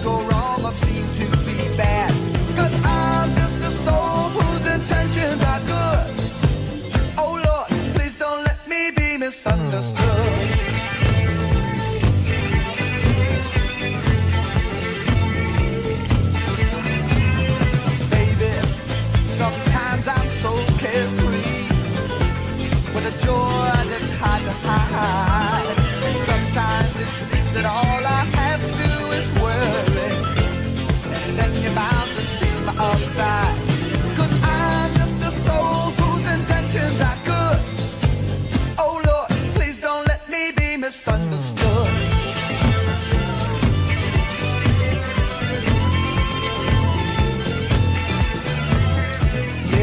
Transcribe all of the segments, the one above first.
go wrong or seem to be bad. 'Cause I'm just a soul whose intentions are good. Oh Lord, please don't let me be misunderstood. Baby, sometimes I'm so carefree with a joy that's hard to hide. And sometimes it seems that all I have to do is worry, and then you're bound to see my other side. 'Cause I'm just a soul whose intentions are good. Oh Lord, please don't let me be misunderstood.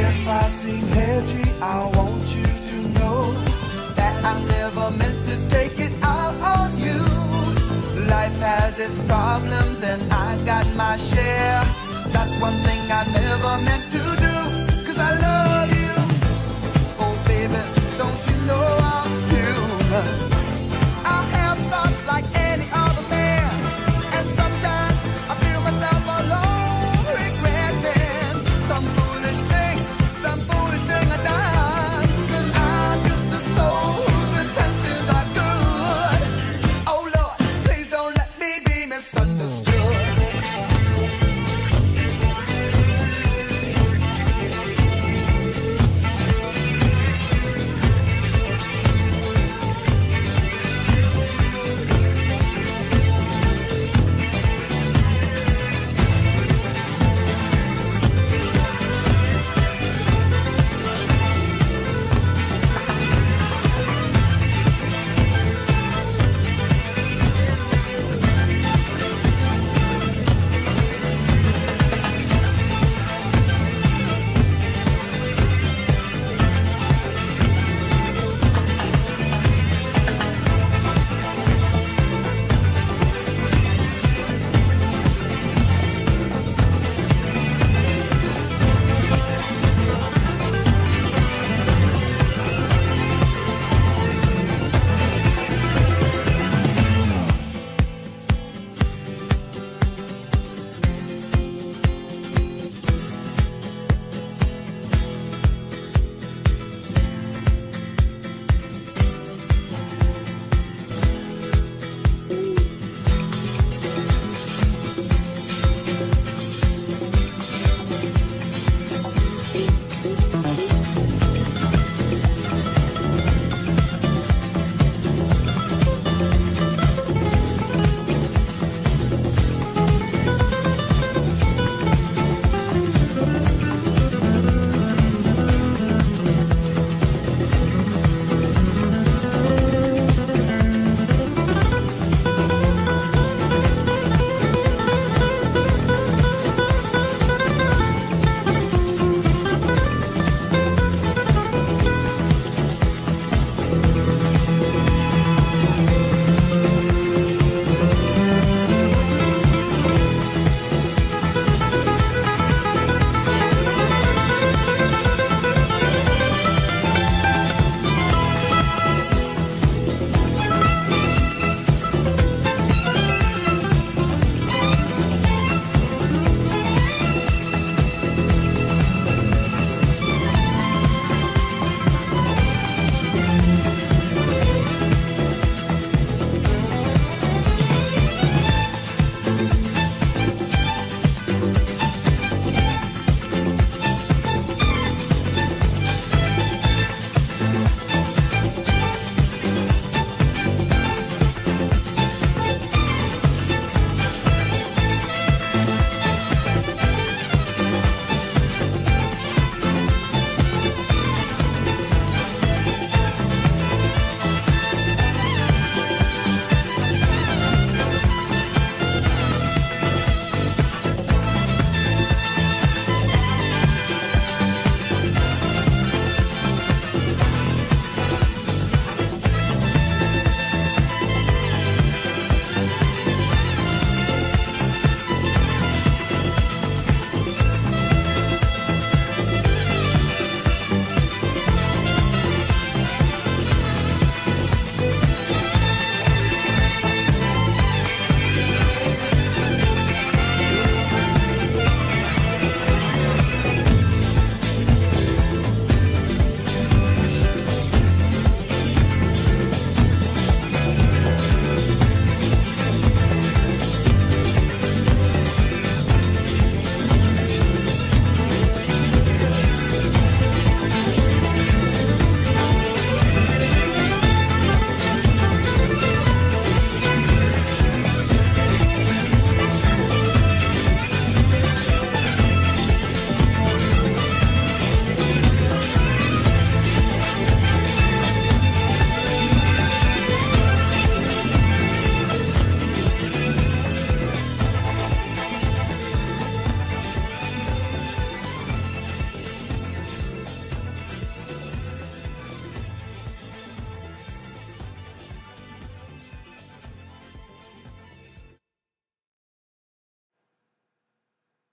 If I seem edgy, I want you to know that I never meant to take it out on you. Life has its problems and I've got my share. That's one thing I never meant to do. 'Cause I love you. Oh baby, don't you know I'm human? I have thoughts like any other man. And sometimes I feel myself alone, regretting some foolish thing I done. 'Cause I'm just a soul whose intentions are good. Oh Lord, please don't let me be misunderstood.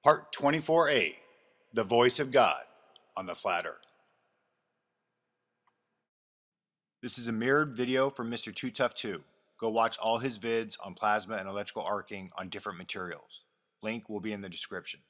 Part 24A, The Voice of God on the Flat Earth. This is a mirrored video from Mr. Too Tough 2. Go watch all his vids on plasma and electrical arcing on different materials. Link will be in the description.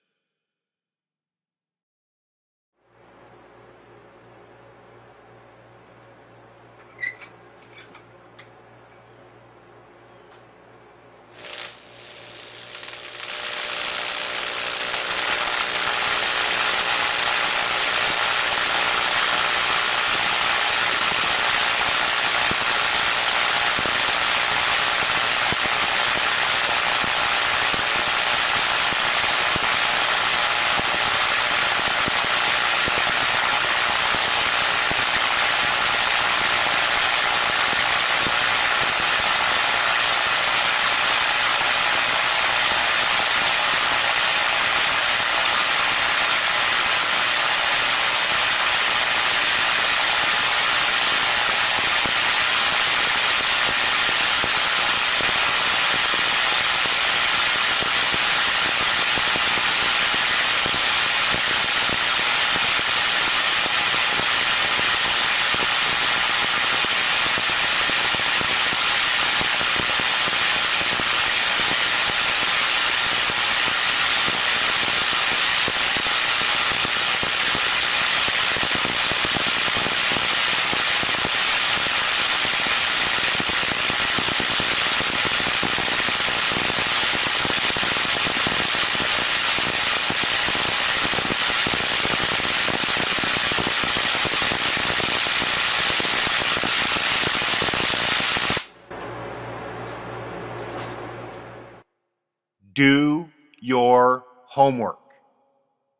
Do your homework.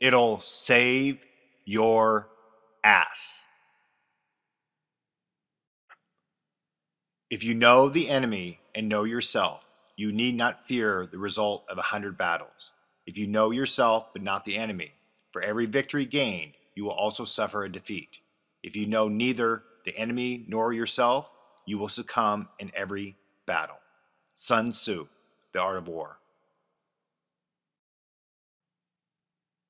It'll save your ass. If you know the enemy and know yourself, you need not fear the result of 100 battles. If you know yourself but not the enemy, for every victory gained, you will also suffer a defeat. If you know neither the enemy nor yourself, you will succumb in every battle. Sun Tzu, The Art of War.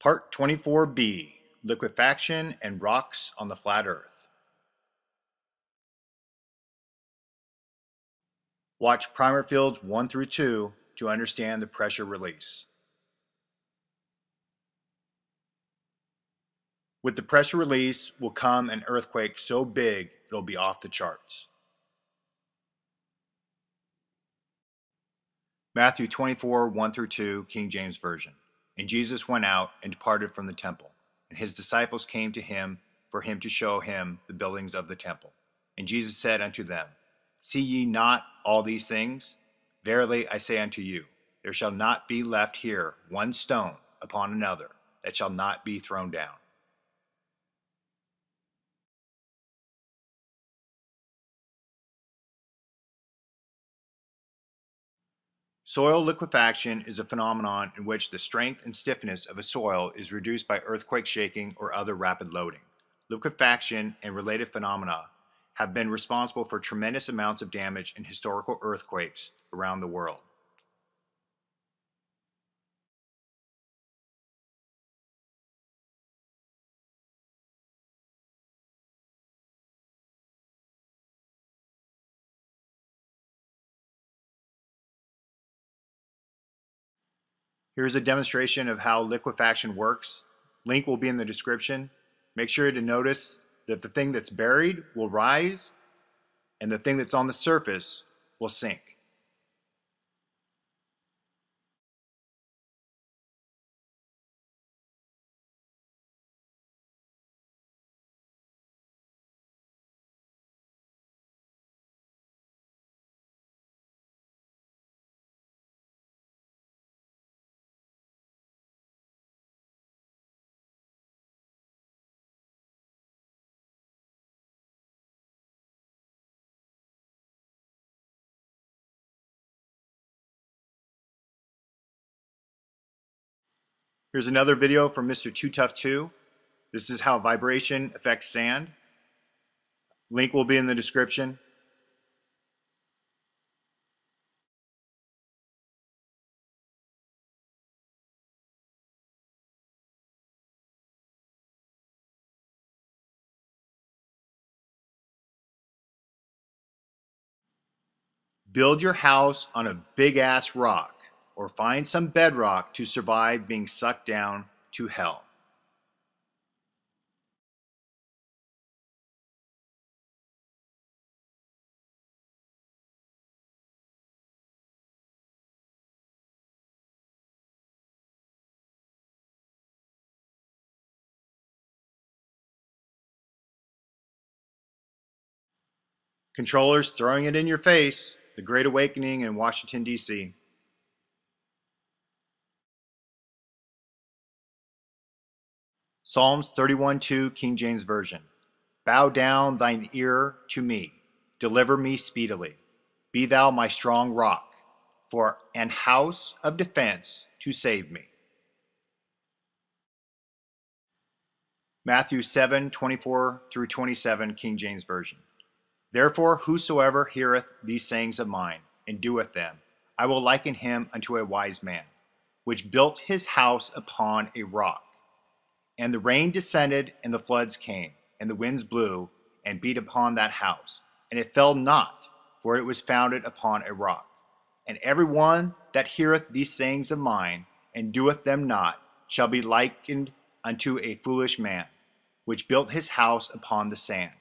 Part 24B, Liquefaction and Rocks on the Flat Earth. Watch primer fields 1 through 2 to understand the pressure release. With the pressure release will come an earthquake so big it'll be off the charts. Matthew 24, 1 through 2, King James Version. And Jesus went out and departed from the temple, and his disciples came to him for him to show him the buildings of the temple. And Jesus said unto them, See ye not all these things? Verily I say unto you, there shall not be left here one stone upon another that shall not be thrown down. Soil liquefaction is a phenomenon in which the strength and stiffness of a soil is reduced by earthquake shaking or other rapid loading. Liquefaction and related phenomena have been responsible for tremendous amounts of damage in historical earthquakes around the world. Here's a demonstration of how liquefaction works. Link will be in the description. Make sure to notice that the thing that's buried will rise and the thing that's on the surface will sink. Here's another video from Mr. Too Tough 2. This is how vibration affects sand. Link will be in the description. Build your house on a big ass rock, or find some bedrock to survive being sucked down to hell. Controllers throwing it in your face. The Great Awakening in Washington, D.C. Psalms 31:2, King James Version. Bow down thine ear to me. Deliver me speedily. Be thou my strong rock, for an house of defense to save me. Matthew 7:24 through 27, King James Version. Therefore, whosoever heareth these sayings of mine, and doeth them, I will liken him unto a wise man, which built his house upon a rock. And the rain descended, and the floods came, and the winds blew, and beat upon that house. And it fell not, for it was founded upon a rock. And every one that heareth these sayings of mine, and doeth them not, shall be likened unto a foolish man, which built his house upon the sand.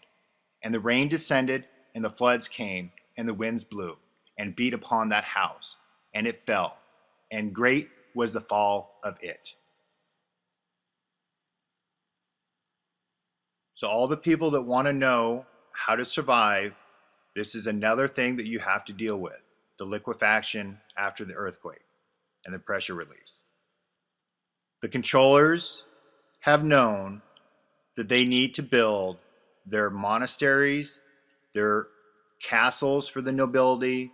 And the rain descended, and the floods came, and the winds blew, and beat upon that house, and it fell, and great was the fall of it. So all the people that want to know how to survive, this is another thing that you have to deal with: the liquefaction after the earthquake and the pressure release. The controllers have known that they need to build their monasteries, their castles for the nobility,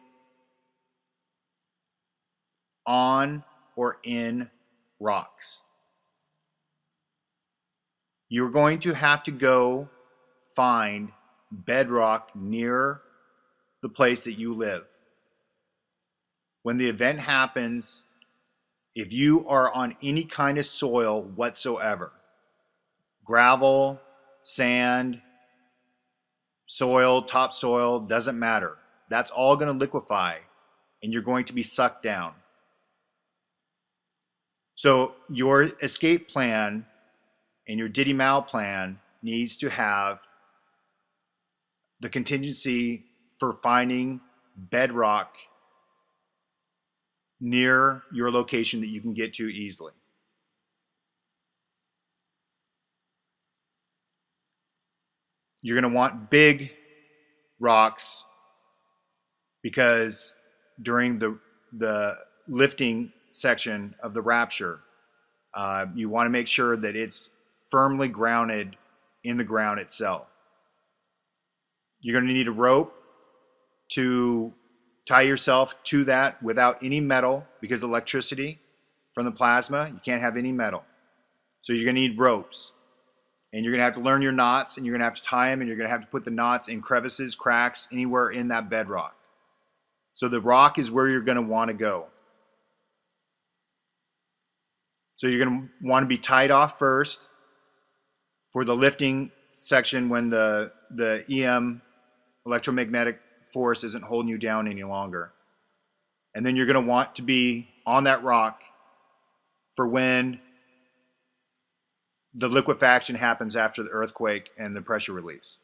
on or in rocks. You're going to have to go find bedrock near the place that you live. When the event happens, if you are on any kind of soil whatsoever, gravel, sand, soil, topsoil, doesn't matter. That's all going to liquefy, and you're going to be sucked down. So your escape plan and your Diddy Mao plan needs to have the contingency for finding bedrock near your location that you can get to easily. You're going to want big rocks, because during the lifting section of the rapture, you want to make sure that it's firmly grounded in the ground itself. You're going to need a rope to tie yourself to that without any metal, because electricity from the plasma, you can't have any metal. So you're going to need ropes. And you're going to have to learn your knots, and you're going to have to tie them, and you're going to have to put the knots in crevices, cracks, anywhere in that bedrock. So the rock is where you're going to want to go. So you're going to want to be tied off first for the lifting section when the EM, electromagnetic force, isn't holding you down any longer. And then you're going to want to be on that rock for when the liquefaction happens after the earthquake and the pressure release.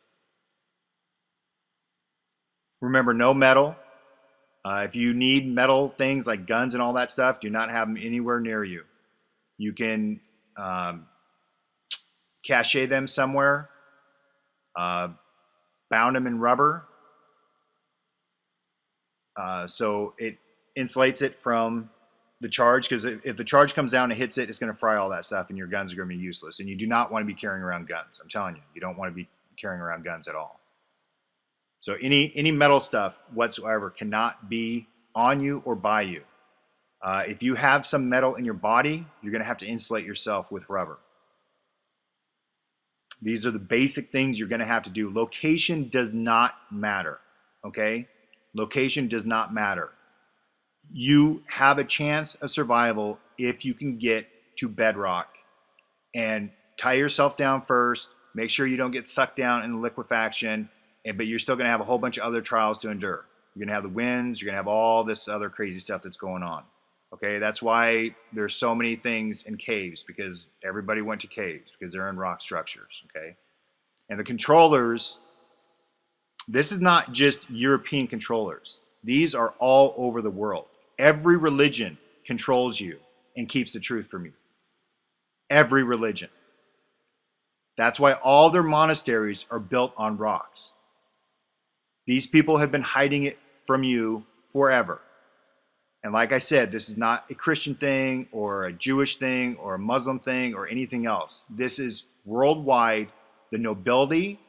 Remember, no metal. If you need metal things like guns and all that stuff, do not have them anywhere near you. You can cache them somewhere, bound them in rubber, so it insulates it from the charge, because if the charge comes down and hits it, it's going to fry all that stuff, and your guns are going to be useless. And you do not want to be carrying around guns. I'm telling you, you don't want to be carrying around guns at all. So any metal stuff whatsoever cannot be on you or by you. If you have some metal in your body, you're going to have to insulate yourself with rubber. These are the basic things you're going to have to do. Location does not matter, okay? Location does not matter. You have a chance of survival if you can get to bedrock, and tie yourself down first. Make sure you don't get sucked down in the liquefaction, but you're still going to have a whole bunch of other trials to endure. You're going to have the winds. You're going to have all this other crazy stuff that's going on. Okay, that's why there's so many things in caves, because everybody went to caves because they're in rock structures. Okay, and the controllers, this is not just European controllers. These are all over the world. Every religion controls you and keeps the truth from you. Every religion. That's why all their monasteries are built on rocks. These people have been hiding it from you forever. And like I said, this is not a Christian thing or a Jewish thing or a Muslim thing or anything else. This is worldwide. The nobility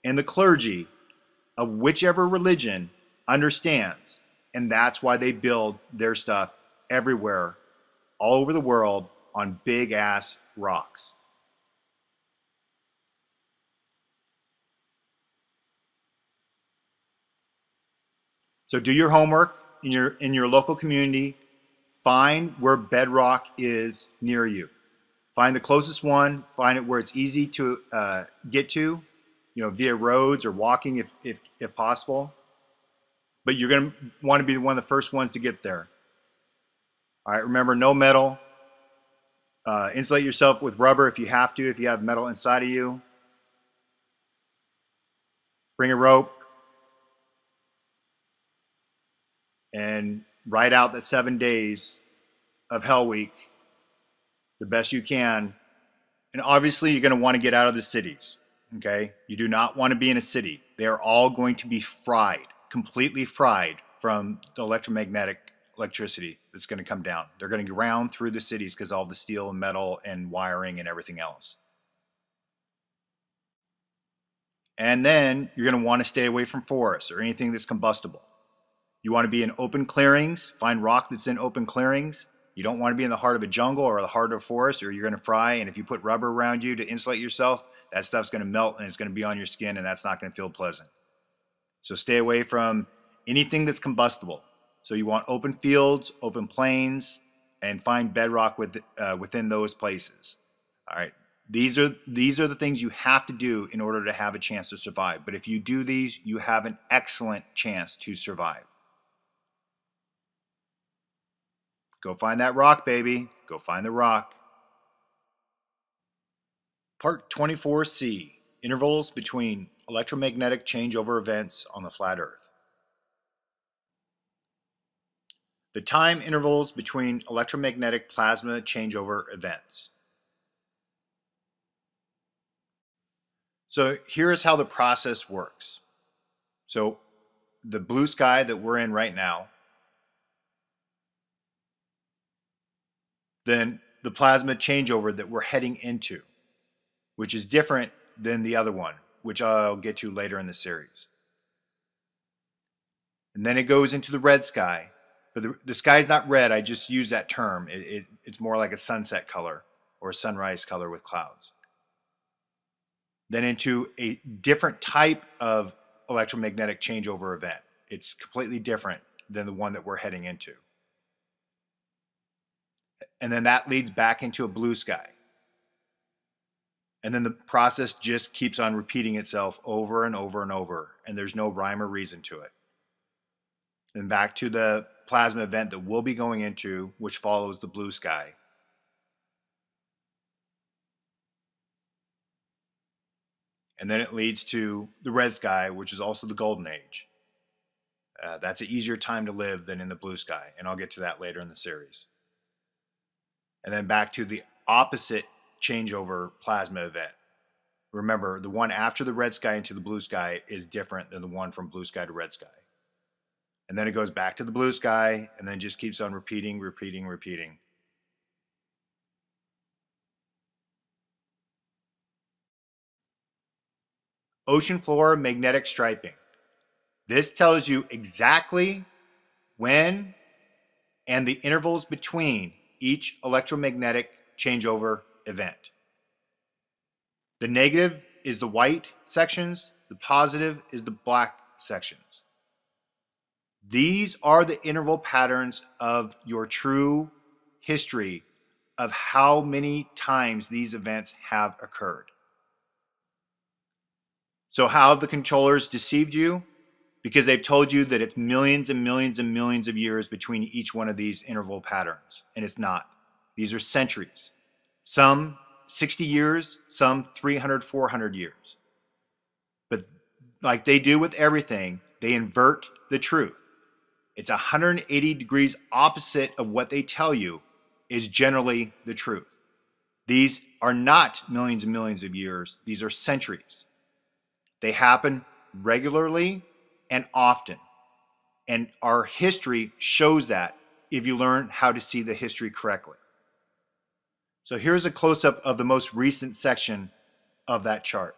and the clergy of whichever religion understands. And that's why they build their stuff everywhere, all over the world, on big ass rocks. So do your homework in your local community. Find where bedrock is near you. Find the closest one. Find it where it's easy to get to, via roads or walking if possible. But you're going to want to be one of the first ones to get there. All right, remember, no metal. Insulate yourself with rubber if you have to, if you have metal inside of you. Bring a rope. And ride out the 7 days of Hell Week the best you can. And obviously, you're going to want to get out of the cities. Okay? You do not want to be in a city. They are all going to be fried, completely fried from the electricity that's going to come down. They're going to ground through the cities because all the steel and metal and wiring and everything else. And then you're going to want to stay away from forests or anything that's combustible. You want to be in open clearings. Find rock that's in open clearings. You don't want to be in the heart of a jungle or the heart of a forest, or you're going to fry. And if you put rubber around you to insulate yourself, that stuff's going to melt and it's going to be on your skin, and that's not going to feel pleasant. So stay away from anything that's combustible. So you want open fields, open plains, and find bedrock within those places. All right. These are the things you have to do in order to have a chance to survive. But if you do these, you have an excellent chance to survive. Go find that rock, baby. Go find the rock. Part 24C, intervals between electromagnetic changeover events on the flat Earth. The time intervals between electromagnetic plasma changeover events. So here's how the process works. So the blue sky that we're in right now, then the plasma changeover that we're heading into, which is different than the other one, which I'll get to later in the series. And then it goes into the red sky, but the sky's not red. I just use that term. It's more like a sunset color or a sunrise color with clouds. Then into a different type of electromagnetic changeover event. It's completely different than the one that we're heading into. And then that leads back into a blue sky. And then the process just keeps on repeating itself over and over and over, and there's no rhyme or reason to it. And back to the plasma event that we'll be going into, which follows the blue sky. And then it leads to the red sky, which is also the golden age. That's an easier time to live than in the blue sky, and I'll get to that later in the series. And then back to the opposite changeover plasma event. Remember, the one after the red sky into the blue sky is different than the one from blue sky to red sky. And then it goes back to the blue sky, and then just keeps on repeating. Ocean floor magnetic striping. This tells you exactly when and the intervals between each electromagnetic changeover event. The negative is the white sections, the positive is the black sections. These are the interval patterns of your true history of how many times these events have occurred. So how have the controllers deceived you? because they've told you that it's millions and millions and millions of years between each one of these interval patterns, and it's not. These are centuries. Some 60 years, some 300, 400 years. But like they do with everything, they invert the truth. It's 180 degrees opposite of what they tell you is generally the truth. These are not millions and millions of years. These are centuries. They happen regularly and often. And our history shows that if you learn how to see the history correctly. So here's a close-up of the most recent section of that chart.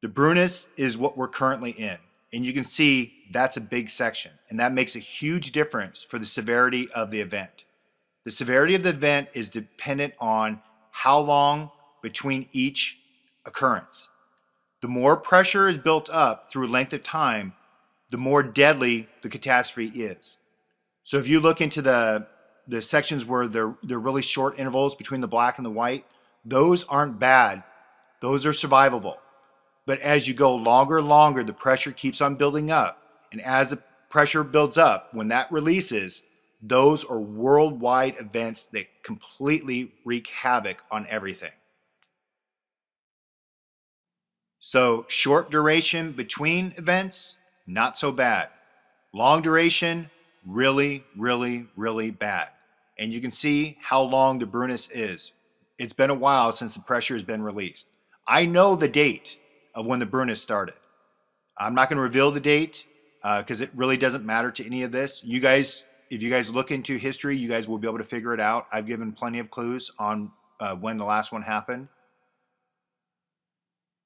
The bruness is what we're currently in. And you can see that's a big section. And that makes a huge difference for the severity of the event. The severity of the event is dependent on how long between each occurrence. The more pressure is built up through length of time, the more deadly the catastrophe is. So if you look into the sections where they're really short intervals between the black and the white, those aren't bad. Those are survivable. But as you go longer and longer, the pressure keeps on building up. And as the pressure builds up, when that releases, those are worldwide events that completely wreak havoc on everything. So short duration between events, not so bad. Long duration, really, really, really bad. And you can see how long the bruness is. It's been a while since the pressure has been released. I know the date of when the bruness started. I'm not going to reveal the date because it really doesn't matter to any of this. You guys, if you guys look into history, you guys will be able to figure it out. I've given plenty of clues on when the last one happened.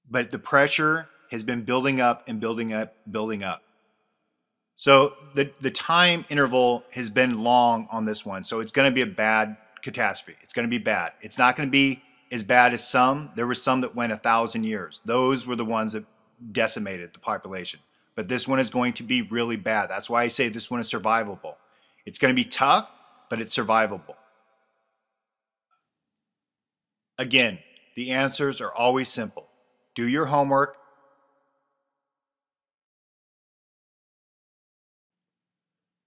But the pressure has been building up and building up, building up. So the time interval has been long on this one. So it's going to be a bad catastrophe. It's going to be bad. It's not going to be as bad as some. There were some that went 1,000 years. Those were the ones that decimated the population. But this one is going to be really bad. That's why I say this one is survivable. It's going to be tough, but it's survivable. Again, the answers are always simple. Do your homework.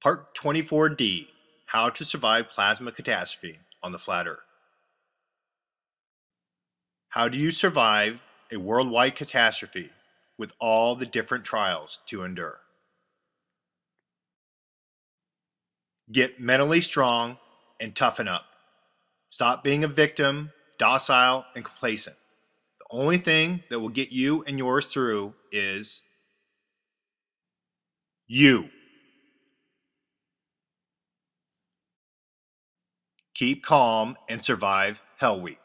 Part 24D, How to Survive Plasma Catastrophe on the Flat Earth. How do you survive a worldwide catastrophe with all the different trials to endure? Get mentally strong and toughen up. Stop being a victim, docile, and complacent. The only thing that will get you and yours through is you. Keep calm and survive Hell Week.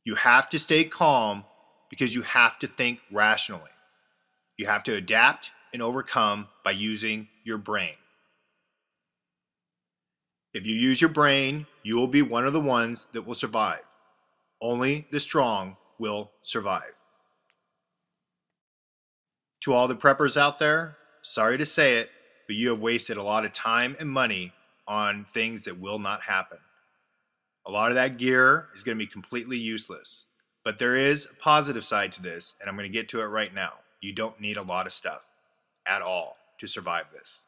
You have to stay calm because you have to think rationally. You have to adapt and overcome by using your brain. If you use your brain, you will be one of the ones that will survive. Only the strong will survive. To all the preppers out there, sorry to say it, but you have wasted a lot of time and money on things that will not happen. A lot of that gear is going to be completely useless. But there is a positive side to this, and I'm going to get to it right now. You don't need a lot of stuff at all to survive this.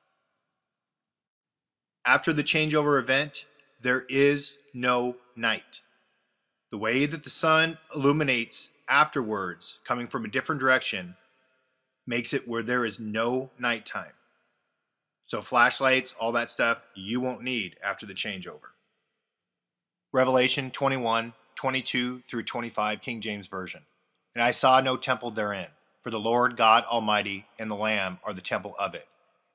After the changeover event, there is no night. The way that the sun illuminates afterwards, coming from a different direction, makes it where there is no nighttime. So flashlights, all that stuff, you won't need after the changeover. Revelation 21, 22 through 25, King James Version. And I saw no temple therein, for the Lord God Almighty and the Lamb are the temple of it.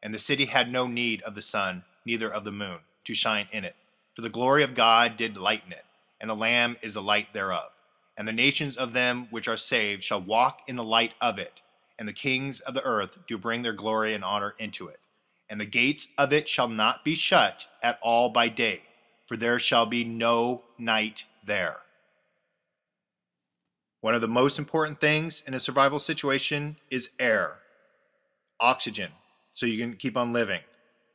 And the city had no need of the sun, neither of the moon, to shine in it. For the glory of God did lighten it, and the Lamb is the light thereof. And the nations of them which are saved shall walk in the light of it, and the kings of the earth do bring their glory and honor into it. And the gates of it shall not be shut at all by day, for there shall be no night there. One of the most important things in a survival situation is air, oxygen, so you can keep on living.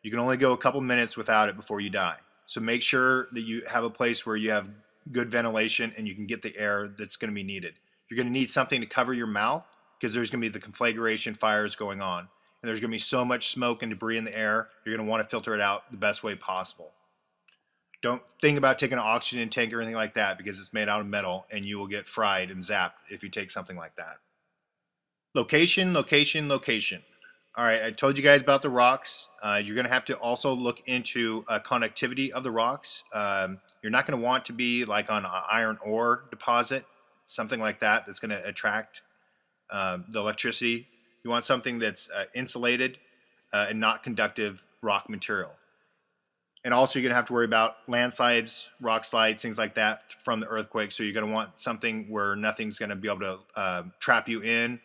You can only go a couple minutes without it before you die. So make sure that you have a place where you have good ventilation and you can get the air that's going to be needed. You're going to need something to cover your mouth because there's going to be the conflagration fires going on. And there's going to be so much smoke and debris in the air, you're going to want to filter it out the best way possible. Don't think about taking an oxygen tank or anything like that because it's made out of metal and you will get fried and zapped if you take something like that. Location, location, location. All right, I told you guys about the rocks. You're going to have to also look into connectivity of the rocks. You're not going to want to be like on an iron ore deposit, something like that that's going to attract the electricity. You want something that's insulated and not conductive rock material. And also you're going to have to worry about landslides, rock slides, things like that from the earthquake. So you're going to want something where nothing's going to be able to trap you in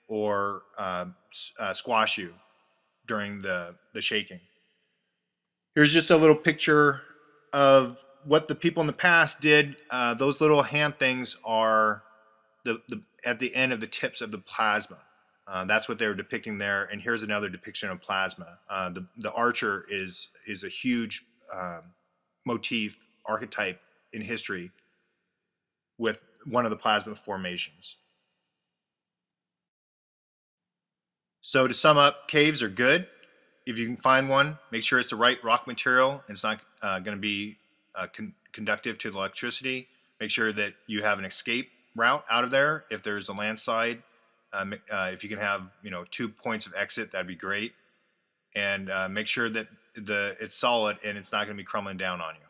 or squash you during the shaking. Here's just a little picture of what the people in the past did. Those little hand things are at the end of the tips of the plasma. That's what they were depicting there. And here's another depiction of plasma. The archer is a huge motif, archetype in history with one of the plasma formations. So to sum up, caves are good. If you can find one, make sure it's the right rock material and it's not going to be conductive to the electricity. Make sure that you have an escape route out of there. If there's a landslide, if you can have 2 points of exit, that'd be great. And make sure that it's solid and it's not going to be crumbling down on you.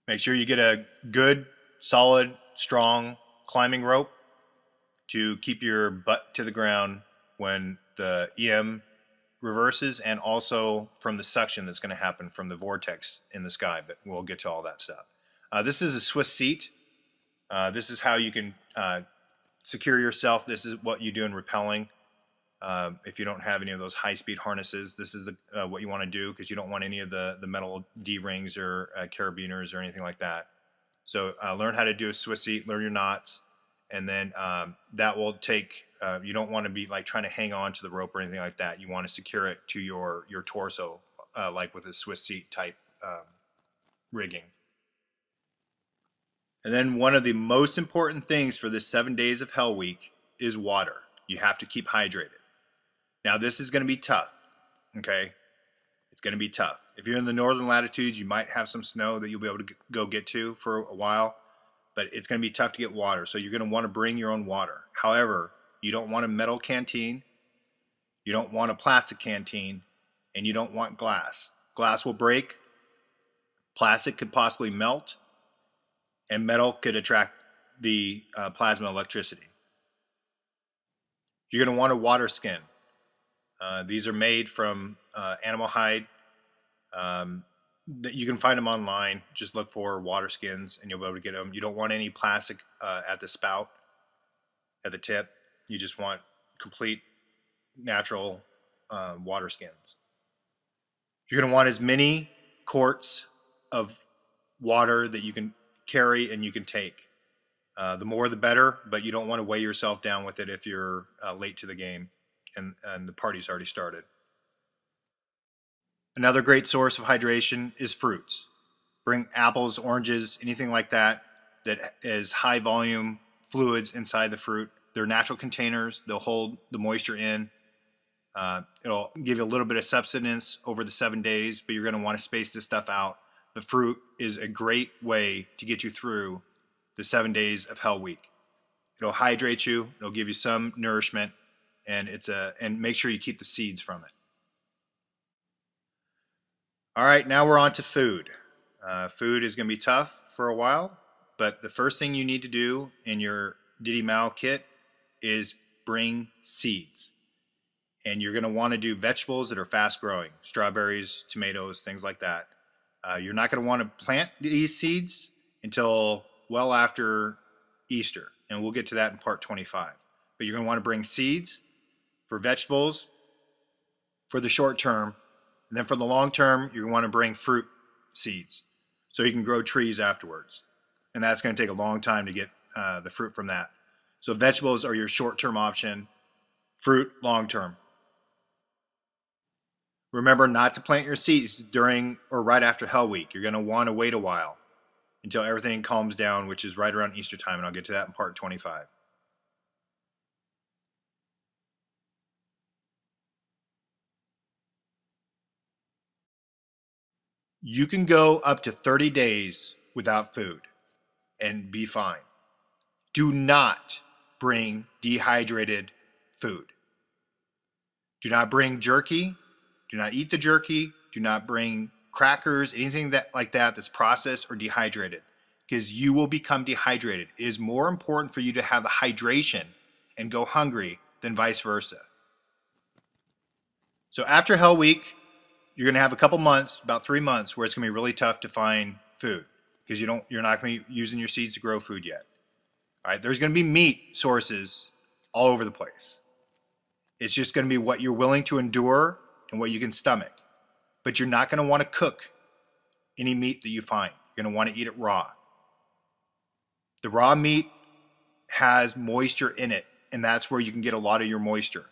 Make sure you get a good, solid, strong climbing rope to keep your butt to the ground when the EM reverses, and also from the suction that's going to happen from the vortex in the sky, but we'll get to all that stuff. This is a Swiss seat. This is how you can secure yourself. This is what you do in rappelling. If you don't have any of those high-speed harnesses, this is what you want to do because you don't want any of the metal D-rings or carabiners or anything like that. So learn how to do a Swiss seat, learn your knots, and then that will take, you don't want to be like trying to hang on to the rope or anything like that. You want to secure it to your torso, like with a Swiss seat type rigging. And then one of the most important things for this 7 days of Hell Week is water. You have to keep hydrated. Now this is going to be tough, okay? It's going to be tough. If you're in the northern latitudes, you might have some snow that you'll be able to go get to for a while, but it's going to be tough to get water. So you're going to want to bring your own water. However, you don't want a metal canteen, you don't want a plastic canteen, and you don't want glass. Glass will break, plastic could possibly melt, and metal could attract the plasma electricity. You're going to want a water skin. These are made from animal hide. You can find them online. Just look for water skins and you'll be able to get them. You don't want any plastic at the spout, at the tip. You just want complete natural water skins. You're going to want as many quarts of water that you can carry and you can take. The more the better, but you don't want to weigh yourself down with it if you're late to the game and the party's already started. Another great source of hydration is fruits. Bring apples, oranges, anything like that that is high volume fluids inside the fruit. They're natural containers. They'll hold the moisture in. It'll give you a little bit of substance over the 7 days, but you're going to want to space this stuff out. The fruit is a great way to get you through the 7 days of Hell Week. It'll hydrate you. It'll give you some nourishment, and and make sure you keep the seeds from it. All right, now we're on to food. Food is going to be tough for a while, but the first thing you need to do in your Didi Mao kit is bring seeds. And you're going to want to do vegetables that are fast growing, strawberries, tomatoes, things like that. You're not going to want to plant these seeds until well after Easter, and we'll get to that in part 25. But you're going to want to bring seeds for vegetables for the short term, and then for the long term, you're going to want to bring fruit seeds so you can grow trees afterwards. And that's going to take a long time to get the fruit from that. So vegetables are your short-term option, fruit long-term. Remember not to plant your seeds during or right after Hell Week. You're going to want to wait a while. until everything calms down, which is right around Easter time, and I'll get to that in part 25. You can go up to 30 days without food and be fine. Do not bring dehydrated food. Do not bring jerky. Do not eat the jerky. Do not bring crackers, anything like that that's processed or dehydrated, because you will become dehydrated. It is more important for you to have the hydration and go hungry than vice versa. So after Hell Week, you're going to have a couple months, about 3 months, where it's going to be really tough to find food because you're not going to be using your seeds to grow food yet. All right, there's going to be meat sources all over the place. It's just going to be what you're willing to endure and what you can stomach. But you're not going to want to cook any meat that you find. You're going to want to eat it raw. The raw meat has moisture in it, and that's where you can get a lot of your moisture.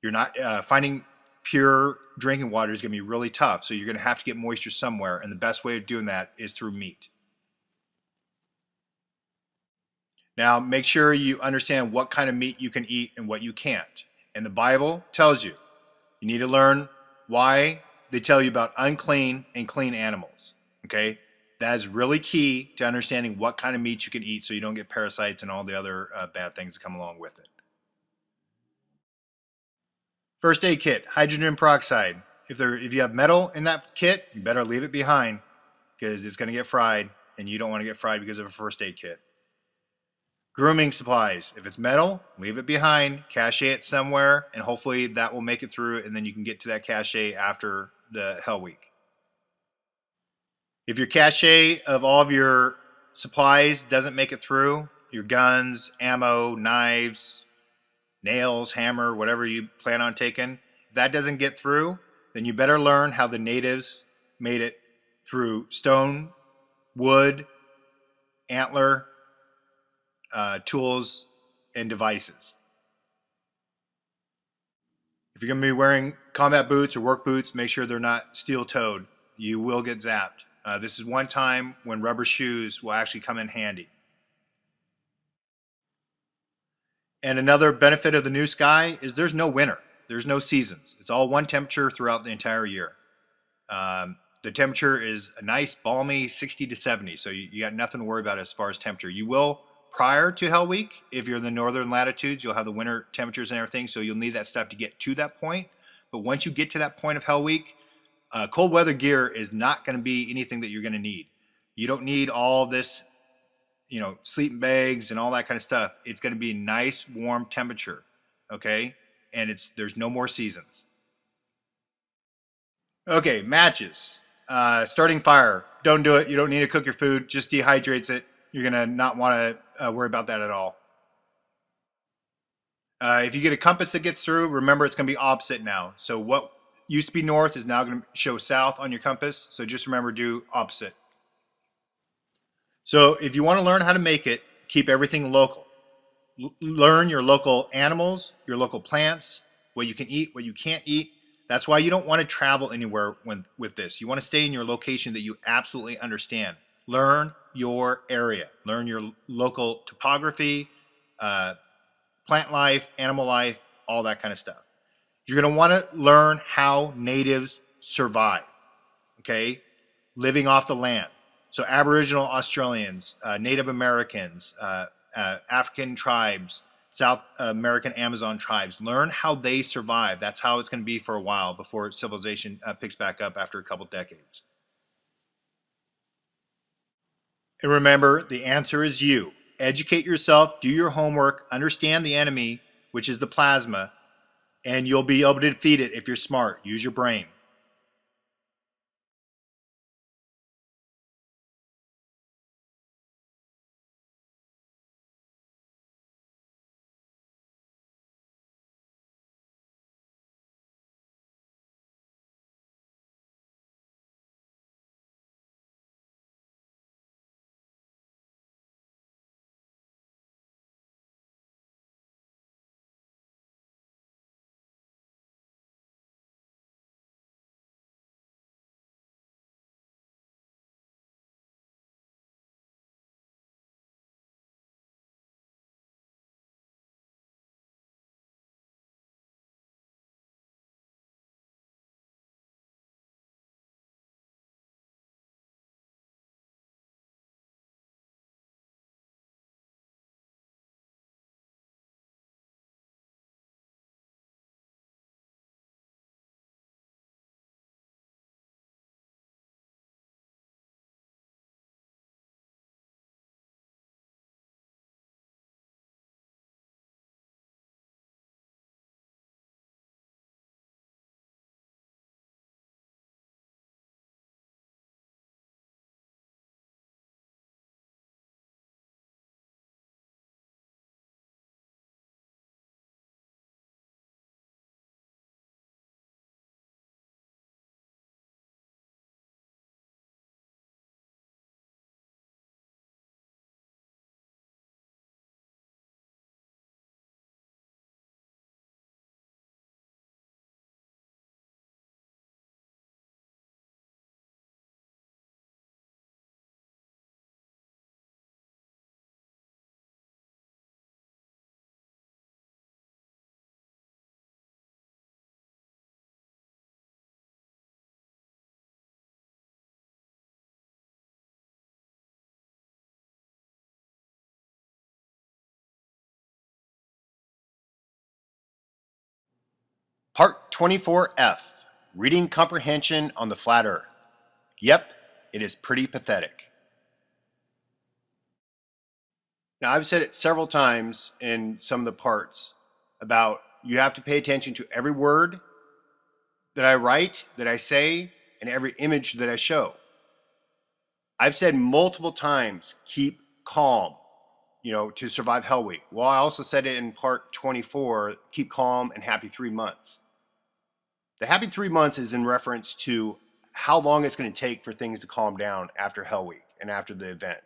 You're not finding pure drinking water is going to be really tough, so you're going to have to get moisture somewhere, and the best way of doing that is through meat. Now, make sure you understand what kind of meat you can eat and what you can't. And the Bible tells you. You need to learn why they tell you about unclean and clean animals. Okay? That is really key to understanding what kind of meat you can eat so you don't get parasites and all the other bad things that come along with it. First aid kit, hydrogen peroxide. If you have metal in that kit, you better leave it behind because it's going to get fried, and you don't want to get fried because of a first aid kit. Grooming supplies. If it's metal, leave it behind, cache it somewhere, and hopefully that will make it through, and then you can get to that cache after the Hell Week. If your cache of all of your supplies doesn't make it through, your guns, ammo, knives, nails, hammer, whatever you plan on taking, if that doesn't get through, then you better learn how the natives made it through stone, wood, antler, tools, and devices. If you're going to be wearing combat boots or work boots, make sure they're not steel-toed. You will get zapped. This is one time when rubber shoes will actually come in handy. And another benefit of the new sky is there's no winter. There's no seasons. It's all one temperature throughout the entire year. The temperature is a nice, balmy 60 to 70, so you got nothing to worry about as far as temperature. You will, prior to Hell Week, if you're in the northern latitudes, you'll have the winter temperatures and everything, so you'll need that stuff to get to that point. But once you get to that point of Hell Week, cold weather gear is not going to be anything that you're going to need. You don't need all this, sleeping bags and all that kind of stuff. It's going to be nice, warm temperature, okay? And there's no more seasons. Okay, matches. Starting fire. Don't do it. You don't need to cook your food. Just dehydrates it. You're going to not want to worry about that at all. If you get a compass that gets through, remember it's going to be opposite now. So what used to be north is now going to show south on your compass. So just remember, do opposite. So if you want to learn how to make it, keep everything local. Learn your local animals, your local plants, what you can eat, what you can't eat. That's why you don't want to travel anywhere with this. You want to stay in your location that you absolutely understand. Learn your area. Learn your local topography, plant life, animal life, all that kind of stuff. You're going to want to learn how natives survive, okay? Living off the land. So Aboriginal Australians, Native Americans, African tribes, South American Amazon tribes. Learn how they survive. That's how it's going to be for a while before civilization picks back up after a couple decades. And remember, the answer is you. Educate yourself, do your homework, understand the enemy, which is the plasma, and you'll be able to defeat it if you're smart. Use your brain. Part 24F, Reading Comprehension on the Flat Earth. Yep, it is pretty pathetic. Now, I've said it several times in some of the parts about you have to pay attention to every word that I write, that I say, and every image that I show. I've said multiple times, keep calm, to survive Hell Week. Well, I also said it in part 24, keep calm and happy 3 months. The happy 3 months is in reference to how long it's going to take for things to calm down after Hell Week and after the event.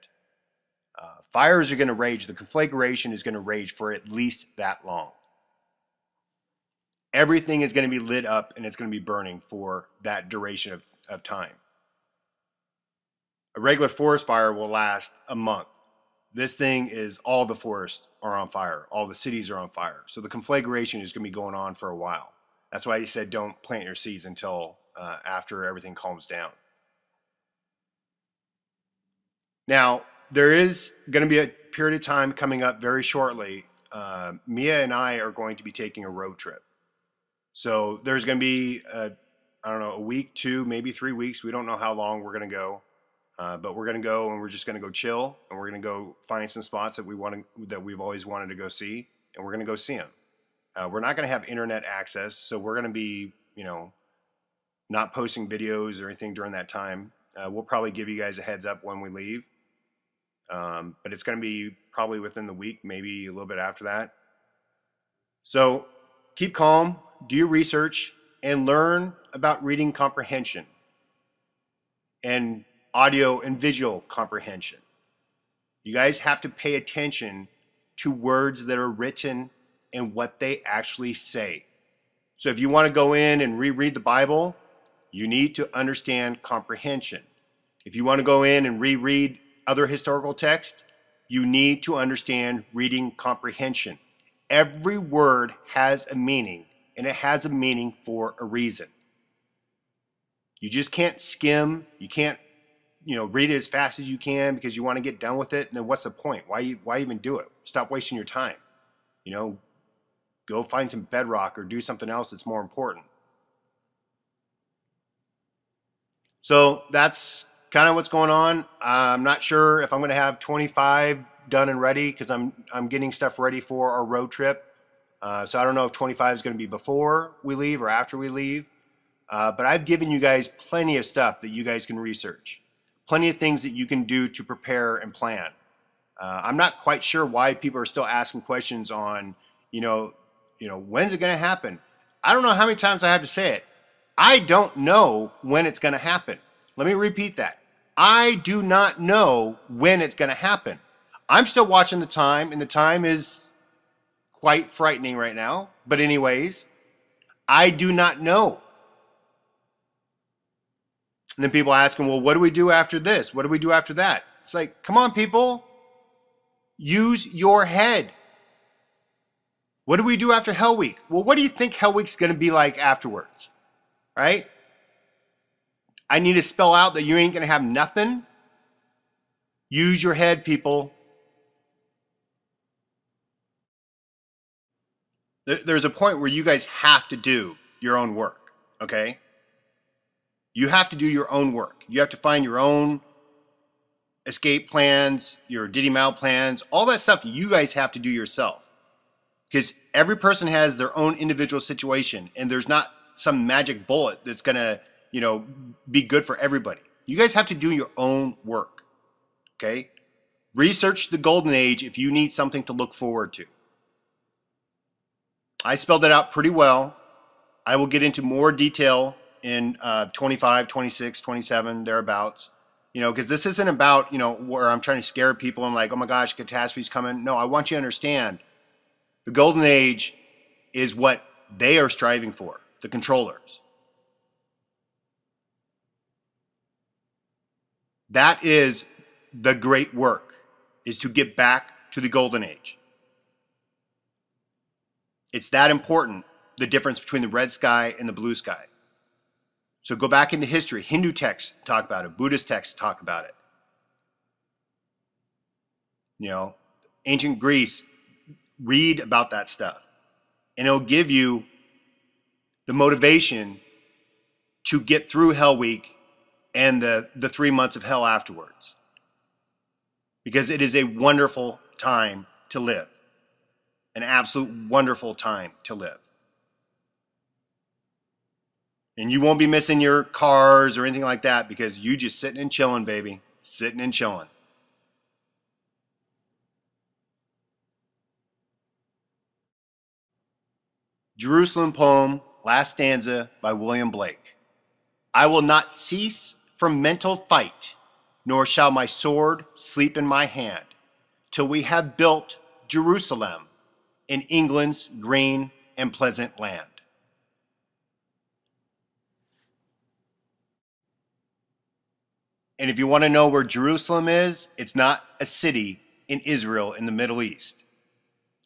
Fires are going to rage. The conflagration is going to rage for at least that long. Everything is going to be lit up and it's going to be burning for that duration of time. A regular forest fire will last a month. This thing is all the forests are on fire. All the cities are on fire. So the conflagration is going to be going on for a while. That's why he said don't plant your seeds until after everything calms down. Now, there is going to be a period of time coming up very shortly. Mia and I are going to be taking a road trip. So there's going to be, a week, 2, maybe 3 weeks. We don't know how long we're going to go. But we're going to go and we're just going to go chill. And we're going to go find some spots that we've always wanted to go see. And we're going to go see them. We're not going to have internet access. So we're going to be, not posting videos or anything during that time. We'll probably give you guys a heads up when we leave. But it's going to be probably within the week, maybe a little bit after that. So keep calm, do your research, and learn about reading comprehension and audio and visual comprehension. You guys have to pay attention to words that are written and what they actually say. So if you want to go in and reread the Bible, you need to understand comprehension. If you want to go in and reread other historical texts, you need to understand reading comprehension. Every word has a meaning, and it has a meaning for a reason. You just can't skim. You can't, read it as fast as you can because you want to get done with it. And then what's the point? Why even do it? Stop wasting your time. Go find some bedrock or do something else that's more important. So that's kind of what's going on. I'm not sure if I'm going to have 25 done and ready because I'm getting stuff ready for our road trip. So I don't know if 25 is going to be before we leave or after we leave. But I've given you guys plenty of stuff that you guys can research. Plenty of things that you can do to prepare and plan. I'm not quite sure why people are still asking questions on, when's it going to happen? I don't know how many times I have to say it. I don't know when it's going to happen. Let me repeat that. I do not know when it's going to happen. I'm still watching the time, and the time is quite frightening right now. But anyways, I do not know. And then people asking, well, what do we do after this? What do we do after that? It's like, come on, people. Use your head. What do we do after Hell Week? Well, what do you think Hell Week's going to be like afterwards? Right? I need to spell out that you ain't going to have nothing. Use your head, people. There's a point where you guys have to do your own work, okay? You have to do your own work. You have to find your own escape plans, your Diddy Mao plans, all that stuff you guys have to do yourself. Because every person has their own individual situation, and there's not some magic bullet that's going to, be good for everybody. You guys have to do your own work, okay? Research the Golden Age if you need something to look forward to. I spelled it out pretty well. I will get into more detail in 25, 26, 27, thereabouts. Because this isn't about, where I'm trying to scare people and like, oh my gosh, catastrophe's coming. No, I want you to understand the Golden Age is what they are striving for, the controllers. That is the great work, is to get back to the Golden Age. It's that important, the difference between the red sky and the blue sky. So go back into history. Hindu texts talk about it. Buddhist texts talk about it. Ancient Greece, read about that stuff. And it'll give you the motivation to get through Hell Week and the 3 months of hell afterwards. Because it is a wonderful time to live. An absolute wonderful time to live. And you won't be missing your cars or anything like that because you just sitting and chilling, baby. Sitting and chilling. Jerusalem poem, last stanza by William Blake. I will not cease from mental fight, nor shall my sword sleep in my hand, till we have built Jerusalem in England's green and pleasant land. And if you want to know where Jerusalem is, it's not a city in Israel in the Middle East.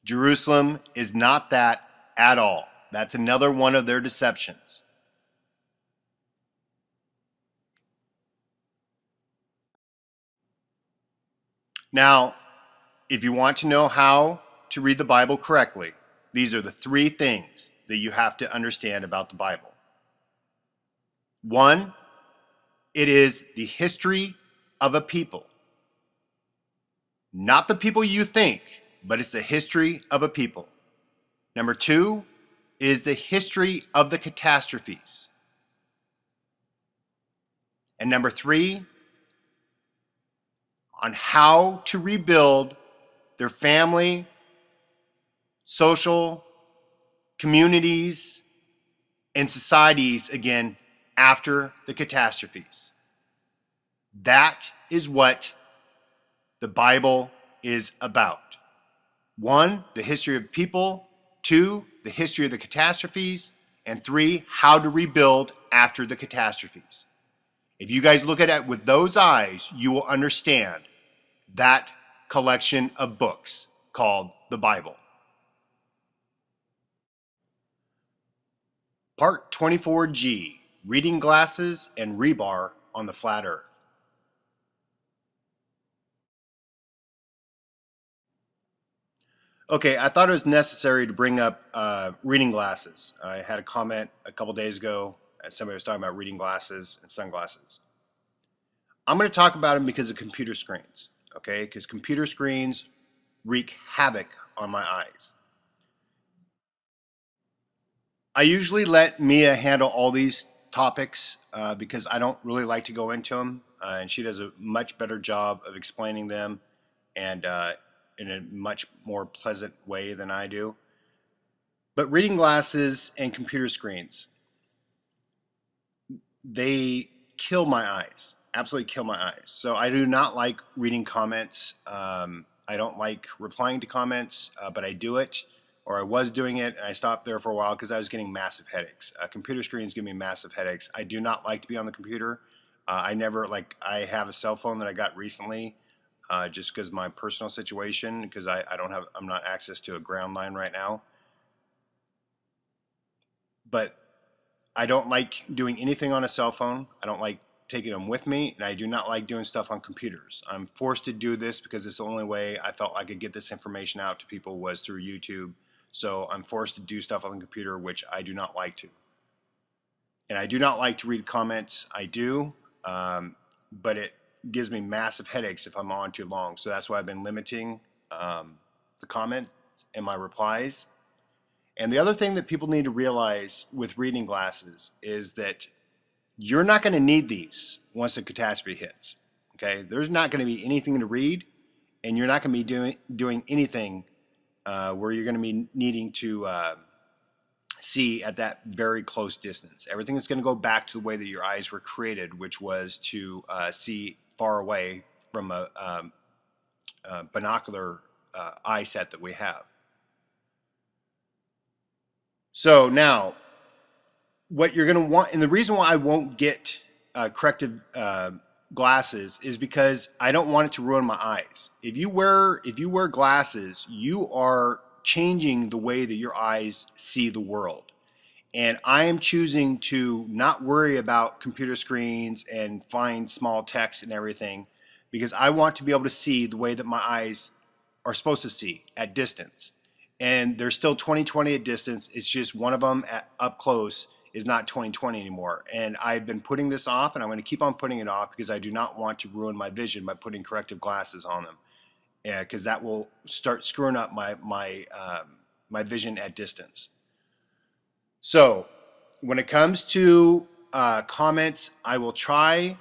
Jerusalem is not that at all. That's another one of their deceptions. Now, if you want to know how to read the Bible correctly, these are the 3 things that you have to understand about the Bible. 1, it is the history of a people. Not the people you think, but it's the history of a people. Number 2 is the history of the catastrophes. And number 3, on how to rebuild their family, social, communities, and societies again after the catastrophes. That is what the Bible is about. 1, the history of people. 2, the history of the catastrophes. And 3, how to rebuild after the catastrophes. If you guys look at it with those eyes, you will understand that collection of books called the Bible. Part 24G, Reading Glasses and Rebar on the Flat Earth. Okay, I thought it was necessary to bring up reading glasses. I had a comment a couple days ago as somebody was talking about reading glasses and sunglasses. I'm going to talk about them because of computer screens, okay? Because computer screens wreak havoc on my eyes. I usually let Mia handle all these topics because I don't really like to go into them, and she does a much better job of explaining them and in a much more pleasant way than I do. But reading glasses and computer screens, they kill my eyes, absolutely kill my eyes. So I do not like reading comments. I don't like replying to comments, but I do it, or I was doing it, and I stopped there for a while because I was getting massive headaches. Computer screens give me massive headaches. I do not like to be on the computer. I have a cell phone that I got recently, just because my personal situation, because I'm not access to a ground line right now. But I don't like doing anything on a cell phone. I don't like taking them with me, and I do not like doing stuff on computers. I'm forced to do this because it's the only way I felt I could get this information out to people was through YouTube. So I'm forced to do stuff on the computer, which I do not like to. And I do not like to read comments. I do, but it gives me massive headaches if I'm on too long. So that's why I've been limiting the comments and my replies. And the other thing that people need to realize with reading glasses is that you're not going to need these once a catastrophe hits. Okay, there's not going to be anything to read, and you're not going to be doing anything where you're going to be needing to see at that very close distance. Everything is going to go back to the way that your eyes were created, which was to see far away from a binocular eye set that we have. So now, what you're going to want, and the reason why I won't get corrective glasses is because I don't want it to ruin my eyes. If you wear glasses, you are changing the way that your eyes see the world. And I am choosing to not worry about computer screens and find small text and everything because I want to be able to see the way that my eyes are supposed to see at distance. and they're still 20/20 at distance. It's just one of them up close is not 20/20 anymore. And I've been putting this off, and I'm going to keep on putting it off because I do not want to ruin my vision by putting corrective glasses on them. Yeah, because that will start screwing up my vision at distance. So when it comes to comments, I will try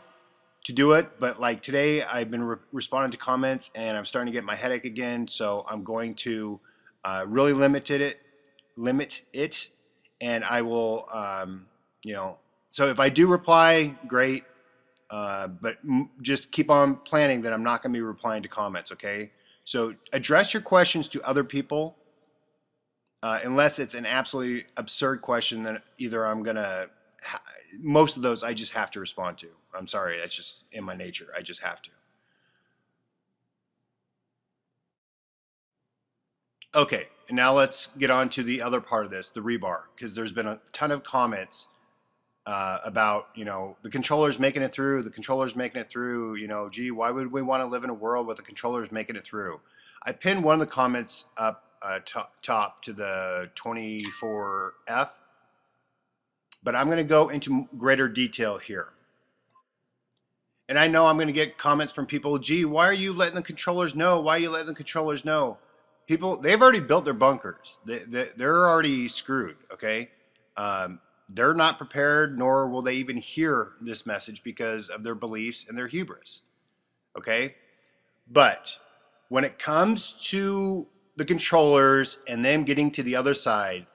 to do it, but like today I've been responding to comments and I'm starting to get my headache again, so I'm going to really limit it, and I will so if I do reply, great, but just keep on planning that I'm not going to be replying to comments, okay? So address your questions to other people, unless it's an absolutely absurd question. Then either I'm going to, most of those I just have to respond to. I'm sorry, that's just in my nature. I just have to. Okay, and now let's get on to the other part of this, the rebar, because there's been a ton of comments about, the controllers making it through, gee, why would we want to live in a world with the controllers making it through? I pinned one of the comments up top to the 24F, but I'm going to go into greater detail here. And I know I'm going to get comments from people, gee, why are you letting the controllers know? Why are you letting the controllers know? People, they've already built their bunkers. They're already screwed, okay? They're not prepared, nor will they even hear this message because of their beliefs and their hubris, okay? But when it comes to the controllers and them getting to the other side,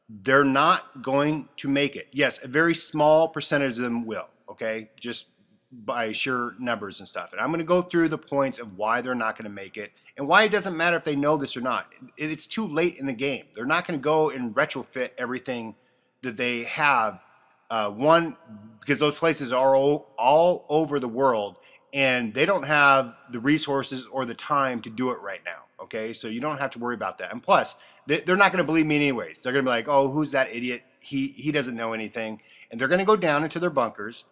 they're not going to make it. Yes, a very small percentage of them will, okay? Just by sheer numbers and stuff. And I'm going to go through the points of why they're not going to make it and why it doesn't matter if they know this or not. It's too late in the game. They're not going to go and retrofit everything that they have, one, because those places are all over the world and they don't have the resources or the time to do it right now, okay? So you don't have to worry about that. And plus, they're not going to believe me anyways. They're going to be like, oh, who's that idiot? He doesn't know anything. And they're going to go down into their bunkers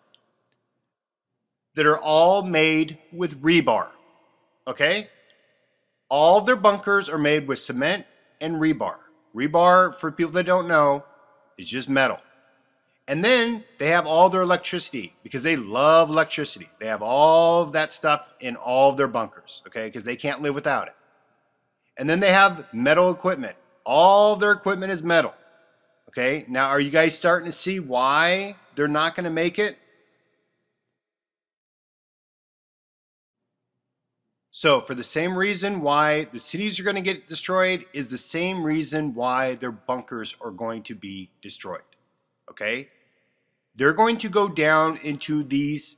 that are all made with rebar, okay? All of their bunkers are made with cement and rebar. Rebar, for people that don't know, is just metal. And then they have all their electricity because they love electricity. They have all of that stuff in all of their bunkers, okay? Because they can't live without it. And then they have metal equipment. All of their equipment is metal, okay? Now, are you guys starting to see why they're not going to make it? So for the same reason why the cities are going to get destroyed is the same reason why their bunkers are going to be destroyed, okay? They're going to go down into these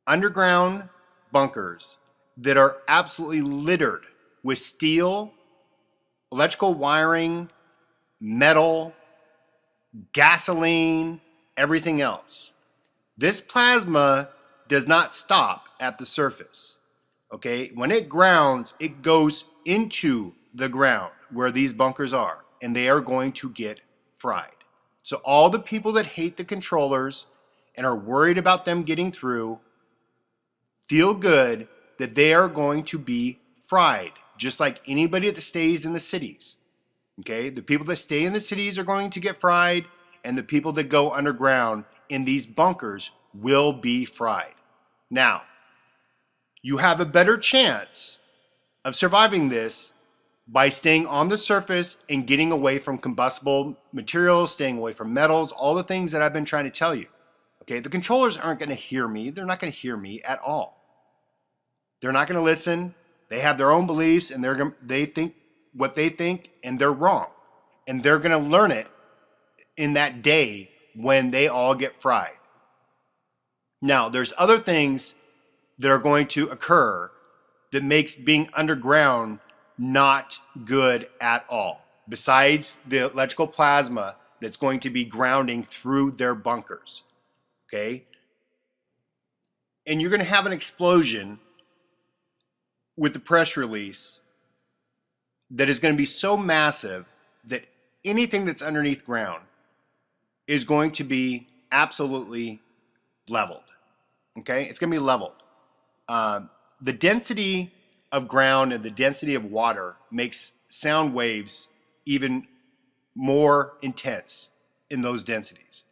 underground bunkers that are absolutely littered with steel, electrical wiring, metal, gasoline, everything else. This plasma does not stop at the surface. Okay, when it grounds, it goes into the ground where these bunkers are, and they are going to get fried. So all the people that hate the controllers and are worried about them getting through, feel good that they are going to be fried, just like anybody that stays in the cities. Okay, the people that stay in the cities are going to get fried, and the people that go underground in these bunkers will be fried. Now, you have a better chance of surviving this by staying on the surface and getting away from combustible materials, staying away from metals, all the things that I've been trying to tell you. Okay, the controllers aren't going to hear me. They're not going to hear me at all. They're not going to listen. They have their own beliefs, and they think what they think, and they're wrong. And they're going to learn it in that day when they all get fried. Now, there's other things that are going to occur that makes being underground not good at all, besides the electrical plasma that's going to be grounding through their bunkers, okay? And you're going to have an explosion with the press release that is going to be so massive that anything that's underneath ground is going to be absolutely leveled, okay? It's going to be leveled. The density of ground and the density of water makes sound waves even more intense in those densities.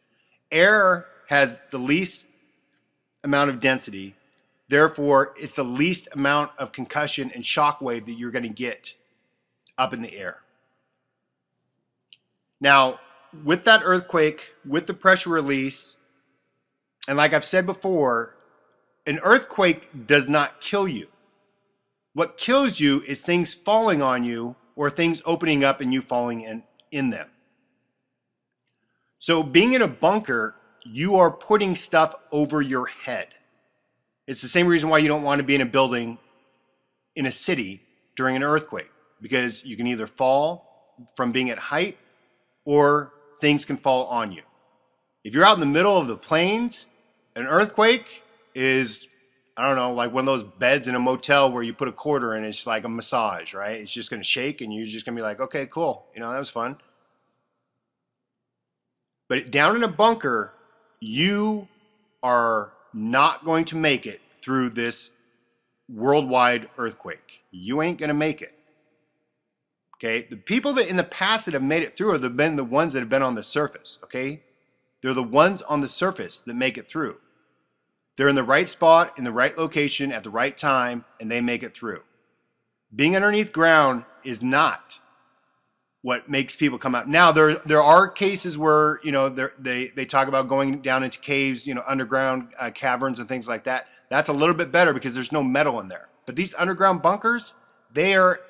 Air has the least amount of density, therefore it's the least amount of concussion and shock wave that you're going to get up in the air. Now, with that earthquake, with the pressure release, and like I've said before, an earthquake does not kill you. What kills you is things falling on you or things opening up and you falling in them. So being in a bunker, you are putting stuff over your head. It's the same reason why you don't want to be in a building in a city during an earthquake, because you can either fall from being at height or things can fall on you. If you're out in the middle of the plains, an earthquake is, I don't know, like one of those beds in a motel where you put a quarter in, it's like a massage, right? It's just going to shake and you're just going to be like, okay, cool. You know, that was fun. But down in a bunker, you are not going to make it through this worldwide earthquake. You ain't going to make it. Okay? The people that in the past that have made it through have been the ones that have been on the surface. Okay? They're the ones on the surface that make it through. They're in the right spot, in the right location, at the right time, and they make it through. Being underneath ground is not what makes people come out. Now, there are cases where, you know, they talk about going down into caves, you know, underground caverns and things like that. That's a little bit better because there's no metal in there. But these underground bunkers, they are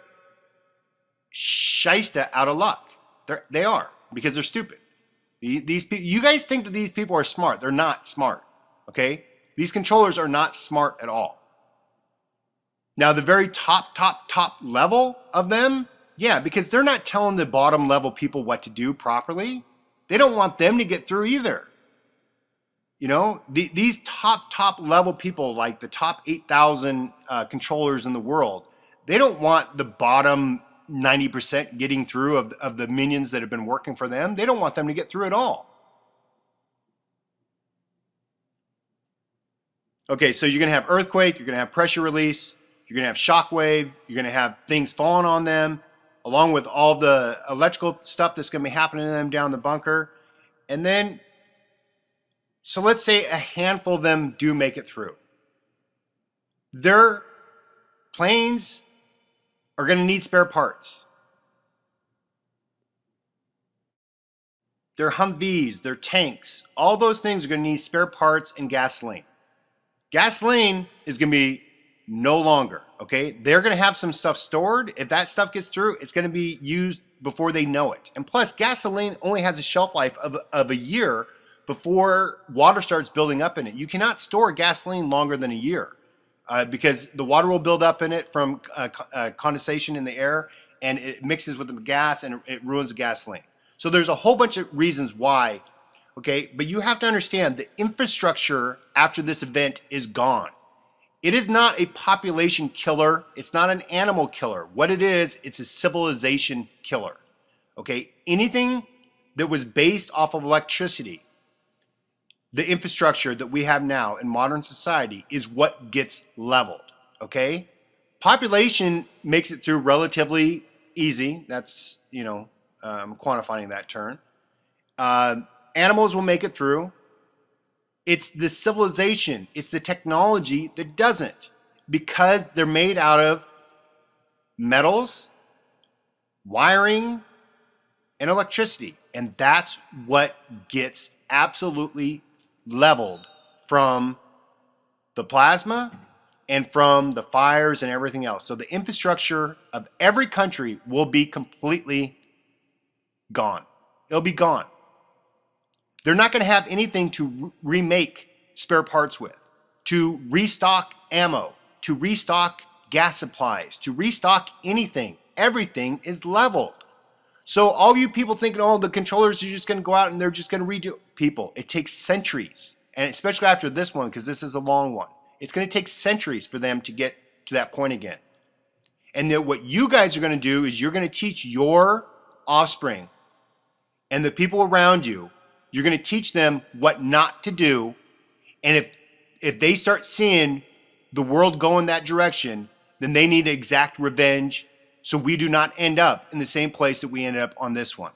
shysta out of luck. They are, because they're stupid. These people, you guys think that these people are smart. They're not smart, okay? These controllers are not smart at all. Now, the very top level of them, yeah, because they're not telling the bottom level people what to do properly. They don't want them to get through either. You know, these top level people, like the top 8,000 controllers in the world, they don't want the bottom 90% getting through of the minions that have been working for them. They don't want them to get through at all. Okay, so you're going to have earthquake, you're going to have pressure release, you're going to have shock wave, you're going to have things falling on them, along with all the electrical stuff that's going to be happening to them down the bunker. And then, so let's say a handful of them do make it through. Their planes are going to need spare parts. Their Humvees, their tanks, all those things are going to need spare parts and gasoline. Gasoline is going to be no longer, okay? They're going to have some stuff stored. If that stuff gets through, it's going to be used before they know it. And plus, gasoline only has a shelf life of a year before water starts building up in it. You cannot store gasoline longer than a year because the water will build up in it from condensation in the air, and it mixes with the gas and it ruins the gasoline. So there's a whole bunch of reasons why. Okay, but you have to understand the infrastructure after this event is gone. It is not a population killer. It's not an animal killer. What it is, it's a civilization killer. Okay, anything that was based off of electricity, the infrastructure that we have now in modern society is what gets leveled. Okay, population makes it through relatively easy. That's, you know, quantifying that term. Animals will make it through. It's the civilization, it's the technology that doesn't, because they're made out of metals, wiring, and electricity. And that's what gets absolutely leveled from the plasma and from the fires and everything else. So the infrastructure of every country will be completely gone. It'll be gone. They're not going to have anything to remake spare parts with, to restock ammo, to restock gas supplies, to restock anything. Everything is leveled. So all you people thinking, oh, the controllers are just going to go out and they're just going to redo. People, it takes centuries, and especially after this one, because this is a long one. It's going to take centuries for them to get to that point again. And then what you guys are going to do is you're going to teach your offspring and the people around you. You're going to teach them what not to do. And if they start seeing the world go in that direction, then they need to exact revenge so we do not end up in the same place that we ended up on this one.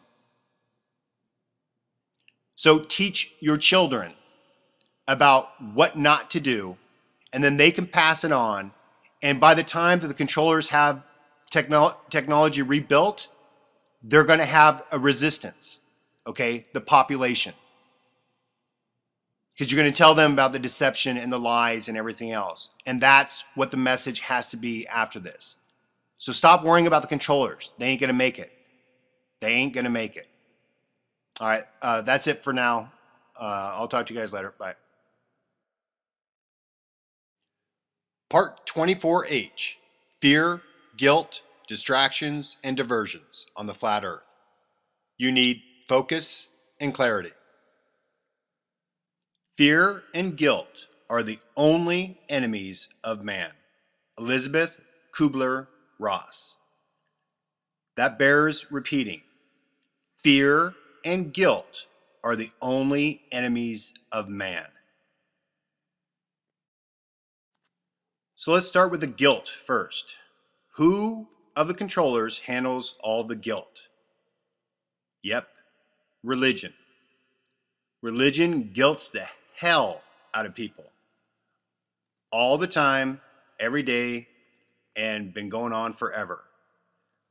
So teach your children about what not to do, and then they can pass it on. And by the time that the controllers have technology rebuilt, they're going to have a resistance, okay, the population. Because you're going to tell them about the deception and the lies and everything else. And that's what the message has to be after this. So stop worrying about the controllers. They ain't going to make it. They ain't going to make it. All right, that's it for now. I'll talk to you guys later. Bye. Part 24H, Fear, Guilt, Distractions, and Diversions on the Flat Earth. You need focus and clarity. Fear and guilt are the only enemies of man. Elizabeth Kubler-Ross. That bears repeating. Fear and guilt are the only enemies of man. So let's start with the guilt first. Who of the controllers handles all the guilt? Yep, religion. Religion guilts the hell out of people. All the time, every day, and been going on forever.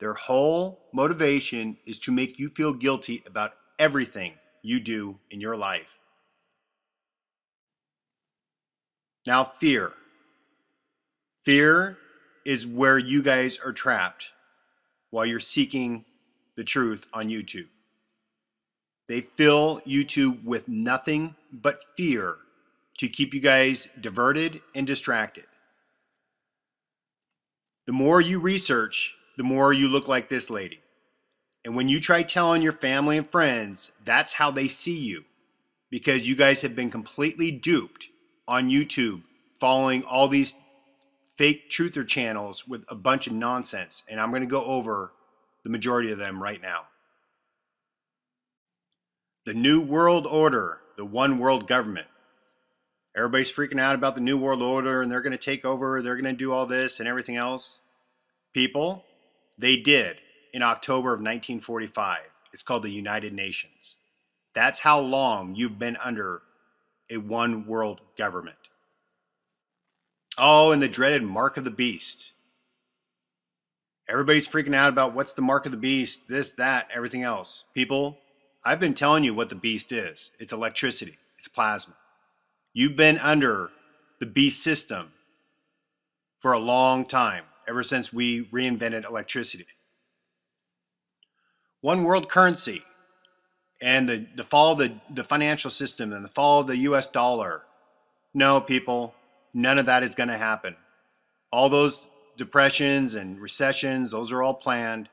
Their whole motivation is to make you feel guilty about everything you do in your life. Now, fear. Fear is where you guys are trapped while you're seeking the truth on YouTube. They fill YouTube with nothing but fear to keep you guys diverted and distracted. The more you research, the more you look like this lady. And when you try telling your family and friends, that's how they see you. Because you guys have been completely duped on YouTube, following all these fake truther channels with a bunch of nonsense. And I'm going to go over the majority of them right now. The New World Order, the one world government. Everybody's freaking out about the New World Order and they're going to take over, they're going to do all this and everything else. People, they did in October of 1945. It's called the United Nations. That's how long you've been under a one world government. Oh, and the dreaded mark of the beast. Everybody's freaking out about what's the mark of the beast, this, that, everything else. People, I've been telling you what the beast is. It's electricity. It's plasma. You've been under the beast system for a long time, ever since we reinvented electricity. One world currency and the fall of the financial system and the fall of the US dollar. No, people, none of that is going to happen. All those depressions and recessions, those are all planned.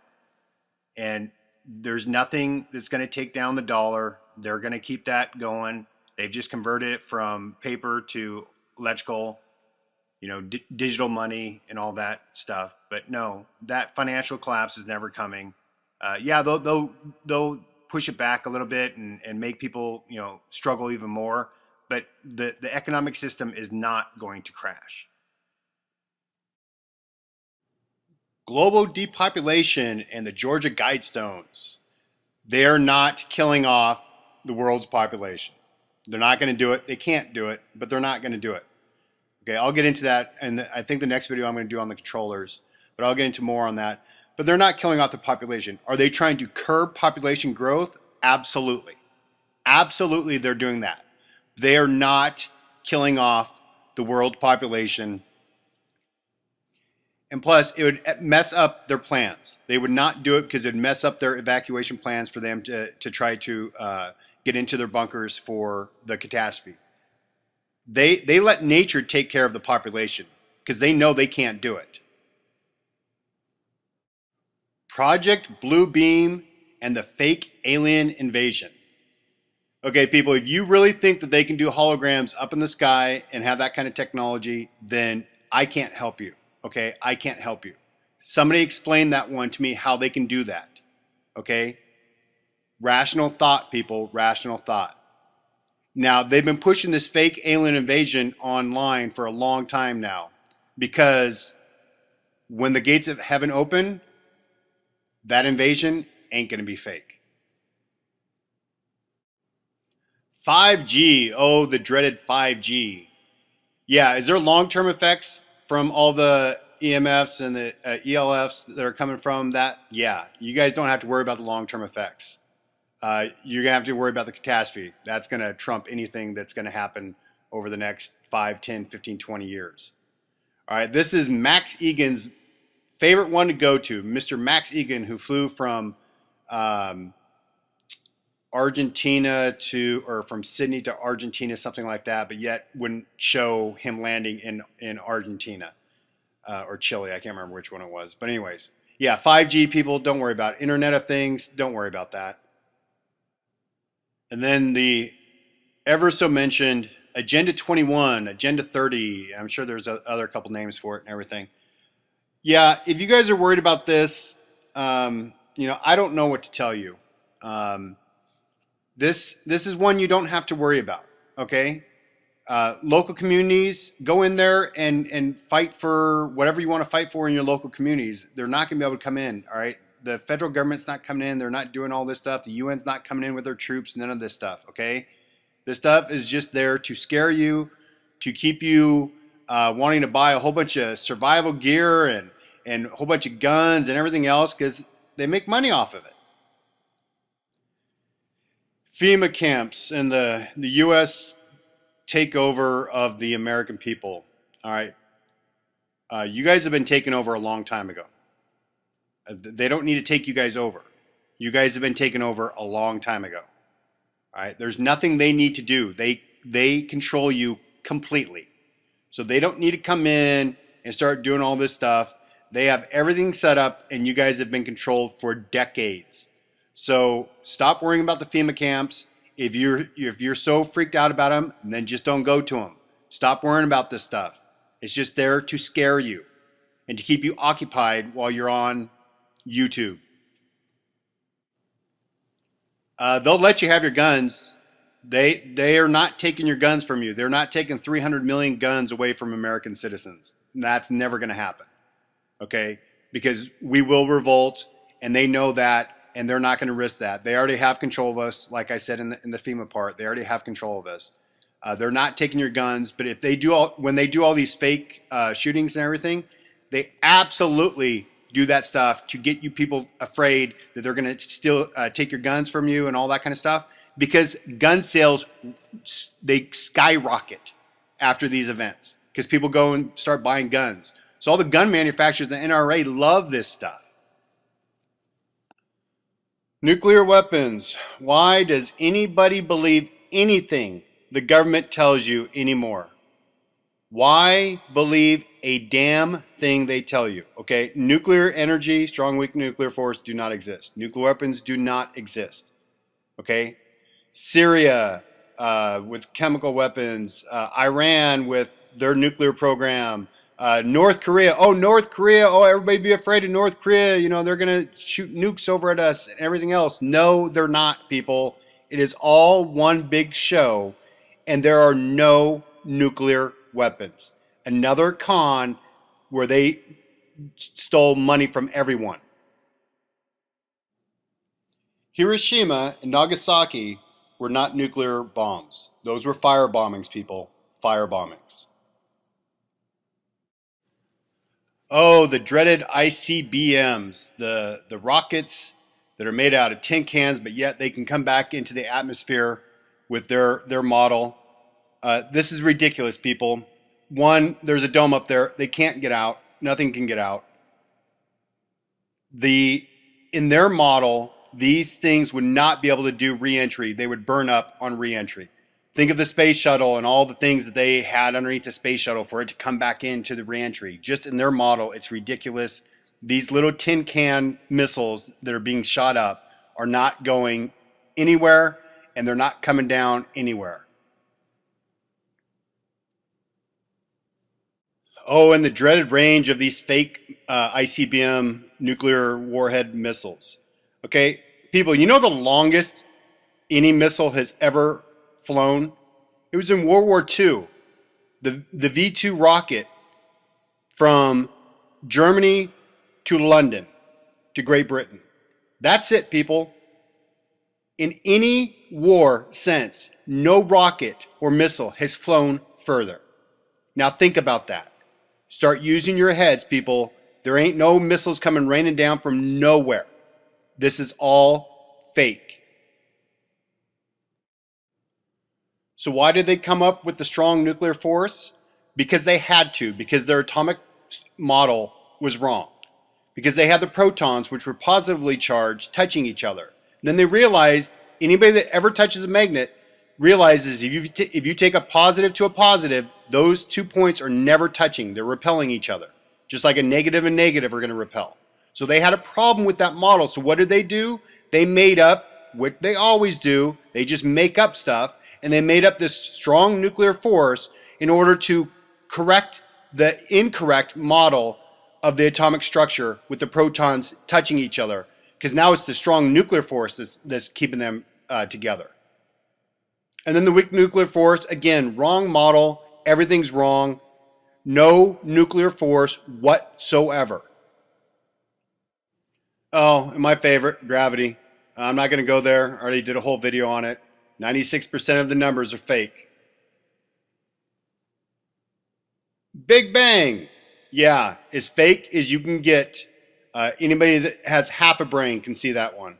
And there's nothing that's going to take down the dollar. They're going to keep that going. They've just converted it from paper to electrical, digital money and all that stuff. But no, that financial collapse is never coming. They'll push it back a little bit and make people, struggle even more. But the economic system is not going to crash. Global depopulation and the Georgia Guidestones. They are not killing off the world's population. They're not going to do it. They can't do it, but they're not going to do it. Okay, I'll get into that. And I think the next video I'm going to do on the controllers, but I'll get into more on that. But they're not killing off the population. Are they trying to curb population growth? Absolutely. Absolutely, they're doing that. They are not killing off the world population. And plus, it would mess up their plans. They would not do it because it would mess up their evacuation plans for them to try to get into their bunkers for the catastrophe. They let nature take care of the population because they know they can't do it. Project Blue Beam and the fake alien invasion. Okay, people, if you really think that they can do holograms up in the sky and have that kind of technology, then I can't help you. Okay, I can't help you. Somebody explain that one to me, how they can do that. Okay? Rational thought, people, rational thought. Now, they've been pushing this fake alien invasion online for a long time now because when the gates of heaven open, that invasion ain't going to be fake. 5G. Oh, the dreaded 5G. Yeah, is there long-term effects from all the EMFs and the ELFs that are coming from that? Yeah, you guys don't have to worry about the long-term effects. You're going to have to worry about the catastrophe. That's going to trump anything that's going to happen over the next 5, 10, 15, 20 years. All right, this is Max Egan's favorite one to go to. Mr. Max Egan, who flew from Argentina or from Sydney to Argentina, something like that, but yet wouldn't show him landing in Argentina or Chile. I can't remember which one it was. But anyways, yeah, 5G people, don't worry about it. Internet of Things, don't worry about that. And then the ever so mentioned Agenda 21, Agenda 30. I'm sure there's other couple names for it and everything. Yeah, if you guys are worried about this, I don't know what to tell you. This is one you don't have to worry about, okay? Local communities, go in there and fight for whatever you want to fight for in your local communities. They're not going to be able to come in, all right? The federal government's not coming in. They're not doing all this stuff. The UN's not coming in with their troops, none of this stuff, okay? This stuff is just there to scare you, to keep you wanting to buy a whole bunch of survival gear and a whole bunch of guns and everything else because they make money off of it. FEMA camps and the U.S. takeover of the American people. All right. You guys have been taken over a long time ago. They don't need to take you guys over. You guys have been taken over a long time ago. All right. There's nothing they need to do. They control you completely. So they don't need to come in and start doing all this stuff. They have everything set up and you guys have been controlled for decades. So stop worrying about the FEMA camps. If you're so freaked out about them, then just don't go to them. Stop worrying about this stuff. It's just there to scare you and to keep you occupied while you're on YouTube. They'll let you have your guns. They are not taking your guns from you. They're not taking 300 million guns away from American citizens. That's never going to happen. Okay? Because we will revolt, and they know that, and they're not going to risk that. They already have control of us, like I said in the FEMA part. They already have control of us. They're not taking your guns, but if they do when they do all these fake shootings and everything, they absolutely do that stuff to get you people afraid that they're going to still take your guns from you and all that kind of stuff. Because gun sales, they skyrocket after these events because people go and start buying guns. So all the gun manufacturers, the NRA, love this stuff. Nuclear weapons. Why does anybody believe anything the government tells you anymore? Why believe a damn thing they tell you? Okay, nuclear energy, strong, weak nuclear force do not exist. Nuclear weapons do not exist. Okay, Syria with chemical weapons, Iran with their nuclear program, North Korea. North Korea. Everybody be afraid of North Korea. You know, they're going to shoot nukes over at us and everything else. No, they're not, people. It is all one big show, and there are no nuclear weapons. Another con where they stole money from everyone. Hiroshima and Nagasaki were not nuclear bombs. Those were fire bombings, people. Fire bombings. Oh, the dreaded ICBMs, the rockets that are made out of tin cans, but yet they can come back into the atmosphere with their model. This is ridiculous, people. One, there's a dome up there. They can't get out. Nothing can get out. In their model, these things would not be able to do re-entry. They would burn up on re-entry. Think of the space shuttle and all the things that they had underneath the space shuttle for it to come back into the re-entry. Just in their model, it's ridiculous. These little tin can missiles that are being shot up are not going anywhere, and they're not coming down anywhere. Oh, and the dreaded range of these fake ICBM nuclear warhead missiles. Okay, people, you know the longest any missile has ever flown? It was in World War II. The V-2 rocket from Germany to London to Great Britain. That's it, people. In any war since, no rocket or missile has flown further. Now think about that. Start using your heads, people. There ain't no missiles coming raining down from nowhere. This is all fake. So why did they come up with the strong nuclear force? Because they had to, because their atomic model was wrong. Because they had the protons, which were positively charged, touching each other. And then they realized anybody that ever touches a magnet realizes if you take a positive to a positive, those 2 points are never touching. They're repelling each other. Just like a negative and negative are going to repel. So they had a problem with that model. So what did they do? They made up what they always do. They just make up stuff. And they made up this strong nuclear force in order to correct the incorrect model of the atomic structure with the protons touching each other. Because now it's the strong nuclear force that's keeping them together. And then the weak nuclear force, again, wrong model. Everything's wrong. No nuclear force whatsoever. Oh, and my favorite, gravity. I'm not going to go there. I already did a whole video on it. 96% of the numbers are fake. Big Bang. Yeah, as fake as you can get. Anybody that has half a brain can see that one.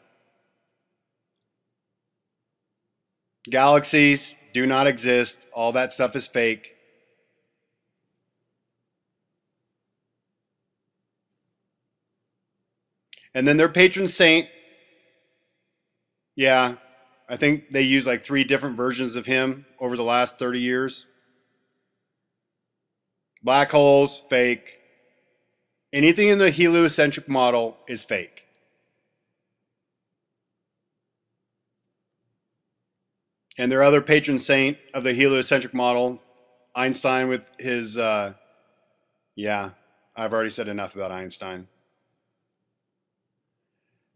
Galaxies do not exist. All that stuff is fake. And then their patron saint. Yeah, I think they use like 3 different versions of him over the last 30 years. Black holes, fake. Anything in the heliocentric model is fake. And their other patron saint of the heliocentric model, Einstein with his, yeah, I've already said enough about Einstein.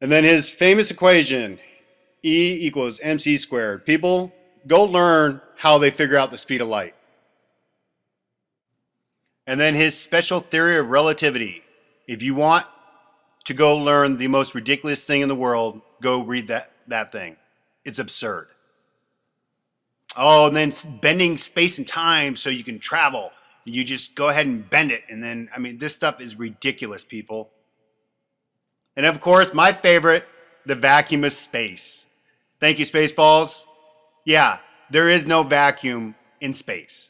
And then his famous equation, E equals mc squared. People, go learn how they figure out the speed of light. And then his special theory of relativity. If you want to go learn the most ridiculous thing in the world, go read that thing. It's absurd. Oh, and then bending space and time so you can travel. You just go ahead and bend it. And then, I mean, this stuff is ridiculous, people. And of course, my favorite, the vacuum of space. Thank you, Spaceballs. Yeah, there is no vacuum in space.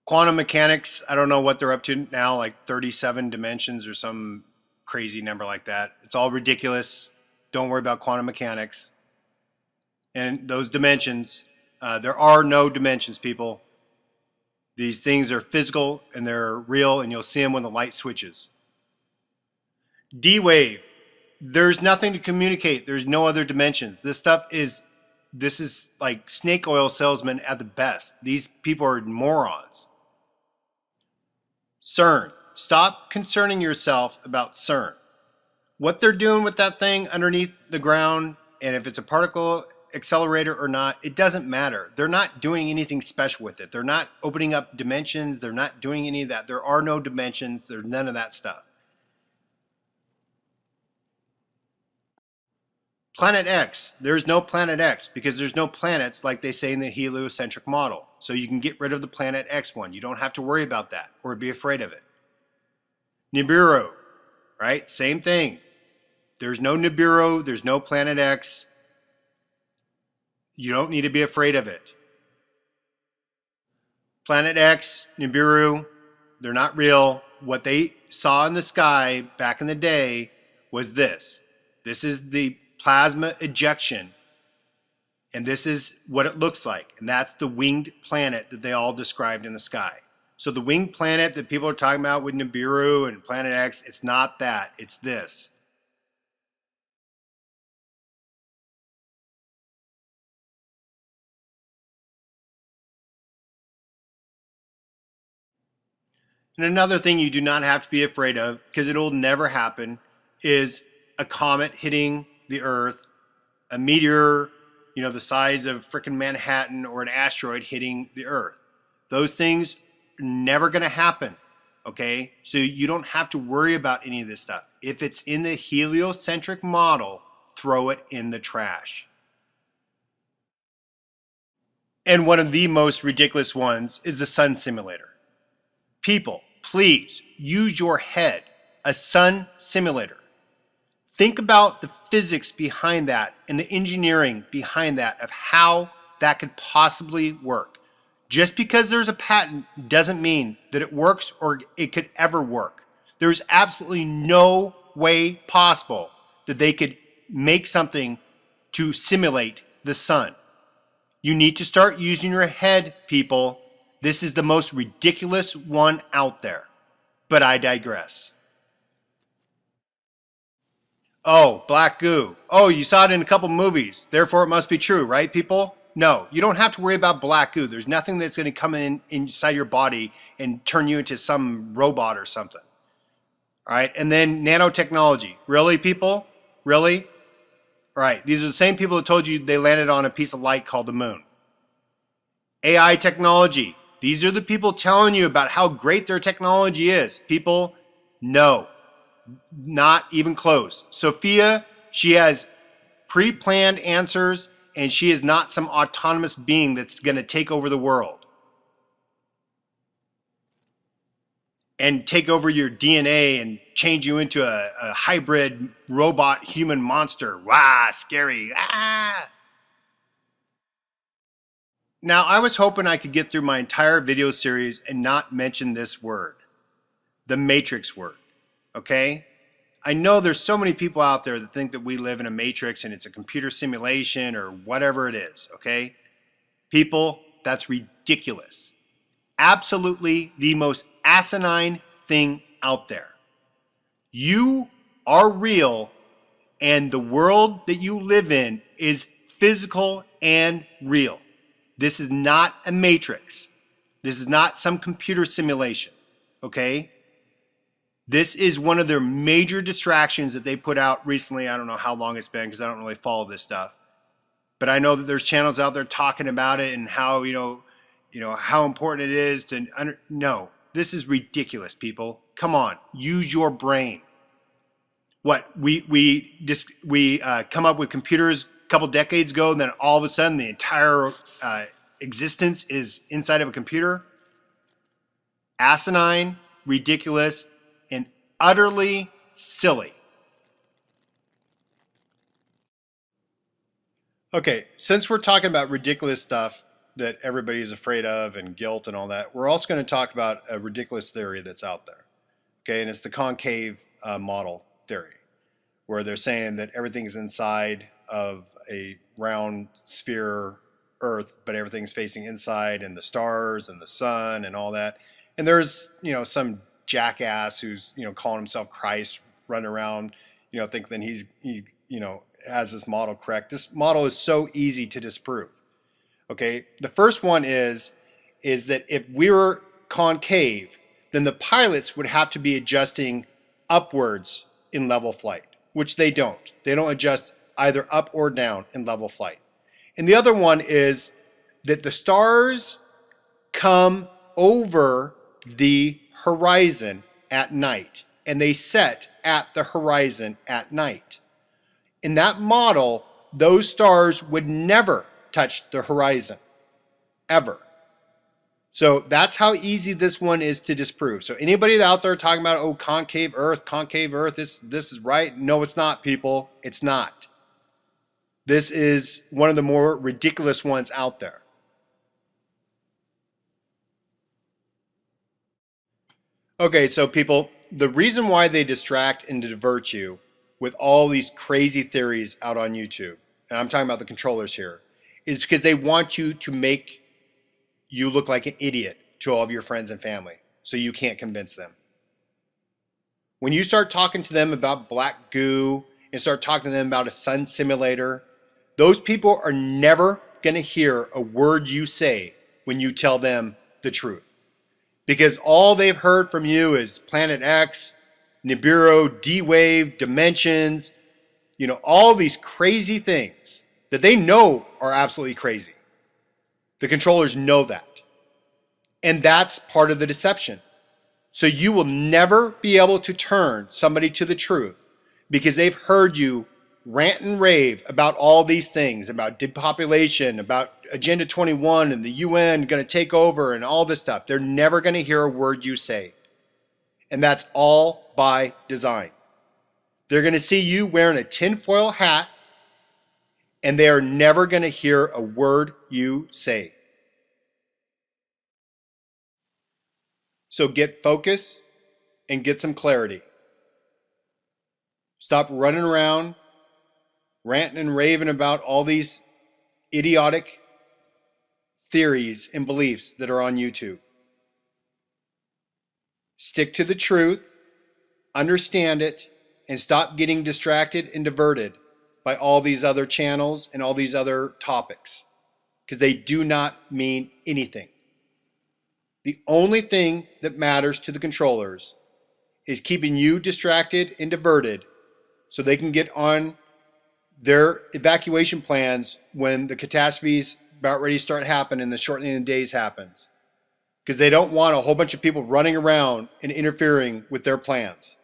Quantum mechanics, I don't know what they're up to now, like 37 dimensions or some crazy number like that. It's all ridiculous. Don't worry about quantum mechanics. And those dimensions, there are no dimensions, people. These things are physical and they're real, and you'll see them when the light switches. D-wave. There's nothing to communicate. There's no other dimensions. This is like snake oil salesmen at the best. These people are morons. CERN. Stop concerning yourself about CERN. What they're doing with that thing underneath the ground, and if it's a particle accelerator or not, it doesn't matter. They're not doing anything special with it. They're not opening up dimensions. They're not doing any of that. There are no dimensions. There's none of that stuff. Planet X. There's no Planet X because there's no planets like they say in the heliocentric model. So you can get rid of the Planet X one. You don't have to worry about that or be afraid of it. Nibiru, right? Same thing. There's no Nibiru. There's no Planet X. You don't need to be afraid of it. Planet X, Nibiru, they're not real. What they saw in the sky back in the day was this. This is the plasma ejection, and this is what it looks like, and that's the winged planet that they all described in the sky. So the winged planet that people are talking about with Nibiru and Planet X, it's not that, it's this. And another thing you do not have to be afraid of, because it will never happen, is a comet hitting the Earth, a meteor, the size of frickin' Manhattan, or an asteroid hitting the Earth. Those things are never going to happen, okay? So you don't have to worry about any of this stuff. If it's in the heliocentric model, throw it in the trash. And one of the most ridiculous ones is the sun simulator. People, please use your head. A sun simulator. Think about the physics behind that and the engineering behind that of how that could possibly work. Just because there's a patent doesn't mean that it works or it could ever work. There's absolutely no way possible that they could make something to simulate the sun. You need to start using your head, people. This is the most ridiculous one out there. But I digress. Oh, black goo. Oh, you saw it in a couple movies. Therefore, it must be true, right, people? No, you don't have to worry about black goo. There's nothing that's going to come inside your body and turn you into some robot or something. All right, and then nanotechnology. Really, people? Really? All right, these are the same people that told you they landed on a piece of light called the moon. AI technology. These are the people telling you about how great their technology is. People, no. Not even close. Sophia, she has pre-planned answers, and she is not some autonomous being that's going to take over the world and take over your DNA and change you into a hybrid robot human monster. Wow, scary. Ah! Now, I was hoping I could get through my entire video series and not mention this word, the Matrix word. Okay? I know there's so many people out there that think that we live in a matrix and it's a computer simulation or whatever it is, okay? People, that's ridiculous. Absolutely the most asinine thing out there. You are real, and the world that you live in is physical and real. This is not a matrix. This is not some computer simulation, okay? This is one of their major distractions that they put out recently. I don't know how long it's been because I don't really follow this stuff. But I know that there's channels out there talking about it and how, how important it is to no, this is ridiculous, people. Come on, use your brain. What we come up with computers a couple decades ago, and then all of a sudden the entire existence is inside of a computer? Asinine, ridiculous, and utterly silly. Okay, since we're talking about ridiculous stuff that everybody is afraid of and guilt and all that, we're also going to talk about a ridiculous theory that's out there. Okay, and it's the concave model theory, where they're saying that everything's inside of a round sphere Earth, but everything's facing inside, and the stars and the sun and all that. And there's, some jackass who's, calling himself Christ, running around, thinking he has this model correct. This model is so easy to disprove. Okay, the first one is that if we were concave, then the pilots would have to be adjusting upwards in level flight, which they don't. They don't adjust either up or down in level flight. And the other one is that the stars come over the horizon at night, and they set at the horizon at night. In that model, those stars would never touch the horizon, ever. So that's how easy this one is to disprove. So anybody out there talking about, concave Earth, this is right. No, it's not, people. It's not. This is one of the more ridiculous ones out there. Okay, so people, the reason why they distract and divert you with all these crazy theories out on YouTube, and I'm talking about the controllers here, is because they want you to make you look like an idiot to all of your friends and family, so you can't convince them. When you start talking to them about black goo and start talking to them about a sun simulator, those people are never going to hear a word you say when you tell them the truth. Because all they've heard from you is Planet X, Nibiru, D-Wave, Dimensions, all these crazy things that they know are absolutely crazy. The controllers know that. And that's part of the deception. So you will never be able to turn somebody to the truth because they've heard you rant and rave about all these things, about depopulation, about Agenda 21 and the UN going to take over and all this stuff. They're never going to hear a word you say. And that's all by design. They're going to see you wearing a tinfoil hat, and they are never going to hear a word you say. So get focus and get some clarity. Stop running around, ranting and raving about all these idiotic theories and beliefs that are on YouTube. Stick to the truth, understand it, and stop getting distracted and diverted by all these other channels and all these other topics, because they do not mean anything. The only thing that matters to the controllers is keeping you distracted and diverted so they can get on their evacuation plans when the catastrophes about ready to start happening and the shortening of the days happens. Because they don't want a whole bunch of people running around and interfering with their plans.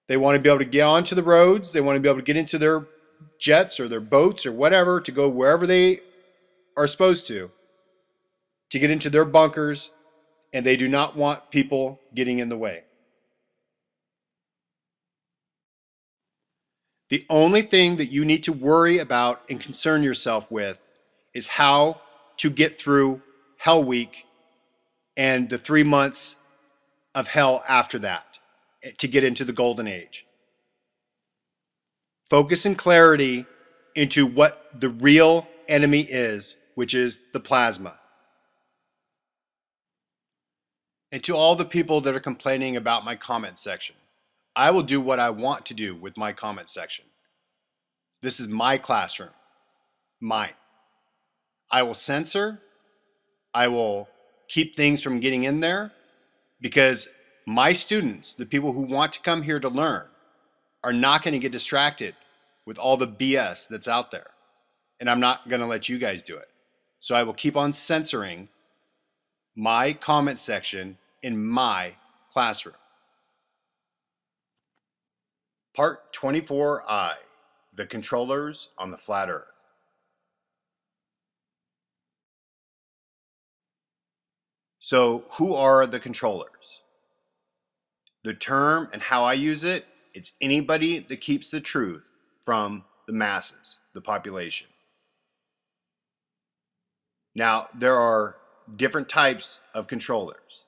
They want to be able to get onto the roads. They want to be able to get into their jets or their boats or whatever to go wherever they are supposed to get into their bunkers, and they do not want people getting in the way. The only thing that you need to worry about and concern yourself with is how to get through Hell Week and the 3 months of hell after that to get into the golden age. Focus and clarity into what the real enemy is, which is the plasma. And to all the people that are complaining about my comment section, I will do what I want to do with my comment section. This is my classroom, mine. I will censor, I will keep things from getting in there, because my students, the people who want to come here to learn, are not going to get distracted with all the BS that's out there. And I'm not going to let you guys do it. So I will keep on censoring my comment section in my classroom. Part 24I, the controllers on the flat earth. So who are the controllers? The term and how I use it, it's anybody that keeps the truth from the masses, the population. Now, there are different types of controllers.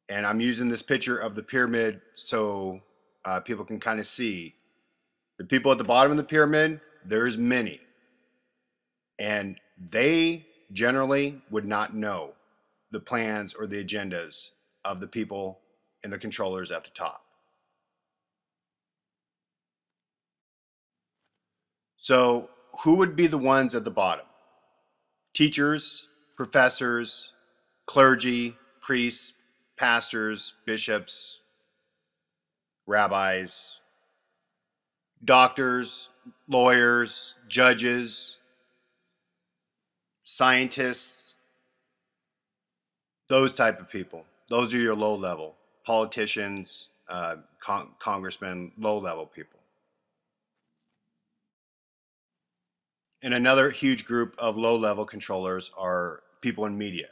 And I'm using this picture of the pyramid so people can kind of see. The people at the bottom of the pyramid, there's many. And they generally would not know the plans or the agendas of the people and the controllers at the top. So who would be the ones at the bottom? Teachers, professors, clergy, priests, pastors, bishops, rabbis, doctors, lawyers, judges, scientists, those type of people. Those are your low level. Politicians, congressmen, low level people. And another huge group of low level controllers are people in media,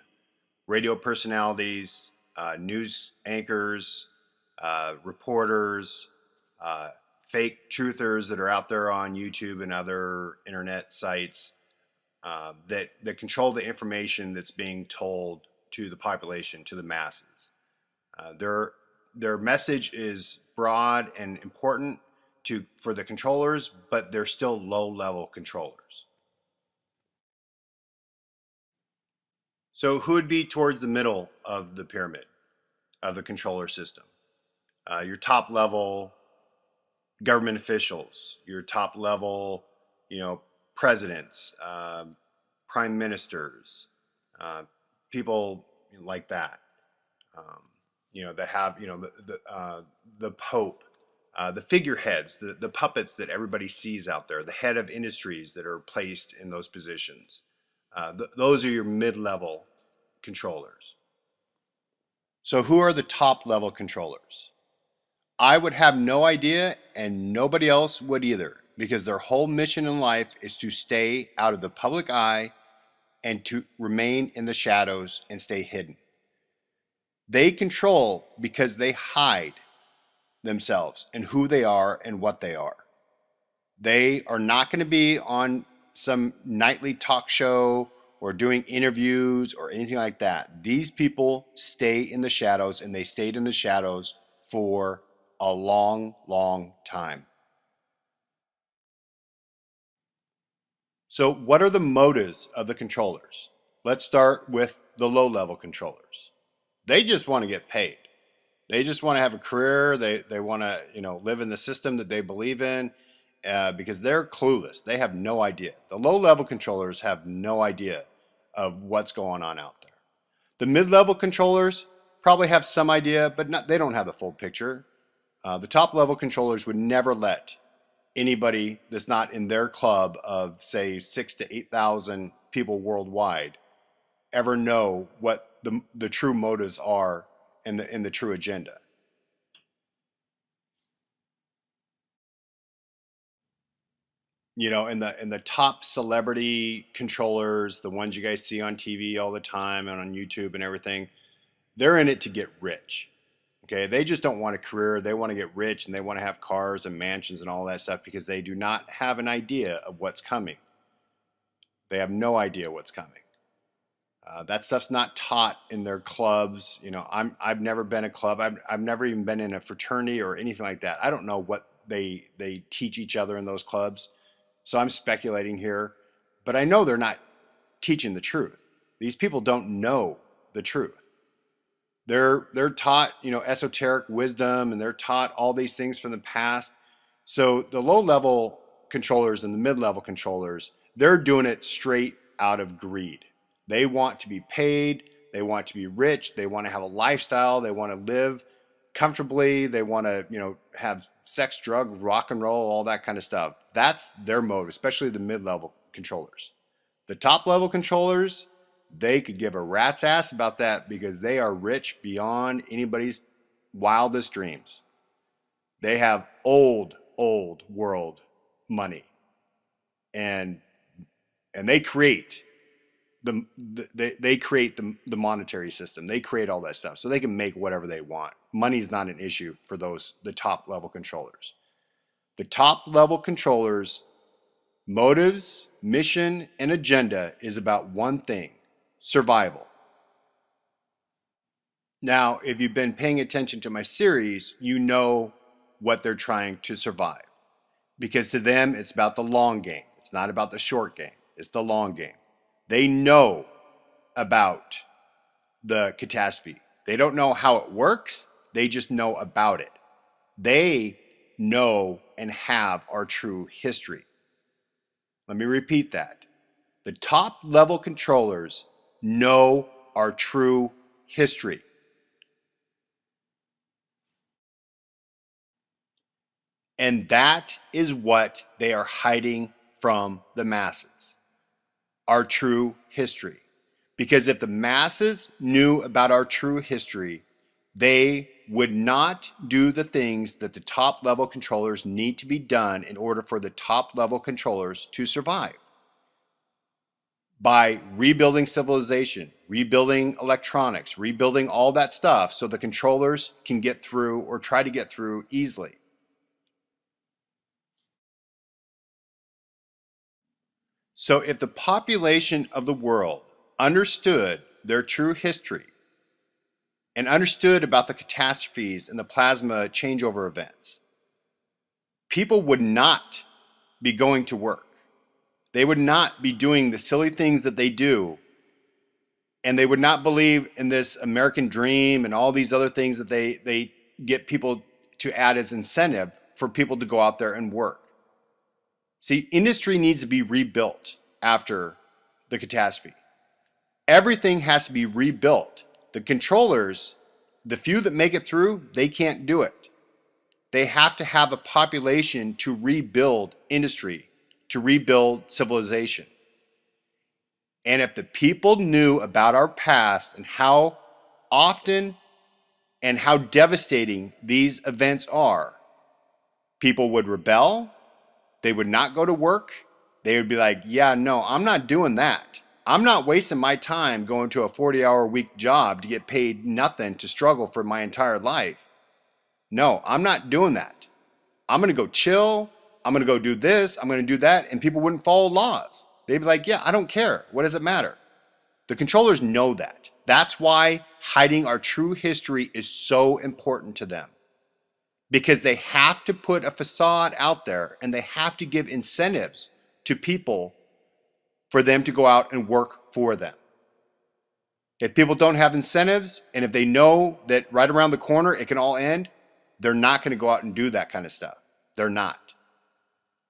radio personalities, news anchors, reporters, fake truthers that are out there on YouTube and other internet sites that control the information that's being told to the population, to the masses. Their message is broad and important for the controllers, but they're still low-level controllers. So who would be towards the middle of the pyramid of the controller system? Your top level government officials, your top level, presidents, prime ministers, people like that. That have, the Pope, the figureheads, the puppets that everybody sees out there, the head of industries that are placed in those positions. Those are your mid-level controllers. So who are the top level controllers? I would have no idea, and nobody else would either, because their whole mission in life is to stay out of the public eye and to remain in the shadows and stay hidden. They control because they hide themselves and who they are and what they are. They are not going to be on some nightly talk show or doing interviews or anything like that. These people stay in the shadows, and they stayed in the shadows for a long, long time. So what are the motives of the controllers? Let's start with the low-level controllers. They just want to get paid. They just want to have a career. They want to, live in the system that they believe in, because they're clueless. They have no idea. The low-level controllers have no idea of what's going on out there. The mid-level controllers probably have some idea, but they don't have the full picture. The top-level controllers would never let anybody that's not in their club of, say, 6,000 to 8,000 people worldwide ever know what the true motives are and the true agenda. And the top celebrity controllers, the ones you guys see on TV all the time and on YouTube and everything, they're in it to get rich. Okay, they just don't want a career. They want to get rich, and they want to have cars and mansions and all that stuff, because they do not have an idea of what's coming. They have no idea what's coming. That stuff's not taught in their clubs. I've never been a club. I've never even been in a fraternity or anything like that. I don't know what they teach each other in those clubs. So I'm speculating here, but I know they're not teaching the truth. These people don't know the truth. They're taught, esoteric wisdom, and they're taught all these things from the past. So the low-level controllers and the mid-level controllers, they're doing it straight out of greed. They want to be paid. They want to be rich. They want to have a lifestyle. They want to live comfortably. They want to, have sex, drug, rock and roll, all that kind of stuff. That's their motive, especially the mid-level controllers. The top-level controllers, they could give a rat's ass about that, because they are rich beyond anybody's wildest dreams. They have old world money, and they create they create the monetary system. They create all that stuff, so they can make whatever they want. Money's not an issue for the top level controllers. The top level controllers' motives, mission, and agenda is about one thing: survival. Now, if you've been paying attention to my series, you know what they're trying to survive. Because to them, it's about the long game. It's not about the short game. It's the long game. They know about the catastrophe. They don't know how it works. They just know about it. They know and have our true history. Let me repeat that. The top level controllers know our true history. And that is what they are hiding from the masses: our true history. Because if the masses knew about our true history, they would not do the things that the top level controllers need to be done in order for the top level controllers to survive. By rebuilding civilization, rebuilding electronics, rebuilding all that stuff so the controllers can get through, or try to get through, easily. So if the population of the world understood their true history and understood about the catastrophes and the plasma changeover events, people would not be going to work. They would not be doing the silly things that they do, and they would not believe in this American dream and all these other things that they get people to add as incentive for people to go out there and work. See, industry needs to be rebuilt after the catastrophe. Everything has to be rebuilt. The controllers, the few that make it through, they can't do it. They have to have a population to rebuild industry, to rebuild civilization. And if the people knew about our past and how often and how devastating these events are, people would rebel. They would not go to work. They would be like, yeah, no, I'm not doing that. I'm not wasting my time going to a 40-hour-a-week job to get paid nothing to struggle for my entire life. No, I'm not doing that. I'm going to go chill. I'm going to go do this. I'm going to do that. And people wouldn't follow laws. They'd be like, yeah, I don't care. What does it matter? The controllers know that. That's why hiding our true history is so important to them. Because they have to put a facade out there and they have to give incentives to people for them to go out and work for them. If people don't have incentives, and if they know that right around the corner it can all end, they're not going to go out and do that kind of stuff. They're not.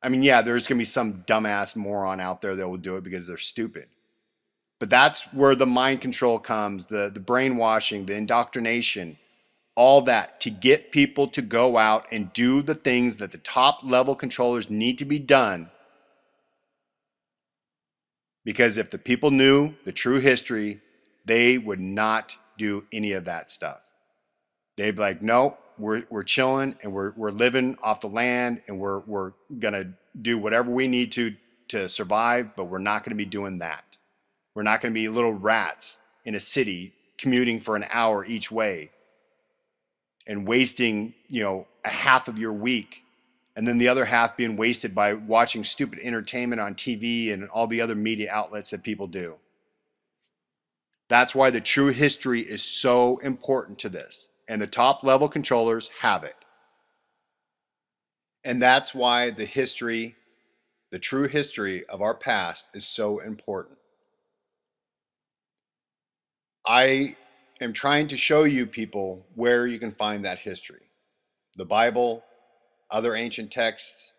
I mean, yeah, there's going to be some dumbass moron out there that will do it because they're stupid. But that's where the mind control comes, the brainwashing, the indoctrination, all that to get people to go out and do the things that the top level controllers need to be done. Because if the people knew the true history, they would not do any of that stuff. They'd be like, no, we're chilling and we're living off the land and we're gonna do whatever we need to survive, but we're not gonna be doing that. We're not gonna be little rats in a city commuting for an hour each way and wasting, a half of your week, and then the other half being wasted by watching stupid entertainment on TV and all the other media outlets that people do. That's why the true history is so important to this, and the top level controllers have it. And that's why the true history of our past is so important. I am trying to show you people where you can find that history. The Bible, other ancient texts,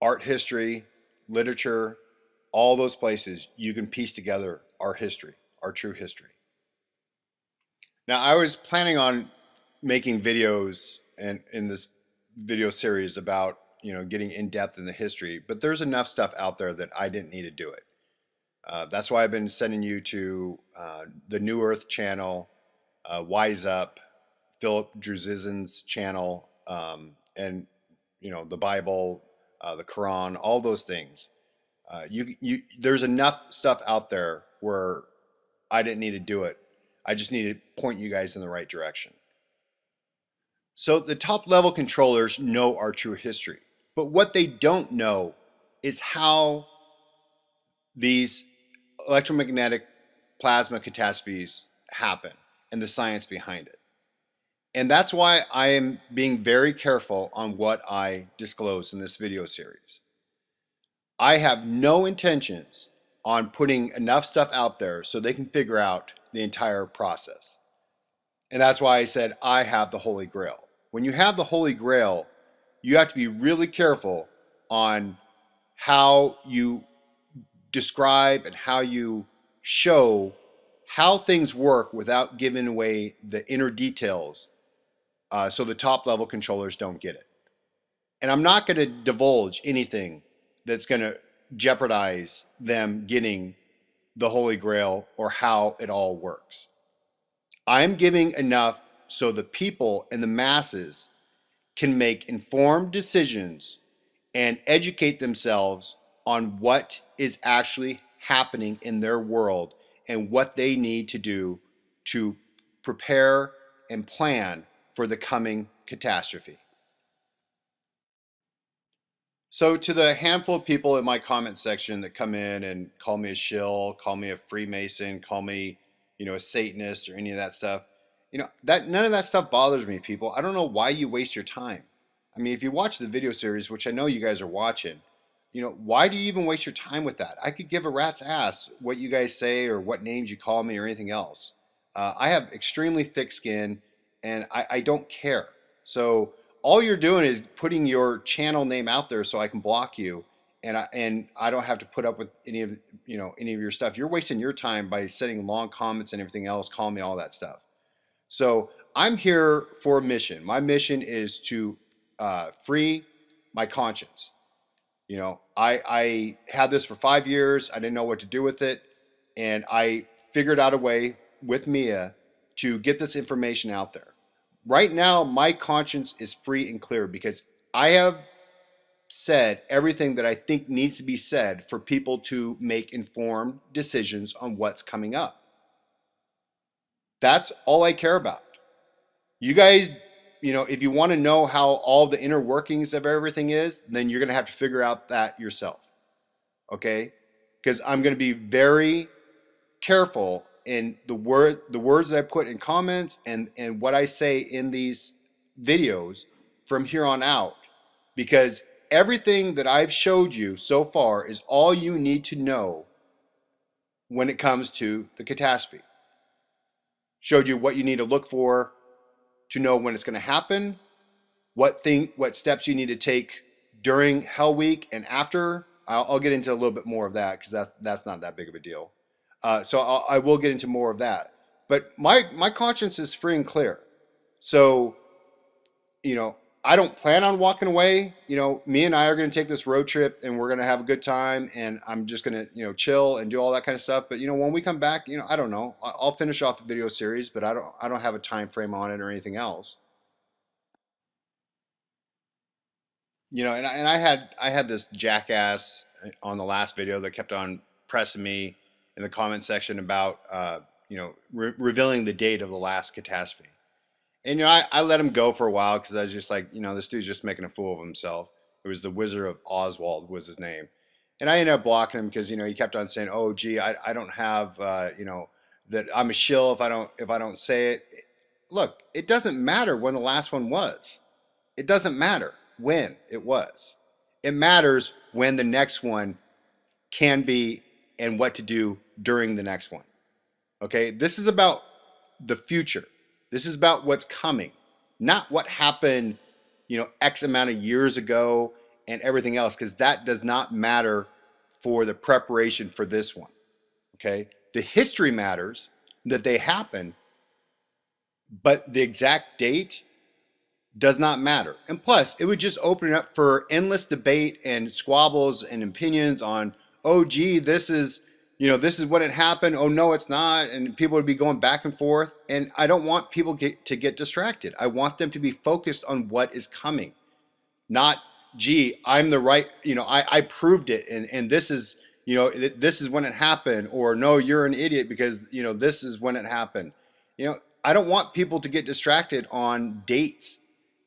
art history, literature, all those places you can piece together our history, our true history. Now, I was planning on making videos and in this video series about, getting in depth in the history, but there's enough stuff out there that I didn't need to do it. That's why I've been sending you to the New Earth channel, Wise Up, Philip Druzizin's channel, and the Bible, the Quran, all those things. There's enough stuff out there where I didn't need to do it. I just need to point you guys in the right direction. So the top level controllers know our true history, but what they don't know is how these electromagnetic plasma catastrophes happen and the science behind it. And that's why I am being very careful on what I disclose in this video series. I have no intentions on putting enough stuff out there so they can figure out the entire process. And that's why I said I have the Holy Grail. When you have the Holy Grail, you have to be really careful on how you describe and how you show how things work without giving away the inner details, so the top level controllers don't get it. And I'm not going to divulge anything that's going to jeopardize them getting the Holy Grail or how it all works. I'm giving enough so the people and the masses can make informed decisions and educate themselves on what is actually happening in their world and what they need to do to prepare and plan for the coming catastrophe. So to the handful of people in my comment section that come in and call me a shill, call me a Freemason, call me, a Satanist or any of that stuff, that none of that stuff bothers me, people. I don't know why you waste your time. I mean, if you watch the video series, which I know you guys are watching, why do you even waste your time with that? I could give a rat's ass what you guys say or what names you call me or anything else. I have extremely thick skin and I don't care. So all you're doing is putting your channel name out there so I can block you, and I don't have to put up with any of your stuff. You're wasting your time by sending long comments and everything else, calling me all that stuff. So I'm here for a mission. My mission is to free my conscience. I had this for 5 years. I didn't know what to do with it, and I figured out a way with Mia to get this information out there. Right now, my conscience is free and clear because I have said everything that I think needs to be said for people to make informed decisions on what's coming up. That's all I care about. You guys, if you want to know how all the inner workings of everything is, then you're going to have to figure out that yourself. Okay? Because I'm going to be very careful in the words that I put in comments and what I say in these videos from here on out, because everything that I've showed you so far is all you need to know when it comes to the catastrophe. Showed you what you need to look for to know when it's going to happen, what steps you need to take during Hell Week and after. I'll get into a little bit more of that because that's not that big of a deal. So I will get into more of that. But my conscience is free and clear. So, I don't plan on walking away. Me and I are going to take this road trip and we're going to have a good time, and I'm just going to, chill and do all that kind of stuff. But, when we come back, I don't know. I'll finish off the video series, but I don't have a time frame on it or anything else. And I had this jackass on the last video that kept on pressing me in the comment section about, revealing the date of the last catastrophe. And, I let him go for a while because I was just like, this dude's just making a fool of himself. It was the Wizard of Oswald was his name. And I ended up blocking him because, he kept on saying, oh, gee, I don't have, that I'm a shill if I don't say it. Look, it doesn't matter when the last one was. It doesn't matter when it was. It matters when the next one can be and what to do during the next one. Okay? This is about the future. This is about what's coming, not what happened, X amount of years ago and everything else, because that does not matter for the preparation for this one. Okay? The history matters, that they happen, but the exact date does not matter. And plus, it would just open it up for endless debate and squabbles and opinions on, oh, gee, this is when it happened. Oh, no, it's not. And people would be going back and forth. And I don't want people to get distracted. I want them to be focused on what is coming. Not, gee, I'm the right, I proved it. And this is, this is when it happened. Or no, you're an idiot because, this is when it happened. I don't want people to get distracted on dates.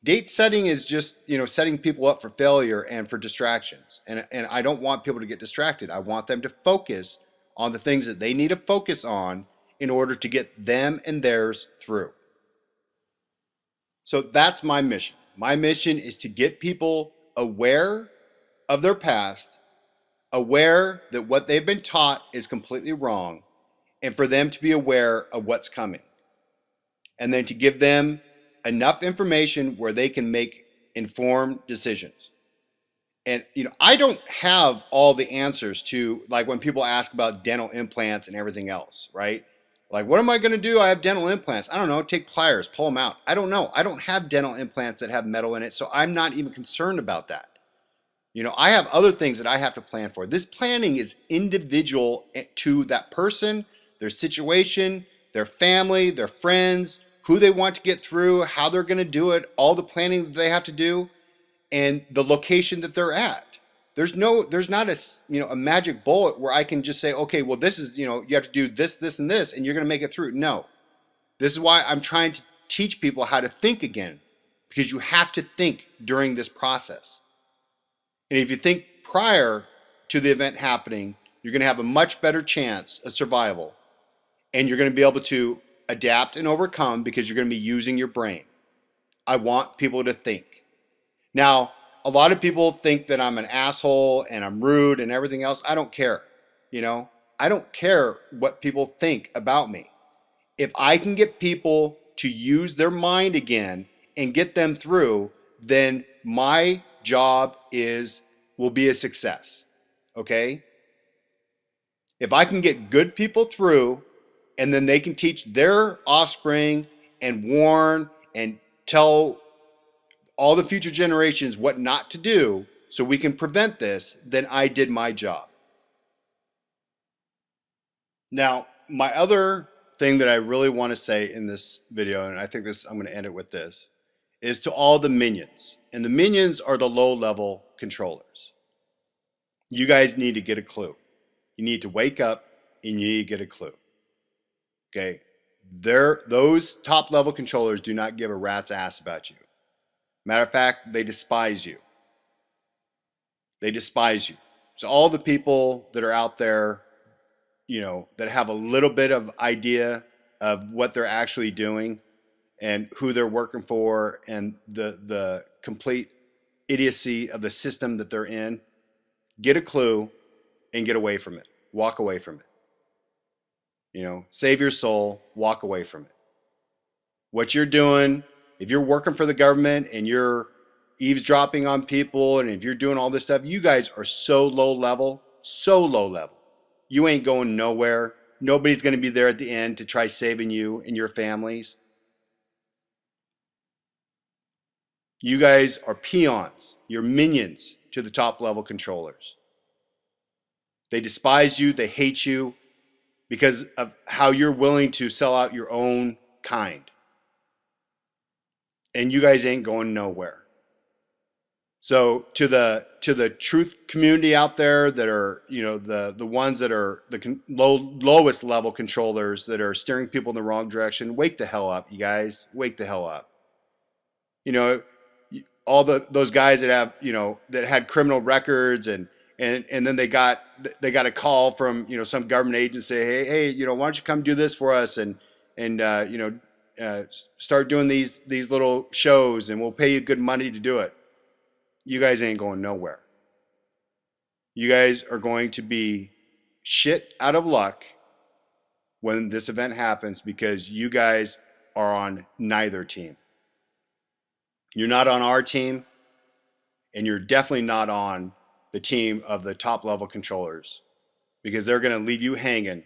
Date setting is just, setting people up for failure and for distractions. And I don't want people to get distracted. I want them to focus on the things that they need to focus on in order to get them and theirs through. So that's my mission. My mission is to get people aware of their past, aware that what they've been taught is completely wrong, and for them to be aware of what's coming. And then to give them enough information where they can make informed decisions. And, I don't have all the answers to, like, when people ask about dental implants and everything else, right? Like, what am I going to do? I have dental implants. I don't know. Take pliers, pull them out. I don't know. I don't have dental implants that have metal in it, so I'm not even concerned about that. I have other things that I have to plan for. This planning is individual to that person, their situation, their family, their friends, who they want to get through, how they're going to do it, all the planning that they have to do, and the location that they're at. There's not a magic bullet where I can just say, okay, well, this is, you have to do this, this, and this, and you're going to make it through. No. This is why I'm trying to teach people how to think again, because you have to think during this process. And if you think prior to the event happening, you're going to have a much better chance of survival, and you're going to be able to adapt and overcome because you're going to be using your brain. I want people to think. Now, a lot of people think that I'm an asshole and I'm rude and everything else. I don't care. I don't care what people think about me. If I can get people to use their mind again and get them through, then my job will be a success. Okay? If I can get good people through, and then they can teach their offspring and warn and tell all the future generations what not to do so we can prevent this, then I did my job. Now, my other thing that I really want to say in this video, and I think I'm going to end it with this, is to all the minions. And the minions are the low-level controllers. You guys need to get a clue. You need to wake up and you need to get a clue. Okay? Those top-level controllers do not give a rat's ass about you. Matter of fact, they despise you. They despise you. So all the people that are out there, that have a little bit of idea of what they're actually doing and who they're working for and the complete idiocy of the system that they're in, get a clue and get away from it. Walk away from it. Save your soul, walk away from it. What you're doing, if you're working for the government and you're eavesdropping on people, and if you're doing all this stuff, you guys are so low level. You ain't going nowhere. Nobody's going to be there at the end to try saving you and your families. You guys are peons. You're minions to the top level controllers. They despise you. They hate you because of how you're willing to sell out your own kind. And you guys ain't going nowhere. So to the truth community out there that are, the ones that are the lowest level controllers that are steering people in the wrong direction, wake the hell up, you guys. Wake the hell up. All those guys that have, that had criminal records and then they got a call from, some government agency, hey, why don't you come do this for us and start doing these little shows and we'll pay you good money to do it. You guys ain't going nowhere. You guys are going to be shit out of luck when this event happens because you guys are on neither team. You're not on our team, and you're definitely not on the team of the top level controllers because they're going to leave you hanging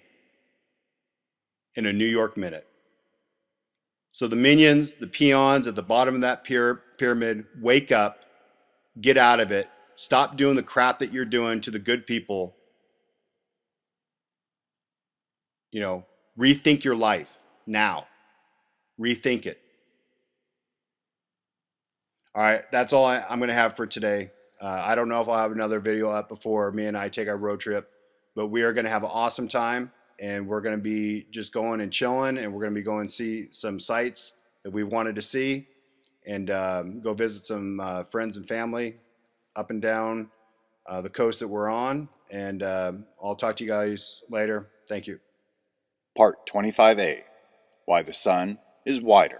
in a New York minute. So the minions, the peons at the bottom of that pyramid, wake up. Get out of it. Stop doing the crap that you're doing to the good people. Rethink your life now. Rethink it. All right, that's all I'm going to have for today. I don't know if I'll have another video up before me and I take our road trip, but we are going to have an awesome time, and we're going to be just going and chilling, and we're going to be going and see some sites that we wanted to see. And go visit some friends and family up and down the coast that we're on. And I'll talk to you guys later. Thank you. Part 25A, Why the Sun is Wider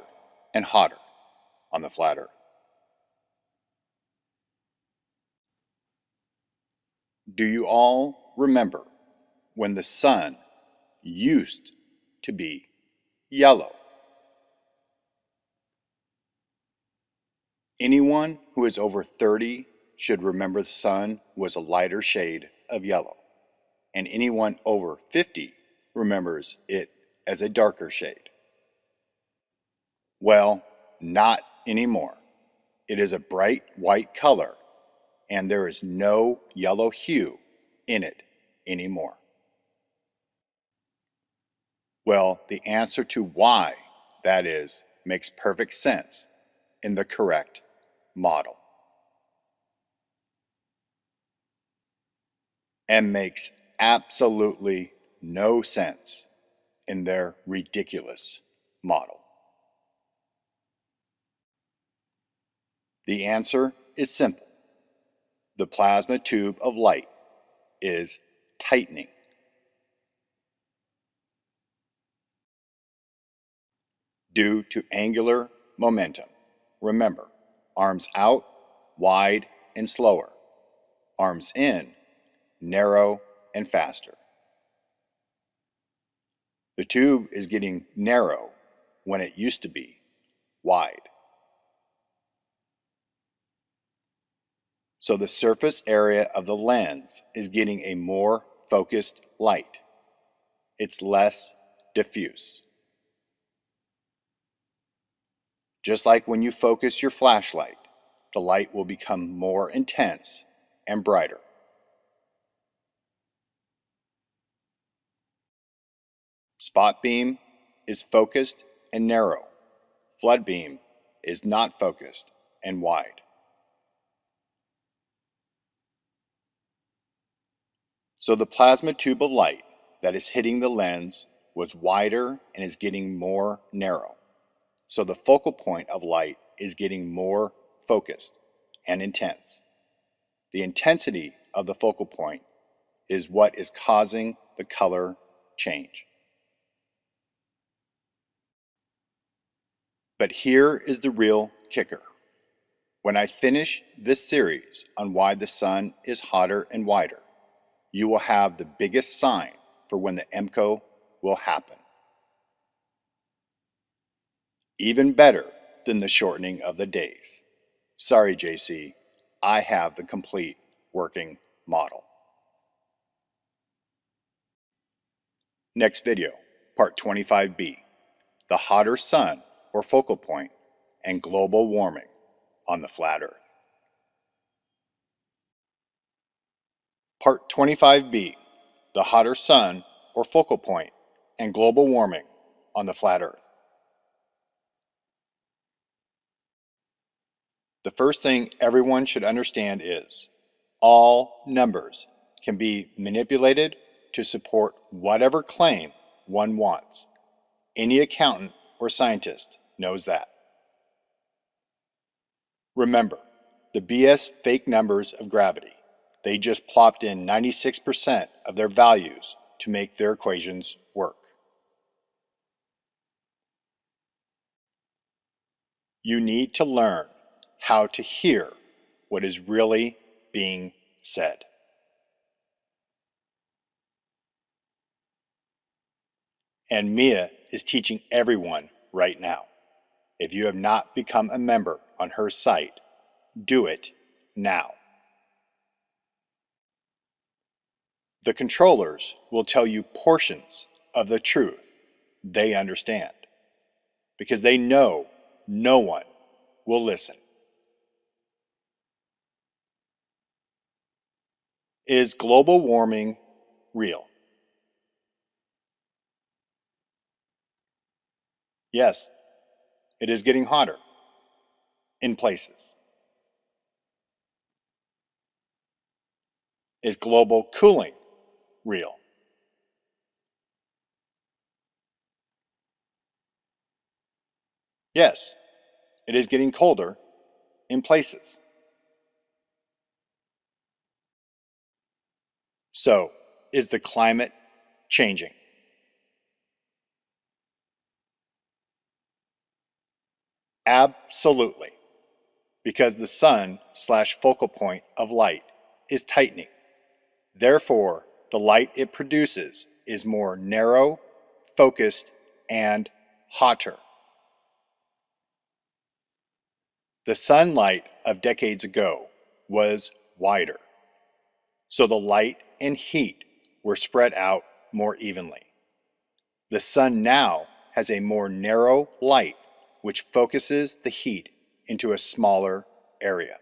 and Hotter on the Flat Earth. Do you all remember when the sun used to be yellow? Anyone who is over 30 should remember the sun was a lighter shade of yellow, and anyone over 50 remembers it as a darker shade. Well, not anymore. It is a bright white color, and there is no yellow hue in it anymore. Well, the answer to why that is makes perfect sense in the correct model. And makes absolutely no sense in their ridiculous model. The answer is simple. The plasma tube of light is tightening. Due to angular momentum. Remember, arms out, wide and slower. Arms in, narrow and faster. The tube is getting narrow when it used to be wide. So the surface area of the lens is getting a more focused light. It's less diffuse. Just like when you focus your flashlight, the light will become more intense and brighter. Spot beam is focused and narrow. Flood beam is not focused and wide. So the plasma tube of light that is hitting the lens was wider and is getting more narrow. So the focal point of light is getting more focused and intense. The intensity of the focal point is what is causing the color change. But here is the real kicker. When I finish this series on why the sun is hotter and wider, you will have the biggest sign for when the MCO will happen. Even better than the shortening of the days. Sorry, JC, I have the complete working model. Next video, part 25B, the hotter sun or focal point and global warming on the flat Earth. Part 25B, the hotter sun or focal point and global warming on the flat Earth. The first thing everyone should understand is all numbers can be manipulated to support whatever claim one wants. Any accountant or scientist knows that. Remember, the BS fake numbers of gravity. They just plopped in 96% of their values to make their equations work. You need to learn how to hear what is really being said. And Mia is teaching everyone right now. If you have not become a member on her site, do it now. The controllers will tell you portions of the truth they understand because they know no one will listen. Is global warming real? Yes, it is getting hotter in places. Is global cooling real? Yes, it is getting colder in places. So, is the climate changing? Absolutely, because the sun/focal point of light is tightening. Therefore, the light it produces is more narrow, focused, and hotter. The sunlight of decades ago was wider, so the light and heat were spread out more evenly. The sun now has a more narrow light which focuses the heat into a smaller area.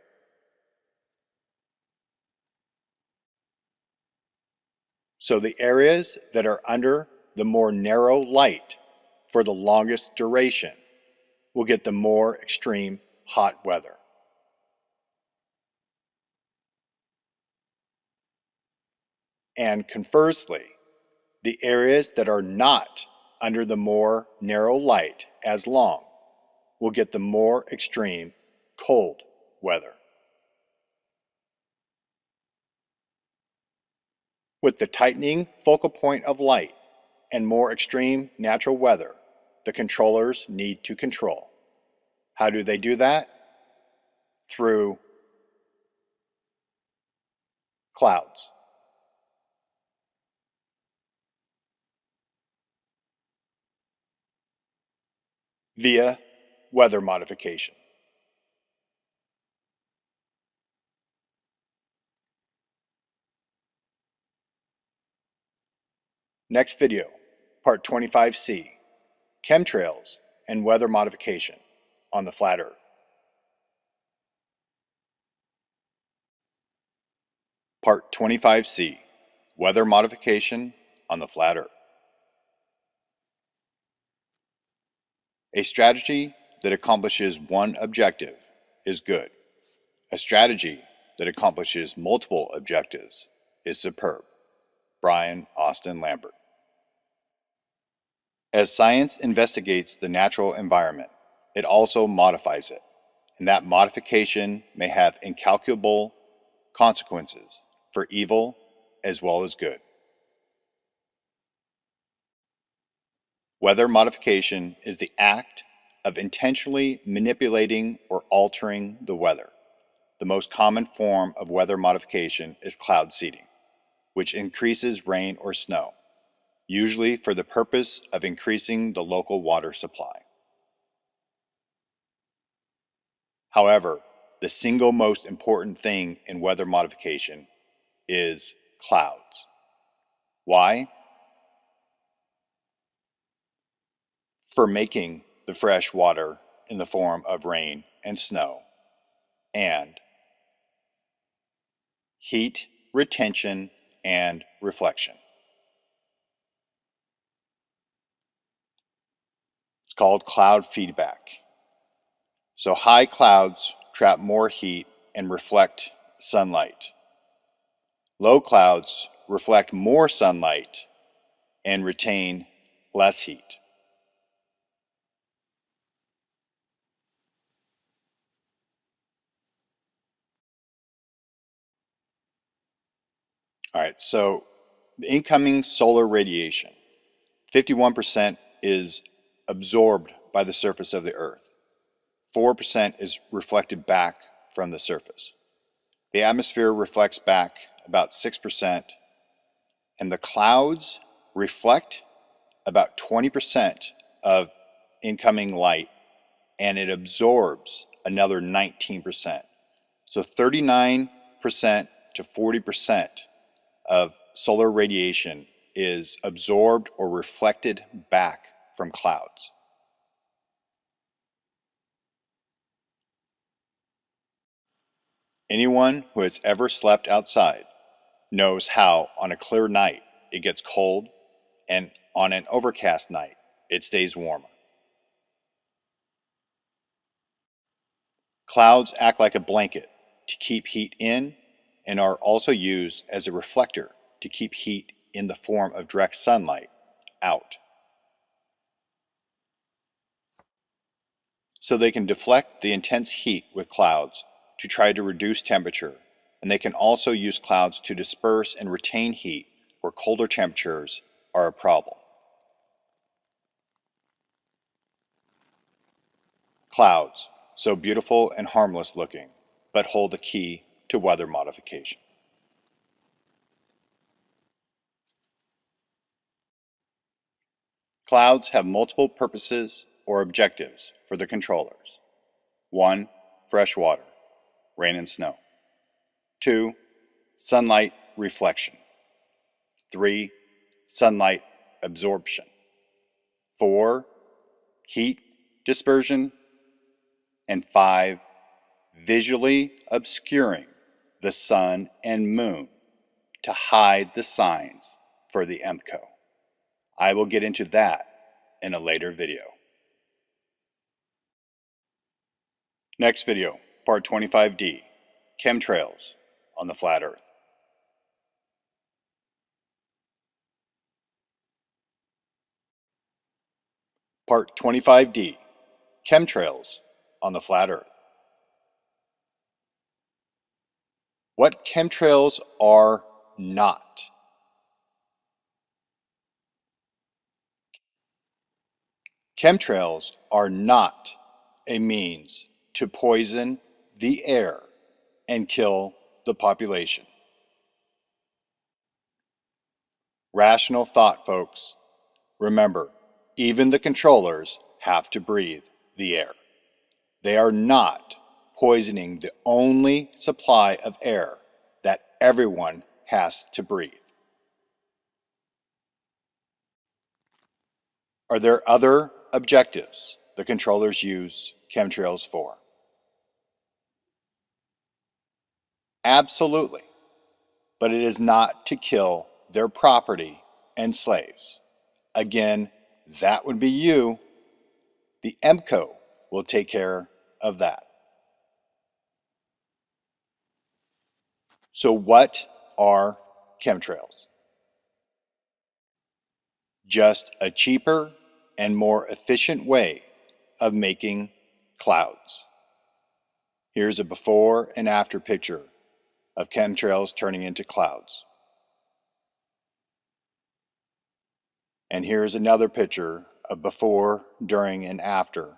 So the areas that are under the more narrow light for the longest duration will get the more extreme hot weather. And conversely, the areas that are not under the more narrow light as long will get the more extreme cold weather. With the tightening focal point of light and more extreme natural weather, the controllers need to control. How do they do that? Through clouds. Via weather modification. Next video, part 25C, chemtrails and weather modification on the flat Earth. Part 25C, weather modification on the flat Earth. A strategy that accomplishes one objective is good. A strategy that accomplishes multiple objectives is superb. Brian Austin Lambert. As science investigates the natural environment, it also modifies it, and that modification may have incalculable consequences for evil as well as good. Weather modification is the act of intentionally manipulating or altering the weather. The most common form of weather modification is cloud seeding, which increases rain or snow, usually for the purpose of increasing the local water supply. However, the single most important thing in weather modification is clouds. Why? For making the fresh water in the form of rain and snow, and heat retention and reflection. It's called cloud feedback. So high clouds trap more heat and reflect sunlight. Low clouds reflect more sunlight and retain less heat. All right, so the incoming solar radiation, 51% is absorbed by the surface of the Earth. 4% is reflected back from the surface. The atmosphere reflects back about 6%, and the clouds reflect about 20% of incoming light, and it absorbs another 19%. So 39% to 40% of solar radiation is absorbed or reflected back from clouds. Anyone who has ever slept outside knows how on a clear night it gets cold, and on an overcast night it stays warmer. Clouds act like a blanket to keep heat in and are also used as a reflector to keep heat in the form of direct sunlight out. So they can deflect the intense heat with clouds to try to reduce temperature, and they can also use clouds to disperse and retain heat where colder temperatures are a problem. Clouds, so beautiful and harmless looking, but hold the key to weather modification. Clouds have multiple purposes or objectives for the controllers. 1. Fresh water, rain and snow. 2. Sunlight reflection. 3. Sunlight absorption. 4. Heat dispersion. And 5. Visually obscuring the sun and moon to hide the signs for the EMCO. I will get into that in a later video. Next video, part 25D, chemtrails on the flat Earth. Part 25D, chemtrails on the flat Earth. What chemtrails are not. Chemtrails are not a means to poison the air and kill the population. Rational thought, folks. Remember, even the controllers have to breathe the air. They are not poisoning the only supply of air that everyone has to breathe. Are there other objectives the controllers use chemtrails for? Absolutely, but it is not to kill their property and slaves. Again, that would be you. The EMCO will take care of that. So what are chemtrails? Just a cheaper and more efficient way of making clouds. Here's a before and after picture of chemtrails turning into clouds. And here's another picture of before, during, and after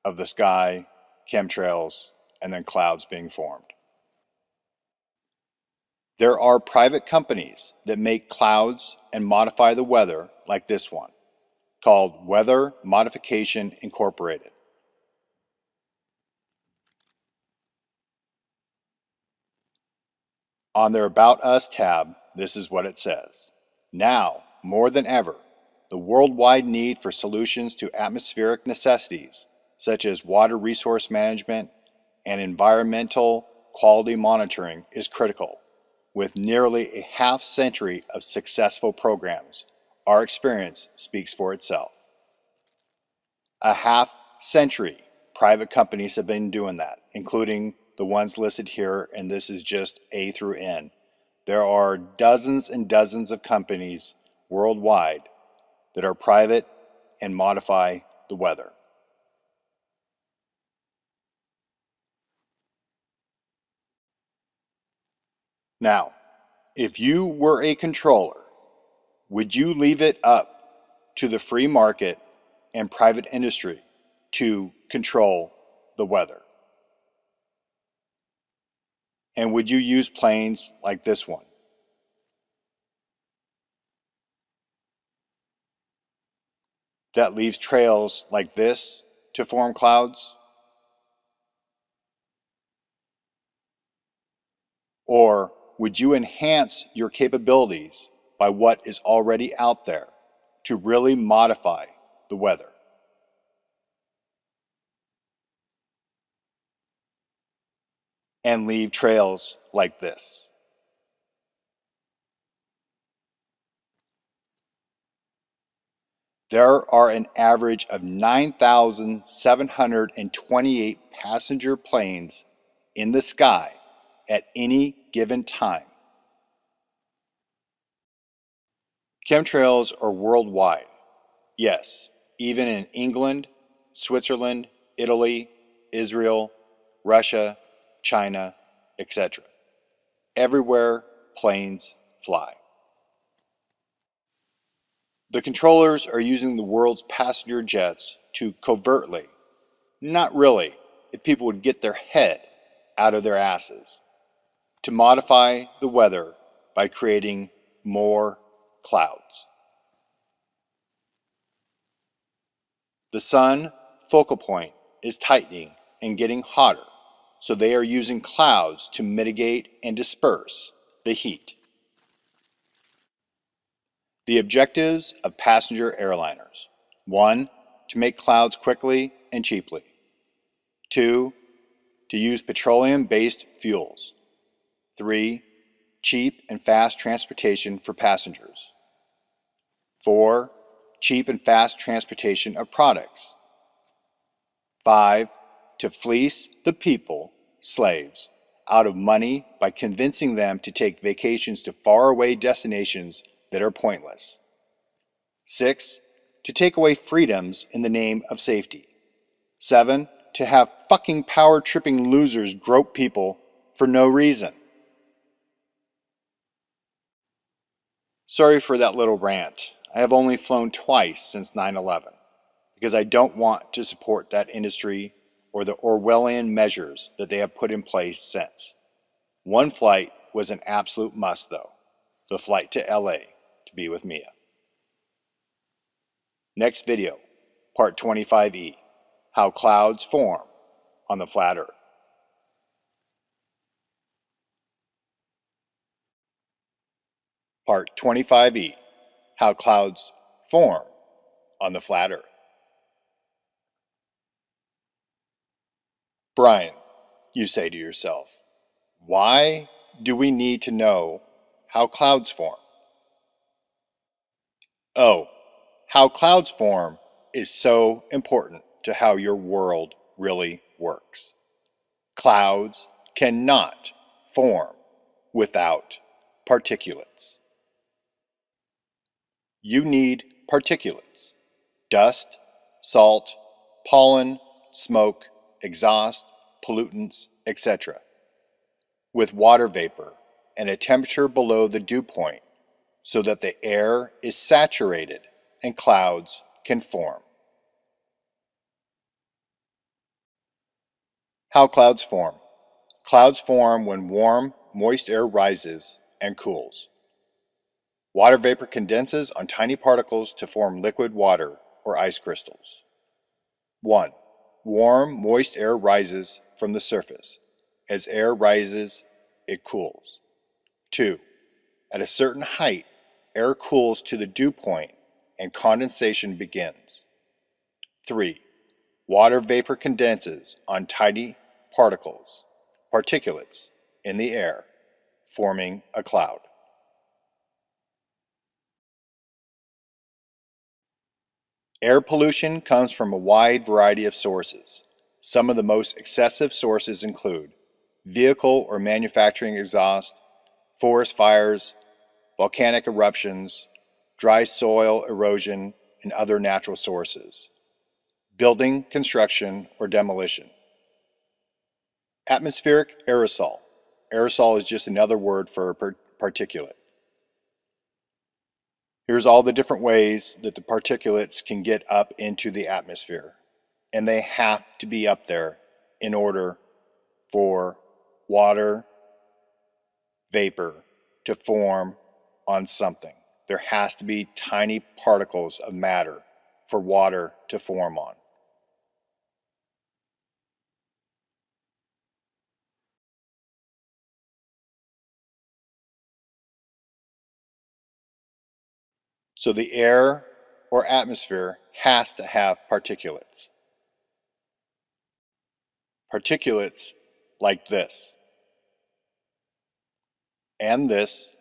of the sky, chemtrails, and then clouds being formed. There are private companies that make clouds and modify the weather like this one, called Weather Modification Incorporated. On their About Us tab, this is what it says. Now, more than ever, the worldwide need for solutions to atmospheric necessities, such as water resource management and environmental quality monitoring, is critical. With nearly a half-century of successful programs, our experience speaks for itself. A half-century, private companies have been doing that, including the ones listed here, and this is just A through N. There are dozens and dozens of companies worldwide that are private and modify the weather. Now, if you were a controller, would you leave it up to the free market and private industry to control the weather? And would you use planes like this one? That leaves trails like this to form clouds? Or would you enhance your capabilities by what is already out there to really modify the weather? And leave trails like this? There are an average of 9,728 passenger planes in the sky at any given time. Chemtrails are worldwide. Yes, even in England, Switzerland, Italy, Israel, Russia, China, etc. Everywhere planes fly. The controllers are using the world's passenger jets to covertly, not really, if people would get their head out of their asses, to modify the weather by creating more clouds. The sun focal point is tightening and getting hotter, so they are using clouds to mitigate and disperse the heat. The objectives of passenger airliners: 1. To make clouds quickly and cheaply. 2. To use petroleum-based fuels. 3. Cheap and fast transportation for passengers. 4. Cheap and fast transportation of products. 5. To fleece the people, slaves, out of money by convincing them to take vacations to faraway destinations that are pointless. 6. To take away freedoms in the name of safety. 7. To have fucking power-tripping losers grope people for no reason. Sorry for that little rant. I have only flown twice since 9/11 because I don't want to support that industry or the Orwellian measures that they have put in place since. One flight was an absolute must though, the flight to LA to be with Mia. Next video, part 25E, how clouds form on the flat earth. Part 25E, how clouds form on the flat earth. Brian, you say to yourself, why do we need to know how clouds form? Oh, how clouds form is so important to how your world really works. Clouds cannot form without particulates. You need particulates: dust, salt, pollen, smoke, exhaust, pollutants, etc., with water vapor and a temperature below the dew point so that the air is saturated and clouds can form. How clouds form. Clouds form when warm, moist air rises and cools. Water vapor condenses on tiny particles to form liquid water or ice crystals. 1. Warm, moist air rises from the surface. As air rises, it cools. 2. At a certain height, air cools to the dew point and condensation begins. 3. Water vapor condenses on tiny particles, particulates, in the air, forming a cloud. Air pollution comes from a wide variety of sources. Some of the most excessive sources include vehicle or manufacturing exhaust, forest fires, volcanic eruptions, dry soil erosion, and other natural sources, building construction or demolition. Atmospheric aerosol. Aerosol is just another word for particulate. Here's all the different ways that the particulates can get up into the atmosphere, and they have to be up there in order for water vapor to form on something. There has to be tiny particles of matter for water to form on. So the air or atmosphere has to have particulates. Particulates like this, and this,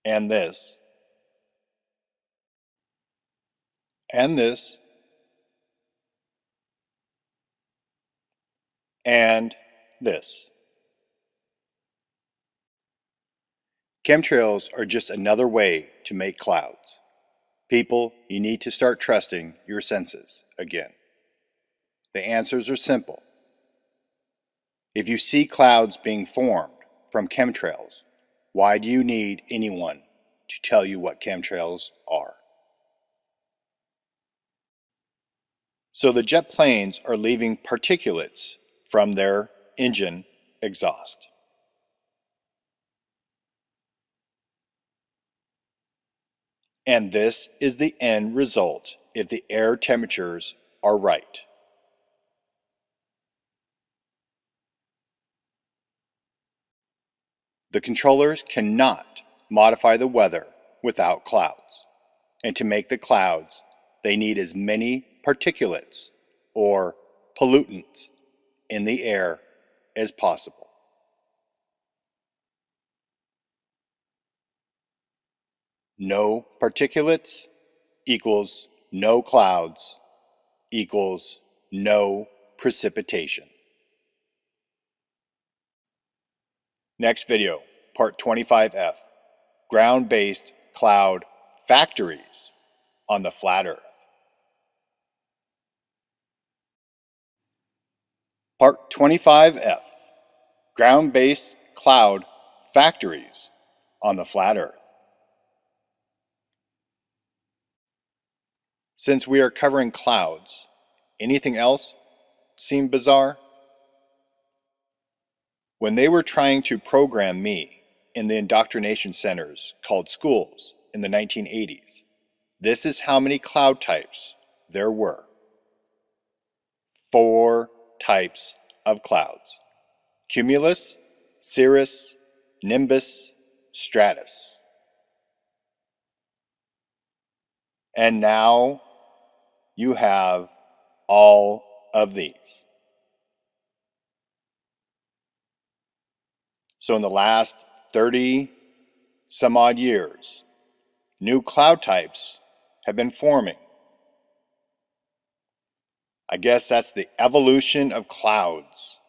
and this, and this, and this. Chemtrails are just another way to make clouds. People, you need to start trusting your senses again. The answers are simple. If you see clouds being formed from chemtrails, why do you need anyone to tell you what chemtrails are? So the jet planes are leaving particulates from their engine exhaust. And this is the end result if the air temperatures are right. The controllers cannot modify the weather without clouds. And to make the clouds, they need as many particulates or pollutants in the air as possible. No particulates equals no clouds equals no precipitation. Next video, part 25F, ground-based cloud factories on the flat Earth. Part 25F, ground-based cloud factories on the flat Earth. Since we are covering clouds, anything else seem bizarre? When they were trying to program me in the indoctrination centers called schools in the 1980s, this is how many cloud types there were. 4 types of clouds: cumulus, cirrus, nimbus, stratus. And now you have all of these. So in the last 30 some odd years, new cloud types have been forming I guess that's the evolution of clouds.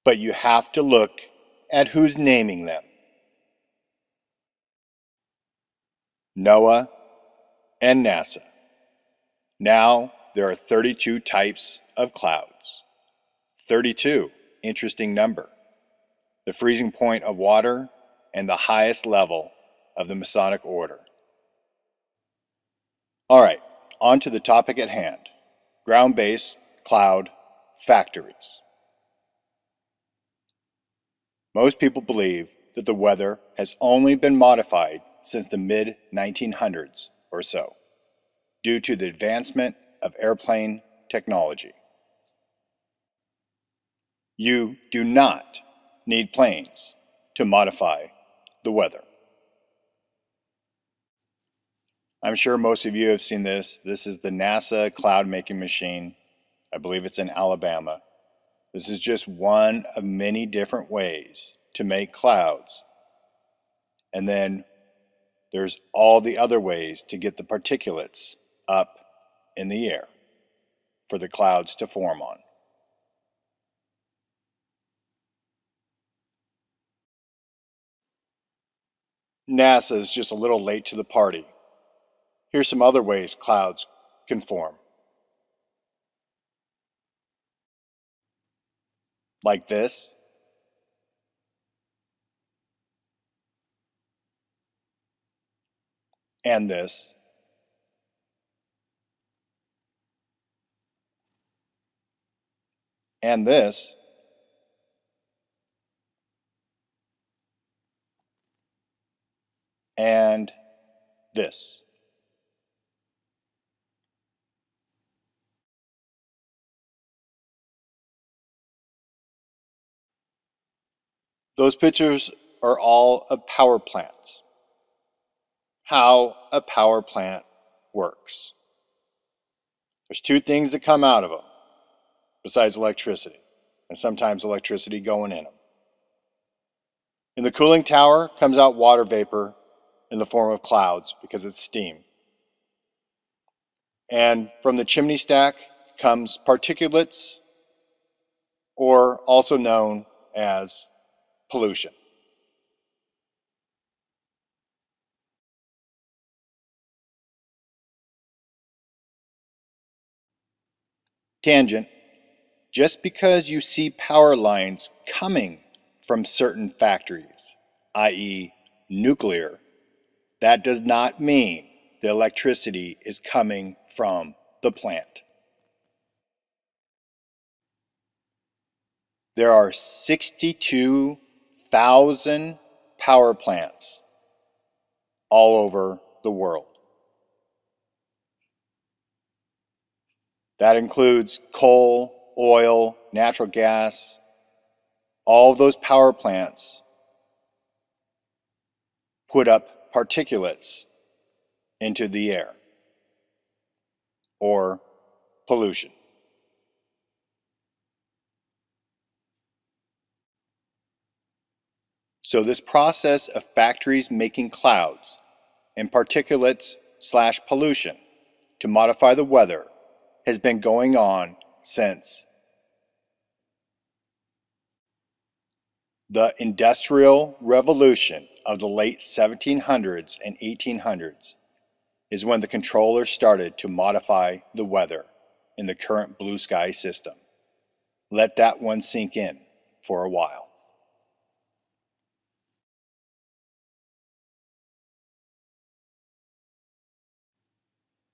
But you have to look at who's naming them. NOAA and NASA. Now there are 32 types of clouds. 32, interesting number. The freezing point of water and the highest level of the Masonic order. All right, on to the topic at hand. Ground-based cloud factories. Most people believe that the weather has only been modified since the mid-1900s or so, due to the advancement of airplane technology. You do not need planes to modify the weather. I'm sure most of you have seen this. This is the NASA cloud making machine. I believe it's in Alabama. This is just one of many different ways to make clouds. And then there's all the other ways to get the particulates up in the air for the clouds to form on. NASA is just a little late to the party. Here's some other ways clouds can form. Like this. And this. And this. And this. Those pictures are all of power plants. How a power plant works. There's two things that come out of them besides electricity, and sometimes electricity going in them. In the cooling tower comes out water vapor in the form of clouds because it's steam. And from the chimney stack comes particulates, or also known as pollution. Tangent. Just because you see power lines coming from certain factories, i.e. nuclear, that does not mean the electricity is coming from the plant. There are 62,000 power plants all over the world. That includes coal, oil, natural gas. All of those power plants put up particulates into the air, or pollution. So this process of factories making clouds and particulates/pollution to modify the weather has been going on since the Industrial Revolution of the late 1700s and 1800s is when the controllers started to modify the weather in the current blue sky system. Let that one sink in for a while.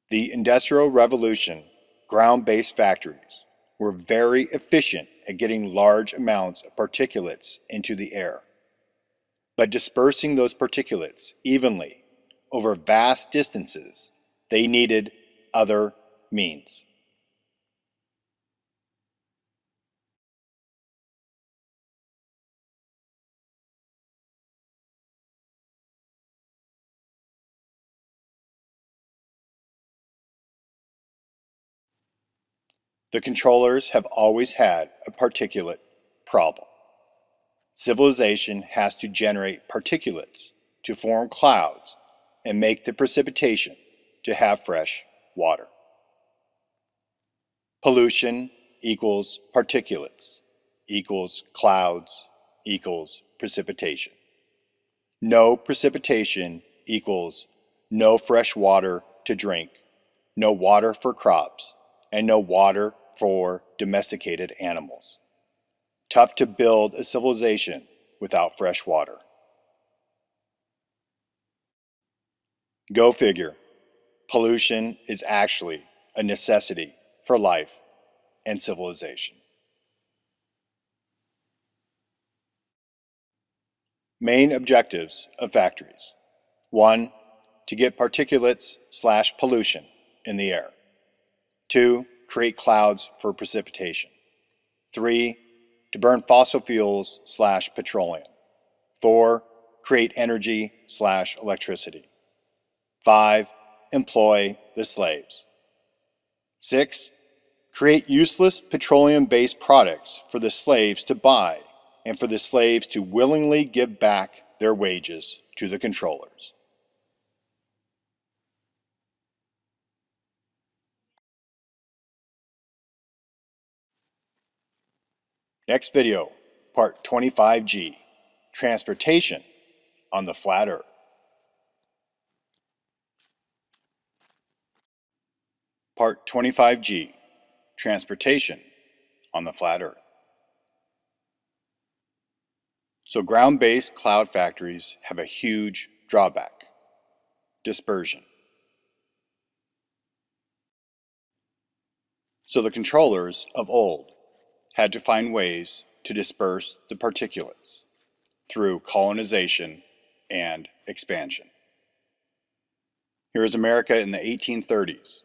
The Industrial Revolution ground-based factories were very efficient at getting large amounts of particulates into the air. But dispersing those particulates evenly over vast distances, they needed other means. The controllers have always had a particulate problem. Civilization has to generate particulates to form clouds and make the precipitation to have fresh water. Pollution equals particulates equals clouds equals precipitation. No precipitation equals no fresh water to drink, no water for crops, and no water for domesticated animals. Tough to build a civilization without fresh water. Go figure. Pollution is actually a necessity for life and civilization. Main objectives of factories. 1. To get particulates/pollution in the air. 2. Create clouds for precipitation. 3. To burn fossil fuels/petroleum. 4. Create energy/electricity. 5. Employ the slaves. 6. Create useless petroleum-based products for the slaves to buy and for the slaves to willingly give back their wages to the controllers. Next video, part 25G, Transportation on the Flat Earth. Part 25G, Transportation on the Flat Earth. So ground-based cloud factories have a huge drawback: dispersion. So the controllers of old had to find ways to disperse the particulates through colonization and expansion. Here is America in the 1830s.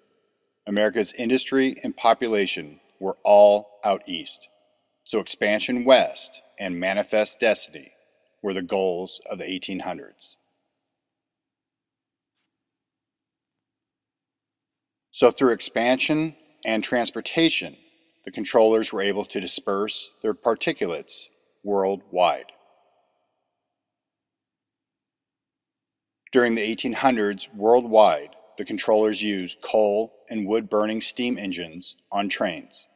America's industry and population were all out east, so expansion west and manifest destiny were the goals of the 1800s. So through expansion and transportation, the controllers were able to disperse their particulates worldwide. During the 1800s worldwide, the controllers used coal and wood-burning steam engines on trains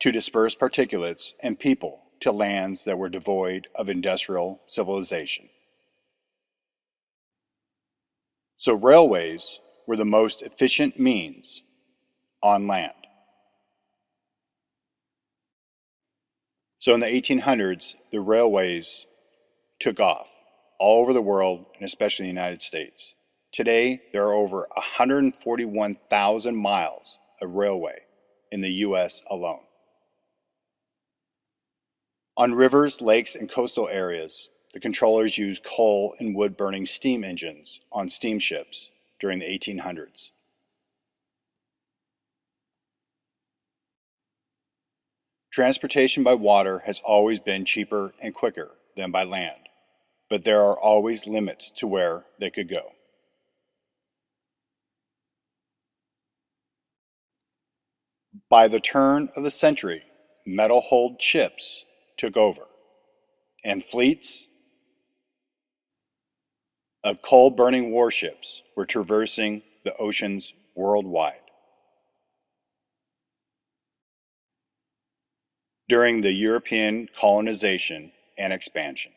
to disperse particulates and people to lands that were devoid of industrial civilization. So railways were the most efficient means on land. So in the 1800s, the railways took off all over the world, and especially in the United States. Today, there are over 141,000 miles of railway in the US alone. On rivers, lakes, and coastal areas, the controllers used coal and wood-burning steam engines on steamships during the 1800s. Transportation by water has always been cheaper and quicker than by land, but there are always limits to where they could go. By the turn of the century, metal-hulled ships took over, and fleets of coal-burning warships were traversing the oceans worldwide. During the European colonization and expansion.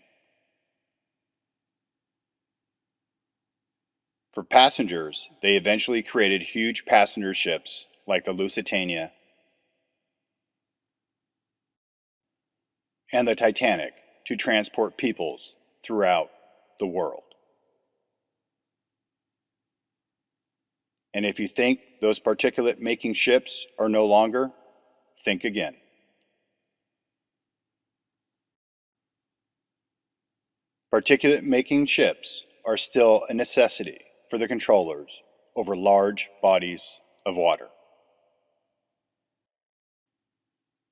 For passengers, they eventually created huge passenger ships like the Lusitania and the Titanic to transport peoples throughout the world. And if you think those particulate-making ships are no longer, think again. Particulate-making ships are still a necessity for the controllers over large bodies of water.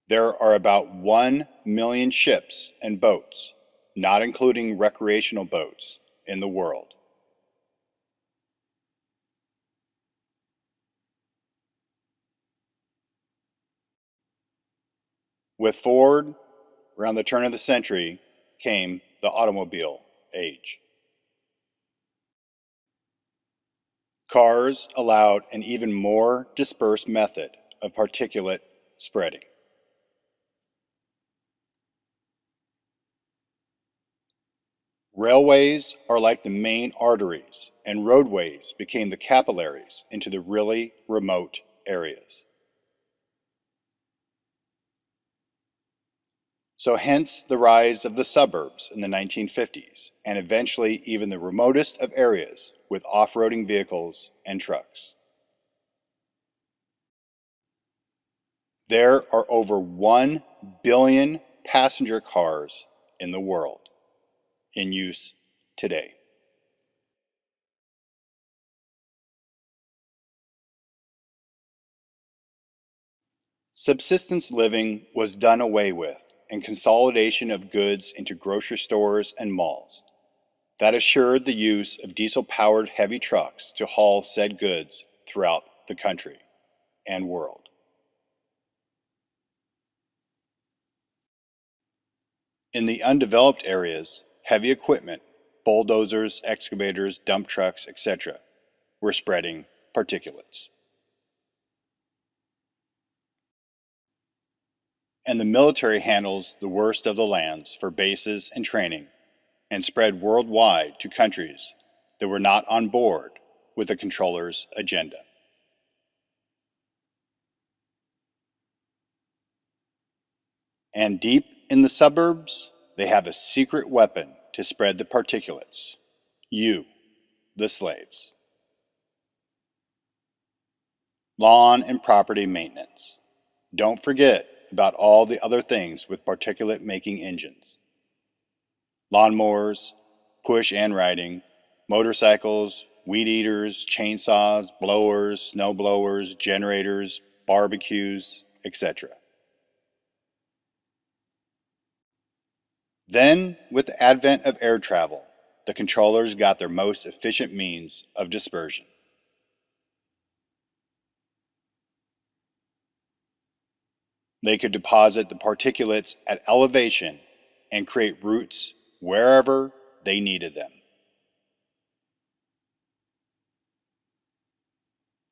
There are about 1 million ships and boats, not including recreational boats, in the world. With Ford, around the turn of the century, came the automobile age. Cars allowed an even more dispersed method of particulate spreading. Railways are like the main arteries, and roadways became the capillaries into the really remote areas. So hence the rise of the suburbs in the 1950s, and eventually even the remotest of areas with off-roading vehicles and trucks. There are over 1 billion passenger cars in the world in use today. Subsistence living was done away with, and consolidation of goods into grocery stores and malls. That assured the use of diesel-powered heavy trucks to haul said goods throughout the country and world. In the undeveloped areas, heavy equipment, bulldozers, excavators, dump trucks, etc., were spreading particulates. And the military handles the worst of the lands for bases and training, and spread worldwide to countries that were not on board with the controller's agenda. And deep in the suburbs, they have a secret weapon to spread the particulates. You, the slaves. Lawn and property maintenance. Don't forget about all the other things with particulate-making engines. Lawnmowers, push and riding, motorcycles, weed eaters, chainsaws, blowers, snow blowers, generators, barbecues, etc. Then, with the advent of air travel, the controllers got their most efficient means of dispersion. They could deposit the particulates at elevation and create routes wherever they needed them.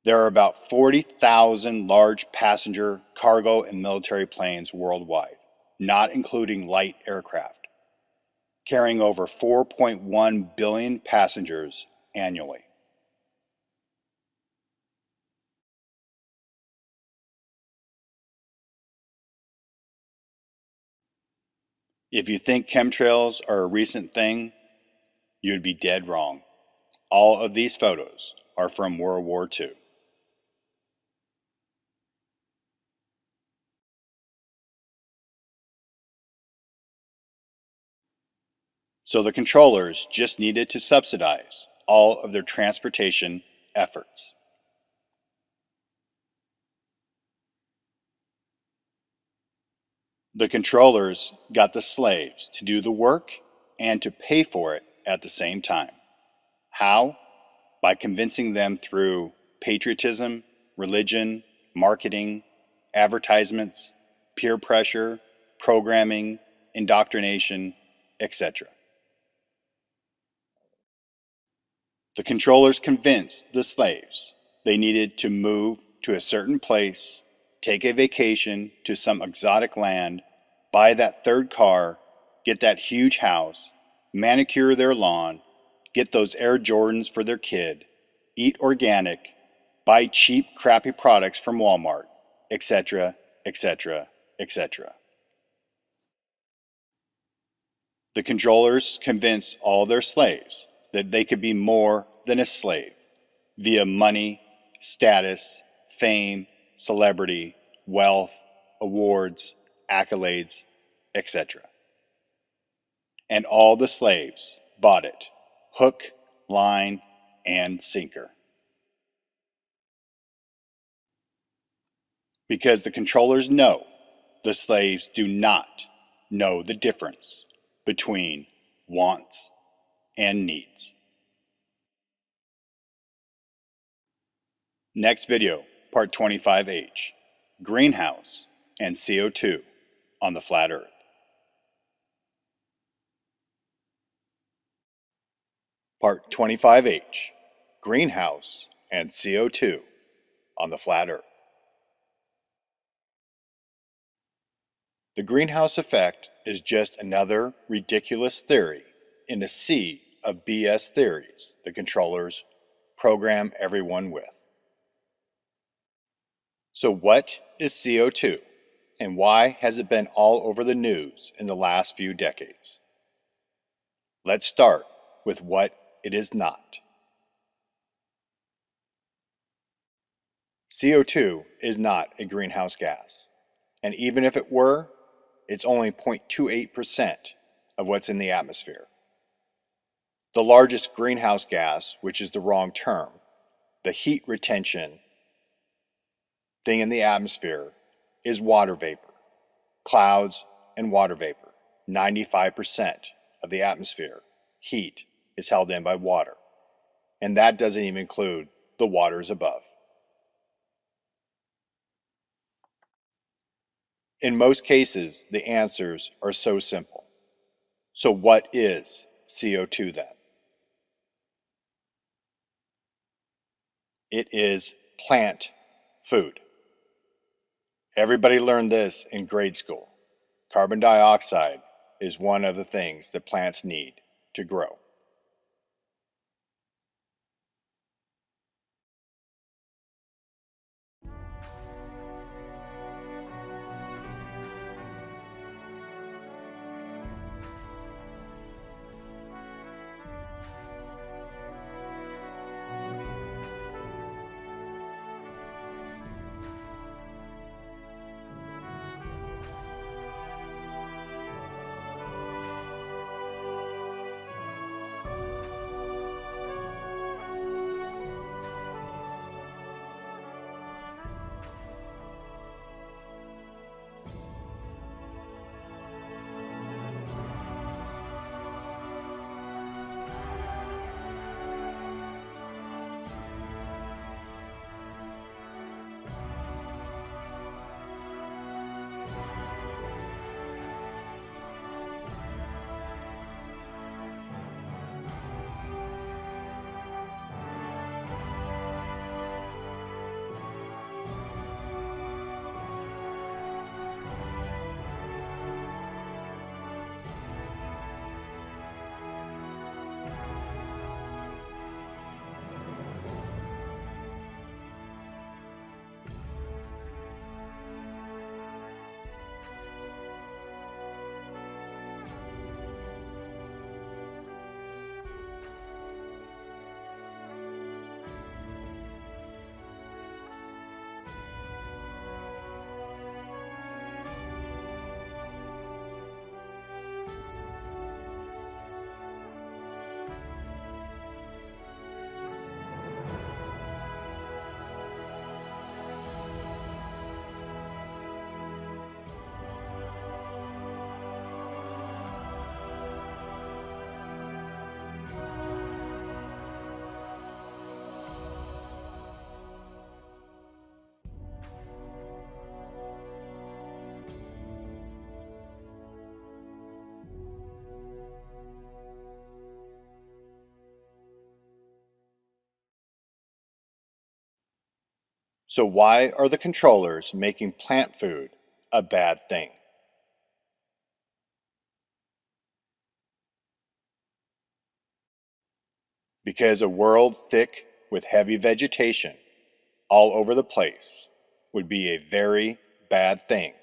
There are about 40,000 large passenger, cargo, and military planes worldwide, not including light aircraft, carrying over 4.1 billion passengers annually. If you think chemtrails are a recent thing, you'd be dead wrong. All of these photos are from World War II. So the controllers just needed to subsidize all of their transportation efforts. The controllers got the slaves to do the work and to pay for it at the same time. How? By convincing them through patriotism, religion, marketing, advertisements, peer pressure, programming, indoctrination, etc. The controllers convinced the slaves they needed to move to a certain place, take a vacation to some exotic land, buy that third car, get that huge house, manicure their lawn, get those Air Jordans for their kid, eat organic, buy cheap, crappy products from Walmart, etc., etc., etc. The controllers convinced all their slaves that they could be more than a slave via money, status, fame, celebrity, wealth, awards, accolades, etc. And all the slaves bought it, hook, line, and sinker. Because the controllers know the slaves do not know the difference between wants and needs. Next video, part 25H, greenhouse and CO2 on the flat earth. Part 25H, Greenhouse and CO2 on the Flat Earth. The greenhouse effect is just another ridiculous theory in a sea of BS theories the controllers program everyone with. So what is CO2, and why has it been all over the news in the last few decades? Let's start with what it is not. CO2 is not a greenhouse gas, and even if it were, it's only 0.28% of what's in the atmosphere. The largest greenhouse gas, which is the wrong term, the heat retention thing in the atmosphere, is water vapor. Clouds and water vapor. 95% of the atmosphere heat is held in by water, and that doesn't even include the waters above. In most cases, the answers are so simple. So what is CO2 then? It is plant food. Everybody learned this in grade school. Carbon dioxide is one of the things that plants need to grow. So why are the controllers making plant food a bad thing? Because a world thick with heavy vegetation all over the place would be a very bad thing.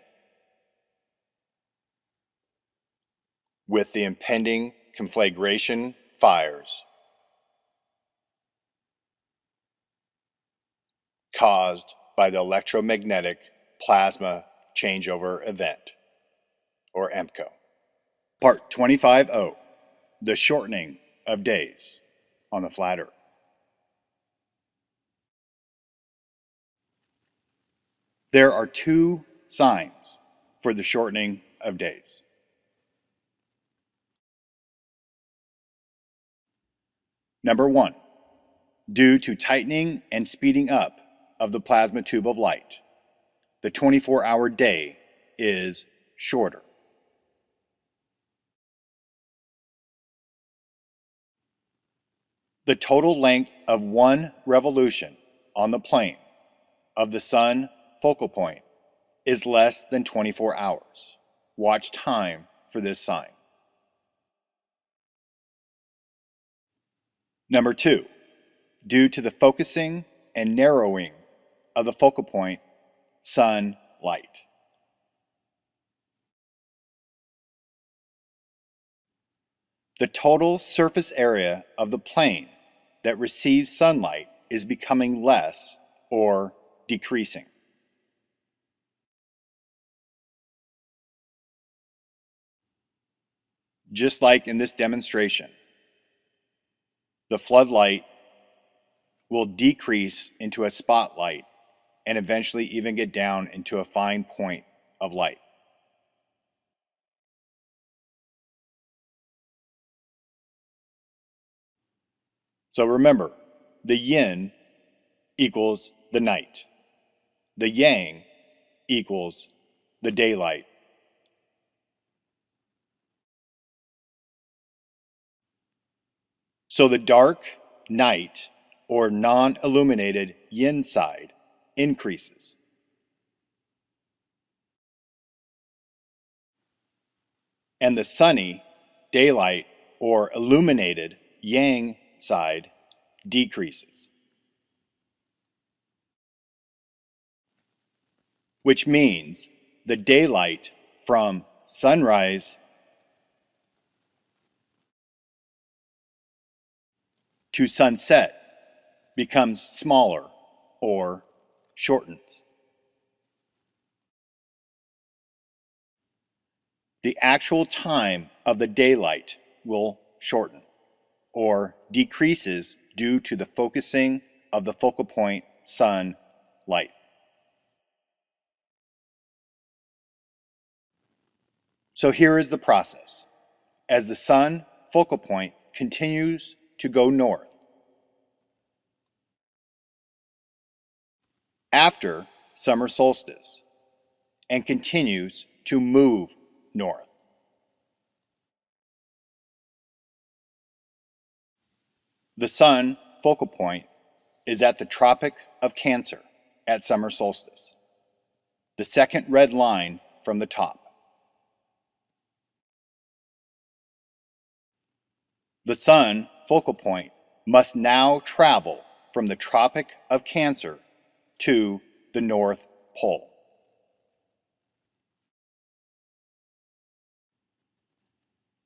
With the impending conflagration fires caused by the electromagnetic plasma changeover event, or EMCO. Part 25O, the shortening of days on the flat Earth. There are two signs for the shortening of days. Number one, due to tightening and speeding up of the plasma tube of light, the 24-hour day is shorter. The total length of one revolution on the plane of the Sun focal point is less than 24 hours. Watch time for this sign. Number 2, due to the focusing and narrowing of the focal point, Sun light. The total surface area of the plane that receives sunlight is becoming less or decreasing. Just like in this demonstration, the floodlight will decrease into a spotlight and eventually even get down into a fine point of light. So remember, the yin equals the night. The yang equals the daylight. So the dark night or non-illuminated yin side increases. And the sunny daylight or illuminated yang side decreases. Which means the daylight from sunrise to sunset becomes smaller or shortens. The actual time of the daylight will shorten or decreases due to the focusing of the focal point sun light. So here is the process. As the sun focal point continues to go north, after summer solstice, and continues to move north, the sun focal point is at the Tropic of Cancer at summer solstice, the second red line from the top. The sun focal point must now travel from the Tropic of Cancer to the North Pole.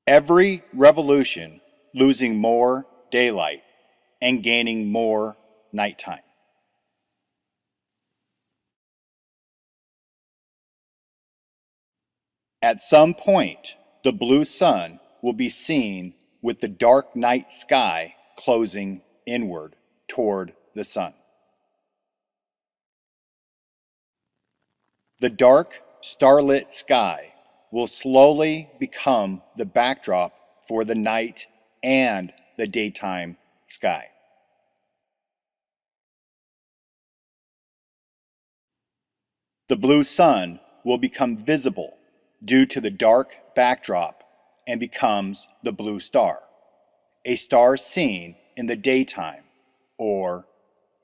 Every revolution losing more daylight and gaining more nighttime. At some point, the blue sun will be seen with the dark night sky closing inward toward the sun. The dark, starlit sky will slowly become the backdrop for the night and the daytime sky. The blue sun will become visible due to the dark backdrop and becomes the blue star, a star seen in the daytime or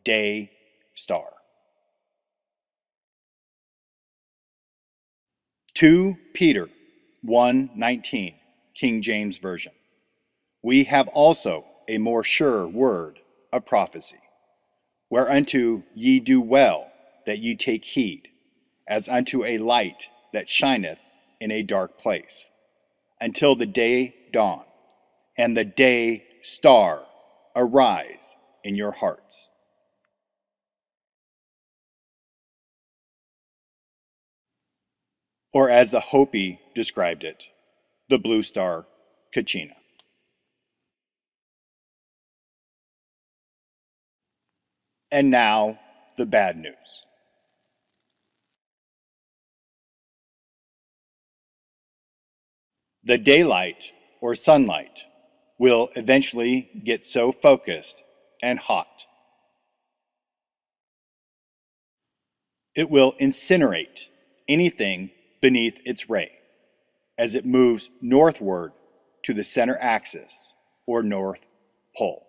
day star. 2 Peter 1:19, King James Version. We have also a more sure word of prophecy, whereunto ye do well that ye take heed, as unto a light that shineth in a dark place, until the day dawn, and the day star arise in your hearts. Or as the Hopi described it, the blue star Kachina. And now, the bad news. The daylight or sunlight will eventually get so focused and hot. It will incinerate anything beneath its ray as it moves northward to the center axis or North Pole.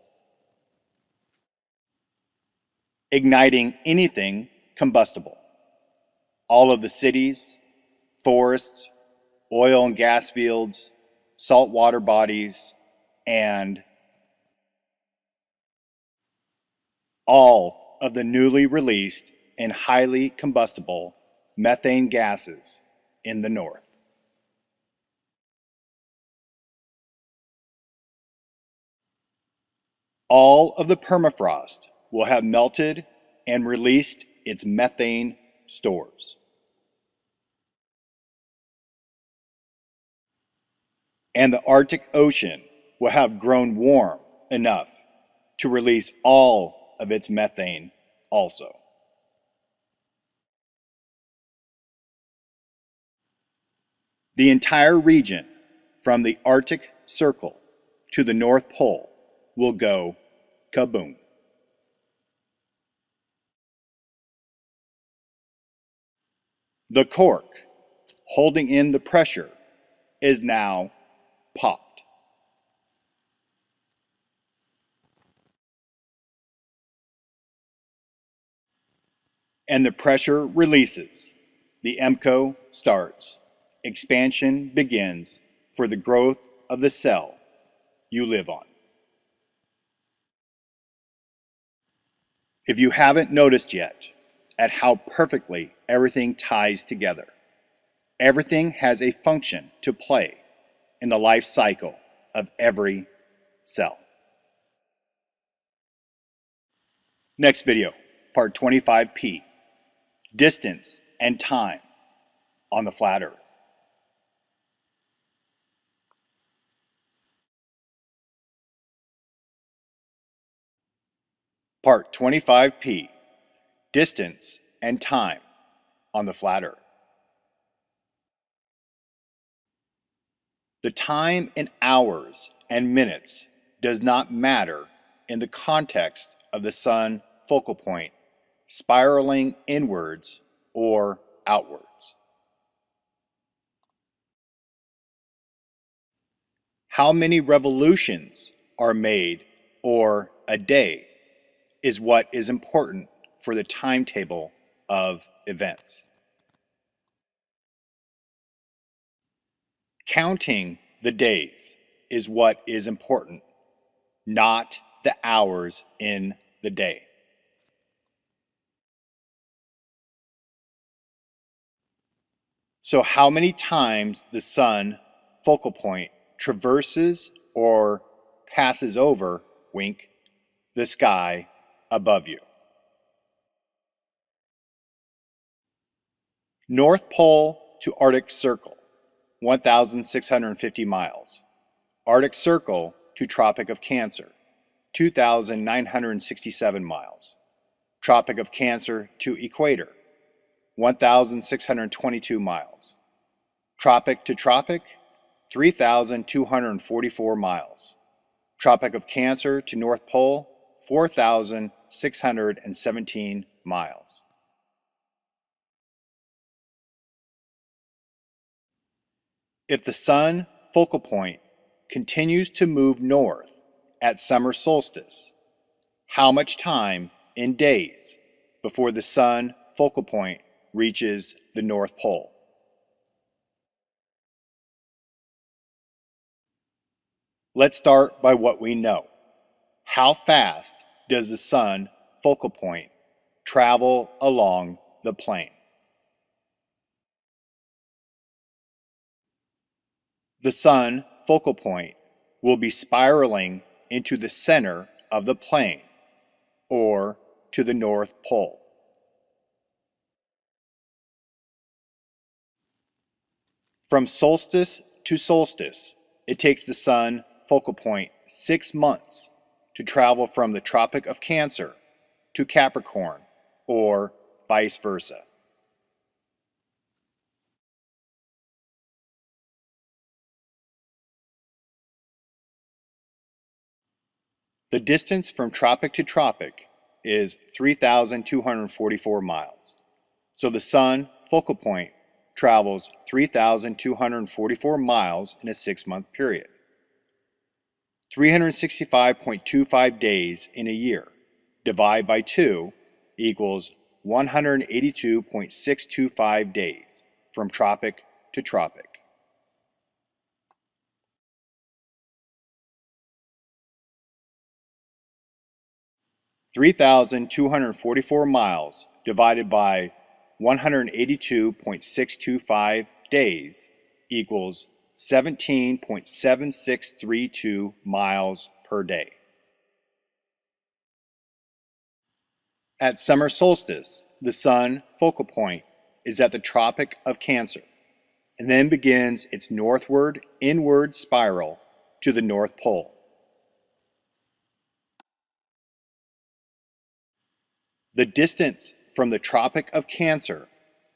igniting anything combustible. All of the cities, forests, oil and gas fields, saltwater bodies, and all of the newly released and highly combustible methane gases in the north. All of the permafrost will have melted and released its methane stores. And the Arctic Ocean will have grown warm enough to release all of its methane also. The entire region from the Arctic Circle to the North Pole will go kaboom. The cork holding in the pressure is now popped. And the pressure releases. The EMCO starts. Expansion begins for the growth of the cell you live on. If you haven't noticed yet at how perfectly everything ties together, everything has a function to play in the life cycle of every cell. Next video, part 25P, distance and time on the flat Earth. Part 25P, distance and time on the flat Earth. The time in hours and minutes does not matter in the context of the sun focal point spiraling inwards or outwards. How many revolutions are made or a day is what is important for the timetable of events. Counting the days is what is important, not the hours in the day. So how many times the sun focal point traverses or passes over, wink, the sky above you. North Pole to Arctic Circle, 1,650 miles. Arctic Circle to Tropic of Cancer, 2,967 miles. Tropic of Cancer to Equator, 1,622 miles. Tropic to Tropic, 3,244 miles. Tropic of Cancer to North Pole, 4,617 miles. If the sun focal point continues to move north at summer solstice, how much time in days before the sun focal point reaches the North Pole? Let's start by what we know. How fast does the sun focal point travel along the plane? The sun focal point will be spiraling into the center of the plane, or to the North Pole. From solstice to solstice, it takes the sun focal point 6 months to travel from the Tropic of Cancer to Capricorn, or vice versa. The distance from tropic to tropic is 3,244 miles. So the sun focal point travels 3,244 miles in a 6-month period. 365.25 days in a year. Divide by 2, equals 182.625 days from tropic to tropic. (3,244 miles divided by 182.625 days equals 17.7632 miles per day. At summer solstice, the sun focal point is at the Tropic of Cancer and then begins its northward inward spiral to the North Pole. The distance from the Tropic of Cancer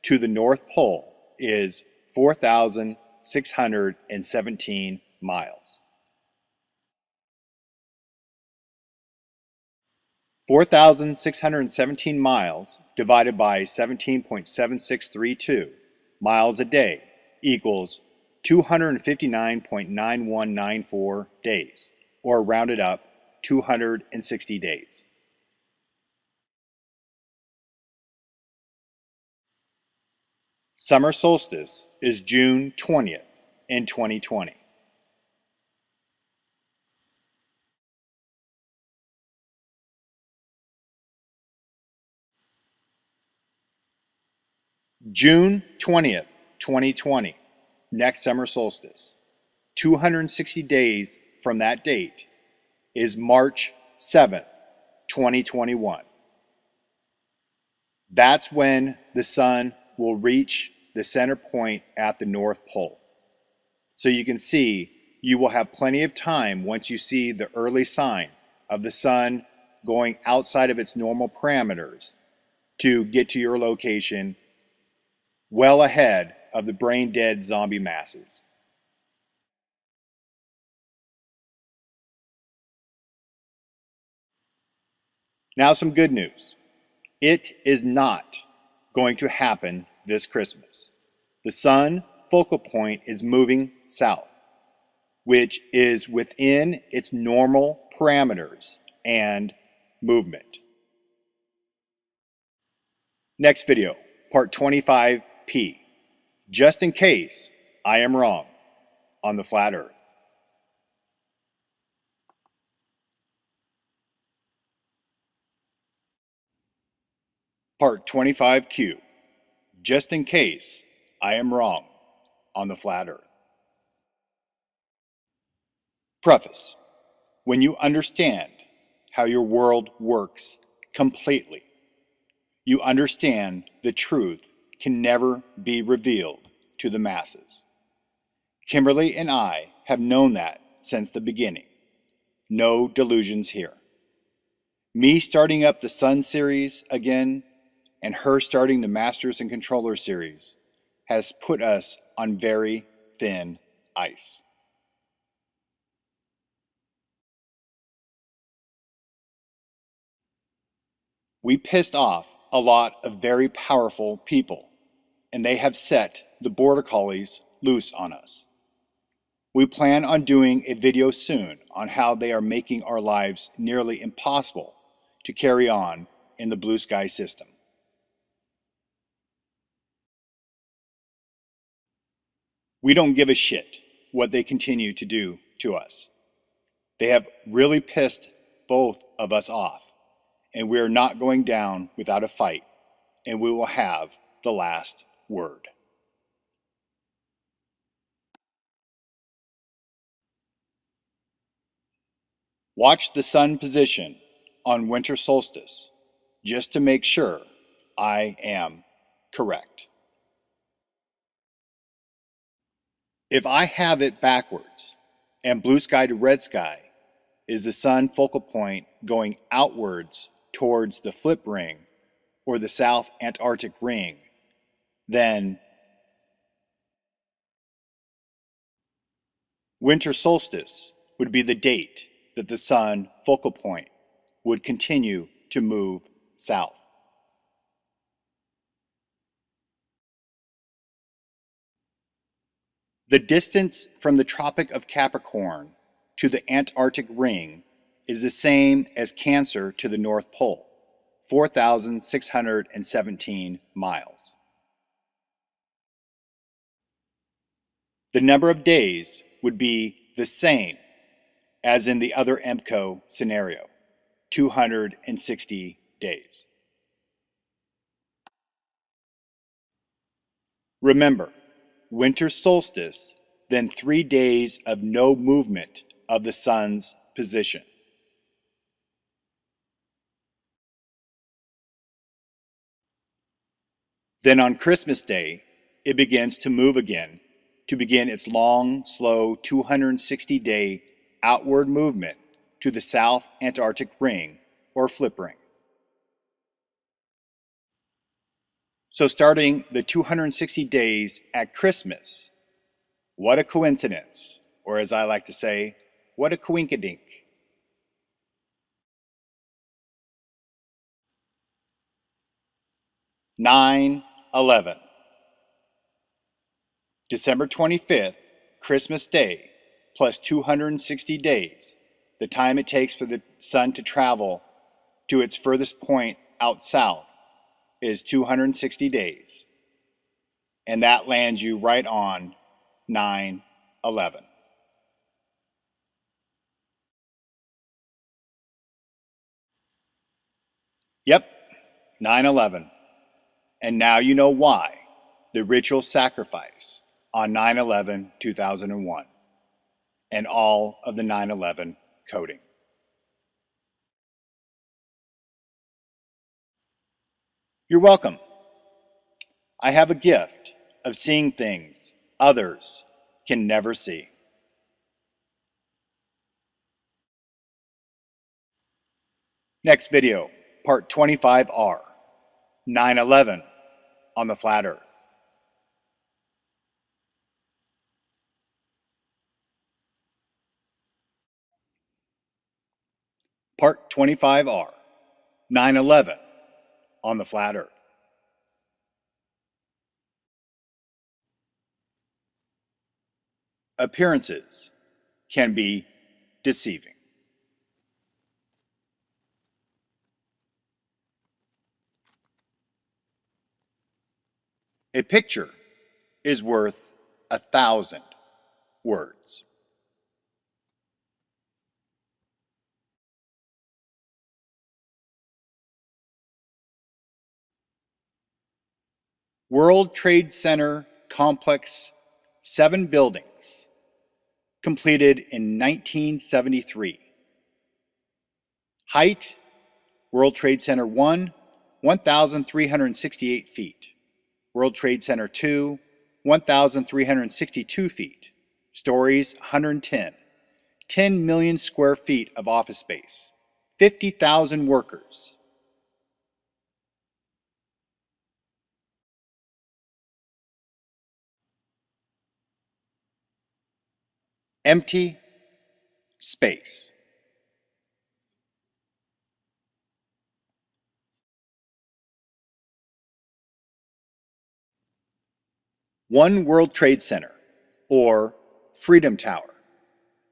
to the North Pole is 4,617 miles. 4,617 miles divided by 17.7632 miles a day equals 259.9194 days, or rounded up 260 days. Summer solstice is June 20th in 2020. June 20th, 2020, next summer solstice. 260 days from that date is March 7th, 2021. That's when the sun will reach the center point at the North Pole. So you can see you will have plenty of time once you see the early sign of the sun going outside of its normal parameters to get to your location well ahead of the brain-dead zombie masses. Now some good news. It is not going to happen this Christmas. The sun focal point is moving south, which is within its normal parameters and movement. Next video, part 25P. Just in case I am wrong on the flat earth. Part 25Q. Just in case I am wrong on the flat earth. Preface. When you understand how your world works completely, you understand the truth can never be revealed to the masses. Kimberly and I have known that since the beginning. No delusions here. Me starting up the Sun series again and her starting the Masters and Controllers series has put us on very thin ice. We pissed off a lot of very powerful people, and they have set the border collies loose on us. We plan on doing a video soon on how they are making our lives nearly impossible to carry on in the Blue Sky system. We don't give a shit what they continue to do to us. They have really pissed both of us off, and we are not going down without a fight, and we will have the last word. Watch the sun position on winter solstice just to make sure I am correct. If I have it backwards and blue sky to red sky is the sun focal point going outwards towards the flip ring or the South Antarctic ring, then winter solstice would be the date that the sun focal point would continue to move south. The distance from the Tropic of Capricorn to the Antarctic ring is the same as Cancer to the North Pole, 4,617 miles. The number of days would be the same as in the other EMCO scenario, 260 days. Remember, winter solstice, then 3 days of no movement of the sun's position. Then on Christmas Day, it begins to move again to begin its long, slow 260-day outward movement to the South Antarctic Ring, or flip ring. So starting the 260 days at Christmas, what a coincidence, or as I like to say, what a coinkadink. Nine 11. December 25th, Christmas Day, plus 260 days, the time it takes for the sun to travel to its furthest point out south, is 260 days. And that lands you right on 9/11. Yep, 9/11. And now you know why the ritual sacrifice on 9/11/2001 and all of the 9/11 coding. You're welcome. I have a gift of seeing things others can never see. Next video, part 25R, 9/11 on the flat earth. Part 25R, 9/11 on the flat earth. Appearances can be deceiving. A picture is worth 1,000 words. World Trade Center complex, 7 buildings, completed in 1973. Height, World Trade Center 1, 1,368 feet. World Trade Center 2, 1,362 feet. Stories, 110. 10 million square feet of office space. 50,000 workers. Empty space. One World Trade Center, or Freedom Tower,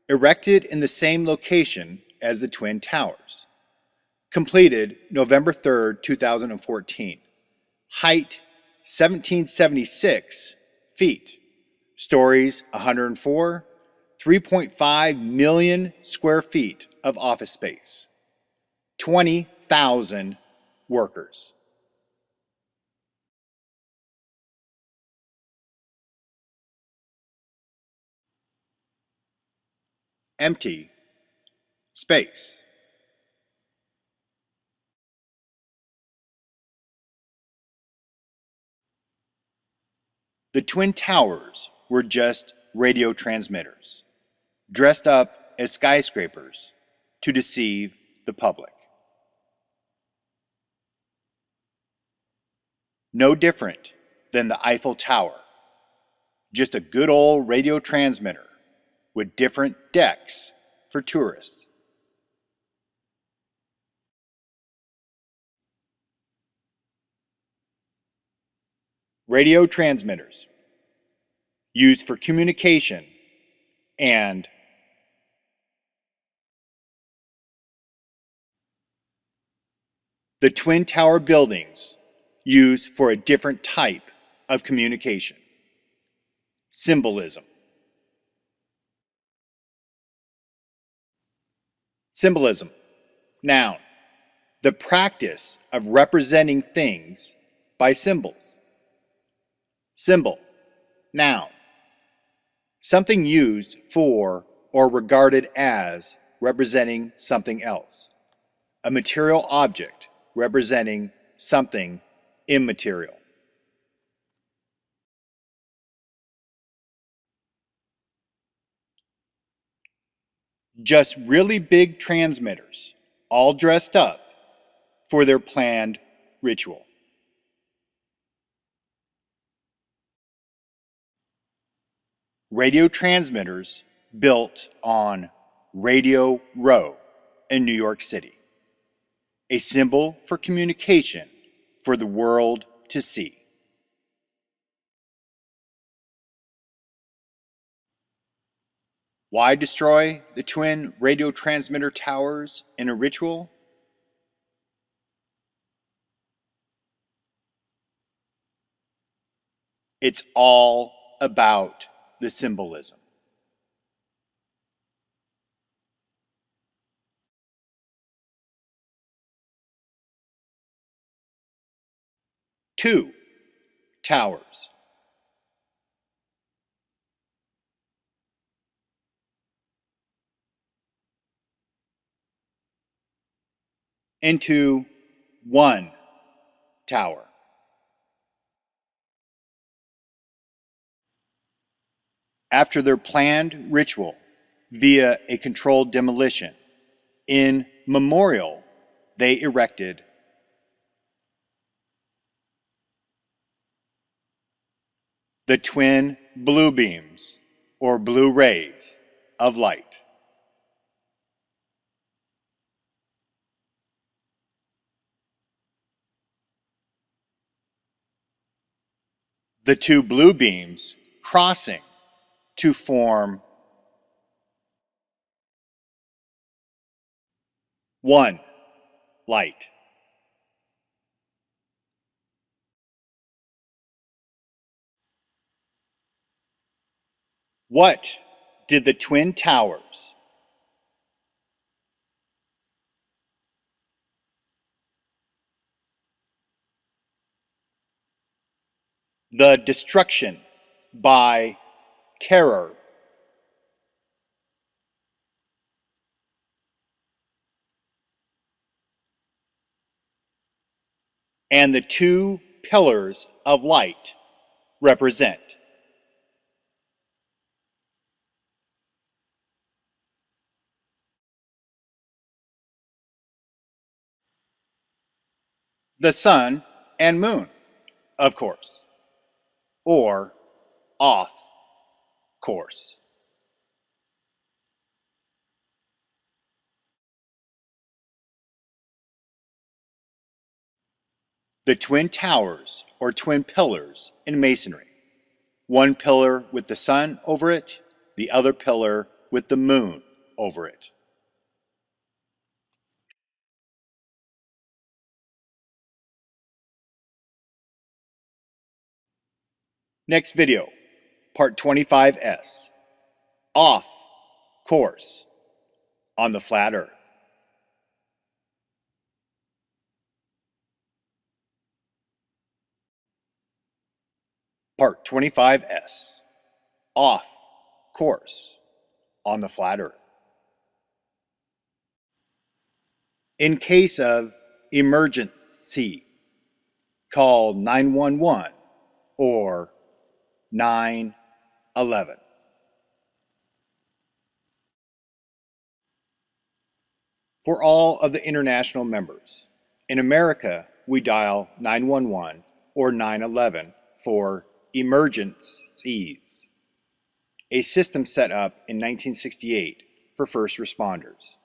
erected in the same location as the Twin Towers. Completed November 3rd, 2014. Height 1776 feet. Stories 104. 3.5 million square feet of office space. 20,000 workers. Empty space. The Twin Towers were just radio transmitters, dressed up as skyscrapers to deceive the public. No different than the Eiffel Tower, just a good old radio transmitter with different decks for tourists. Radio transmitters used for communication and The Twin Tower buildings used for a different type of communication. Symbolism. Symbolism. Noun. The practice of representing things by symbols. Symbol. Noun. Something used for or regarded as representing something else. A material object representing something immaterial. Just really big transmitters, all dressed up for their planned ritual. Radio transmitters built on Radio Row in New York City. A symbol for communication for the world to see. Why destroy the twin radio transmitter towers in a ritual? It's all about the symbolism. Two towers. Into one tower. After their planned ritual via a controlled demolition, in memorial, they erected the twin blue beams or blue rays of light. The two blue beams crossing to form one light. What did the twin towers the destruction by terror and the two pillars of light represent? The sun and moon, of course, or off course. The twin towers or twin pillars in masonry. One pillar with the sun over it, the other pillar with the moon over it. Next video, part 25S. Off course on the flat earth. Part 25S. Off course on the flat earth. In case of emergency, call 911 or 911. For all of the international members, in America, we dial 911 or 911 for emergencies, a system set up in 1968 for first responders.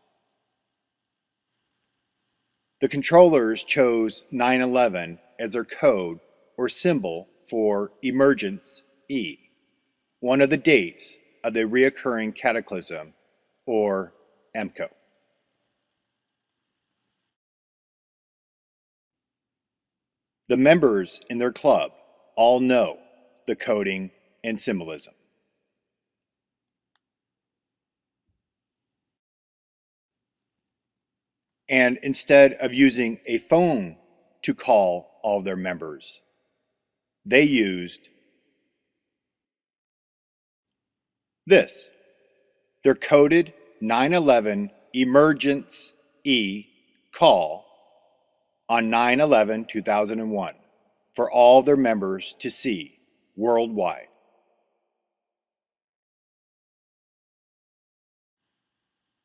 The controllers chose 911 as their code or symbol for emergency, one of the dates of the reoccurring cataclysm, or EMCO. The members in their club all know the coding and symbolism. And instead of using a phone to call all their members, they used this, their coded 911 emergence call on 9/11/2001 for all their members to see worldwide.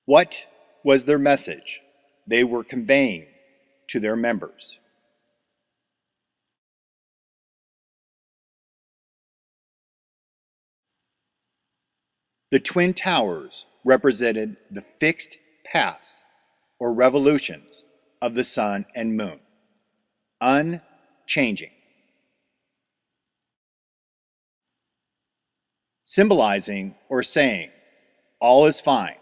What was their message they were conveying to their members? The Twin Towers represented the fixed paths or revolutions of the sun and moon, unchanging, symbolizing or saying all is fine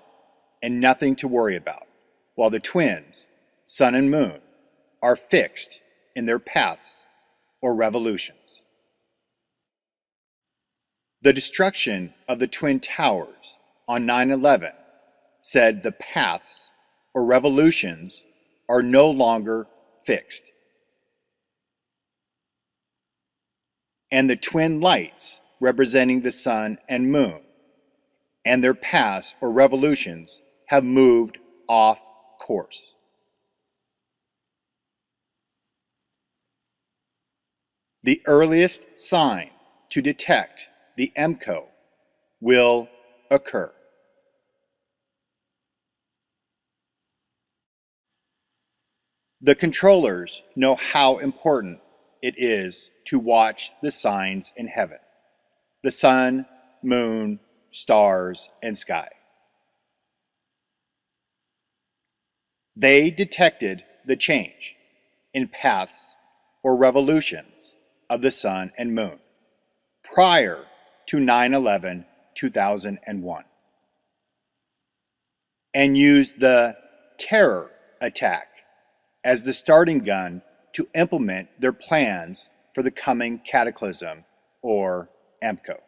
and nothing to worry about, while the twins, sun and moon, are fixed in their paths or revolutions. The destruction of the Twin Towers on 9/11 said the paths or revolutions are no longer fixed. And the twin lights representing the sun and moon and their paths or revolutions have moved off course. The earliest sign to detect the MCO will occur. The controllers know how important it is to watch the signs in heaven, the sun, moon, stars, and sky. They detected the change in paths or revolutions of the sun and moon prior to 9/11/2001 and used the terror attack as the starting gun to implement their plans for the coming cataclysm or AMCO.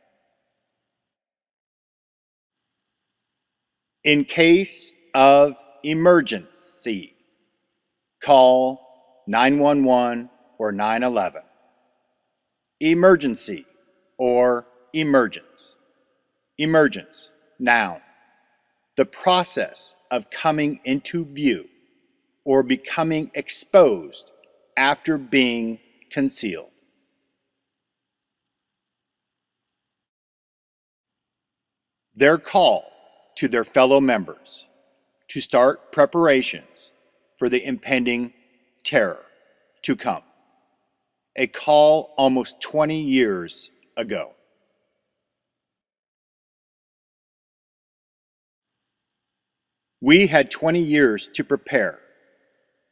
In case of emergency, call 911 or 911. Emergency or emergence. Emergence, noun. The process of coming into view or becoming exposed after being concealed. Their call to their fellow members to start preparations for the impending terror to come. A call almost 20 years ago. We had 20 years to prepare.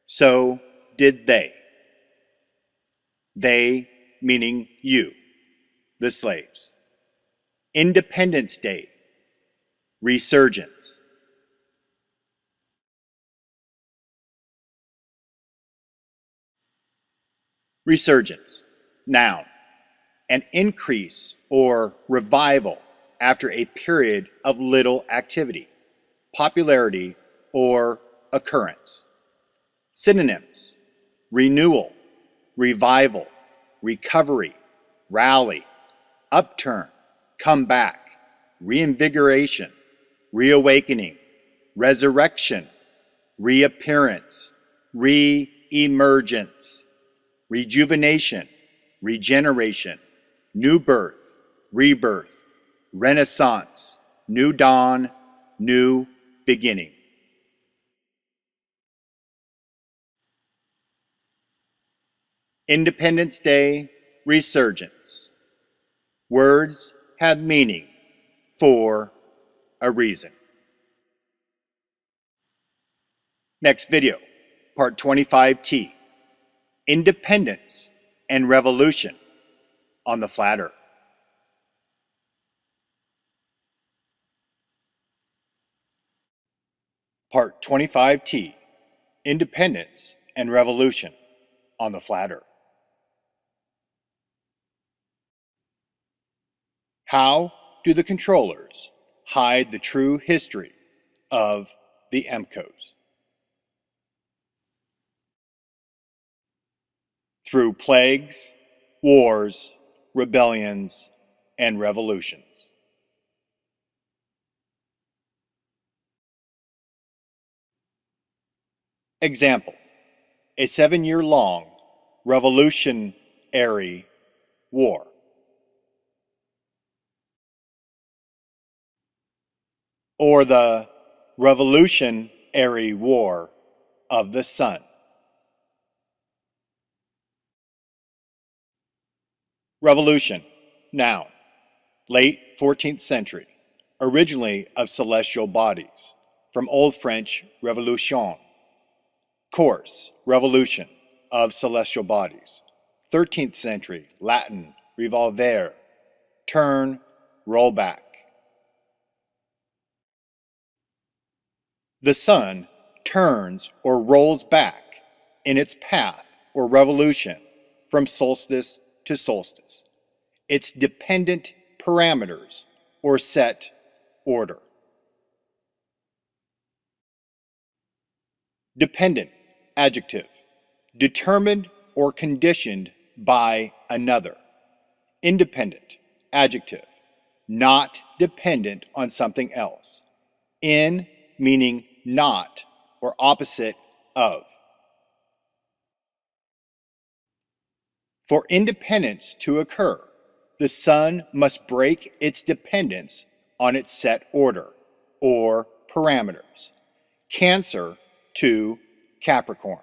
So did they. They, meaning you, the slaves. Independence Day. Resurgence. Resurgence, noun. An increase or revival after a period of little activity, popularity, or occurrence. Synonyms: renewal, revival, recovery, rally, upturn, come back, reinvigoration, reawakening, resurrection, reappearance, re-emergence, rejuvenation, regeneration, new birth, rebirth, renaissance, new dawn, new beginning. Independence Day resurgence. Words have meaning for a reason. Next video, part 25T. Independence and revolution on the flat earth. Part 25T. Independence and revolution on the flat earth. How do the controllers hide the true history of the MCOs? Through plagues, wars, rebellions, and revolutions. Example: a 7-year-long revolutionary war. Or the Revolutionary War of the Sun. Revolution, noun, late 14th century, originally of celestial bodies, from Old French révolution. Course, revolution, of celestial bodies, 13th century, Latin, revolvere, turn, roll back. The sun turns or rolls back in its path or revolution from solstice to solstice, its dependent parameters or set order. Dependent, adjective, determined or conditioned by another. Independent, adjective, not dependent on something else. In, meaning not or opposite of. For independence to occur, the sun must break its dependence on its set order or parameters. Cancer to Capricorn.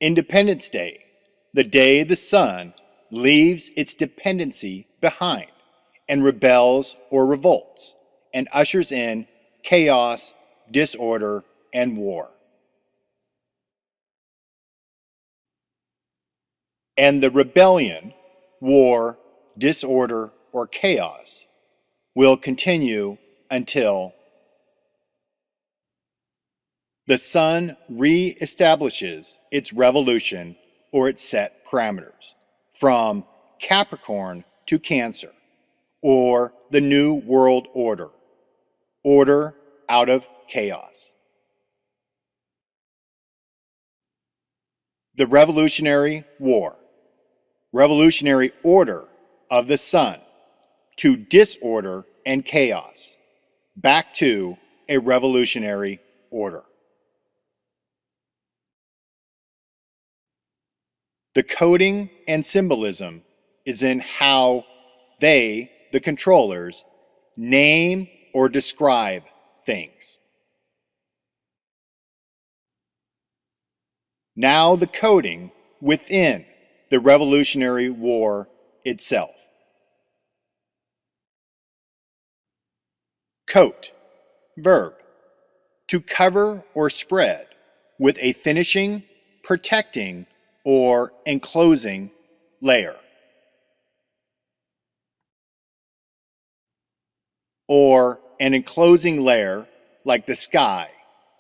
Independence Day, the day the sun leaves its dependency behind and rebels or revolts and ushers in chaos, disorder, and war. And the rebellion, war, disorder, or chaos will continue until the sun re-establishes its revolution or its set parameters from Capricorn to Cancer, or the New World Order, order out of chaos. The Revolutionary War, revolutionary order of the sun to disorder and chaos, back to a revolutionary order. The coding and symbolism is in how they, the controllers, name or describe things. Now the coding within the Revolutionary War itself. Coat, verb, to cover or spread with a finishing, protecting, or enclosing layer. Or an enclosing layer like the sky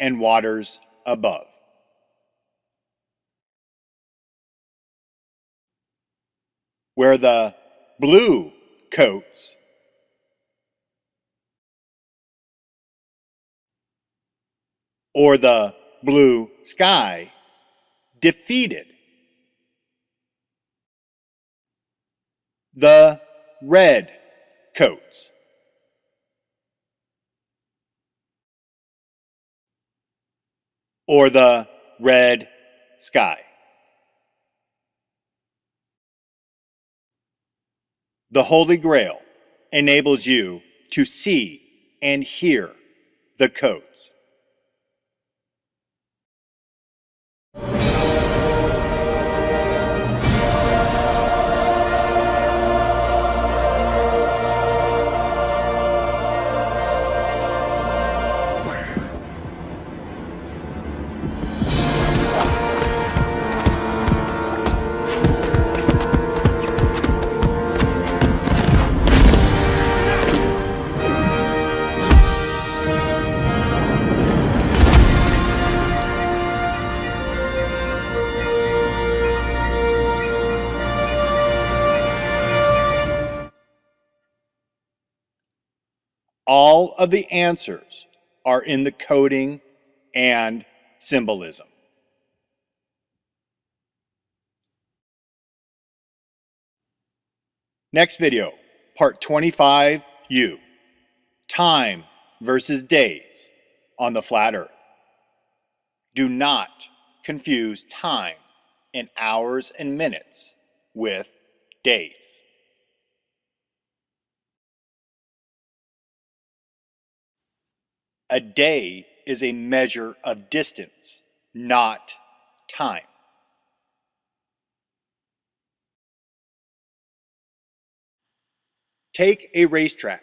and waters above. Where the blue coats or the blue sky defeated the red coats. Or the red sky. The Holy Grail enables you to see and hear the codes. all of the answers are in the coding and symbolism. Next video, part 25U, time versus days on the flat earth. Do not confuse time in hours and minutes with days. A day is a measure of distance, not time. Take a racetrack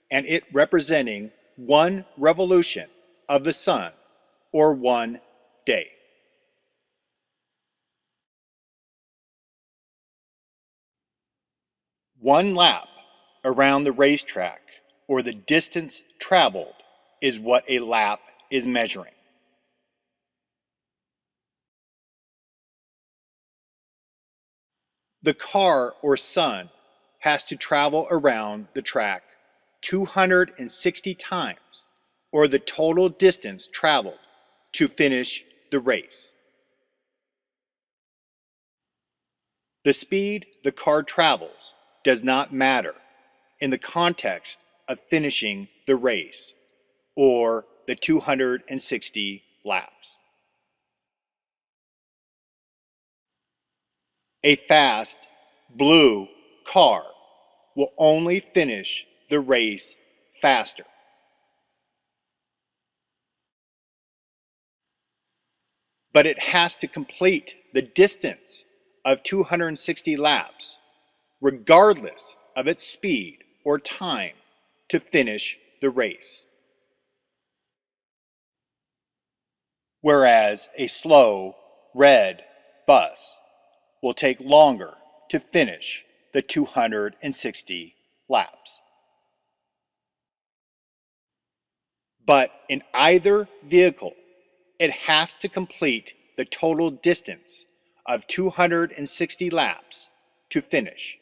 and it representing one revolution of the sun or one day. One lap around the racetrack or the distance traveled is what a lap is measuring. The car or sun has to travel around the track 260 times, or the total distance traveled to finish the race. The speed the car travels does not matter in the context of finishing the race or the 260 laps. A fast blue car will only finish the race faster. But it has to complete the distance of 260 laps, regardless of its speed or time, to finish the race. Whereas a slow red bus will take longer to finish the 260 laps. But in either vehicle, it has to complete the total distance of 260 laps to finish.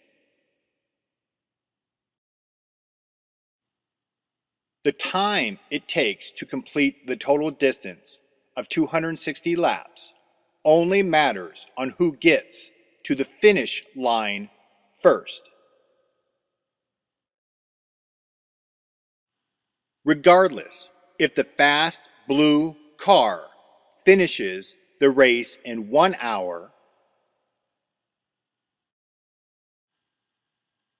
The time it takes to complete the total distance of 260 laps only matters on who gets to the finish line first. Regardless if the fast blue car finishes the race in 1 hour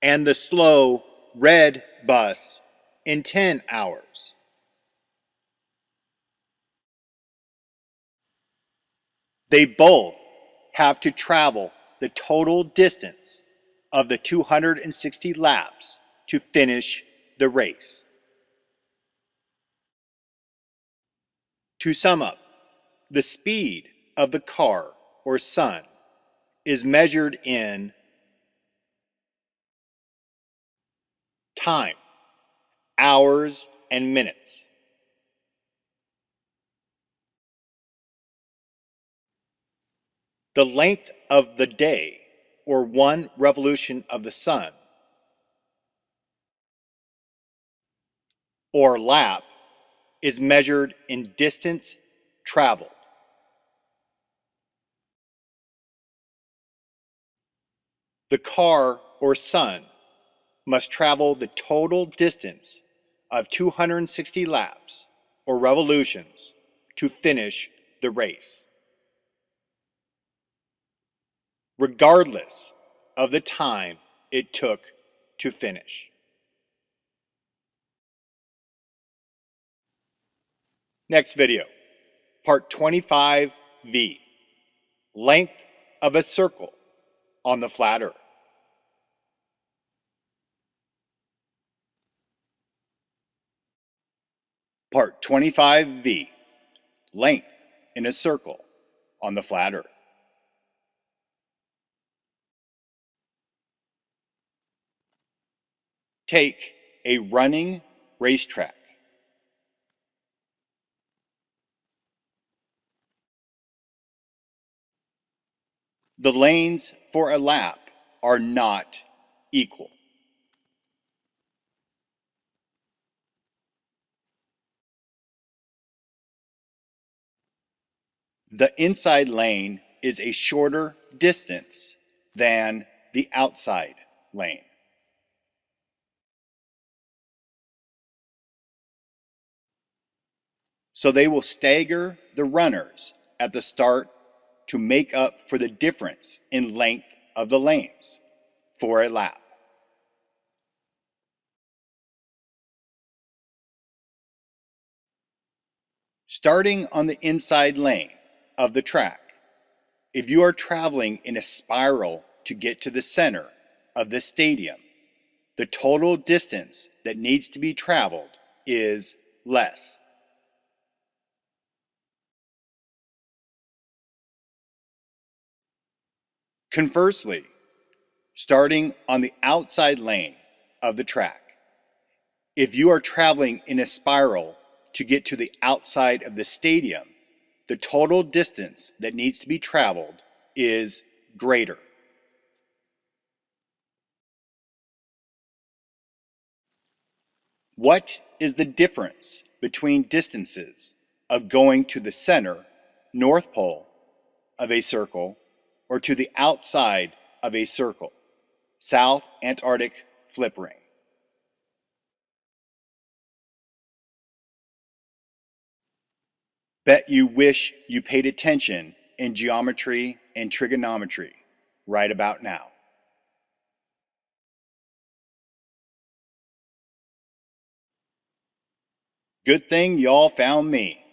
and the slow red bus in 10 hours. They both have to travel the total distance of the 260 laps to finish the race. To sum up, the speed of the car or sun is measured in time, hours and minutes. The length of the day, or one revolution of the sun, or lap, is measured in distance traveled. The car or sun must travel the total distance of 260 laps, or revolutions, to finish the race, regardless of the time it took to finish. Next video, part 25V, length of a circle on the flat earth. Part 25V, length in a circle on the flat earth. Take a running racetrack. The lanes for a lap are not equal. The inside lane is a shorter distance than the outside lane. So they will stagger the runners at the start to make up for the difference in length of the lanes for a lap. Starting on the inside lane of the track, if you are traveling in a spiral to get to the center of the stadium, the total distance that needs to be traveled is less. Conversely, starting on the outside lane of the track, if you are traveling in a spiral to get to the outside of the stadium, the total distance that needs to be traveled is greater. What is the difference between distances of going to the center, North Pole, of a circle or to the outside of a circle, South Antarctic flip ring? Bet you wish you paid attention in geometry and trigonometry right about now. Good thing y'all found me.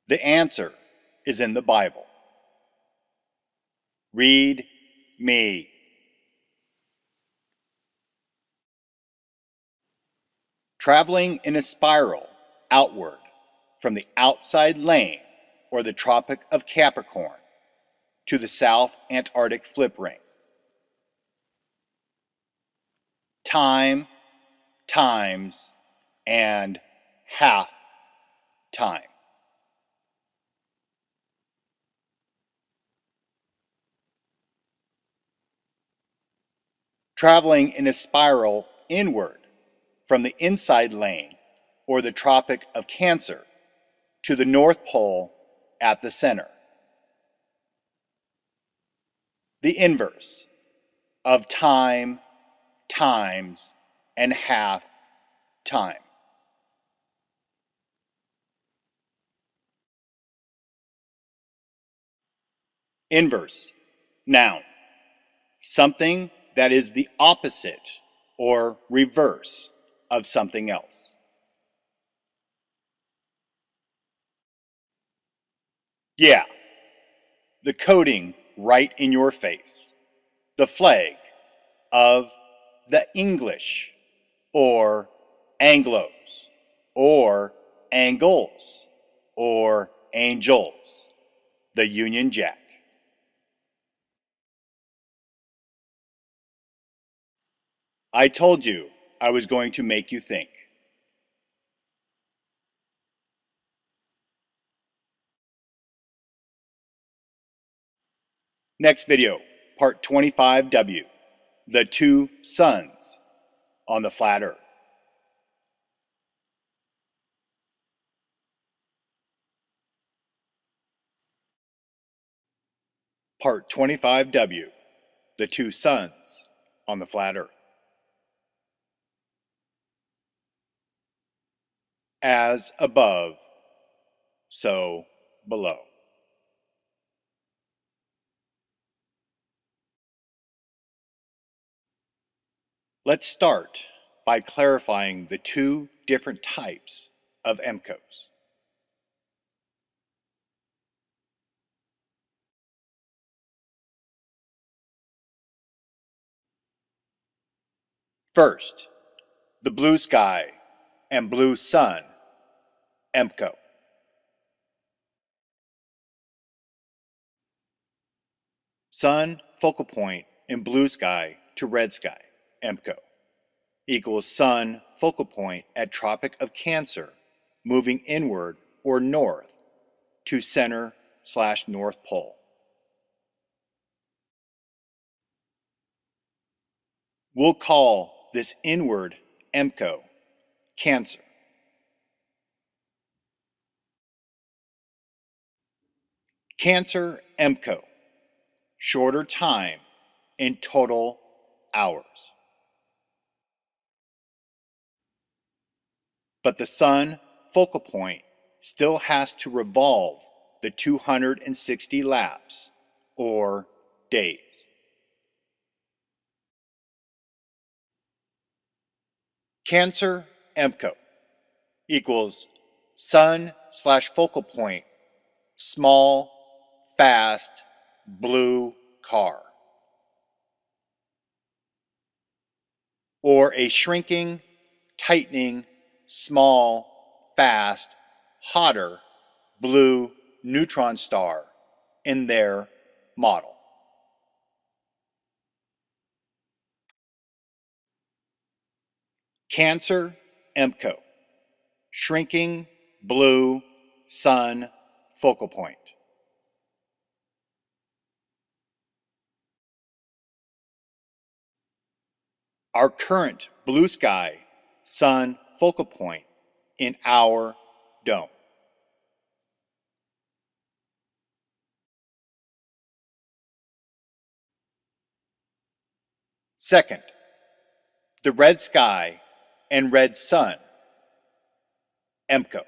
The answer is in the Bible. Read me. Traveling in a spiral outward from the outside lane or the Tropic of Capricorn to the South Antarctic flip ring. Time, times, and half time. Traveling in a spiral inward from the inside lane or the Tropic of Cancer to the North Pole at the center. The inverse of time, times, and half time. Inverse, noun, something that is the opposite or reverse of something else. Yeah, the coding right in your face, the flag of the English or Anglos or Angles or Angels, the Union Jack. I told you I was going to make you think. Next video, part 25W, the two suns on the flat earth. Part 25W, the two suns on the flat earth. As above, so below. Let's start by clarifying the two different types of MCOs. First, the blue sky and blue sun MCO. Sun focal point in blue sky to red sky MCO equals sun focal point at Tropic of Cancer moving inward or north to center/North Pole. We'll call this inward EMCO Cancer. Cancer EMCO, shorter time in total hours. But the sun focal point still has to revolve the 260 laps, or days. Cancer EMCO equals sun/focal point, small, fast, blue car. Or a shrinking, tightening, small, fast, hotter, blue neutron star in their model. Cancer EMCO, shrinking, blue, sun, focal point. Our current blue sky, sun focal point in our dome. Second, the red sky and red sun, EMCO.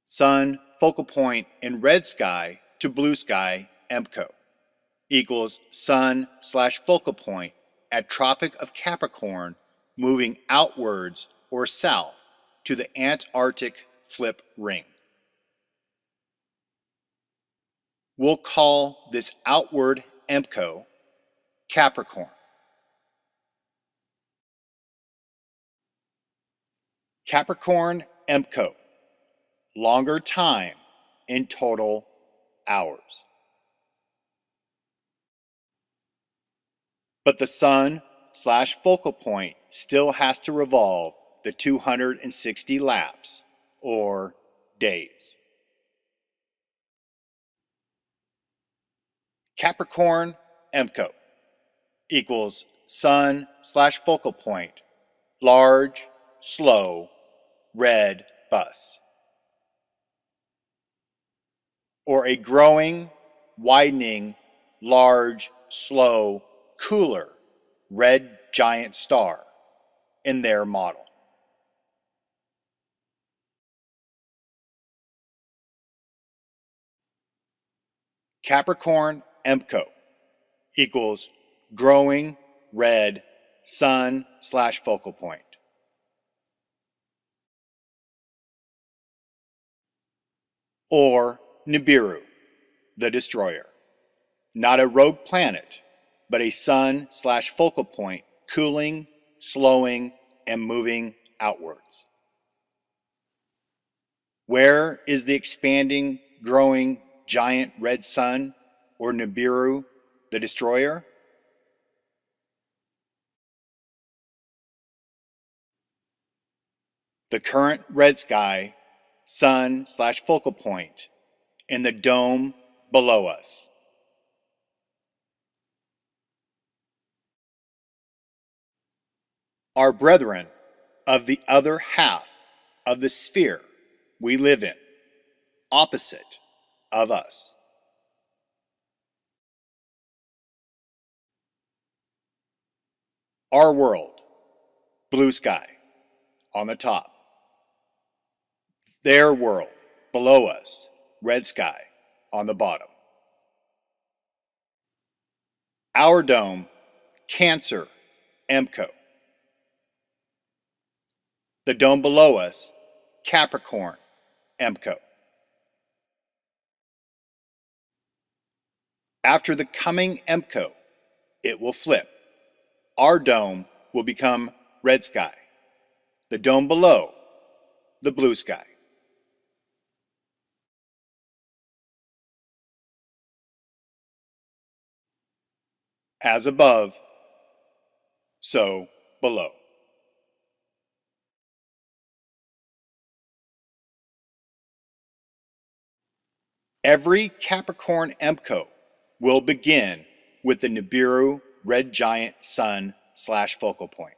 Sun focal point in red sky to blue sky, EMCO, equals sun/focal point at Tropic of Capricorn moving outwards or south to the Antarctic flip ring. We'll call this outward EMCO Capricorn. Capricorn EMCO, longer time in total hours. But the sun/focal point still has to revolve the 260 laps, or days. Capricorn EMCO equals sun/focal point, large, slow, red bus. Or a growing, widening, large, slow, cooler, red giant star in their model. Capricorn EMCO equals growing, red, sun/focal point. Or Nibiru, the destroyer. Not a rogue planet, but a sun/focal point cooling, slowing, and moving outwards. Where is the expanding, growing, giant red sun, or Nibiru, the destroyer? The current red sky, sun/focal point, in the dome below us. Our brethren of the other half of the sphere we live in, opposite of us. Our world, blue sky, on the top. Their world, below us, red sky, on the bottom. Our dome, Cancer EMCO. The dome below us, Capricorn EMCO. After the coming EMCO, it will flip. Our dome will become red sky. The dome below, the blue sky. As above, so below. Every Capricorn EMCO will begin with the Nibiru red giant sun / focal point.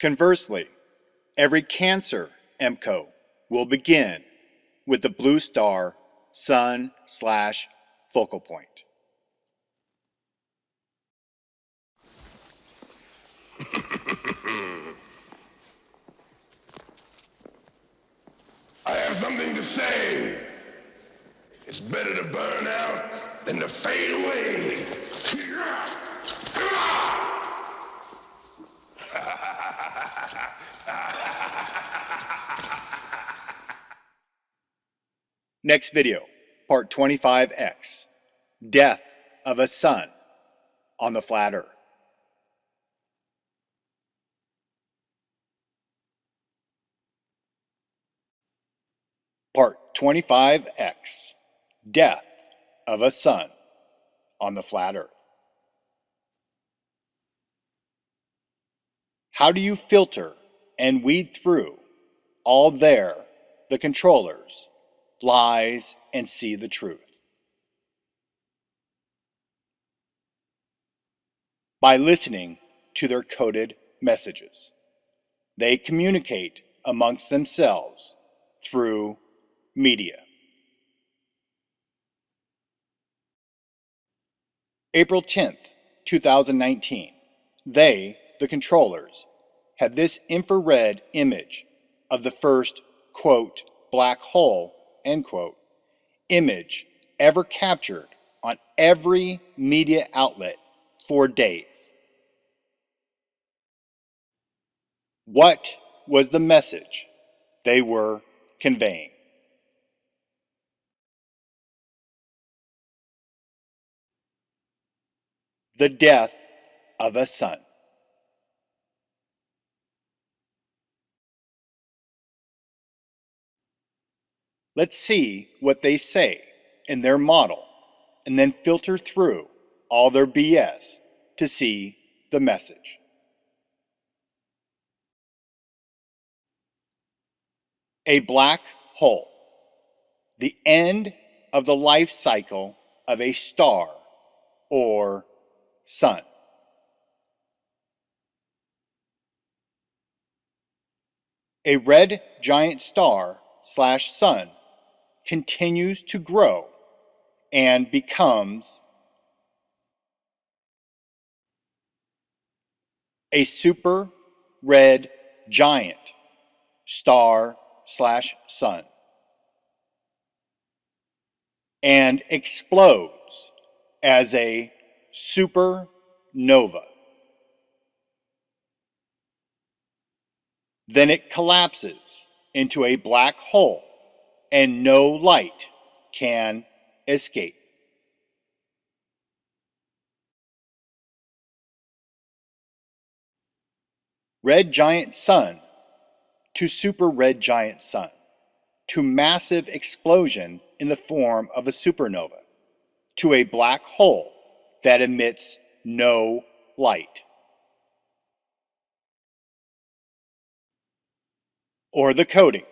Conversely, every Cancer MCO will begin with the blue star sun / focal point. I have something to say. It's better to burn out than to fade away. Next video, part 25X, Death of a Sun on the Flat Earth. Part 25X, Death of a Sun on the Flat Earth. How do you filter and weed through all the controllers, lies, and see the truth? By listening to their coded messages. They communicate amongst themselves through media. April 10th, 2019, they, the controllers, had this infrared image of the first, quote, black hole, end quote, image ever captured on every media outlet for days. What was the message they were conveying? The death of a sun. Let's see what they say in their model and then filter through all their BS to see the message. A black hole, the end of the life cycle of a star or sun. A red giant star / sun continues to grow and becomes a super red giant star / sun and explodes as a supernova. Then it collapses into a black hole and no light can escape. Red giant sun to super red giant sun to massive explosion in the form of a supernova to a black hole that emits no light. Or the coding,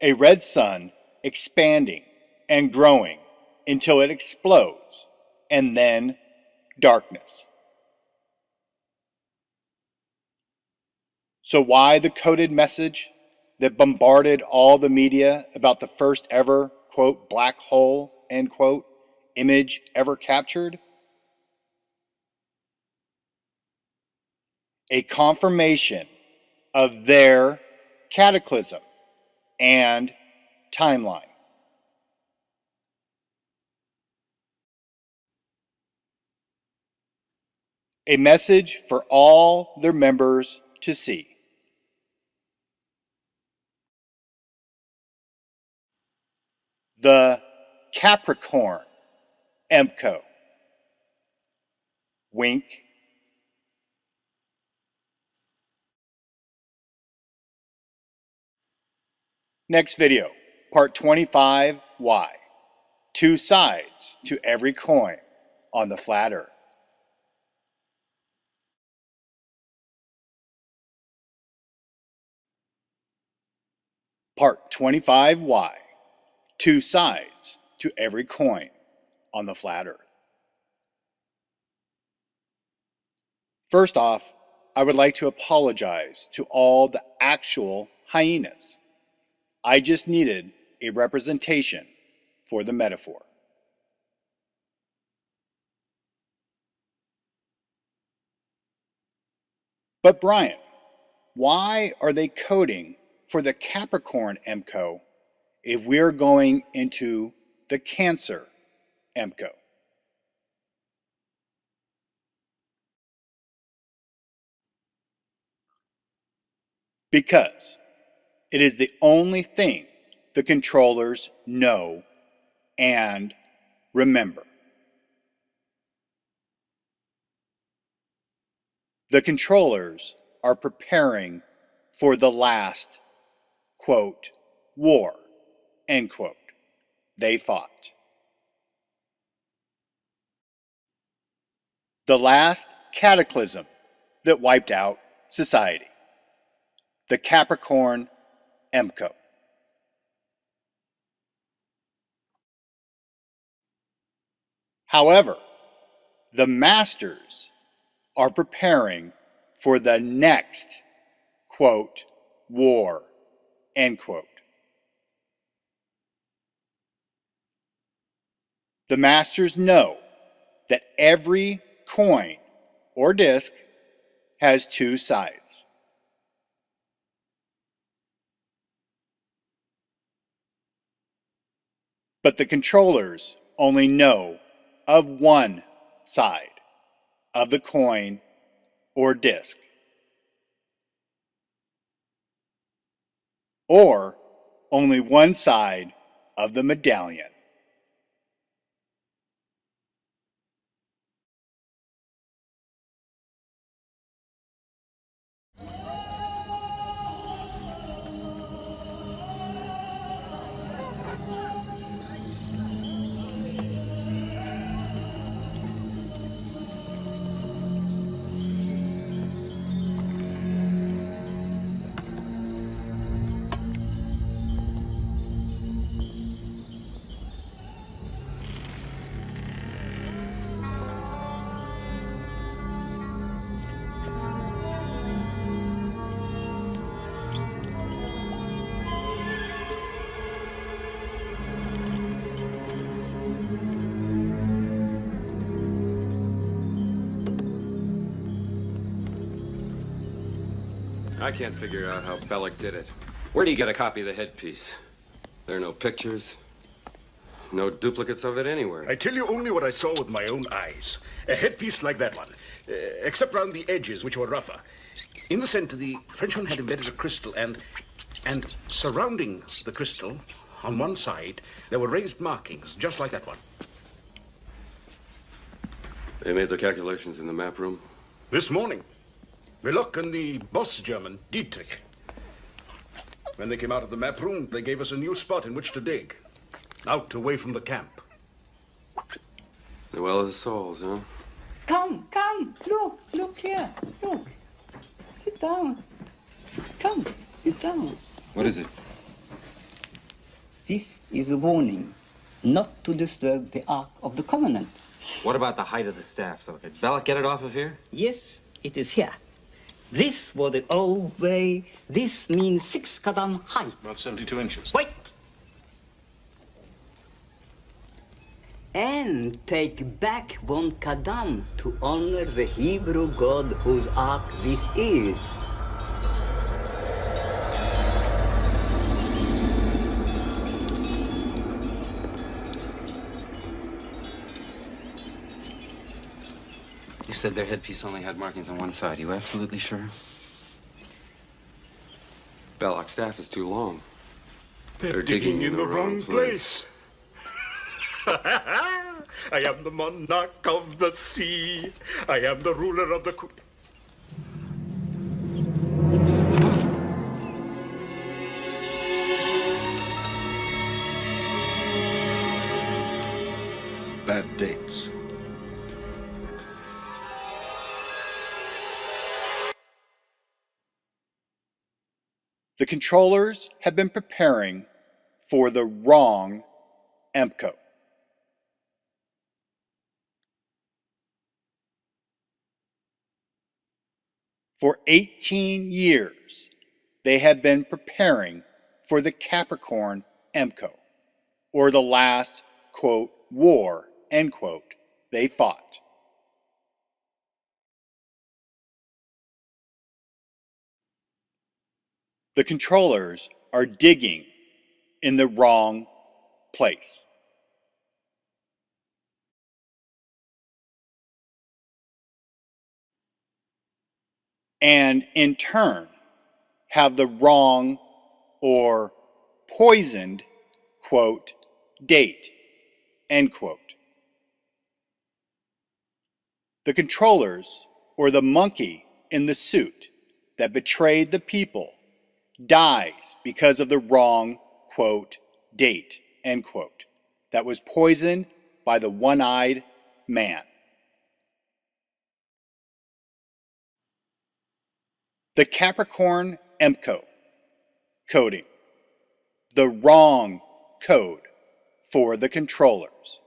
a red sun expanding and growing until it explodes, and then darkness. So why the coded message that bombarded all the media about the first ever, quote, black hole, end quote, image ever captured? A confirmation of their cataclysm and timeline. A message for all their members to see. The Capricorn MCO. Wink. Next video, part 25Y. Two sides to every coin on the flat earth. Part 25Y. two sides to every coin on the flat earth. First off, I would like to apologize to all the actual hyenas. I just needed a representation for the metaphor. But Brian, why are they coding for the Capricorn MCO if we're going into the Cancer MCO? Because it is the only thing the controllers know and remember. The controllers are preparing for the last, quote, war, end quote, they fought. The last cataclysm that wiped out society. The Capricorn MCO. However, the masters are preparing for the next, quote, war, end quote. The masters know that every coin or disc has two sides. But the controllers only know of one side of the coin or disc, or only one side of the medallion. I can't figure out how Bellick did it. Where do you get a copy of the headpiece? There are no pictures, no duplicates of it anywhere. I tell you only what I saw with my own eyes. A headpiece like that one, except round the edges, which were rougher. In the center, the Frenchman had embedded a crystal, and surrounding the crystal, on one side, there were raised markings, just like that one. They made the calculations in the map room? This morning, Willock and the boss German, Dietrich. When they came out of the map room, they gave us a new spot in which to dig. Out, away from the camp. The Well of the Souls, huh? Come, look here, look. Sit down. Come, sit down. What is it? This is a warning not to disturb the Ark of the Covenant. What about the height of the staff, though? Did Bellick get it off of here? Yes, it is here. This was the old way. This means 6 kadam high. About 72 inches. Wait! And take back 1 kadam to honor the Hebrew God whose ark this is. You said their headpiece only had markings on one side. You absolutely sure? Bellock's staff is too long. They're digging in the wrong place. I am the monarch of the sea. I am the ruler of the... Bad dates. The controllers have been preparing for the wrong EMCO. For 18 years, they have been preparing for the Capricorn EMCO, or the last, quote, war, end quote, they fought. The controllers are digging in the wrong place. And in turn, have the wrong or poisoned, quote, date, end quote. The controllers, or the monkey in the suit that betrayed the people, dies because of the wrong, quote, date, end quote, that was poisoned by the one-eyed man. The Capricorn EMCO coding, the wrong code for the controllers.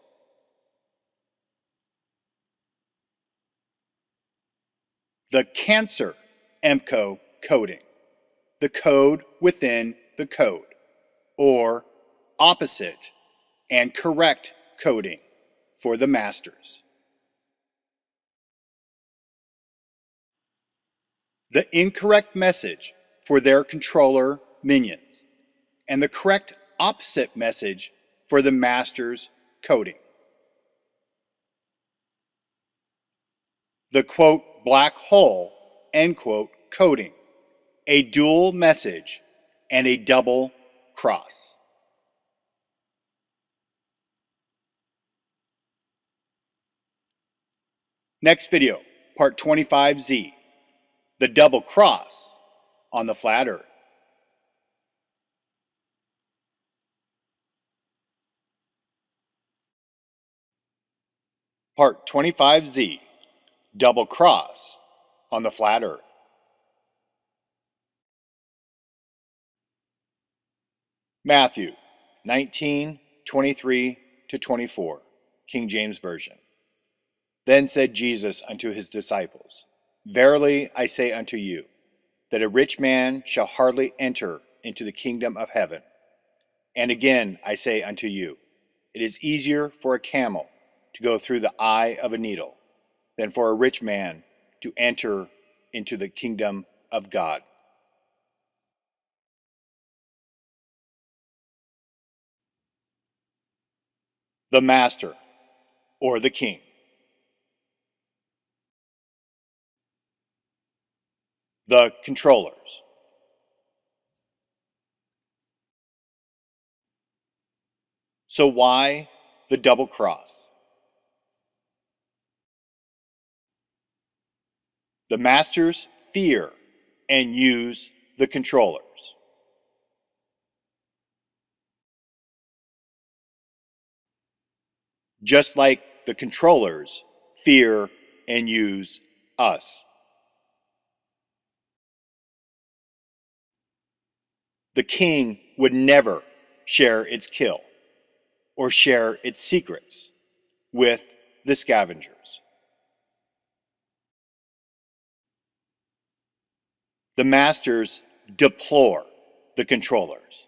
The Cancer EMCO coding, the code within the code, or opposite and correct coding for the masters. The incorrect message for their controller minions, and the correct opposite message for the master's coding. The quote black hole, end quote, coding, a dual message and a double cross. Next video, part 25Z, the double cross on the flat earth. Part 25Z, double cross on the flat earth. Matthew 19:23-24, King James Version. Then said Jesus unto his disciples, Verily I say unto you, that a rich man shall hardly enter into the kingdom of heaven. And again I say unto you, it is easier for a camel to go through the eye of a needle than for a rich man to enter into the kingdom of God. The master, or the king. The controllers. So why the double cross? The masters fear and use the controllers. Just like the controllers fear and use us. The king would never share its kill or share its secrets with the scavengers. The masters deplore the controllers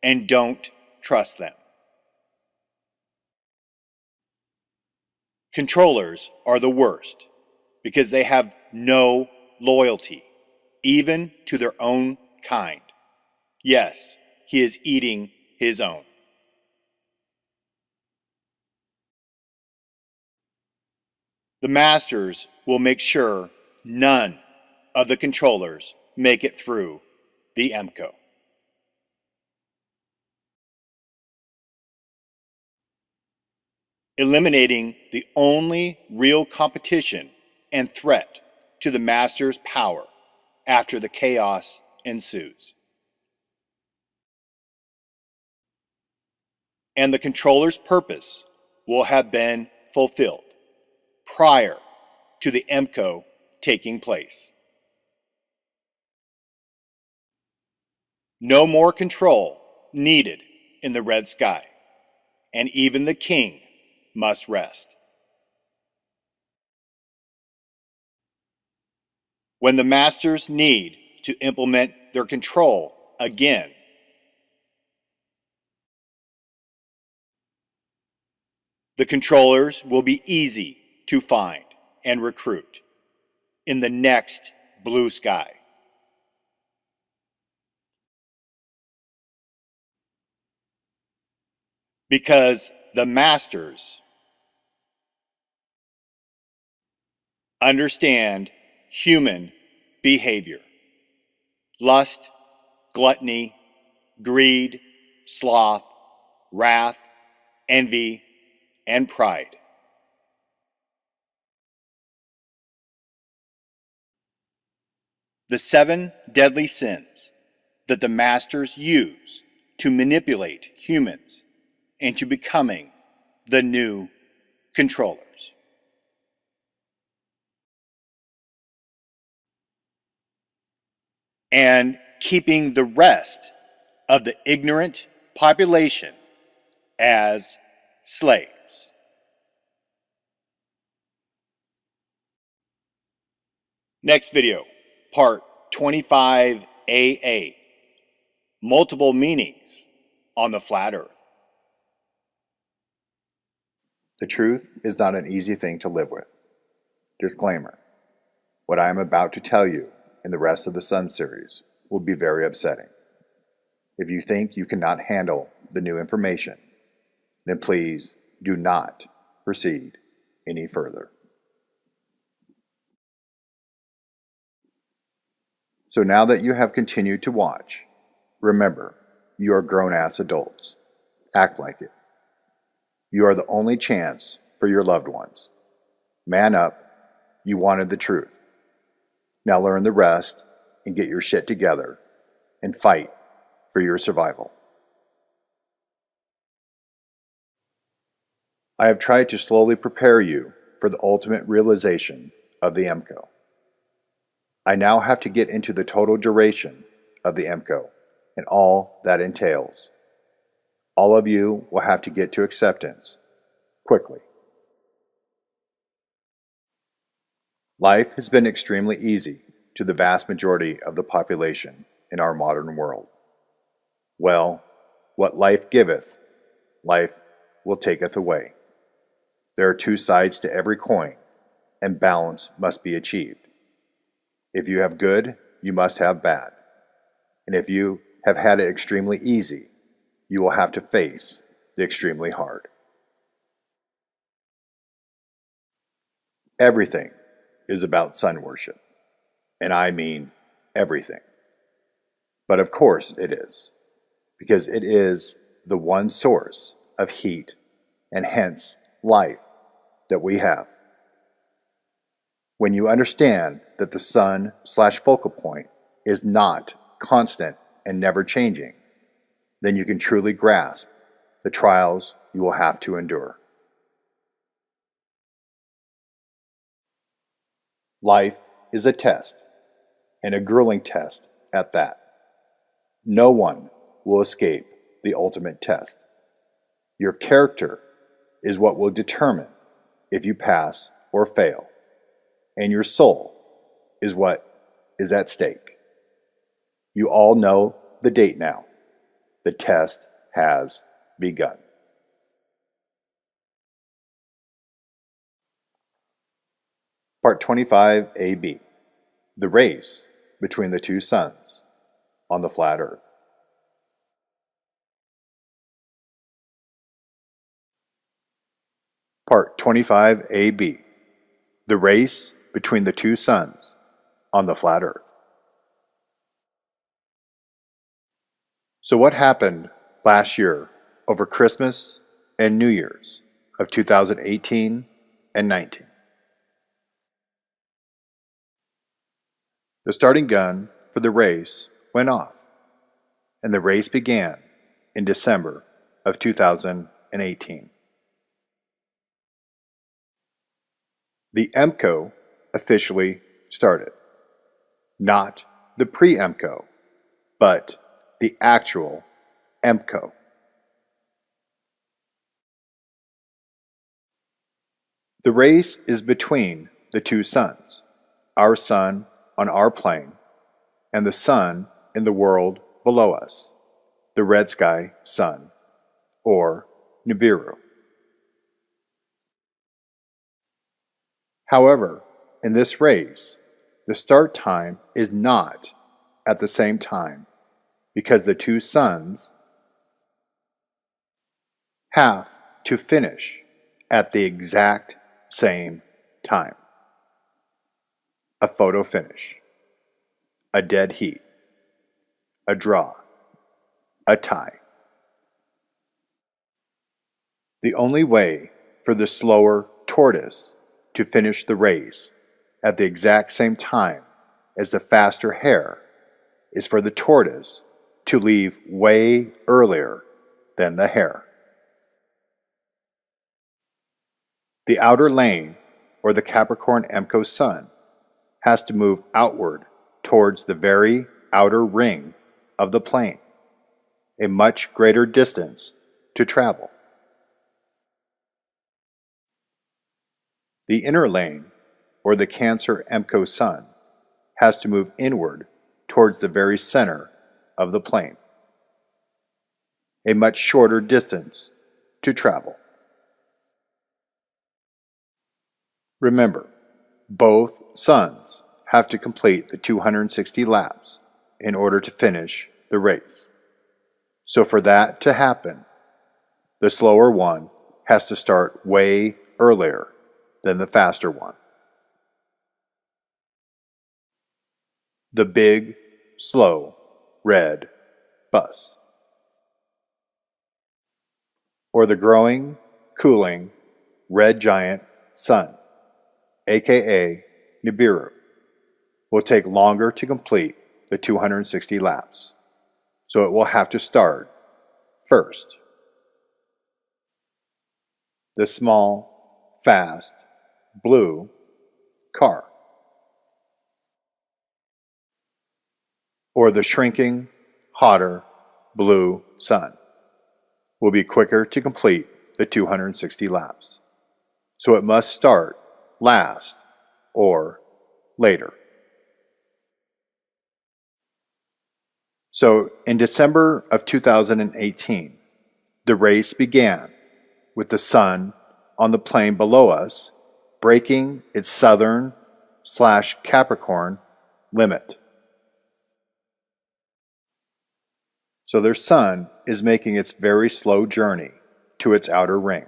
and don't trust them. Controllers are the worst because they have no loyalty, even to their own kind. Yes, he is eating his own. The masters will make sure none of the controllers make it through the EMCO. Eliminating the only real competition and threat to the master's power after the chaos ensues. And the controller's purpose will have been fulfilled prior to the EMCO taking place. No more control needed in the red sky. and even the king must rest. When the masters need to implement their control again, the controllers will be easy to find and recruit in the next blue sky. Because the masters understand human behavior: lust, gluttony, greed, sloth, wrath, envy, and pride. The 7 deadly sins that the masters use to manipulate humans into becoming the new controllers. And keeping the rest of the ignorant population as slaves. Next video, part 25AA, multiple meanings on the flat earth. The truth is not an easy thing to live with. Disclaimer: what I am about to tell you in the rest of the Sun series will be very upsetting. If you think you cannot handle the new information, then please do not proceed any further. So now that you have continued to watch, remember, you are grown-ass adults. Act like it. You are the only chance for your loved ones. Man up. You wanted the truth. Now learn the rest and get your shit together and fight for your survival. I have tried to slowly prepare you for the ultimate realization of the MCO. I now have to get into the total duration of the MCO and all that entails. All of you will have to get to acceptance quickly. Life has been extremely easy to the vast majority of the population in our modern world. Well, what life giveth, life will taketh away. There are 2 sides to every coin, and balance must be achieved. If you have good, you must have bad. And if you have had it extremely easy, you will have to face the extremely hard. Everything is about sun worship, and I mean everything. But of course it is, because it is the one source of heat and hence life that we have. When you understand that the sun/focal point is not constant and never changing, then you can truly grasp the trials you will have to endure. Life is a test, and a grueling test at that. No one will escape the ultimate test. Your character is what will determine if you pass or fail, and your soul is what is at stake. You all know the date now. The test has begun. Part 25AB, the race between the 2 suns on the flat earth. Part 25AB, the race between the 2 suns on the flat earth. So what happened last year over Christmas and New Year's of 2018 and 19? The starting gun for the race went off, and the race began in December of 2018. The MCO officially started. Not the pre-MCO, but the actual MCO. The race is between the two suns, our sun on our plane, and the sun in the world below us, the red sky sun, or Nibiru. However, in this race, the start time is not at the same time because the two suns have to finish at the exact same time. A photo finish, a dead heat, a draw, a tie. The only way for the slower tortoise to finish the race at the exact same time as the faster hare is for the tortoise to leave way earlier than the hare. The outer lane, or the Capricorn MCO sun, has to move outward towards the very outer ring of the plane, a much greater distance to travel. The inner lane, or the Cancer MCO sun, has to move inward towards the very center of the plane, a much shorter distance to travel. Remember, both suns have to complete the 260 laps in order to finish the race. So for that to happen, the slower one has to start way earlier than the faster one. The big, slow, red bus. Or the growing, cooling, red giant sun, aka Nibiru, will take longer to complete the 260 laps, so it will have to start first. The small, fast, blue car. Or the shrinking, hotter, blue sun will be quicker to complete the 260 laps, so it must start last or later. So in December of 2018, the race began with the sun on the plane below us breaking its southern/Capricorn limit. So their sun is making its very slow journey to its outer ring.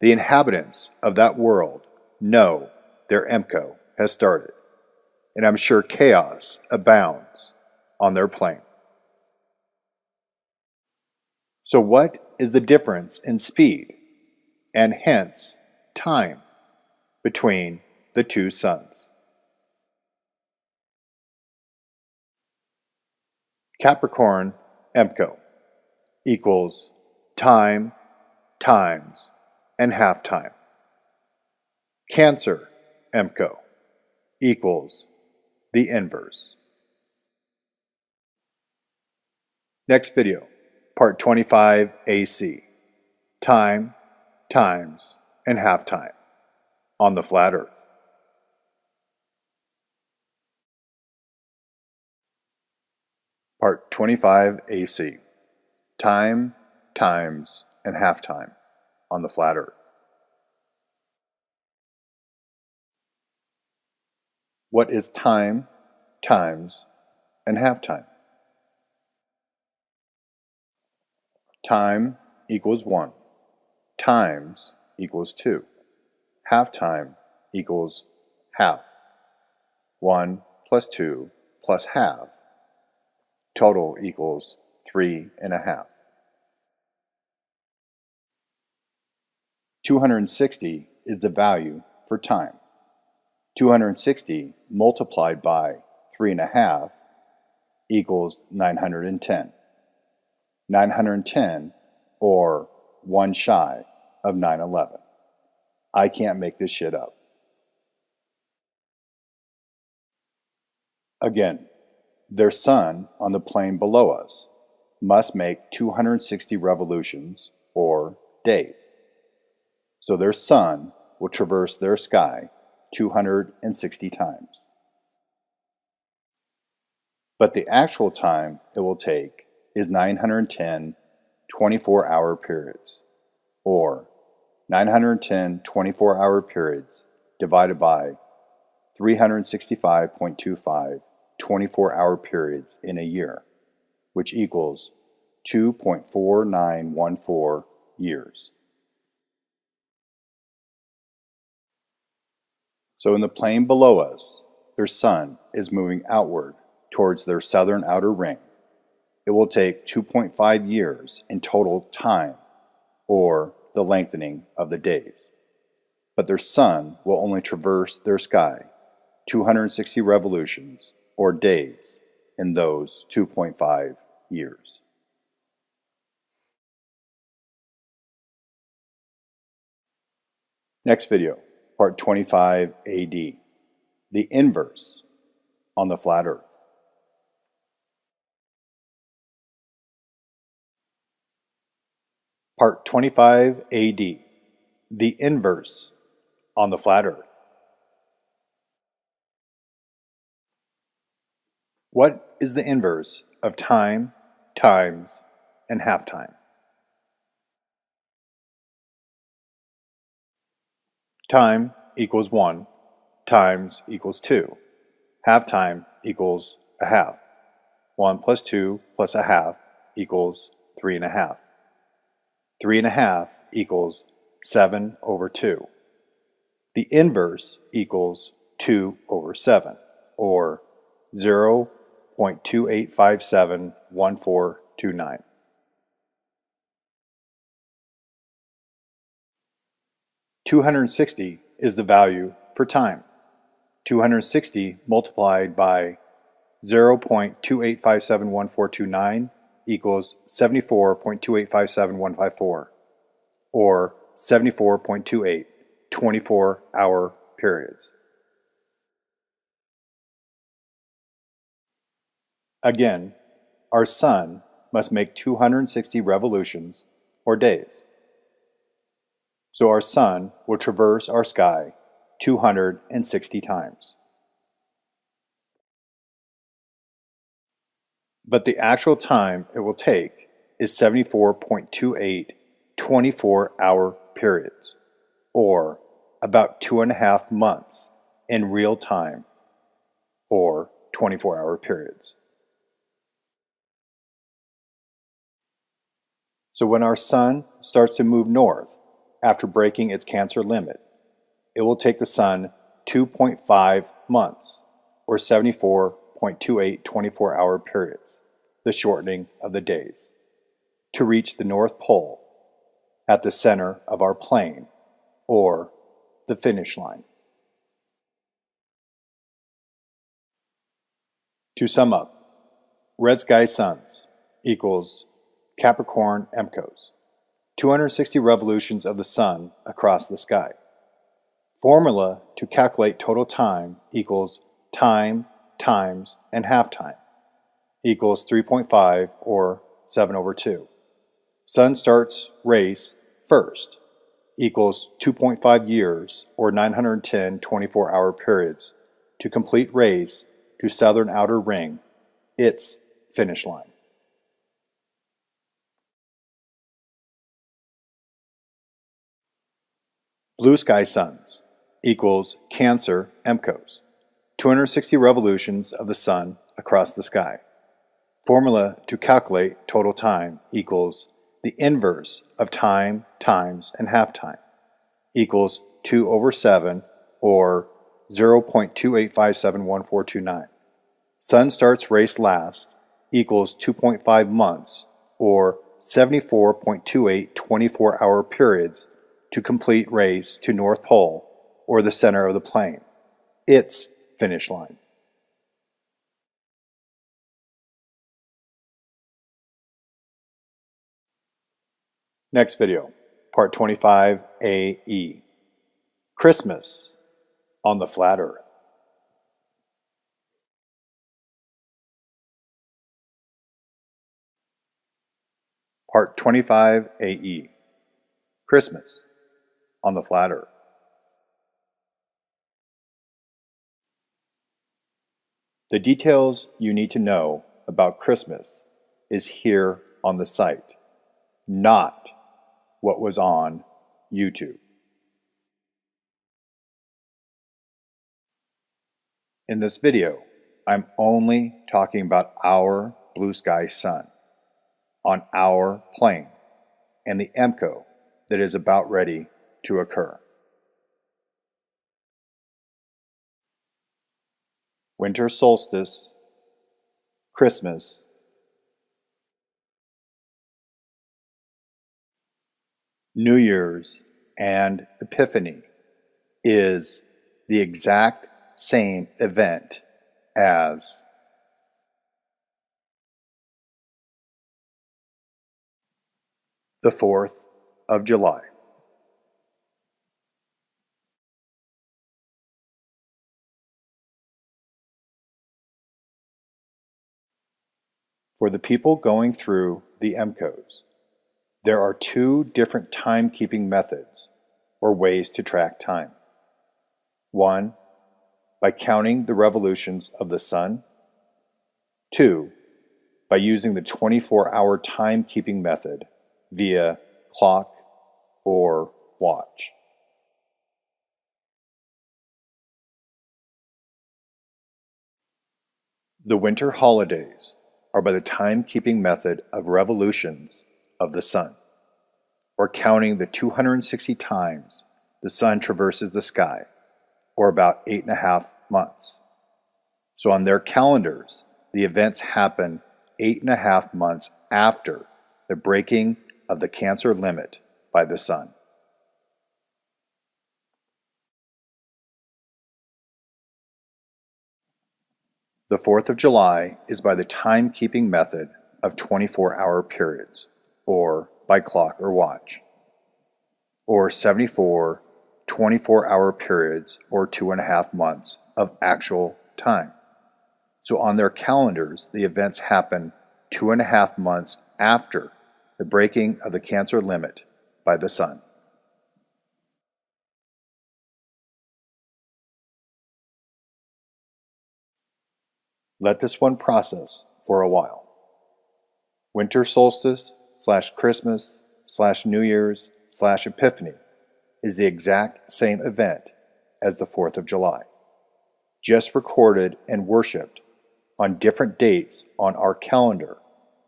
The inhabitants of that world know their MCO has started, and I'm sure chaos abounds on their plane. So what is the difference in speed, and hence time, between the two suns? Capricorn MCO equals time times and half time. Cancer MCO equals the inverse. Next video, part 25 AC, time times and half time on the flat earth. Part 25 AC, time times and half time on the flat earth. What is time times and half time? Time equals 1, times equals 2, half time equals half. 1 plus 2 plus half, total equals 3.5. 260 is the value for time. 260 multiplied by 3.5 equals 910. 910, or 1 shy of 9/11. I can't make this shit up. Again, their sun on the plane below us must make 260 revolutions, or days. So their sun will traverse their sky 260 times. But the actual time it will take is 910 24-hour periods, or 910 24-hour periods divided by 365.25 24-hour periods in a year, which equals 2.4914 years. So in the plane below us, their sun is moving outward towards their southern outer ring. It will take 2.5 years in total time, or the lengthening of the days. But their sun will only traverse their sky 260 revolutions, or days, in those 2.5 years. Next video, part 25 AD, the inverse on the flat earth. Part 25 AD, the inverse on the flat earth. What is the inverse of time, times, and halftime? Time equals 1, times equals 2. Halftime equals a half. 1 plus 2 plus a half equals 3.5. 3.5 equals 7 over 2. The inverse equals 2 over 7, or 0.28571429. $260 is the value for time. 260 multiplied by 0.28571429 equals 74.2857154, or 74.28 24-hour periods. Again, our sun must make 260 revolutions, or days. So our sun will traverse our sky 260 times. But the actual time it will take is 74.28 24-hour periods, or about 2.5 months in real time, or 24-hour periods. So when our sun starts to move north after breaking its Cancer limit, it will take the sun 2.5 months, or 74.28 24-hour periods, the shortening of the days, to reach the North Pole at the center of our plane, or the finish line. To sum up, red sky suns equals Capricorn MCOs, 260 revolutions of the sun across the sky. Formula to calculate total time equals time, times, and halftime, equals 3.5, or 7 over 2. Sun starts race first, equals 2.5 years, or 910 24-hour periods, to complete race to southern outer ring, its finish line. Blue sky suns equals Cancer MCOs, 260 revolutions of the sun across the sky. Formula to calculate total time equals the inverse of time, times, and halftime, equals 2 over 7, or 0.28571429. Sun starts race last equals 2.5 months, or 74.28 24-hour periods, to complete race to North Pole, or the center of the plane, its finish line. Next video, part 25 AE, Christmas on the flat earth. Part 25 AE, Christmas on the flat earth. The details you need to know about Christmas is here on the site, not what was on YouTube. In this video, I'm only talking about our blue sky sun on our plane and the EMCO that is about ready to occur. Winter solstice, Christmas, New Year's, and Epiphany is the exact same event as the 4th of July. For the people going through the EMCOs, there are two different timekeeping methods or ways to track time. One, by counting the revolutions of the sun. Two, by using the 24-hour timekeeping method via clock or watch. The winter holidays are by the timekeeping method of revolutions of the sun, or counting the 260 times the sun traverses the sky, or about 8.5 months. So on their calendars, the events happen 8.5 months after the breaking of the Cancer limit by the sun. The 4th of July is by the timekeeping method of 24-hour periods, or by clock or watch, or 74 24-hour periods, or 2.5 months of actual time. So on their calendars, the events happen 2.5 months after the breaking of the Cancer limit by the sun. Let this one process for a while. Winter solstice / Christmas / New Year's / Epiphany is the exact same event as the 4th of July, just recorded and worshipped on different dates on our calendar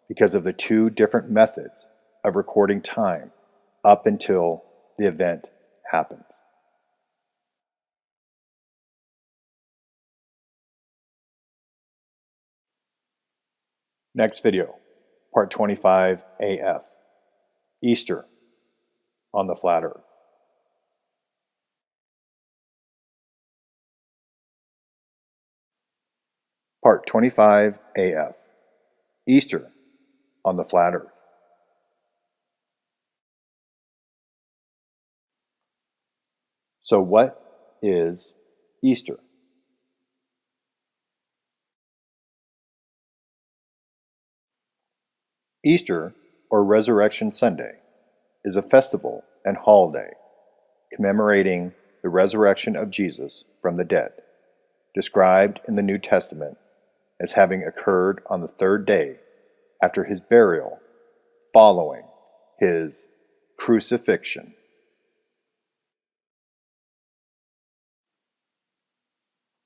because of the two different methods of recording time up until the event happens. Next video, part 25 AF, Easter on the flat earth. Part 25 AF, Easter on the flat earth. So what is Easter? Easter, or Resurrection Sunday, is a festival and holiday commemorating the resurrection of Jesus from the dead, described in the New Testament as having occurred on the 3rd day after his burial, following his crucifixion.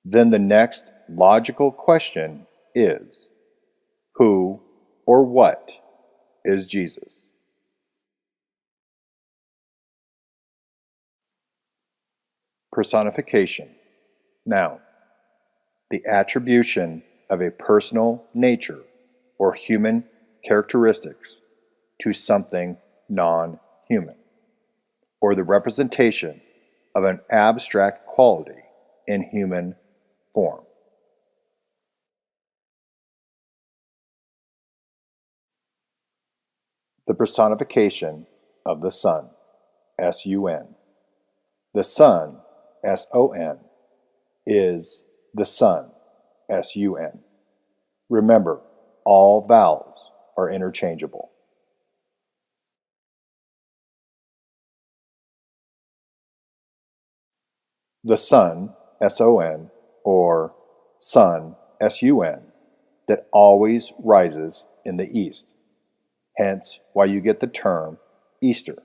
Then the next logical question is, who or what is Jesus? Personification. Noun. The attribution of a personal nature or human characteristics to something non-human, or the representation of an abstract quality in human form. The personification of the sun, S-U-N. The sun, S-O-N, is the sun, S-U-N. Remember, all vowels are interchangeable. The sun, S-O-N, or sun, sun, that always rises in the east. Hence why you get the term Easter,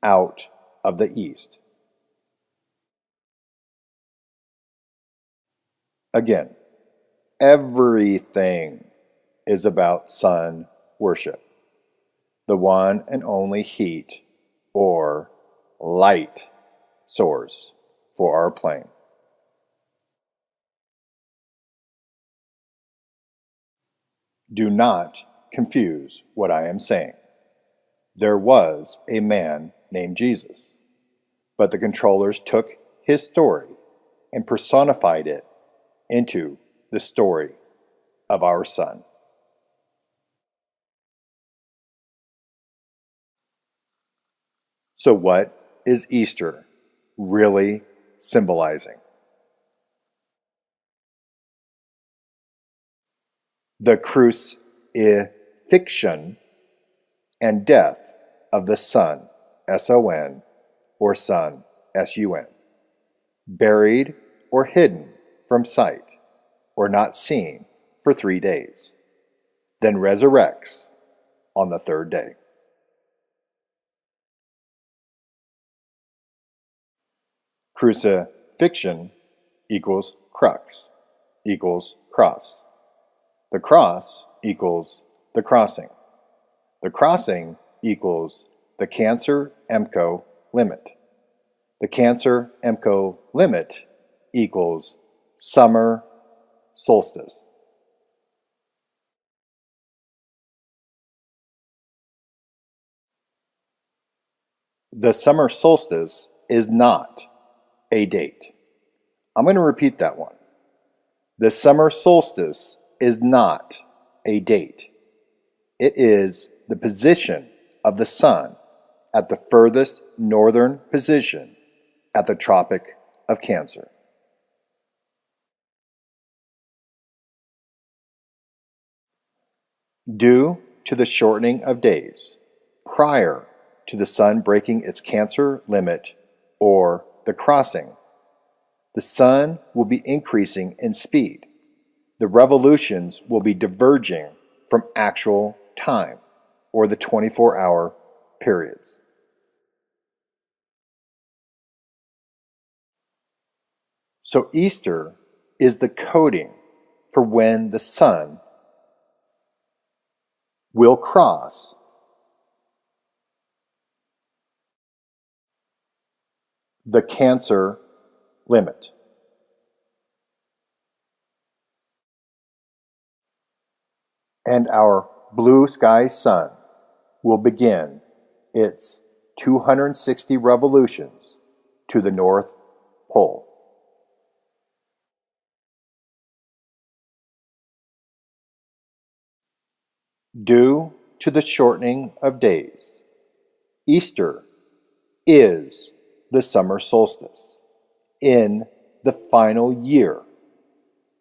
out of the east. Again, everything is about sun worship, the one and only heat or light source for our plane. Do not confuse what I am saying. There was a man named Jesus, but the controllers took his story and personified it into the story of our sun. So what is Easter really symbolizing? The crucifixion and death of the Son, S-O-N, or Son, S-U-N, buried or hidden from sight, or not seen for 3 days, then resurrects on the third day. Crucifixion equals crux, equals cross. The cross equals the crossing. The crossing equals the Cancer-EMCO limit. The Cancer-EMCO limit equals summer solstice. The summer solstice is not a date. I'm going to repeat that one. The summer solstice is not a date. It is the position of the sun at the furthest northern position at the Tropic of Cancer. Due to the shortening of days prior to the sun breaking its Cancer limit or the crossing, the sun will be increasing in speed. The revolutions will be diverging from actual time, or the 24-hour periods. So Easter is the coding for when the sun will cross the Cancer limit. And our blue sky sun will begin its 260 revolutions to the North Pole. Due to the shortening of days, Easter is the summer solstice in the final year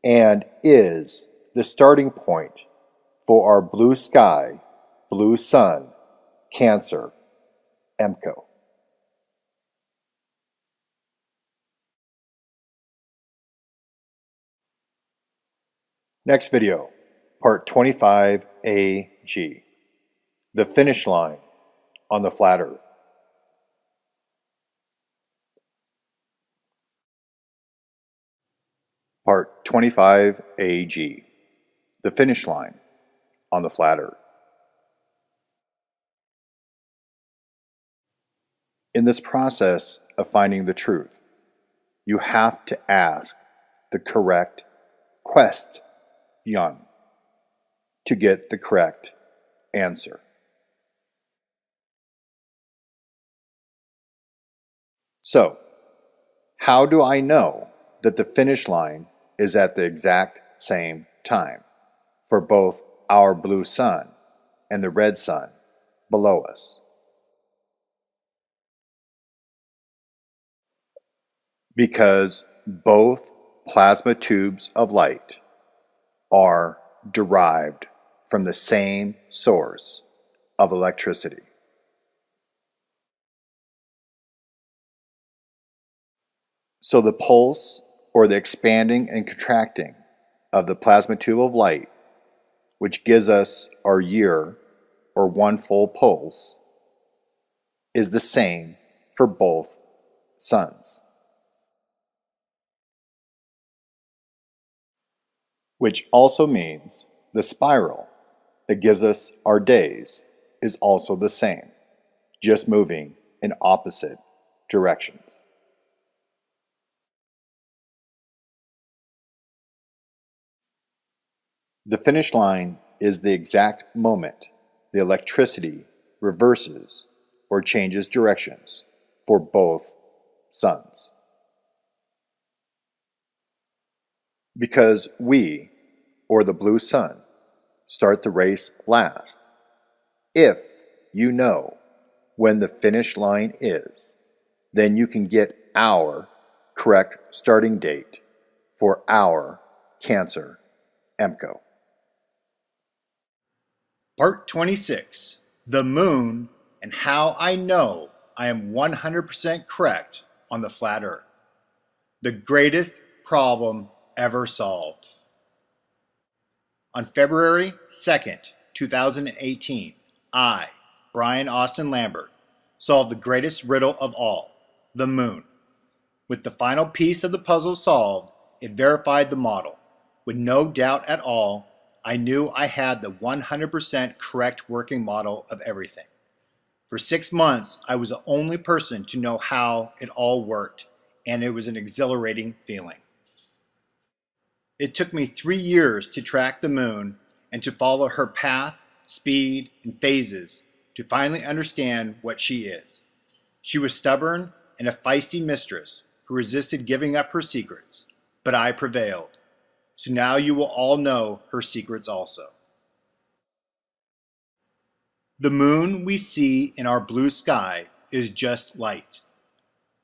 and is the starting point for our blue sky, blue sun, Cancer, EMCO. Next video, part 25AG, the finish line on the flat Earth. Part 25AG, the finish line on the flat Earth. In this process of finding the truth, you have to ask the correct question to get the correct answer. So, how do I know that the finish line is at the exact same time for both our blue sun and the red sun below us? Because both plasma tubes of light are derived from the same source of electricity. So the pulse, or the expanding and contracting of the plasma tube of light, which gives us our year or one full pulse, is the same for both suns. Which also means the spiral that gives us our days is also the same, just moving in opposite directions. The finish line is the exact moment the electricity reverses or changes directions for both suns. Because we, or the blue sun, start the race last. If you know when the finish line is, then you can get our correct starting date for our Cancer EMCO. Part 26, The Moon and How I Know I Am 100% Correct on the Flat Earth. The greatest problem ever solved. On February 2nd, 2018, I, Brian Austin Lambert, solved the greatest riddle of all, the moon. With the final piece of the puzzle solved, it verified the model. With no doubt at all, I knew I had the 100% correct working model of everything. For 6 months, I was the only person to know how it all worked, and it was an exhilarating feeling. It took me 3 years to track the moon and to follow her path, speed, and phases to finally understand what she is. She was stubborn and a feisty mistress who resisted giving up her secrets, but I prevailed. So now you will all know her secrets also. The moon we see in our blue sky is just light.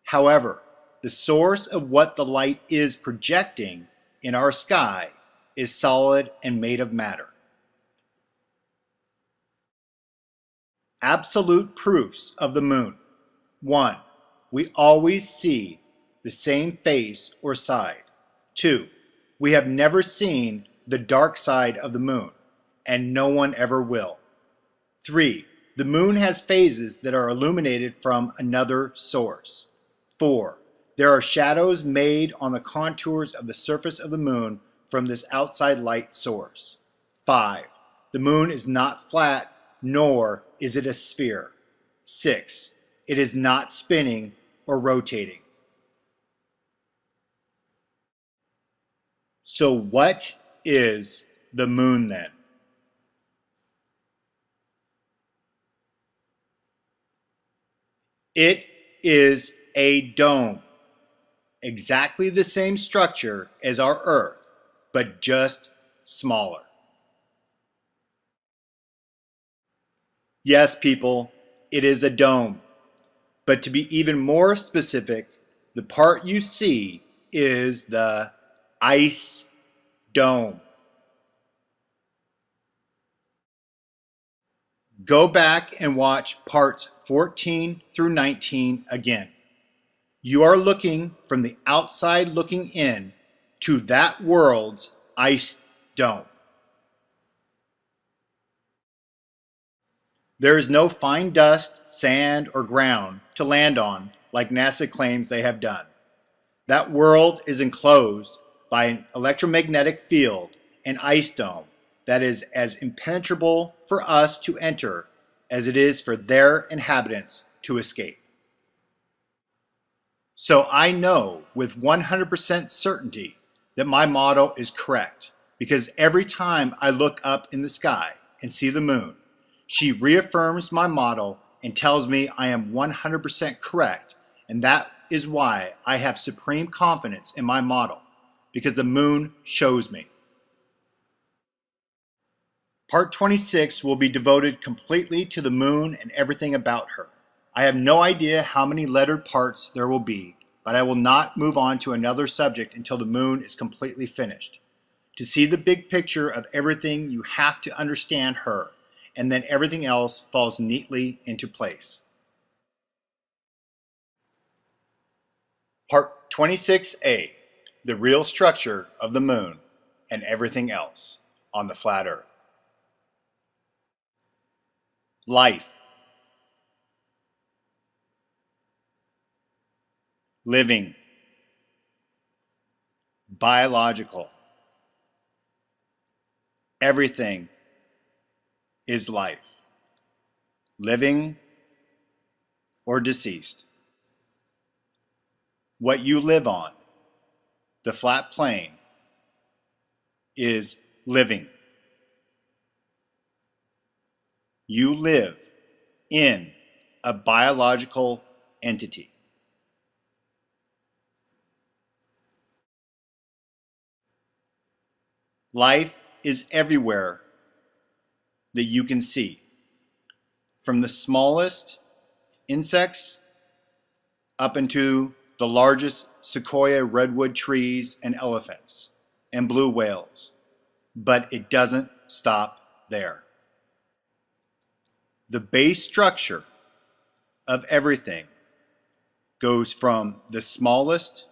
However, the source of what the light is projecting in our sky is solid and made of matter. Absolute proofs of the moon. 1. We always see the same face or side. 2. We have never seen the dark side of the moon, and no one ever will. 3. The moon has phases that are illuminated from another source. 4. There are shadows made on the contours of the surface of the moon from this outside light source. 5. The moon is not flat, nor is it a sphere. 6. It is not spinning or rotating. So what is the moon then? It is a dome. Exactly the same structure as our Earth, but just smaller. Yes, people, it is a dome. But to be even more specific, the part you see is the ice dome. Go back and watch parts 14 through 19 again. You are looking from the outside looking in to that world's ice dome. There is no fine dust, sand, or ground to land on like NASA claims they have done. That world is enclosed by an electromagnetic field and ice dome that is as impenetrable for us to enter as it is for their inhabitants to escape. So I know with 100% certainty that my model is correct, because every time I look up in the sky and see the moon, she reaffirms my model and tells me I am 100% correct, and that is why I have supreme confidence in my model, because the moon shows me. Part 26 will be devoted completely to the moon and everything about her. I have no idea how many lettered parts there will be, but I will not move on to another subject until the moon is completely finished. To see the big picture of everything, you have to understand her, and then everything else falls neatly into place. Part 26A, the real structure of the moon and everything else on the flat earth. Life, living, biological, everything is life, living or deceased. What you live on, the flat plane, is living. You live in a biological entity. Life is everywhere that you can see, from the smallest insects up into the largest sequoia redwood trees and elephants and blue whales. But it doesn't stop there. The base structure of everything goes from the smallest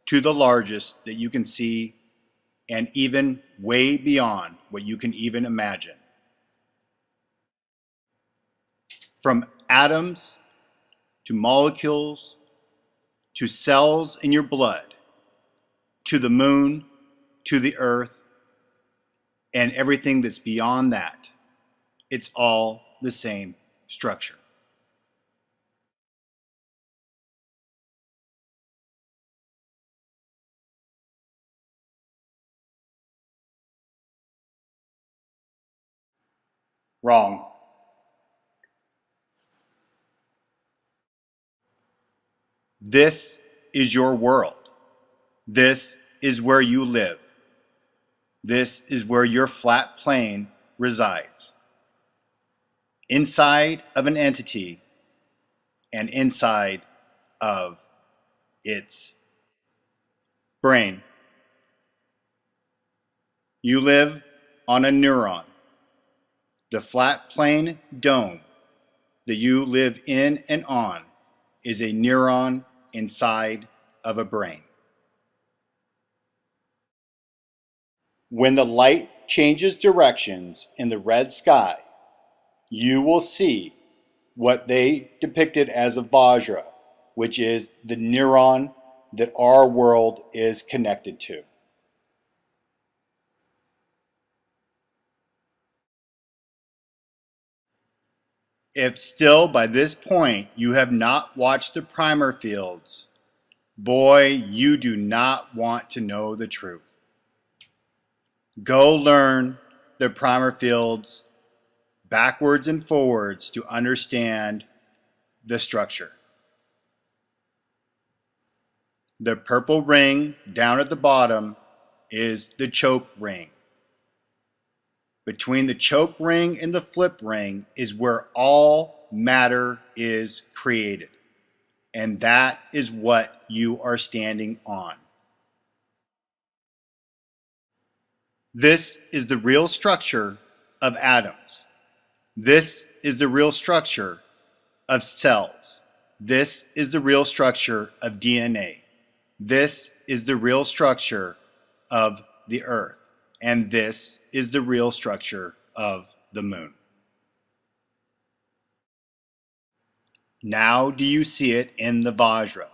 to the largest that you can see, and even way beyond what you can even imagine. From atoms to molecules to cells in your blood to the moon to the earth and everything that's beyond that, it's all the same structure. Wrong. This is your world. This is where you live. This is where your flat plane resides. Inside of an entity and inside of its brain. You live on a neuron. The flat plane dome that you live in and on is a neuron inside of a brain. When the light changes directions in the red sky, you will see what they depicted as a Vajra, which is the neuron that our world is connected to. If still by this point you have not watched the primer fields, boy, you do not want to know the truth. Go learn the primer fields backwards and forwards to understand the structure. The purple ring down at the bottom is the choke ring. Between the choke ring and the flip ring is where all matter is created. And that is what you are standing on. This is the real structure of atoms. This is the real structure of cells. This is the real structure of DNA. This is the real structure of the earth. And this is the real structure of the moon. Now do you see it in the Vajra?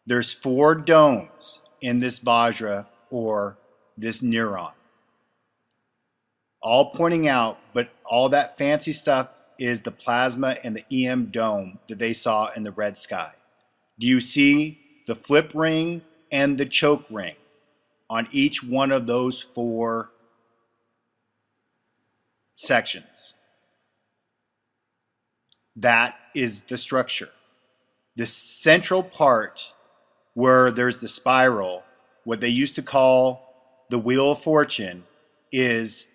There's 4 domes in this Vajra, or this neuron. All pointing out, but all that fancy stuff is the plasma and the EM dome that they saw in the red sky. Do you see the flip ring and the choke ring on each one of those 4 sections? That is the structure. The central part where there's the spiral, what they used to call the Wheel of Fortune, is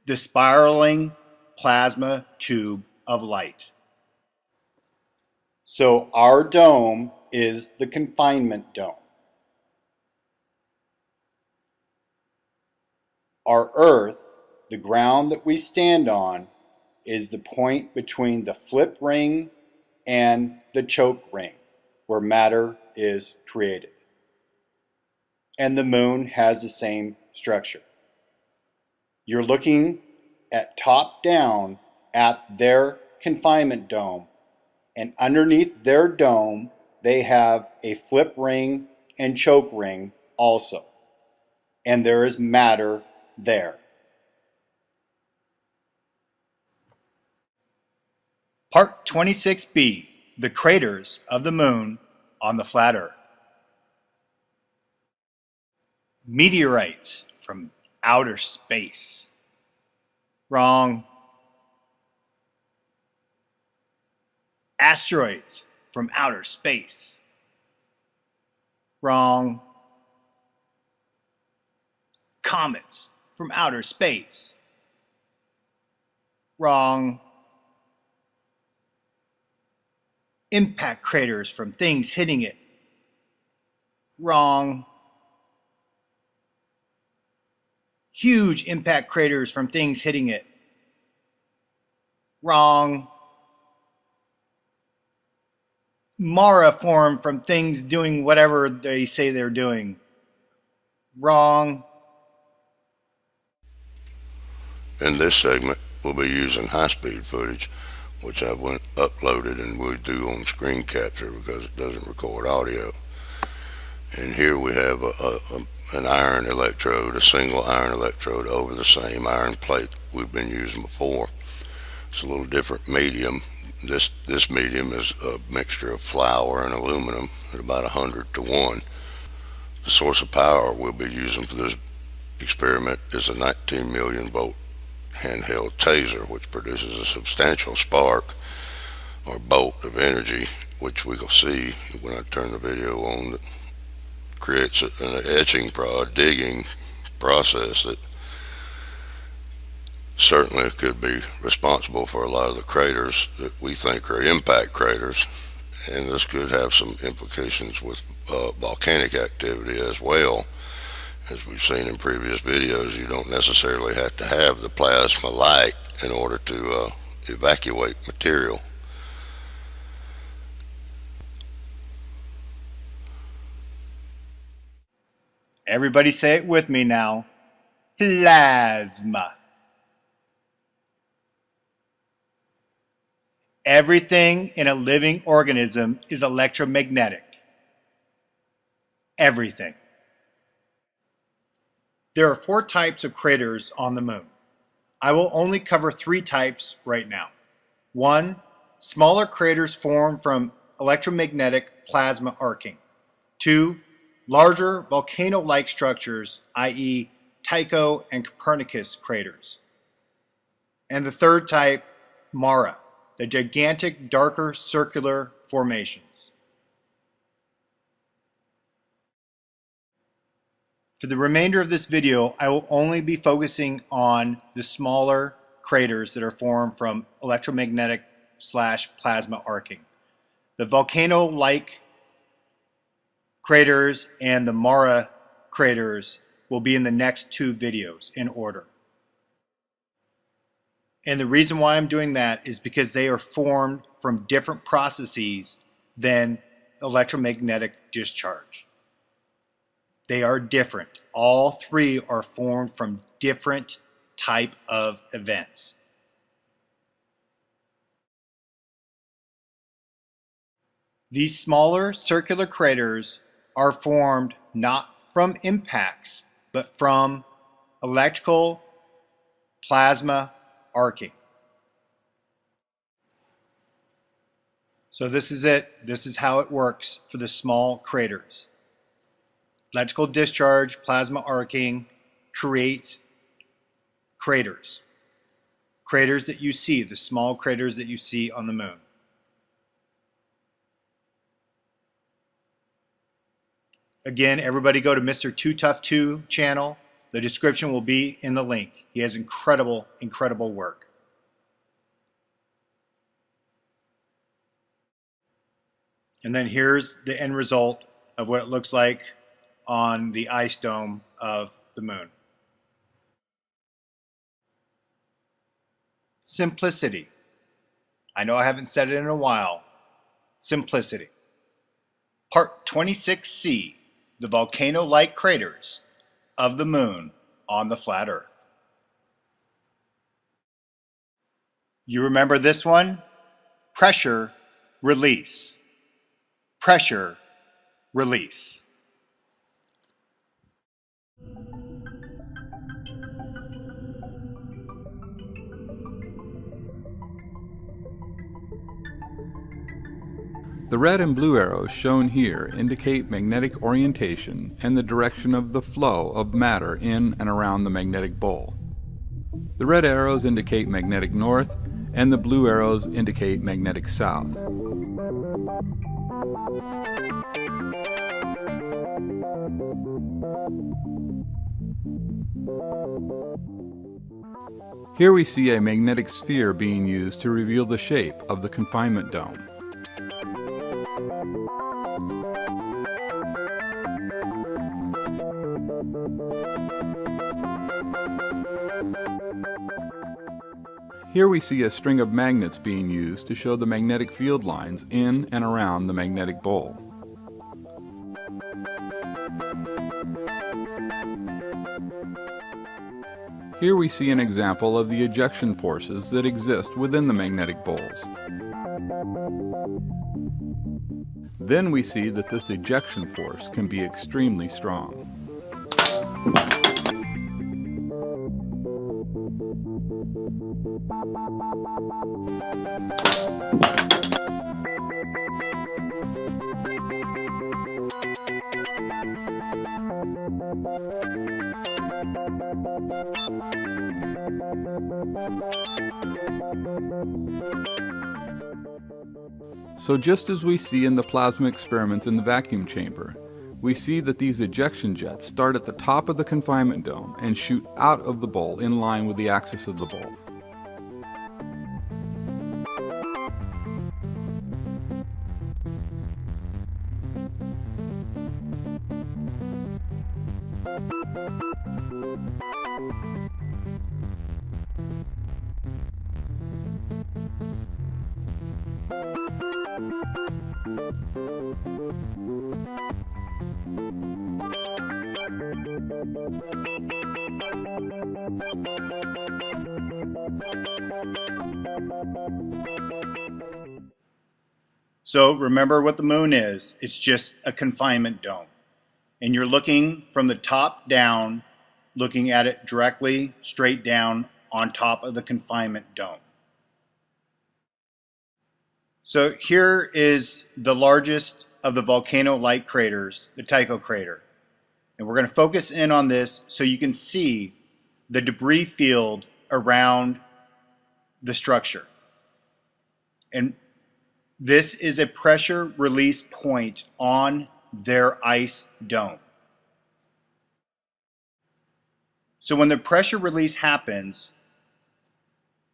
the spiraling plasma tube of light. So our dome is the confinement dome. Our earth, the ground that we stand on, is the point between the flip ring and the choke ring, where matter is created. And the moon has the same structure. You're looking at top down at their confinement dome, and underneath their dome they have a flip ring and choke ring also, and there is matter there. Part 26b, the craters of the moon on the flat Earth. Meteorites from outer space. Wrong. Asteroids from outer space. Wrong. Comets from outer space. Wrong. Impact craters from things hitting it. Wrong. Huge impact craters from things hitting it. Wrong. Mara formed from things doing whatever they say they're doing. Wrong. In this segment, we'll be using high-speed footage, which I've uploaded and we do on screen capture because it doesn't record audio. And here we have an iron electrode, a single iron electrode over the same iron plate we've been using before. It's a little different medium. This medium is a mixture of flour and aluminum at about 100 to 1. The source of power we'll be using for this experiment is a 19 million volt handheld taser, which produces a substantial spark or bolt of energy, which we will see when I turn the video on, that creates an etching digging process that certainly could be responsible for a lot of the craters that we think are impact craters, and this could have some implications with volcanic activity as well. As we've seen in previous videos, you don't necessarily have to have the plasma light in order to evacuate material. Everybody say it with me now. Plasma. Everything in a living organism is electromagnetic. Everything. There are 4 types of craters on the moon. I will only cover 3 types right now. 1. Smaller craters formed from electromagnetic plasma arcing. 2. Larger volcano-like structures, i.e. Tycho and Copernicus craters. And the 3rd type, Mara, the gigantic darker circular formations. For the remainder of this video, I will only be focusing on the smaller craters that are formed from electromagnetic/plasma arcing. The volcano-like craters and the Mara craters will be in the next 2 videos in order. And the reason why I'm doing that is because they are formed from different processes than electromagnetic discharge. They are different. All 3 are formed from different type of events. These smaller circular craters are formed not from impacts, but from electrical plasma arcing. So this is it. This is how it works for the small craters. Electrical discharge, plasma arcing creates craters. Craters that you see, the small craters that you see on the moon. Again, everybody go to Mr. Too Tough 2 channel. The description will be in the link. He has incredible, incredible work. And then here's the end result of what it looks like on the ice dome of the moon. Simplicity. I know I haven't said it in a while. Simplicity. Part 26C, the volcano-like craters of the moon on the flat Earth. You remember this one? Pressure, release. Pressure, release. The red and blue arrows shown here indicate magnetic orientation and the direction of the flow of matter in and around the magnetic bowl. The red arrows indicate magnetic north, and the blue arrows indicate magnetic south. Here we see a magnetic sphere being used to reveal the shape of the confinement dome. Here we see a string of magnets being used to show the magnetic field lines in and around the magnetic bowl. Here we see an example of the ejection forces that exist within the magnetic bowls. Then we see that this ejection force can be extremely strong. So just as we see in the plasma experiments in the vacuum chamber, we see that these ejection jets start at the top of the confinement dome and shoot out of the bowl in line with the axis of the bowl. So remember what the moon is. It's just a confinement dome. And you're looking from the top down, looking at it directly straight down on top of the confinement dome. So here is the largest of the volcano-like craters, the Tycho crater. And we're going to focus in on this so you can see the debris field around the structure. And this is a pressure release point on their ice dome. So when the pressure release happens,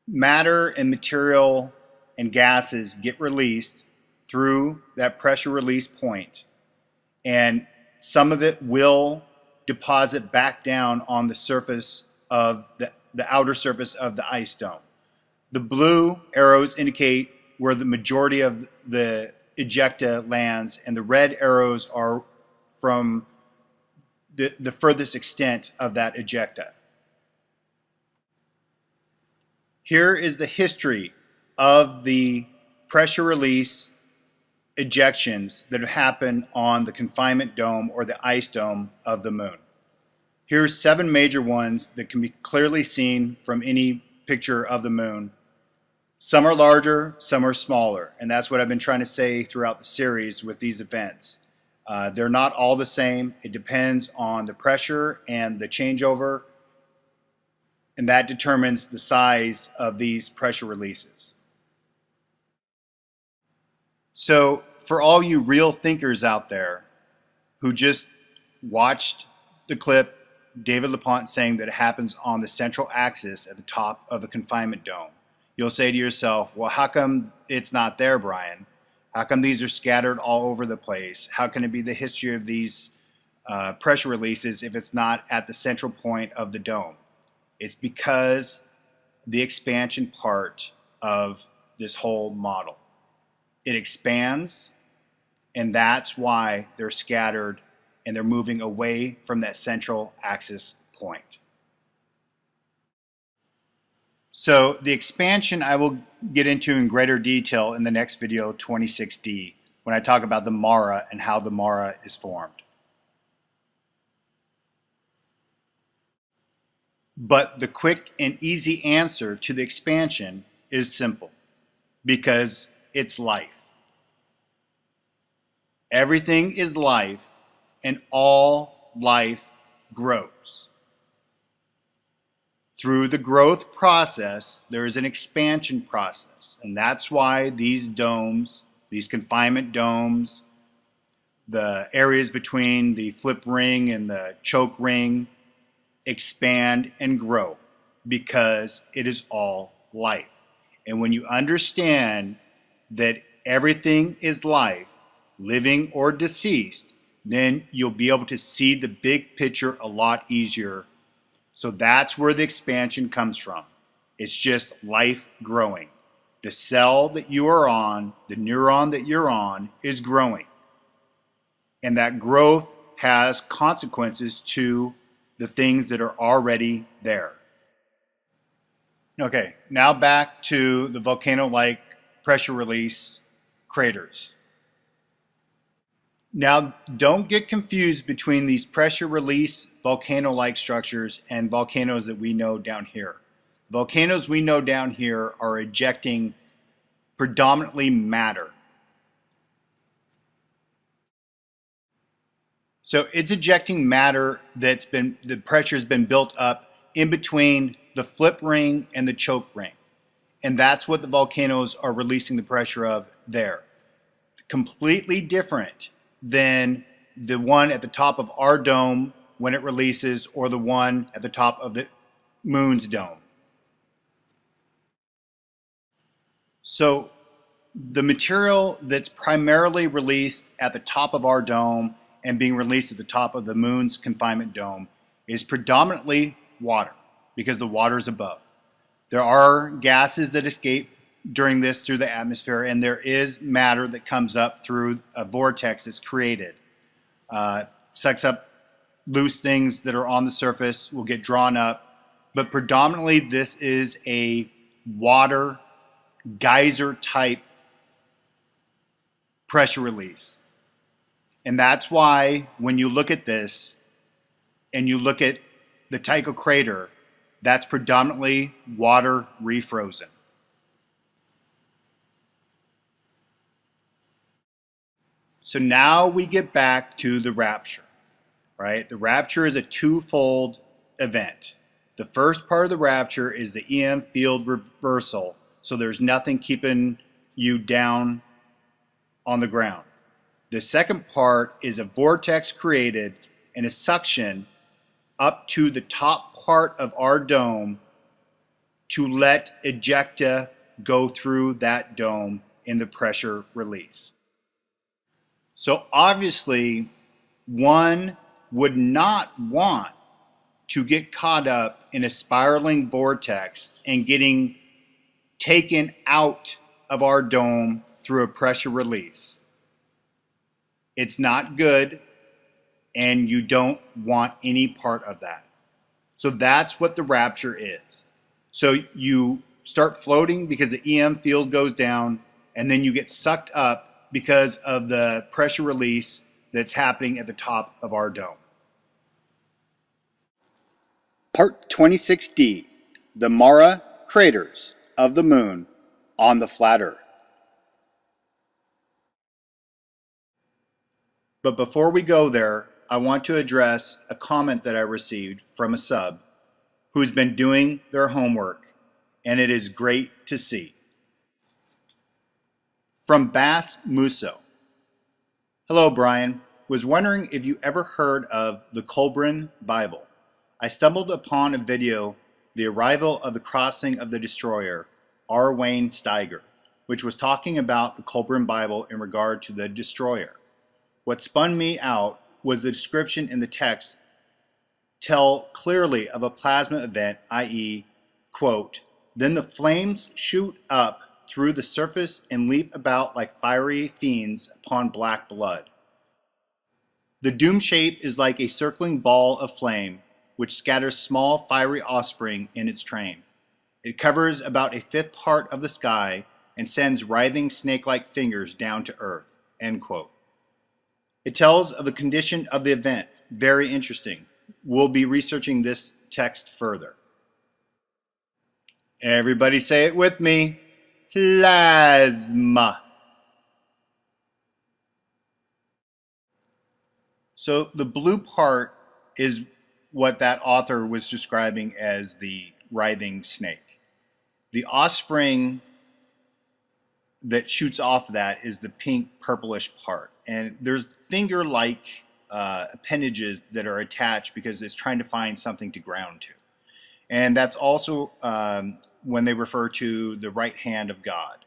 matter and material and gases get released through that pressure release point, and some of it will deposit back down on the surface of the outer surface of the ice dome. The blue arrows indicate where the majority of the ejecta lands, and the red arrows are from the furthest extent of that ejecta. Here is the history of the pressure release ejections that have happened on the confinement dome or the ice dome of the moon. Here's 7 major ones that can be clearly seen from any picture of the moon. Some are larger, some are smaller, and that's what I've been trying to say throughout the series with these events. They're not all the same. It depends on the pressure and the changeover, and that determines the size of these pressure releases. So for all you real thinkers out there who just watched the clip, David LaPont saying that it happens on the central axis at the top of the confinement dome, you'll say to yourself, well, how come it's not there, Brian? How come these are scattered all over the place? How can it be the history of these pressure releases if it's not at the central point of the dome? It's because the expansion part of this whole model. It expands, and that's why they're scattered and they're moving away from that central axis point. So the expansion I will get into in greater detail in the next video, 26D, when I talk about the Mara and how the Mara is formed. But the quick and easy answer to the expansion is simple, because it's life. Everything is life, and all life grows. Through the growth process, there is an expansion process, and that's why these domes, these confinement domes, the areas between the flip ring and the choke ring expand and grow, because it is all life. And when you understand that everything is life, living or deceased, then you'll be able to see the big picture a lot easier. So that's where the expansion comes from. It's just life growing. The cell that you are on, the neuron that you're on, is growing. And that growth has consequences to the things that are already there. Okay, now back to the volcano-like pressure release craters. Now, don't get confused between these pressure release volcano-like structures and volcanoes that we know down here. Volcanoes we know down here are ejecting predominantly matter. So it's ejecting matter that's been, the pressure has been built up in between the flip ring and the choke ring. And that's what the volcanoes are releasing the pressure of there. Completely different than the one at the top of our dome when it releases, or the one at the top of the moon's dome. So the material that's primarily released at the top of our dome and being released at the top of the moon's confinement dome is predominantly water, because the water is above. There are gases that escape during this through the atmosphere, and there is matter that comes up through a vortex that's created. Sucks up loose things that are on the surface, will get drawn up, but predominantly this is a water geyser type pressure release. And that's why when you look at this and you look at the Tycho crater, that's predominantly water refrozen. So now we get back to the rapture, right? The rapture is a twofold event. The first part of the rapture is the EM field reversal, so there's nothing keeping you down on the ground. The second part is a vortex created and a suction up to the top part of our dome to let ejecta go through that dome in the pressure release. So obviously, one would not want to get caught up in a spiraling vortex and getting taken out of our dome through a pressure release. It's not good, and you don't want any part of that. So that's what the rapture is. So you start floating because the EM field goes down, and then you get sucked up because of the pressure release that's happening at the top of our dome. Part 26D, the Mara craters of the moon on the flat Earth. But before we go there, I want to address a comment that I received from a sub who's been doing their homework, and it is great to see. From Bass Musso. Hello, Brian. Was wondering if you ever heard of the Kolbrin Bible. I stumbled upon a video, The Arrival of the Crossing of the Destroyer, R. Wayne Steiger, which was talking about the Kolbrin Bible in regard to the destroyer. What spun me out was the description in the text tell clearly of a plasma event, i.e., quote, then the flames shoot up through the surface and leap about like fiery fiends upon black blood. The doom shape is like a circling ball of flame, which scatters small fiery offspring in its train. It covers about a fifth part of the sky and sends writhing snake-like fingers down to earth." End quote. It tells of the condition of the event. Very interesting. We'll be researching this text further. Everybody say it with me. Plasma. So the blue part is what that author was describing as the writhing snake. The offspring that shoots off that is the pink purplish part. And there's finger-like appendages that are attached because it's trying to find something to ground to. And that's also when they refer to the right hand of God.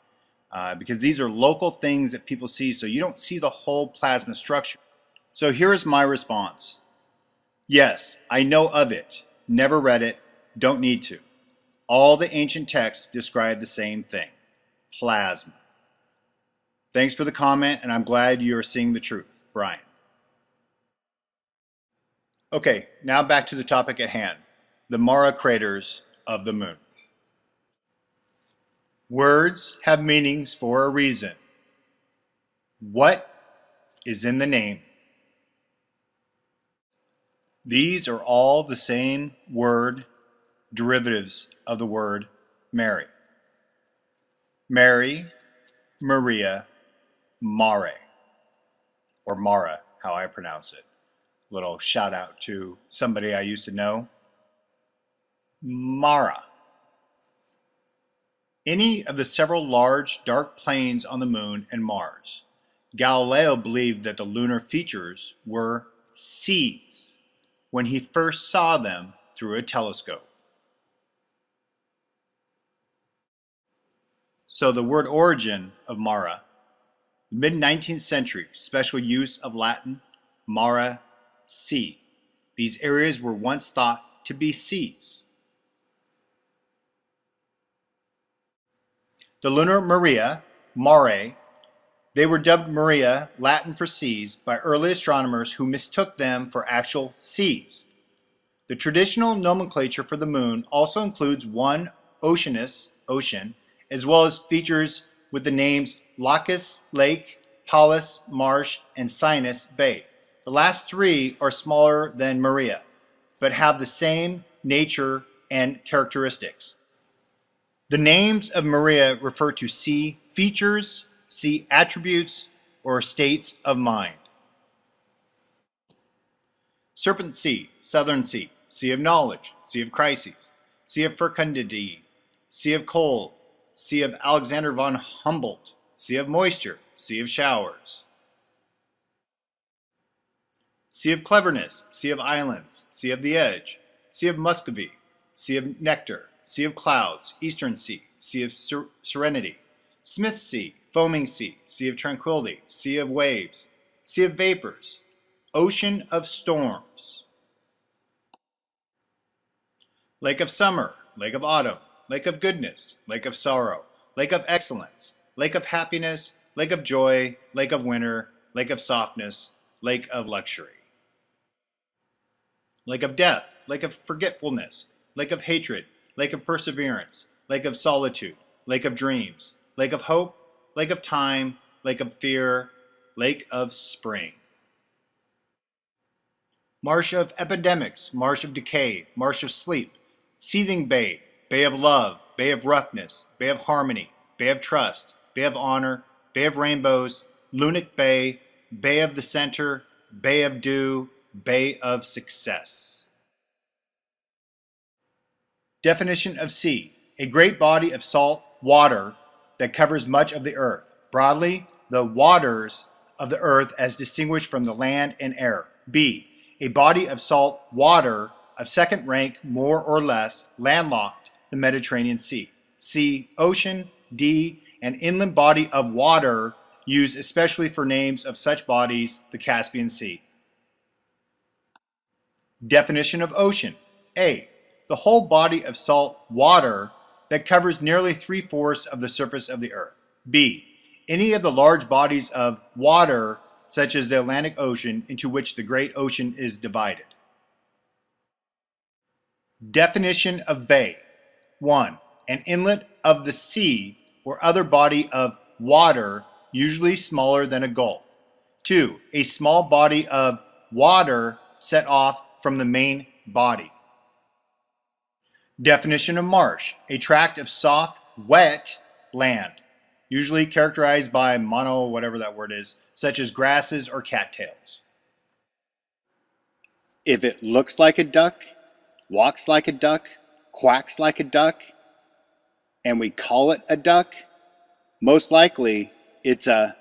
Because these are local things that people see, so you don't see the whole plasma structure. So here is my response. Yes, I know of it. Never read it. Don't need to. All the ancient texts describe the same thing. Plasma. Thanks for the comment, and I'm glad you are seeing the truth. Brian. Okay, now back to the topic at hand. The Mara craters of the moon. Words have meanings for a reason. What is in the name? These are all the same word derivatives of the word Mary. Mary, Maria, Mare, or Mara, how I pronounce it. Little shout out to somebody I used to know. Mara. Any of the several large dark plains on the moon and Mars. Galileo believed that the lunar features were seas when he first saw them through a telescope. So the word origin of Mara, the mid-19th century, special use of Latin, Mara, sea. These areas were once thought to be seas. The lunar Maria, Mare, they were dubbed Maria, Latin for seas, by early astronomers who mistook them for actual seas. The traditional nomenclature for the moon also includes one Oceanus, ocean, as well as features with the names Lacus, lake, Palus, marsh, and Sinus, bay. The last three are smaller than Maria, but have the same nature and characteristics. The names of Maria refer to sea features, sea attributes, or states of mind. Serpent Sea, Southern Sea, Sea of Knowledge, Sea of Crises, Sea of Fecundity, Sea of Cold, Sea of Alexander von Humboldt, Sea of Moisture, Sea of Showers. Sea of Cleverness, Sea of Islands, Sea of the Edge, Sea of Muscovy, Sea of Nectar, Sea of Clouds, Eastern Sea, Sea of Serenity, Smith's Sea, Foaming Sea, Sea of Tranquility, Sea of Waves, Sea of Vapors, Ocean of Storms. Lake of Summer, Lake of Autumn, Lake of Goodness, Lake of Sorrow, Lake of Excellence, Lake of Happiness, Lake of Joy, Lake of Winter, Lake of Softness, Lake of Luxury. Lake of Death, Lake of Forgetfulness, Lake of Hatred, Lake of Perseverance, Lake of Solitude, Lake of Dreams, Lake of Hope, Lake of Time, Lake of Fear, Lake of Spring. Marsh of Epidemics, Marsh of Decay, Marsh of Sleep, Seething Bay, Bay of Love, Bay of Roughness, Bay of Harmony, Bay of Trust, Bay of Honor, Bay of Rainbows, Lunic Bay, Bay of the Center, Bay of Dew, Bay of Success. Definition of sea: a great body of salt water that covers much of the earth. Broadly, the waters of the earth as distinguished from the land and air. B, a body of salt water of second rank, more or less, landlocked, the Mediterranean Sea. C, ocean. D, an inland body of water used especially for names of such bodies, the Caspian Sea. Definition of ocean. A, the whole body of salt water that covers nearly 3/4 of the surface of the earth. B, any of the large bodies of water, such as the Atlantic Ocean, into which the great ocean is divided. Definition of bay. 1, an inlet of the sea or other body of water, usually smaller than a gulf. 2. A small body of water set off from the main body. Definition of marsh: a tract of soft, wet land, usually characterized by mono, whatever that word is, such as grasses or cattails. If it looks like a duck, walks like a duck, quacks like a duck, and we call it a duck, most likely it's a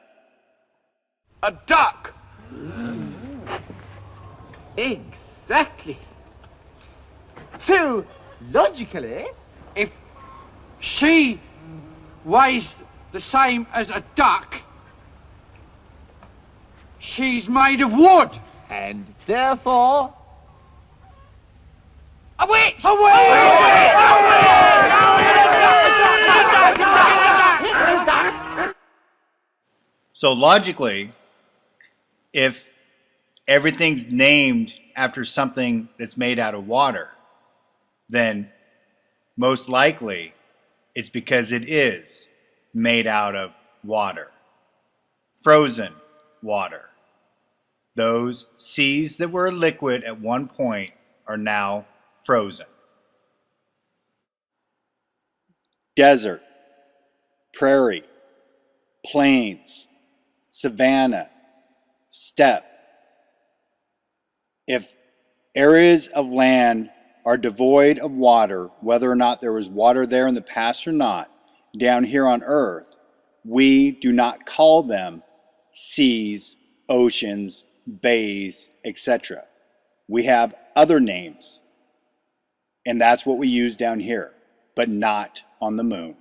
duck. Exactly. So, logically, if she weighs the same as a duck, she's made of wood. And therefore, a witch! A witch! So logically, if everything's named after something that's made out of water, then most likely it's because it is made out of water. Frozen water. Those seas that were liquid at one point are now frozen. desert, prairie, plains, savanna, steppe. If areas of land are devoid of water, whether or not there was water there in the past or not, down here on earth, we do not call them seas, oceans, bays, etc. We have other names, and that's what we use down here, but not on the moon.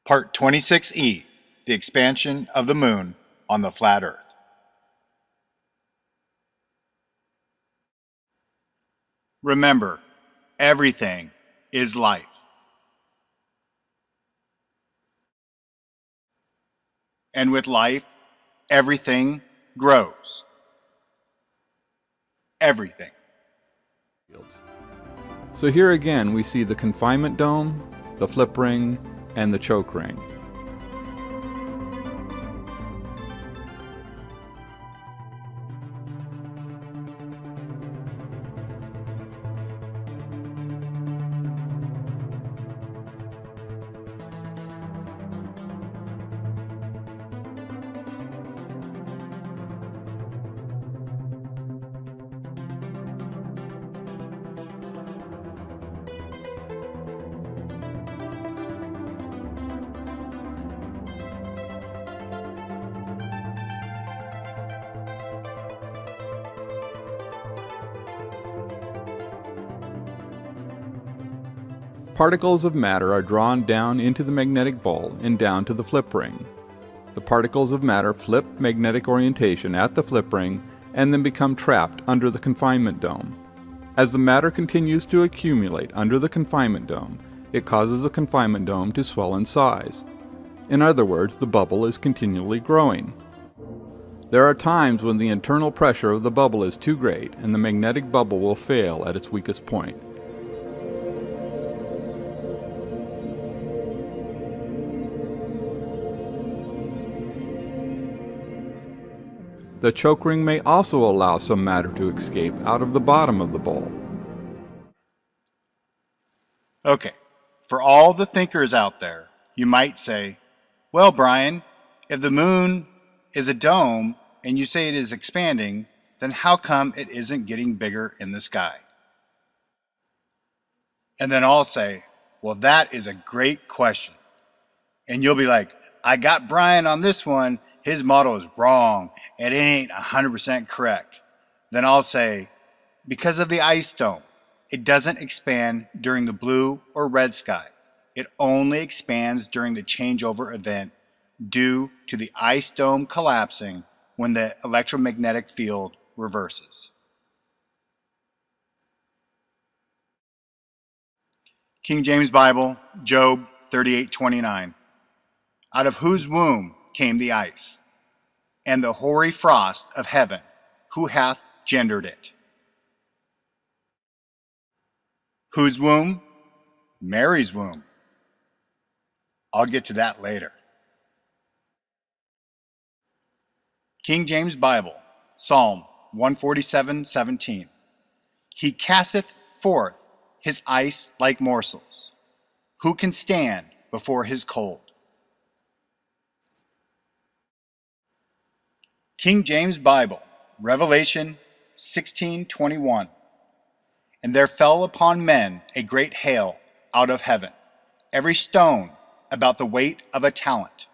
Part 26E, the expansion of the moon on the flat Earth. Remember, everything is life. And with life, everything grows. Everything. So here again we see the confinement dome, the flip ring, and the choke ring. Particles of matter are drawn down into the magnetic bowl and down to the flip ring. The particles of matter flip magnetic orientation at the flip ring and then become trapped under the confinement dome. As the matter continues to accumulate under the confinement dome, it causes the confinement dome to swell in size. In other words, the bubble is continually growing. There are times when the internal pressure of the bubble is too great and the magnetic bubble will fail at its weakest point. The choke ring may also allow some matter to escape out of the bottom of the bowl. Okay, for all the thinkers out there, you might say, well, Brian, if the moon is a dome and you say it is expanding, then how come it isn't getting bigger in the sky? And then I'll say, well, that is a great question. And you'll be like, I got Brian on this one. His model is wrong. It ain't 100% correct. Then I'll say, because of the ice dome, it doesn't expand during the blue or red sky. It only expands during the changeover event due to the ice dome collapsing when the electromagnetic field reverses. King James Bible, Job 38:29. Out of whose womb came the ice, and the hoary frost of heaven, who hath gendered it? Whose womb? Mary's womb. I'll get to that later. King James Bible, Psalm 147:17. He casteth forth his ice like morsels. Who can stand before his cold? King James Bible, Revelation 16:21. And there fell upon men a great hail out of heaven, every stone about the weight of a talent.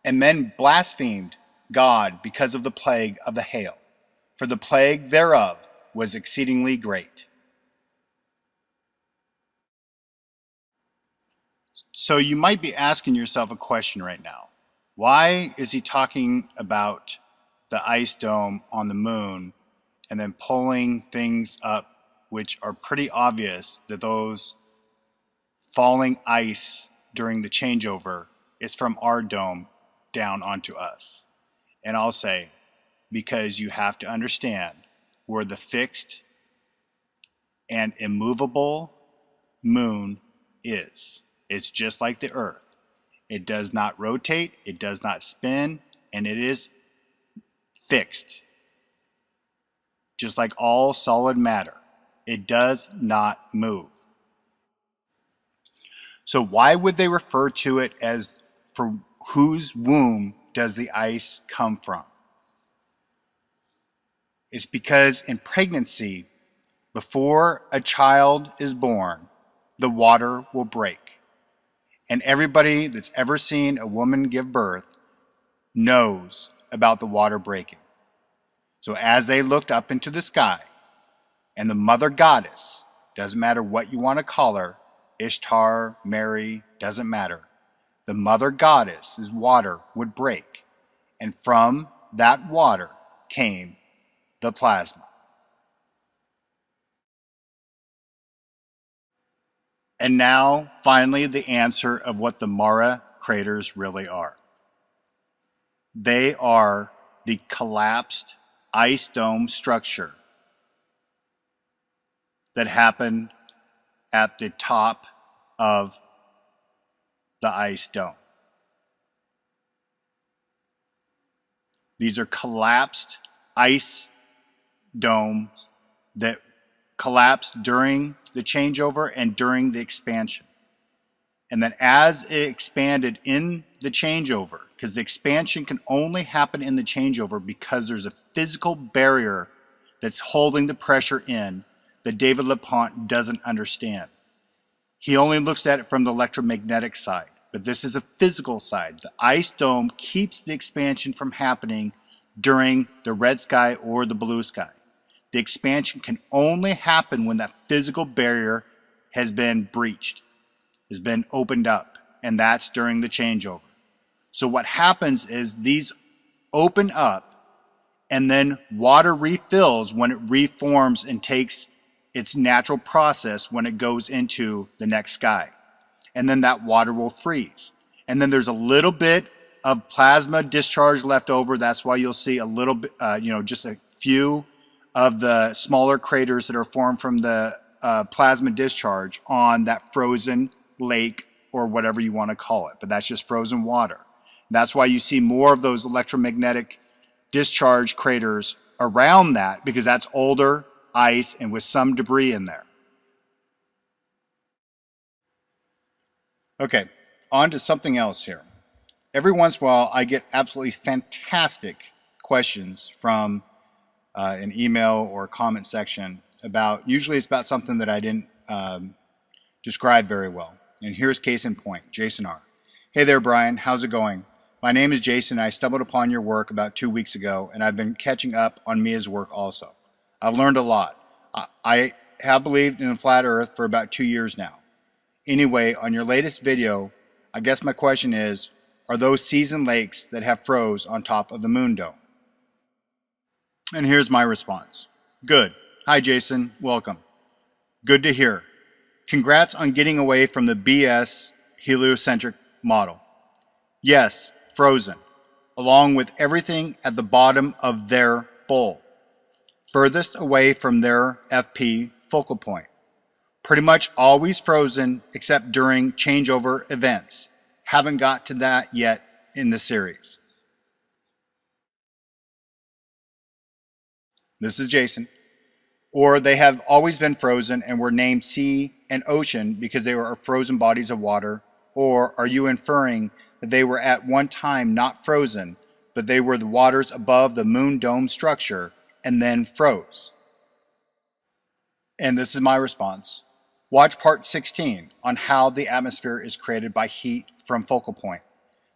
And men blasphemed God because of the plague of the hail, for the plague thereof was exceedingly great. So you might be asking yourself a question right now. Why is he talking about the ice dome on the moon and then pulling things up which are pretty obvious that those falling ice during the changeover is from our dome down onto us? And I'll say, because you have to understand where the fixed and immovable moon is. It's just like the earth. It does not rotate, it does not spin, and it is fixed. Just like all solid matter. It does not move. So why would they refer to it as for whose womb does the ice come from? It's because in pregnancy, before a child is born, the water will break. And everybody that's ever seen a woman give birth knows about the water breaking. So as they looked up into the sky, and the mother goddess, doesn't matter what you want to call her, Ishtar, Mary, doesn't matter. The mother goddess's water would break. And from that water came the plasma. And now, finally, the answer of what the Mara craters really are. They are the collapsed ice dome structure that happened at the top of the ice dome. These are collapsed ice domes that collapsed during the changeover and during the expansion. And then as it expanded in the changeover, because the expansion can only happen in the changeover because there's a physical barrier that's holding the pressure in that David LaPont doesn't understand. He only looks at it from the electromagnetic side, but this is a physical side. The ice dome keeps the expansion from happening during the red sky or the blue sky. The expansion can only happen when that physical barrier has been breached. has been opened up, and that's during the changeover. So what happens is these open up, and then water refills when it reforms and takes its natural process when it goes into the next sky. And then that water will freeze. And then there's a little bit of plasma discharge left over. That's why you'll see a little bit, just a few of the smaller craters that are formed from the plasma discharge on that frozen lake or whatever you want to call it. But that's just frozen water. That's why you see more of those electromagnetic discharge craters around that, because that's older ice and with some debris in there. Okay, on to something else here. Every once in a while, I get absolutely fantastic questions from an email or comment section about, usually it's about something that I didn't describe very well. And here's case in point, Jason R. Hey there, Brian, how's it going? My name is Jason. I stumbled upon your work about 2 weeks ago, and I've been catching up on Mia's work also. I've learned a lot. I have believed in a flat earth for about 2 years now. Anyway, on your latest video, I guess my question is, are those seas and lakes that have froze on top of the moon dome? And here's my response. Good. Hi, Jason. Welcome. Good to hear. Congrats on getting away from the BS heliocentric model. Yes, frozen, along with everything at the bottom of their bowl, furthest away from their FP focal point. Pretty much always frozen except during changeover events. Haven't got to that yet in the series. This is Jason. Or they have always been frozen and were named sea and ocean because they were frozen bodies of water. Or are you inferring that they were at one time not frozen, but they were the waters above the moon dome structure and then froze? And this is my response. Watch part 16 on how the atmosphere is created by heat from focal point,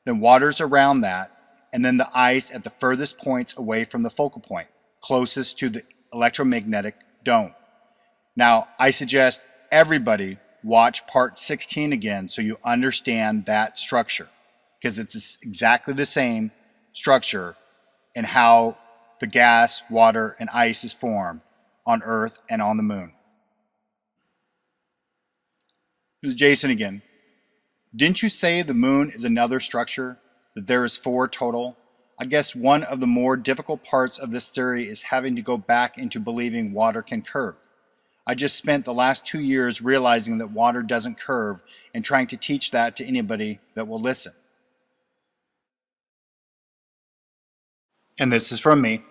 then waters around that, and then the ice at the furthest points away from the focal point, closest to the electromagnetic dome. Now, I suggest everybody watch part 16 again so you understand that structure, because it's exactly the same structure and how the gas, water, and ice is formed on Earth and on the moon. This is Jason again. Didn't you say the moon is another structure, that there is 4 total? I guess one of the more difficult parts of this theory is having to go back into believing water can curve. I just spent the last 2 years realizing that water doesn't curve and trying to teach that to anybody that will listen. And this is from me.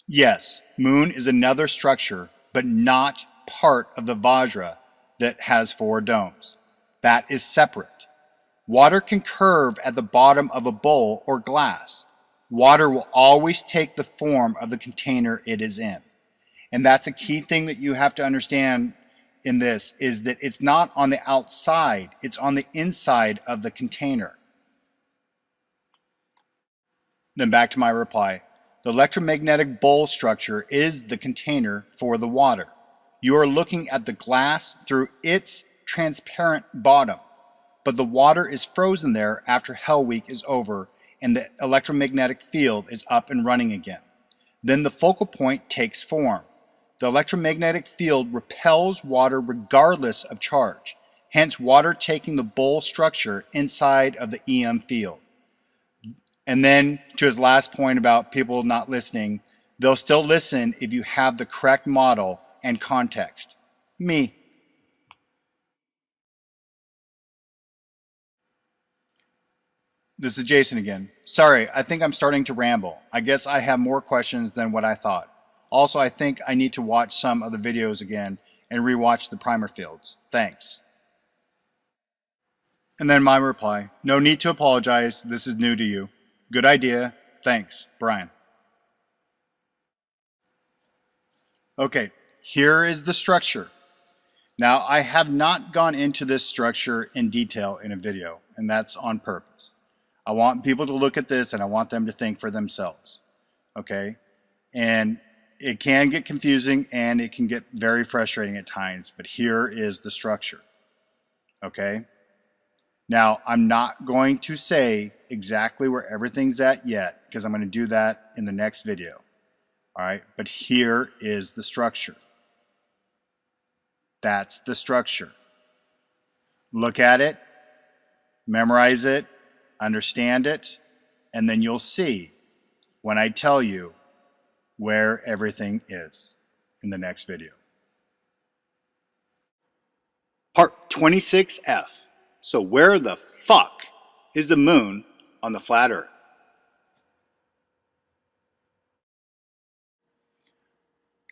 Yes, moon is another structure, but not part of the Vajra that has 4 domes. That is separate. Water can curve at the bottom of a bowl or glass. Water will always take the form of the container it is in. And that's a key thing that you have to understand in this, is that it's not on the outside, it's on the inside of the container. Then back to my reply. The electromagnetic bowl structure is the container for the water. You are looking at the glass through its transparent bottom, but the water is frozen there after Hell Week is over and the electromagnetic field is up and running again. Then the focal point takes form. The electromagnetic field repels water regardless of charge, hence water taking the bowl structure inside of the EM field. And then to his last point about people not listening, they'll still listen if you have the correct model and context. Me. This is Jason again. Sorry, I think I'm starting to ramble. I guess I have more questions than what I thought. Also, I think I need to watch some of the videos again and rewatch the primer fields. Thanks. And then my reply. No need to apologize. This is new to you. Good idea. Thanks, Brian. Okay, here is the structure. Now, I have not gone into this structure in detail in a video, and that's on purpose. I want people to look at this and I want them to think for themselves. Okay? And it can get confusing and it can get very frustrating at times, but here is the structure. Okay? Now, I'm not going to say exactly where everything's at yet because I'm going to do that in the next video. All right? But here is the structure. That's the structure. Look at it, memorize it, understand it, and then you'll see when I tell you where everything is in the next video. Part 26F. So where the fuck is the moon on the flat Earth?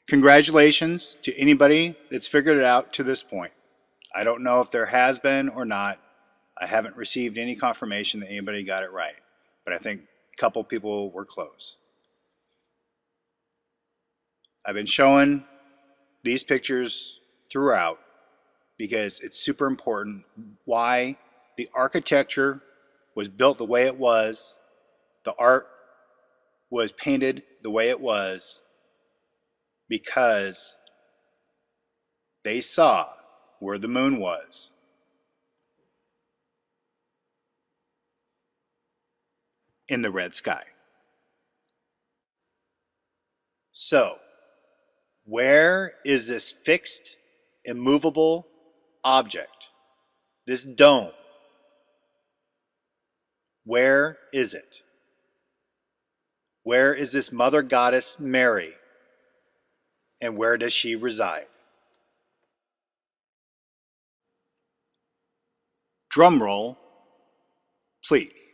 Congratulations to anybody that's figured it out to this point. I don't know if there has been or not. I haven't received any confirmation that anybody got it right, but I think a couple people were close. I've been showing these pictures throughout because it's super important why the architecture was built the way it was, the art was painted the way it was, because they saw where the moon was. In the red sky. So, where is this fixed, immovable object? This dome. Where is it? Where is this mother goddess Mary? And where does she reside? Drum roll, please.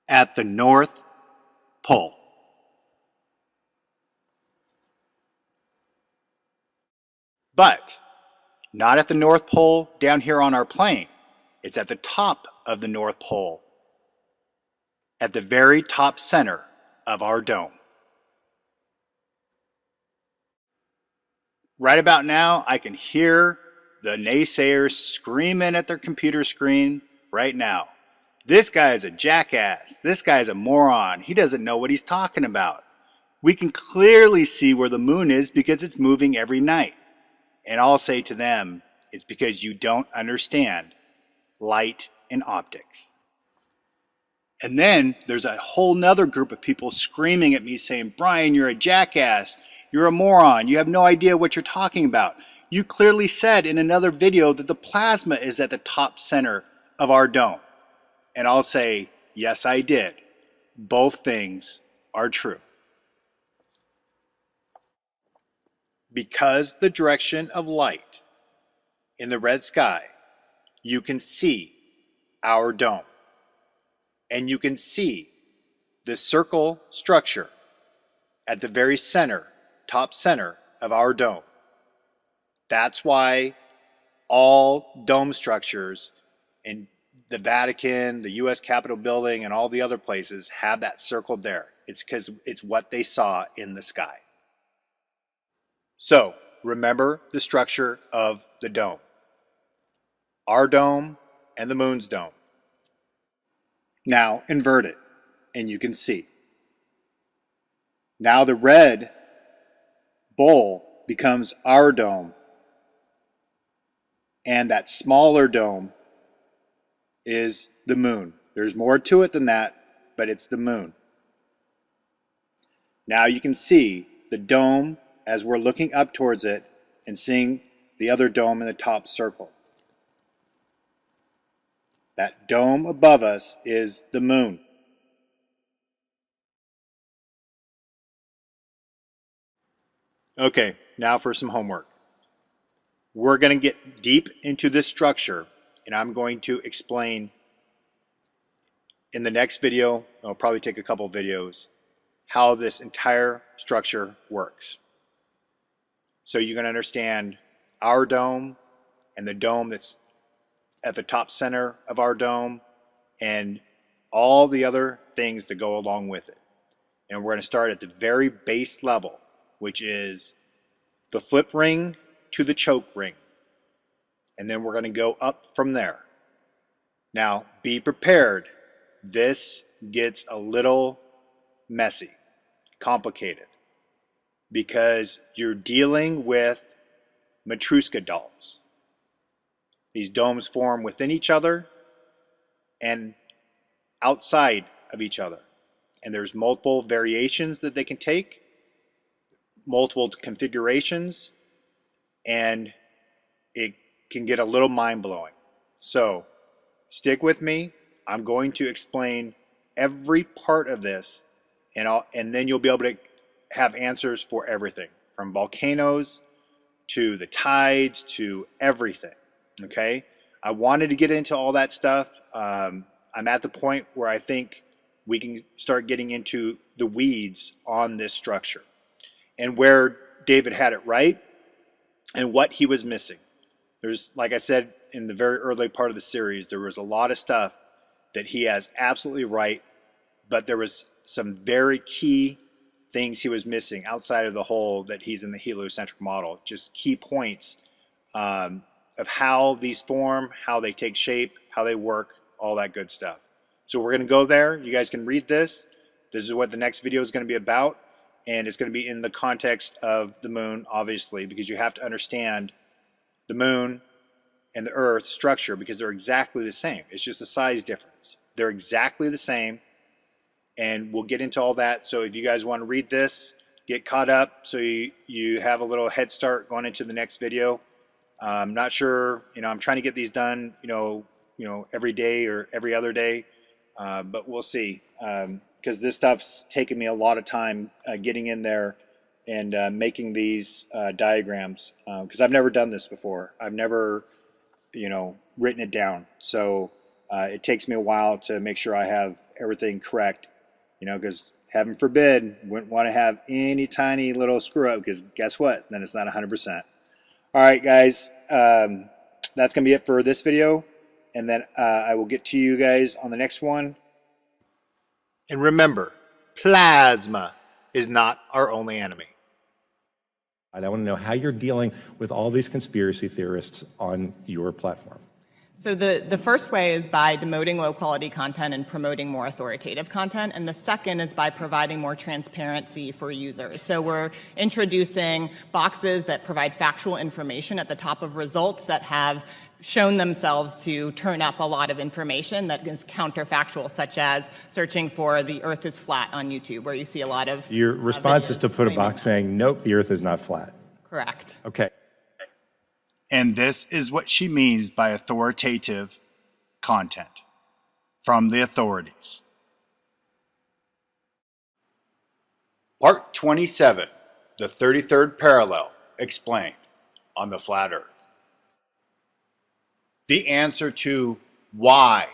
At the North Pole. But not at the North Pole down here on our plane. It's at the top of the North Pole, at the very top center of our dome. Right about now, I can hear the naysayers screaming at their computer screen right now. This guy is a jackass. This guy is a moron. He doesn't know what he's talking about. We can clearly see where the moon is because it's moving every night. And I'll say to them, it's because you don't understand light and optics. And then there's a whole nother group of people screaming at me saying, Brian, you're a jackass. You're a moron. You have no idea what you're talking about. You clearly said in another video that the plasma is at the top center of our dome. And I'll say, yes, I did. Both things are true. Because the direction of light in the red sky, you can see our dome. And you can see the circle structure at the very center, top center of our dome. That's why all dome structures in the Vatican, the U.S. Capitol building, and all the other places have that circled there. It's because it's what they saw in the sky. So, remember the structure of the dome. Our dome and the moon's dome. Now invert it, and you can see. Now the red bowl becomes our dome, and that smaller dome is the moon. There's more to it than that, but it's the moon. Now you can see the dome as we're looking up towards it and seeing the other dome in the top circle. That dome above us is the moon. Okay, now for some homework. We're going to get deep into this structure, and I'm going to explain in the next video, I'll probably take a couple videos, how this entire structure works. So you can understand our dome and the dome that's at the top center of our dome and all the other things that go along with it. And we're going to start at the very base level, which is the flip ring to the choke ring. And then we're going to go up from there. Now, be prepared. This gets a little messy. complicated because you're dealing with Matryoshka dolls. These domes form within each other and outside of each other. And there's multiple variations that they can take, multiple configurations, and it can get a little mind-blowing. So stick with me. I'm going to explain every part of this, and then you'll be able to have answers for everything, from volcanoes to the tides to everything. Okay? I wanted to get into all that stuff. I'm at the point where I think we can start getting into the weeds on this structure and where David had it right and what he was missing. There's, like I said in the very early part of the series, there was a lot of stuff that he has absolutely right, but there was some very key things he was missing outside of the whole that he's in the heliocentric model. Just key points of how these form, how they take shape, how they work, all that good stuff. So we're going to go there. You guys can read this. This is what the next video is going to be about, and it's going to be in the context of the moon, obviously, because you have to understand the moon and the Earth structure because they're exactly the same. It's just a size difference. They're exactly the same, and we'll get into all that. So if you guys want to read this, get caught up so you have a little head start going into the next video. I'm not sure, I'm trying to get these done, every day or every other day, but we'll see. Because this stuff's taken me a lot of time getting in there and making these diagrams. Because I've never done this before. I've never, written it down. So it takes me a while to make sure I have everything correct. Because heaven forbid, wouldn't want to have any tiny little screw up. Because guess what? Then it's not 100%. All right, guys. That's going to be it for this video. And then I will get to you guys on the next one. And remember, plasma is not our only enemy. I want to know how you're dealing with all these conspiracy theorists on your platform. So the first way is by demoting low-quality content and promoting more authoritative content, and the second is by providing more transparency for users. So we're introducing boxes that provide factual information at the top of results that have shown themselves to turn up a lot of information that is counterfactual, such as searching for the Earth is flat on YouTube, where you see a lot of Your response is to put a box saying, nope, the Earth is not flat. Correct. Okay. And this is what she means by authoritative content from the authorities. Part 27, the 33rd parallel, explained on the flat Earth. The answer to why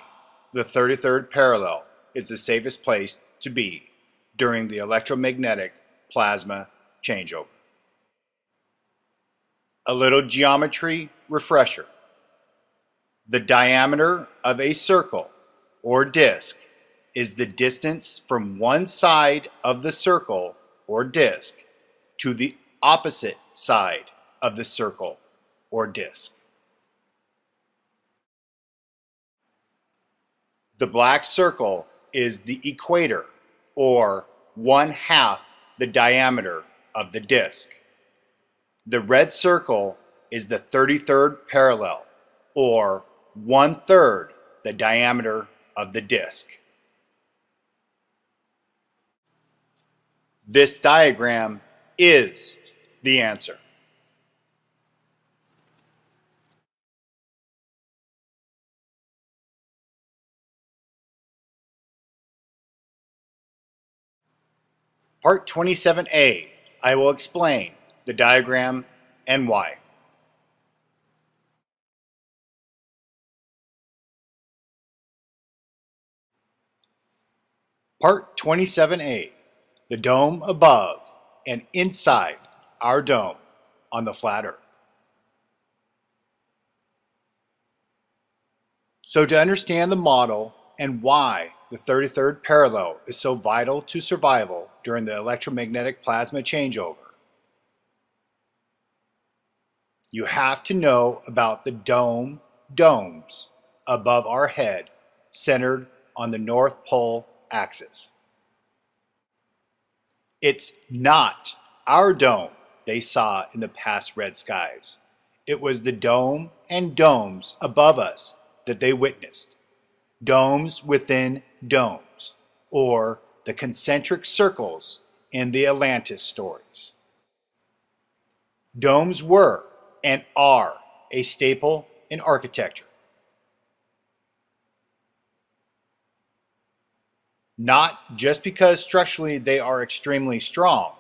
the 33rd parallel is the safest place to be during the electromagnetic plasma changeover. A little geometry refresher. The diameter of a circle or disk is the distance from one side of the circle or disk to the opposite side of the circle or disk. The black circle is the equator, or 1/2 the diameter of the disk. The red circle is the 33rd parallel, or 1/3 the diameter of the disk. This diagram is the answer. Part 27A, I will explain the diagram and why. Part 27A, the dome above and inside our dome on the flat Earth. So to understand the model and why the 33rd parallel is so vital to survival during the electromagnetic plasma changeover, you have to know about the domes above our head centered on the North Pole axis. It's not our dome they saw in the past red skies. It was the dome and domes above us that they witnessed. Domes within domes, or the concentric circles in the Atlantis stories. Domes were and are a staple in architecture. Not just because structurally they are extremely strong,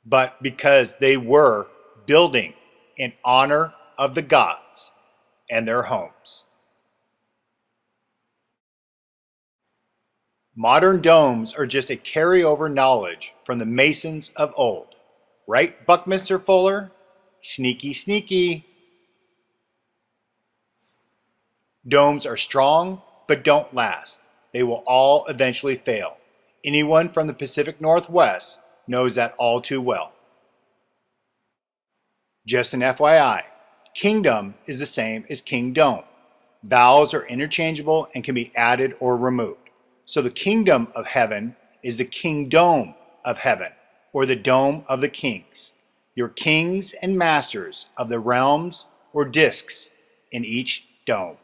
but because they were building in honor of the gods and their homes. Modern domes are just a carryover knowledge from the masons of old. Right, Buckminster Fuller? Sneaky, sneaky. Domes are strong, but don't last. They will all eventually fail. Anyone from the Pacific Northwest knows that all too well. Just an FYI, kingdom is the same as kingdom. Vowels are interchangeable and can be added or removed. So the kingdom of heaven is the kingdom of heaven, or the dome of the kings. Your kings and masters of the realms or discs in each dome.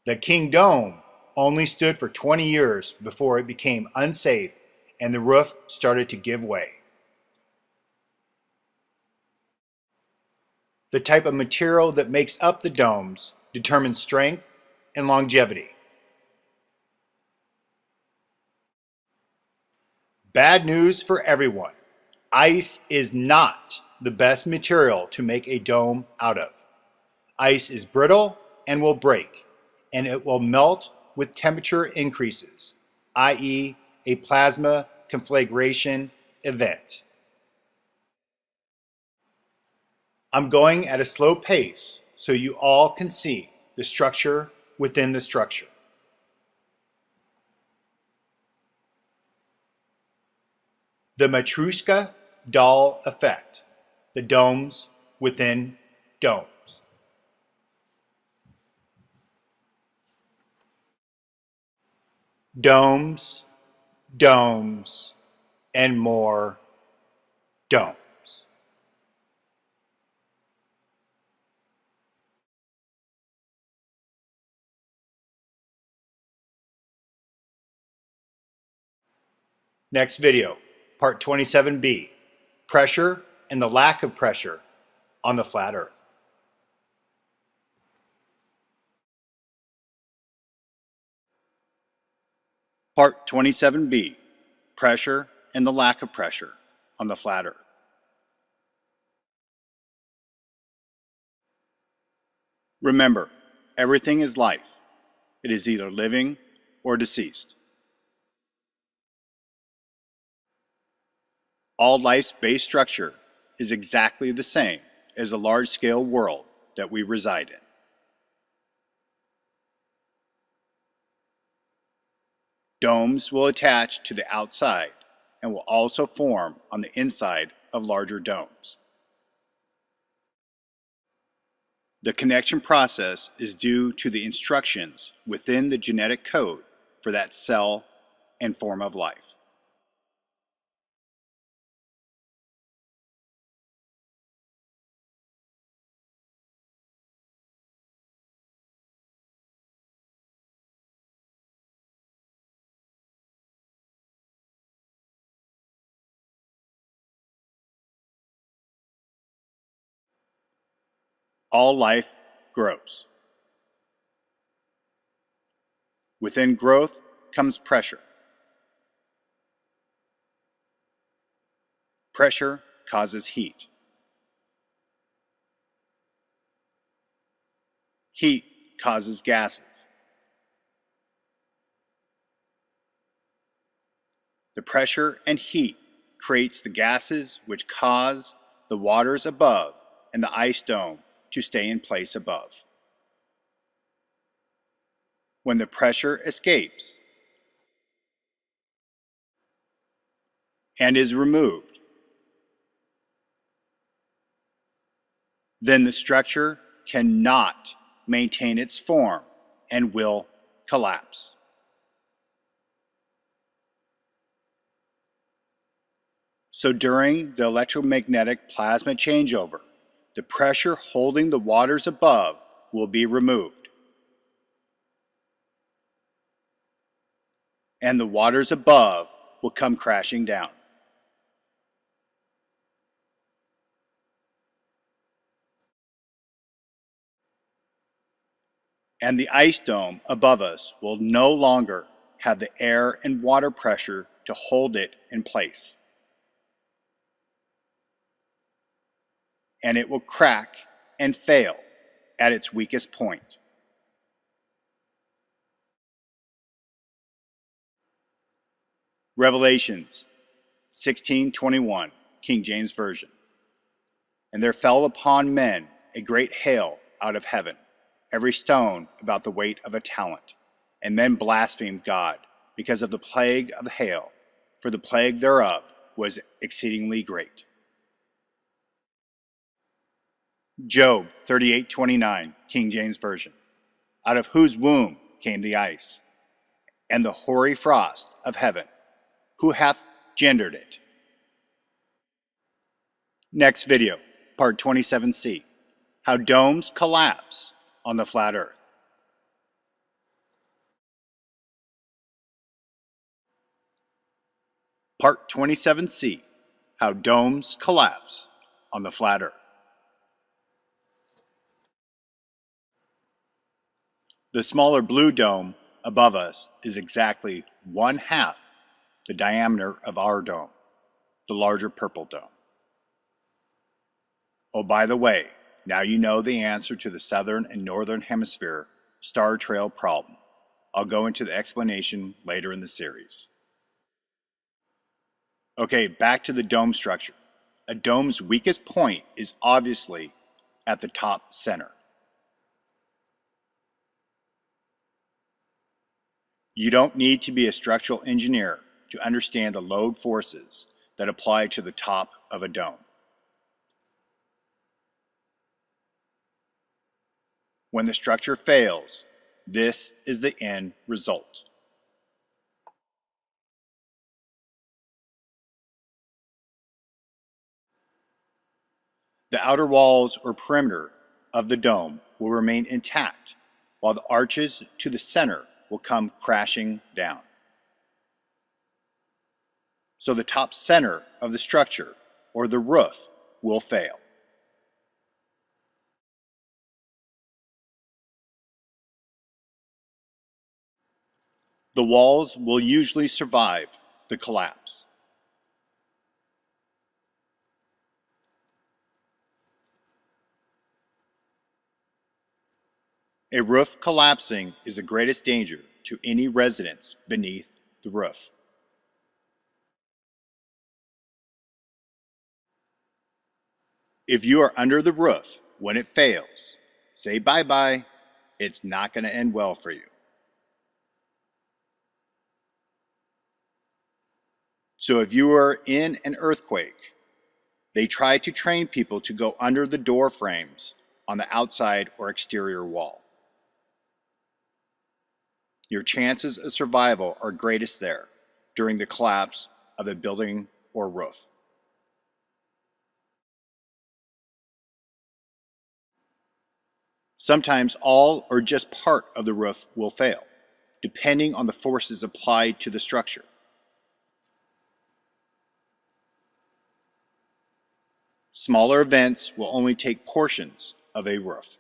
The kingdom only stood for 20 years before it became unsafe and the roof started to give way. The type of material that makes up the domes determines strength and longevity. Bad news for everyone. Ice is not the best material to make a dome out of. Ice is brittle and will break, and it will melt with temperature increases, i.e., a plasma conflagration event. I'm going at a slow pace so you all can see the structure within the structure. The Matryoshka doll effect, the domes within domes. Domes, domes, and more domes. Next video, part 27B, pressure and the lack of pressure on the flat Earth. Part 27B, pressure and the lack of pressure on the flat Earth. Remember, everything is life. It is either living or deceased. All life's base structure is exactly the same as the large-scale world that we reside in. Domes will attach to the outside and will also form on the inside of larger domes. The connection process is due to the instructions within the genetic code for that cell and form of life. All life grows. Within growth comes pressure. Pressure causes heat. Heat causes gases. The pressure and heat creates the gases which cause the waters above and the ice dome to stay in place above. When the pressure escapes and is removed, then the structure cannot maintain its form and will collapse. So during the electromagnetic plasma changeover, the pressure holding the waters above will be removed. And the waters above will come crashing down. And the ice dome above us will no longer have the air and water pressure to hold it in place. And it will crack and fail at its weakest point. Revelations 16:21, King James Version. And there fell upon men a great hail out of heaven, every stone about the weight of a talent. And men blasphemed God because of the plague of the hail, for the plague thereof was exceedingly great. Job 38:29, King James Version. Out of whose womb came the ice, and the hoary frost of heaven? Who hath gendered it? Next video, part 27C. How domes collapse on the flat earth. Part 27C. How domes collapse on the flat earth. The smaller blue dome above us is exactly 1/2 the diameter of our dome, the larger purple dome. Oh, by the way, now you know the answer to the southern and northern hemisphere star trail problem. I'll go into the explanation later in the series. Okay, back to the dome structure. A dome's weakest point is obviously at the top center. You don't need to be a structural engineer to understand the load forces that apply to the top of a dome. When the structure fails, this is the end result. The outer walls or perimeter of the dome will remain intact, while the arches to the center will come crashing down. So the top center of the structure, or the roof, will fail. The walls will usually survive the collapse. A roof collapsing is the greatest danger to any residents beneath the roof. If you are under the roof when it fails, say bye-bye. It's not going to end well for you. So if you are in an earthquake, they try to train people to go under the door frames on the outside or exterior wall. Your chances of survival are greatest there during the collapse of a building or roof. Sometimes all or just part of the roof will fail, depending on the forces applied to the structure. Smaller events will only take portions of a roof.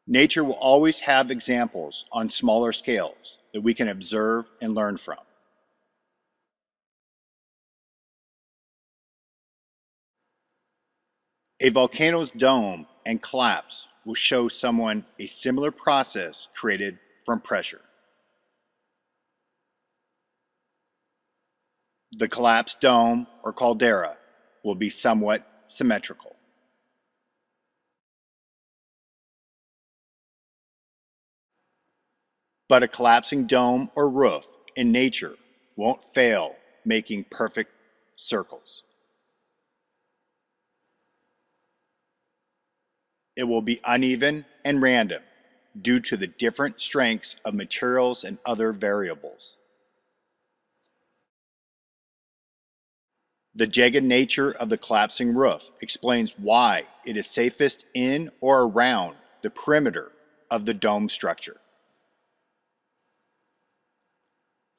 Nature will always have examples on smaller scales that we can observe and learn from. A volcano's dome and collapse will show someone a similar process created from pressure. The collapsed dome or caldera will be somewhat symmetrical. But a collapsing dome or roof in nature won't fail, making perfect circles. It will be uneven and random due to the different strengths of materials and other variables. The jagged nature of the collapsing roof explains why it is safest in or around the perimeter of the dome structure.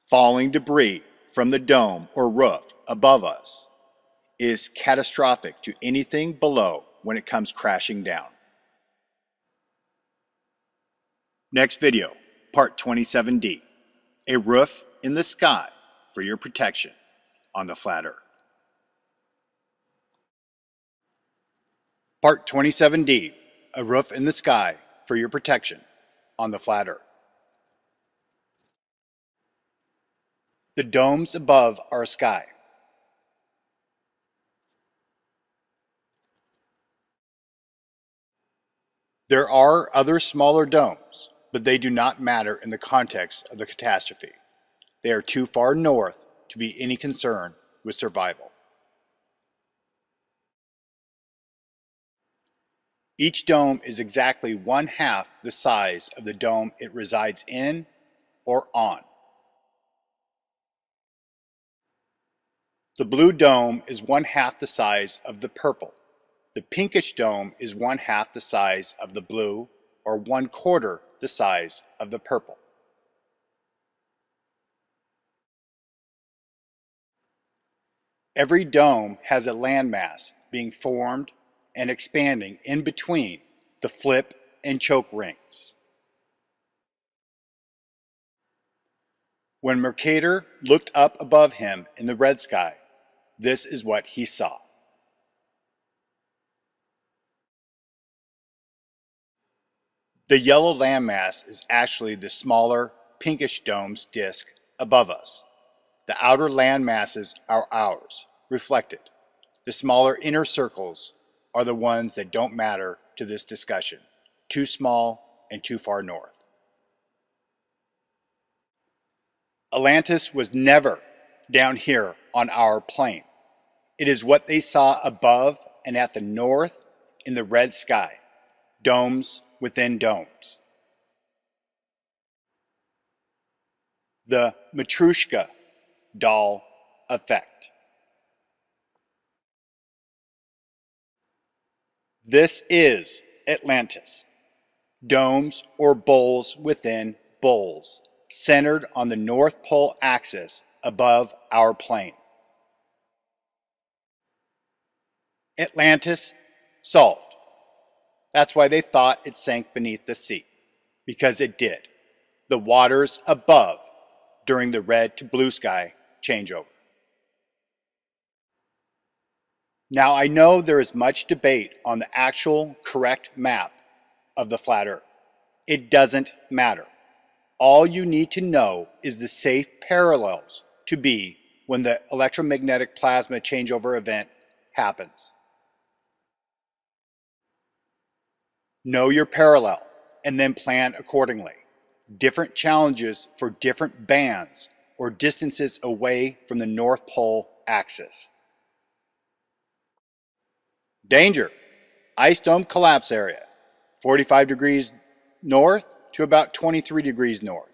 Falling debris from the dome or roof above us is catastrophic to anything below when it comes crashing down. Next video, part 27D, a roof in the sky for your protection on the flat earth. Part 27D, a roof in the sky for your protection on the flat earth. The domes above our sky. There are other smaller domes, but they do not matter in the context of the catastrophe. They are too far north to be any concern with survival. Each dome is exactly 1/2 the size of the dome it resides in or on. The blue dome is 1/2 the size of the purple. The pinkish dome is 1/2 the size of the blue or 1/4 the size of the purple. Every dome has a landmass being formed and expanding in between the flip and choke rings. When Mercator looked up above him in the red sky, this is what he saw. The yellow landmass is actually the smaller pinkish dome's disk above us. The outer land masses are ours, reflected. The smaller inner circles are the ones that don't matter to this discussion, too small and too far north. Atlantis was never down here on our plane. It is what they saw above and at the north in the red sky, domes within domes. The Matryoshka doll effect. This is Atlantis. Domes or bowls within bowls, centered on the North Pole axis above our plane. Atlantis solved. That's why they thought it sank beneath the sea, because it did. The waters above during the red to blue sky changeover. Now I know there is much debate on the actual correct map of the flat earth. It doesn't matter. All you need to know is the safe parallels to be when the electromagnetic plasma changeover event happens. Know your parallel and then plan accordingly. Different challenges for different bands or distances away from the North Pole axis. Danger! Ice dome collapse area. 45 degrees north to about 23 degrees north.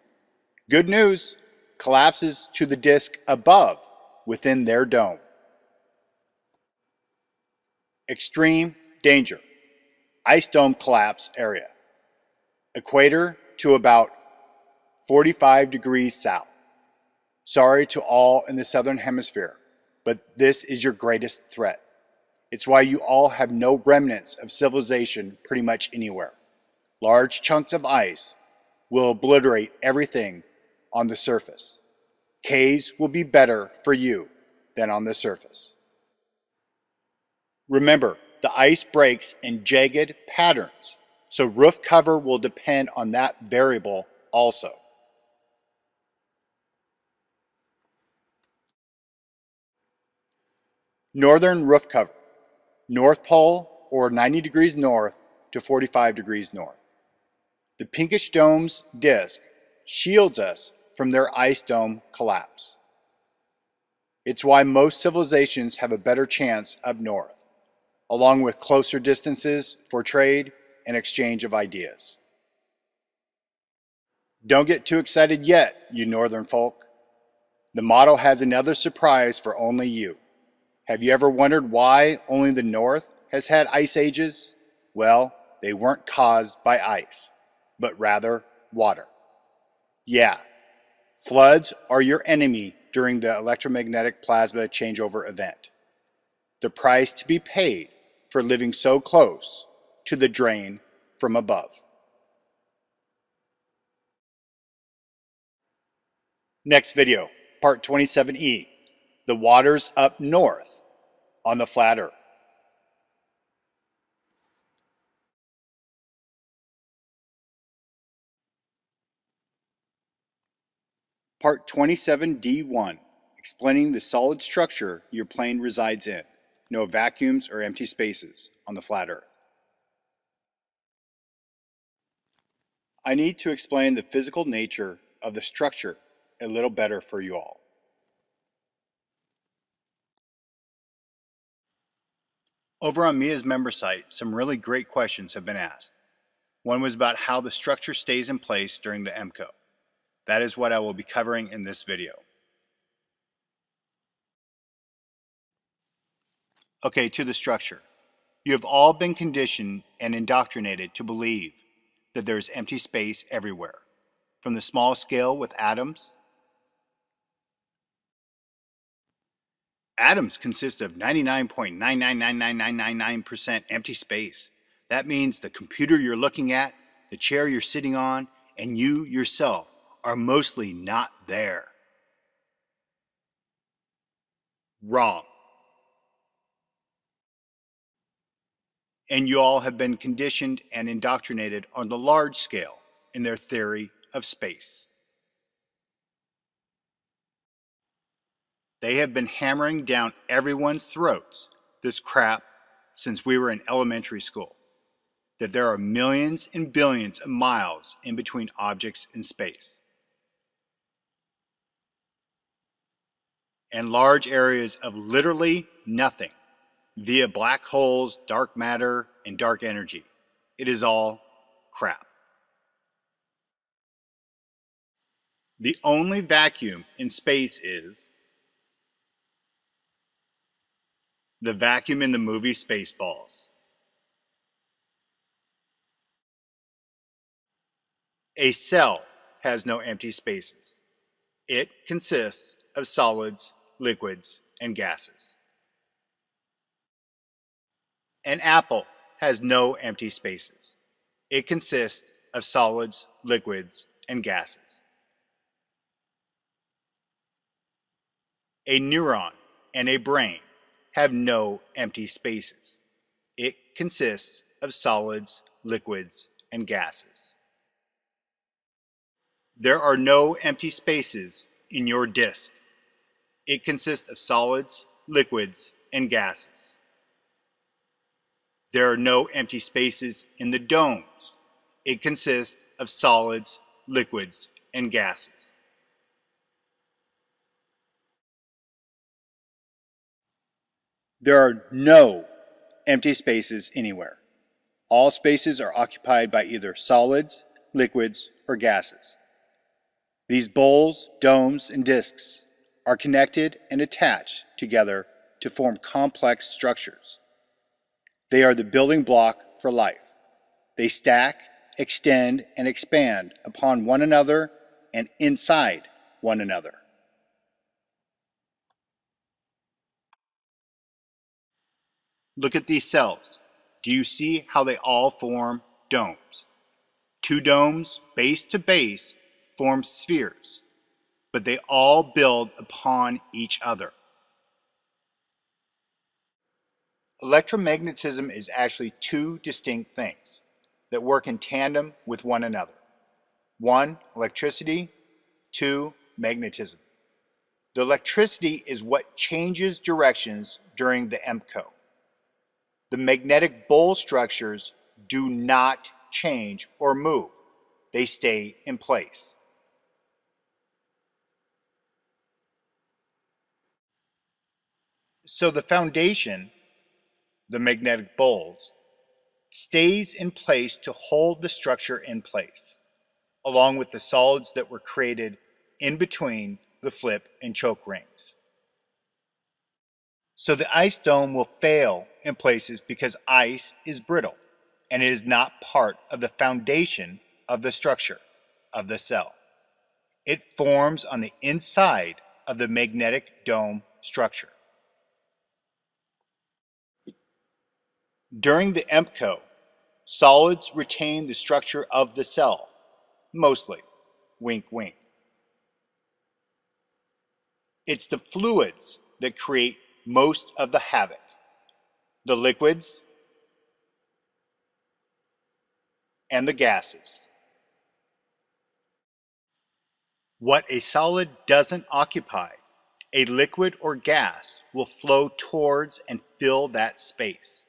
Good news, collapses to the disk above within their dome. Extreme danger. Ice dome collapse area. Equator to about 45 degrees south. Sorry to all in the southern hemisphere, but this is your greatest threat. It's why you all have no remnants of civilization pretty much anywhere. Large chunks of ice will obliterate everything on the surface. Caves will be better for you than on the surface. Remember, the ice breaks in jagged patterns, so roof cover will depend on that variable also. Northern roof cover. North Pole or 90 degrees north to 45 degrees north. The pinkish dome's disk shields us from their ice dome collapse. It's why most civilizations have a better chance up north, along with closer distances for trade and exchange of ideas. Don't get too excited yet, you northern folk. The model has another surprise for only you. Have you ever wondered why only the North has had ice ages? Well, they weren't caused by ice, but rather water. Yeah, floods are your enemy during the electromagnetic plasma changeover event. The price to be paid for living so close to the drain from above. Next video, part 27E, the waters up north on the flat earth. Part 27D1, explaining the solid structure your plane resides in. No vacuums or empty spaces on the flat earth. I need to explain the physical nature of the structure a little better for you all. Over on Mia's member site, some really great questions have been asked. One was about how the structure stays in place during the EMCO. That is what I will be covering in this video. Okay, to the structure. You have all been conditioned and indoctrinated to believe that there is empty space everywhere, from the small scale with atoms. Atoms consist of 99.999999% empty space. That means the computer you're looking at, the chair you're sitting on, and you yourself are mostly not there. Wrong. And you all have been conditioned and indoctrinated on the large scale in their theory of space. They have been hammering down everyone's throats this crap since we were in elementary school, that there are millions and billions of miles in between objects in space, and large areas of literally nothing via black holes, dark matter, and dark energy. It is all crap. The only vacuum in space is the vacuum in the movie Spaceballs. A cell has no empty spaces. It consists of solids, liquids, and gases. An apple has no empty spaces. It consists of solids, liquids, and gases. A neuron and a brain have no empty spaces. It consists of solids, liquids, and gases. There are no empty spaces in your disk. It consists of solids, liquids, and gases. There are no empty spaces in the domes. It consists of solids, liquids, and gases. There are no empty spaces anywhere. All spaces are occupied by either solids, liquids, or gases. These bowls, domes, and disks are connected and attached together to form complex structures. They are the building block for life. They stack, extend, and expand upon one another and inside one another. Look at these cells. Do you see how they all form domes? Two domes, base to base, form spheres, but they all build upon each other. Electromagnetism is actually two distinct things that work in tandem with one another. One, electricity. Two, magnetism. The electricity is what changes directions during the EMCO. The magnetic bowl structures do not change or move. They stay in place. So the foundation, the magnetic bowls, stays in place to hold the structure in place, along with the solids that were created in between the flip and choke rings. So the ice dome will fail in places because ice is brittle and it is not part of the foundation of the structure of the cell. It forms on the inside of the magnetic dome structure. During the EMPCO, solids retain the structure of the cell, mostly. Wink, wink. It's the fluids that create most of the havoc. The liquids and the gases. What a solid doesn't occupy, a liquid or gas will flow towards and fill that space.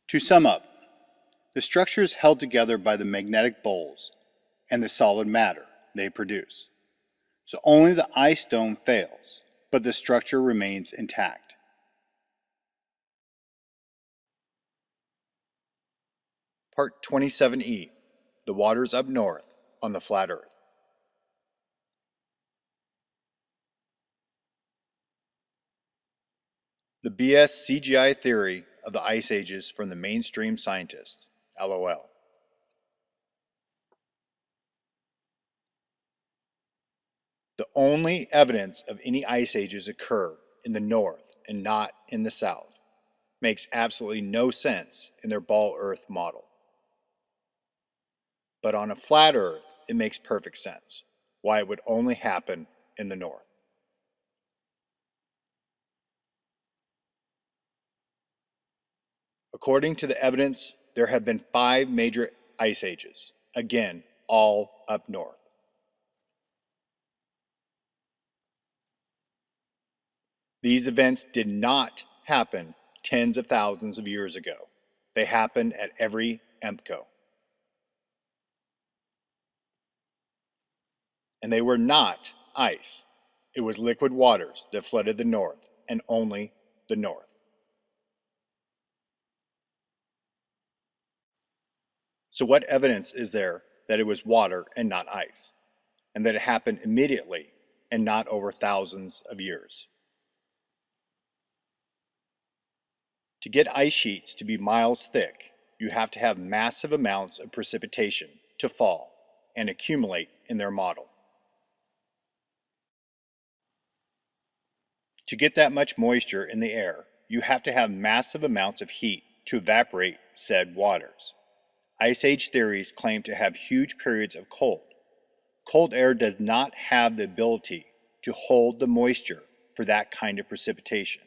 To sum up, the structure is held together by the magnetic poles and the solid matter they produce. So only the ice dome fails, but the structure remains intact. Part 27E, the waters up north on the flat Earth. The BS CGI theory of the ice ages from the mainstream scientists, LOL. The only evidence of any ice ages occur in the north and not in the south makes absolutely no sense in their ball Earth model. But on a flat Earth, it makes perfect sense why it would only happen in the north. According to the evidence, there have been 5 major ice ages, again, all up north. These events did not happen tens of thousands of years ago. They happened at every EMPCO. And they were not ice. It was liquid waters that flooded the north, and only the north. So what evidence is there that it was water and not ice, and that it happened immediately and not over thousands of years? To get ice sheets to be miles thick, you have to have massive amounts of precipitation to fall and accumulate in their model. To get that much moisture in the air, you have to have massive amounts of heat to evaporate said waters. Ice Age theories claim to have huge periods of cold. Cold air does not have the ability to hold the moisture for that kind of precipitation,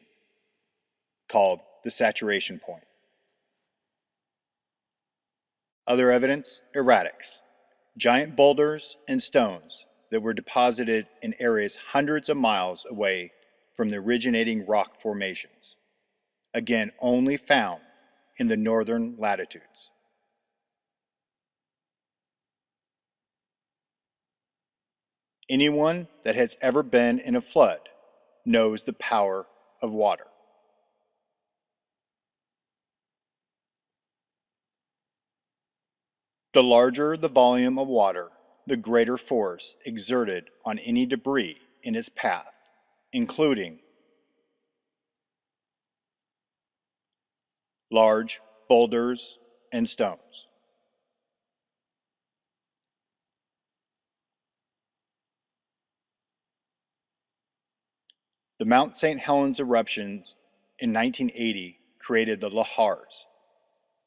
called the saturation point. Other evidence, erratics, giant boulders and stones that were deposited in areas hundreds of miles away from the originating rock formations, again only found in the northern latitudes. Anyone that has ever been in a flood knows the power of water. The larger the volume of water, the greater force exerted on any debris in its path, including large boulders and stones. The Mount St. Helens eruptions in 1980 created the lahars,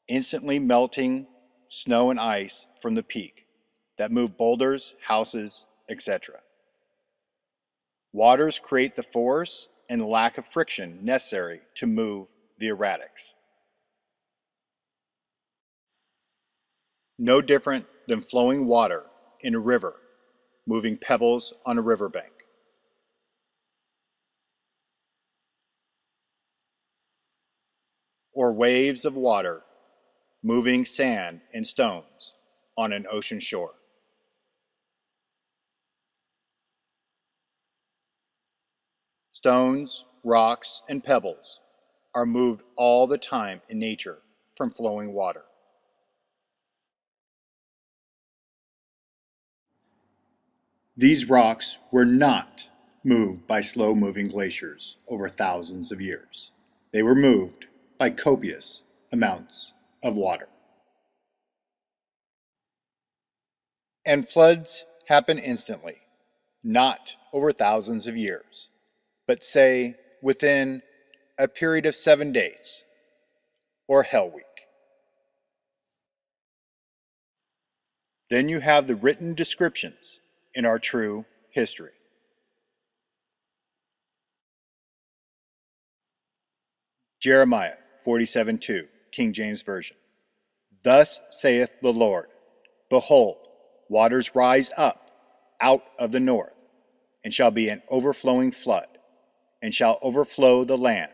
instantly melting snow and ice from the peak that moved boulders, houses, etc. Waters create the force and the lack of friction necessary to move the erratics. No different than flowing water in a river, moving pebbles on a riverbank. Or waves of water moving sand and stones on an ocean shore. Stones, rocks, and pebbles are moved all the time in nature from flowing water. These rocks were not moved by slow-moving glaciers over thousands of years. They were moved by copious amounts of water. And floods happen instantly, not over thousands of years, but say within a period of 7 days, or Hell Week. Then you have the written descriptions in our true history. Jeremiah 47:2, King James Version. Thus saith the Lord, Behold, waters rise up out of the north, and shall be an overflowing flood, and shall overflow the land,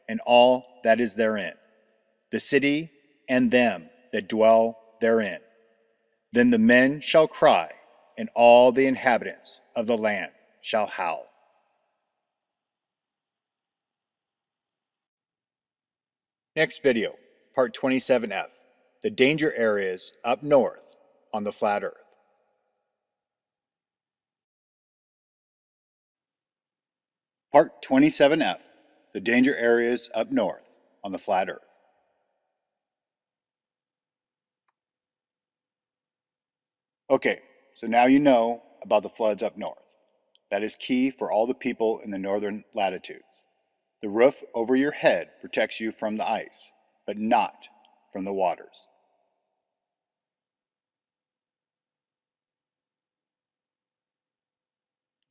and all that is therein, the city and them that dwell therein. Then the men shall cry, and all the inhabitants of the land shall howl. Next video, part 27F, the danger areas up north on the flat earth. Part 27F, the danger areas up north on the flat earth. Okay, so now you know about the floods up north. That is key for all the people in the northern latitudes. The roof over your head protects you from the ice, but not from the waters.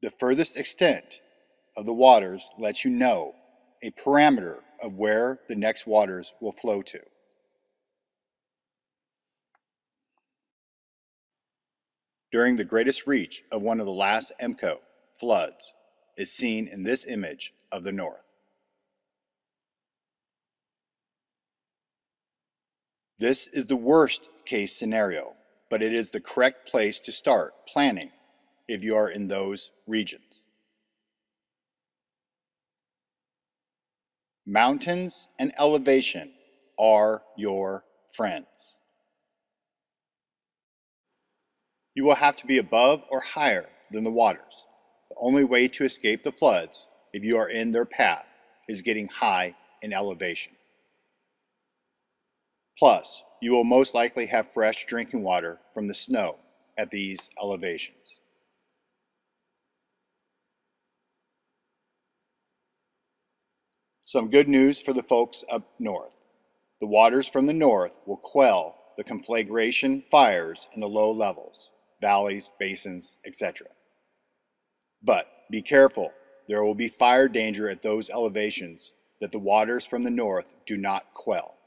The furthest extent of the waters lets you know a parameter of where the next waters will flow to. During the greatest reach of one of the last EMCO floods is seen in this image of the north. This is the worst case scenario, but it is the correct place to start planning if you are in those regions. Mountains and elevation are your friends. You will have to be above or higher than the waters. The only way to escape the floods, if you are in their path, is getting high in elevation. Plus, you will most likely have fresh drinking water from the snow at these elevations. Some good news for the folks up north. The waters from the north will quell the conflagration fires in the low levels, valleys, basins, etc. But be careful, there will be fire danger at those elevations that the waters from the north do not quell.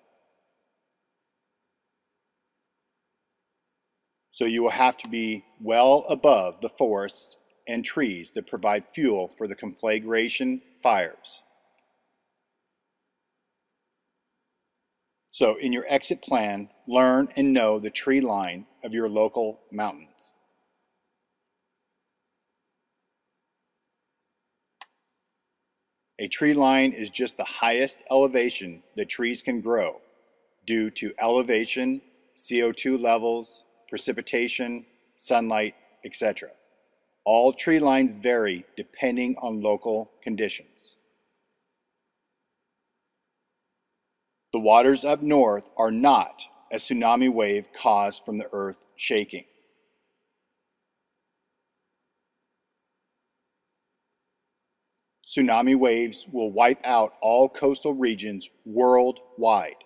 So you will have to be well above the forests and trees that provide fuel for the conflagration fires. So in your exit plan, learn and know the tree line of your local mountains. A tree line is just the highest elevation that trees can grow due to elevation, CO2 levels, precipitation, sunlight, etc. All tree lines vary depending on local conditions. The waters up north are not a tsunami wave caused from the earth shaking. Tsunami waves will wipe out all coastal regions worldwide,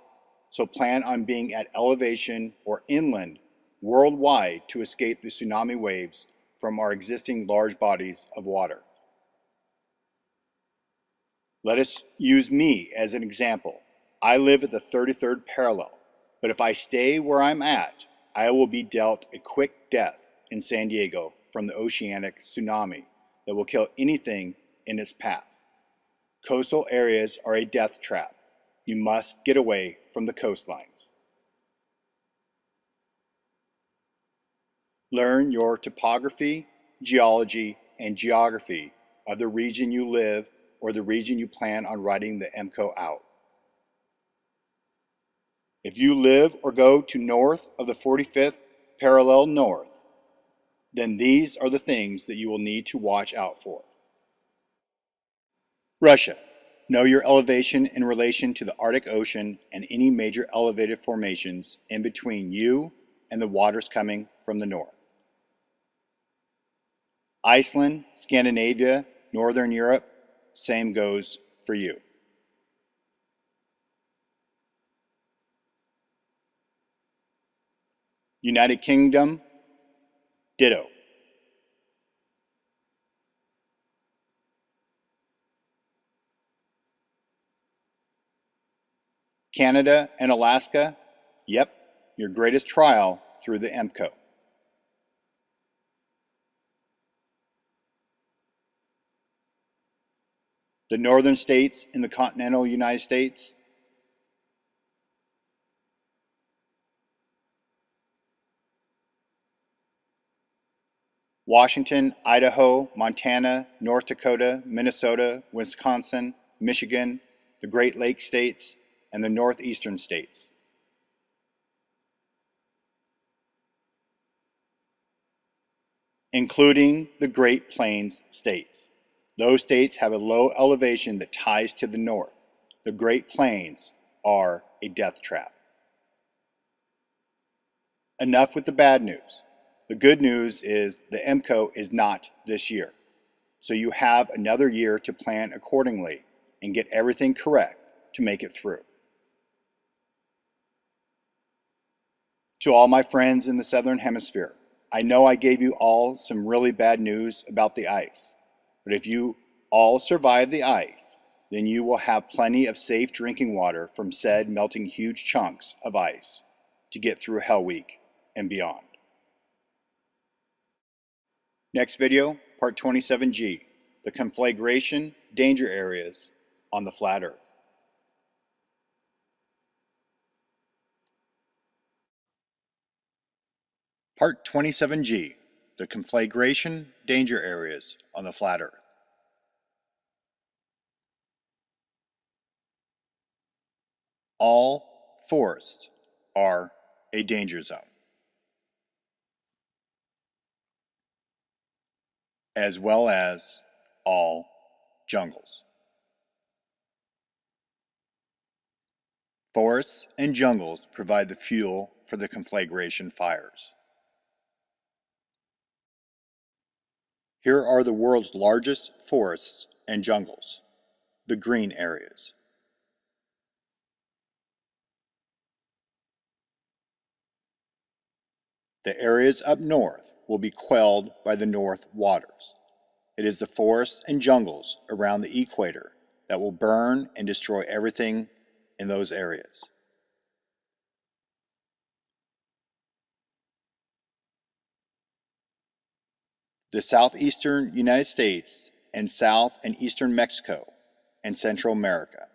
so plan on being at elevation or inland worldwide to escape the tsunami waves from our existing large bodies of water. Let us use me as an example. I live at the 33rd parallel, but if I stay where I'm at, I will be dealt a quick death in San Diego from the oceanic tsunami that will kill anything in its path. Coastal areas are a death trap. You must get away from the coastlines. Learn your topography, geology, and geography of the region you live or the region you plan on writing the EMCO out. If you live or go to north of the 45th parallel north, then these are the things that you will need to watch out for. Russia. Know your elevation in relation to the Arctic Ocean and any major elevated formations in between you and the waters coming from the north. Iceland, Scandinavia, Northern Europe, same goes for you. United Kingdom, ditto. Canada and Alaska, yep, your greatest trial through the EMCO. The northern states in the continental United States, Washington, Idaho, Montana, North Dakota, Minnesota, Wisconsin, Michigan, the Great Lakes states, and the northeastern states. Including the Great Plains states. Those states have a low elevation that ties to the north. The Great Plains are a death trap. Enough with the bad news. The good news is the EMCO is not this year. So you have another year to plan accordingly and get everything correct to make it through. To all my friends in the Southern Hemisphere, I know I gave you all some really bad news about the ice, but if you all survive the ice, then you will have plenty of safe drinking water from said melting huge chunks of ice to get through Hell Week and beyond. Next video, part 27G, the conflagration danger areas on the flat Earth. Part 27G, the conflagration danger areas on the flat Earth. All forests are a danger zone, as well as all jungles. Forests and jungles provide the fuel for the conflagration fires. Here are the world's largest forests and jungles, the green areas. The areas up north will be quelled by the north waters. It is the forests and jungles around the equator that will burn and destroy everything in those areas. The southeastern United States and South and eastern Mexico and Central America.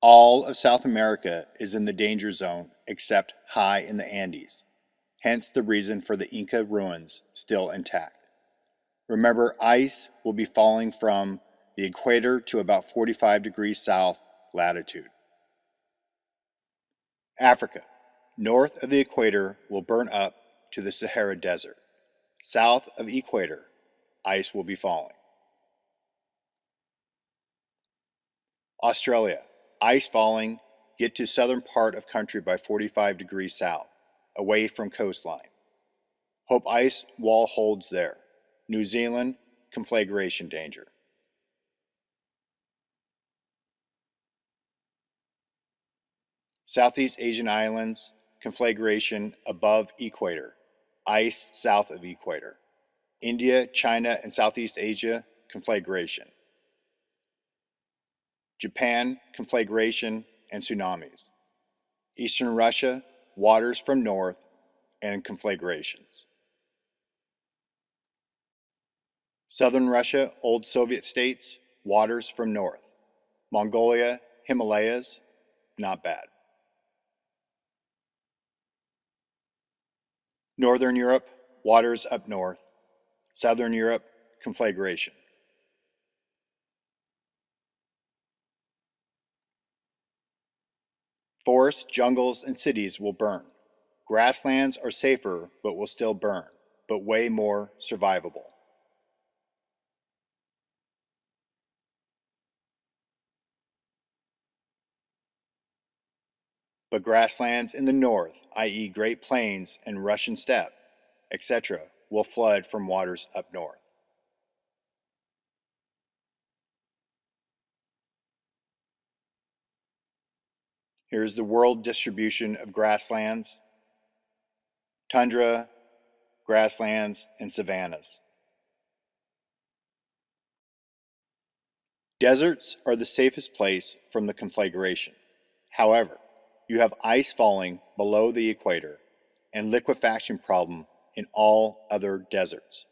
All of South America is in the danger zone except high in the Andes, hence the reason for the Inca ruins still intact. Remember, ice will be falling from the equator to about 45 degrees south latitude. Africa, north of the equator, will burn up to the Sahara Desert. South of equator, ice will be falling. Australia, ice falling, get to southern part of country by 45 degrees south, away from coastline. Hope ice wall holds there. New Zealand, conflagration danger. Southeast Asian islands, conflagration above equator, ice south of equator. India, China, and Southeast Asia, conflagration. Japan, conflagration and tsunamis. Eastern Russia, waters from north and conflagrations. Southern Russia, old Soviet states, waters from north. Mongolia, Himalayas, not bad. Northern Europe, waters up north. Southern Europe, conflagration. Forests, jungles, and cities will burn. Grasslands are safer but will still burn, but way more survivable. But grasslands in the north, i.e. Great Plains and Russian steppe, etc., will flood from waters up north. Here's the world distribution of grasslands, tundra, grasslands, and savannas. Deserts are the safest place from the conflagration. However, you have ice falling below the equator and liquefaction problem in all other deserts,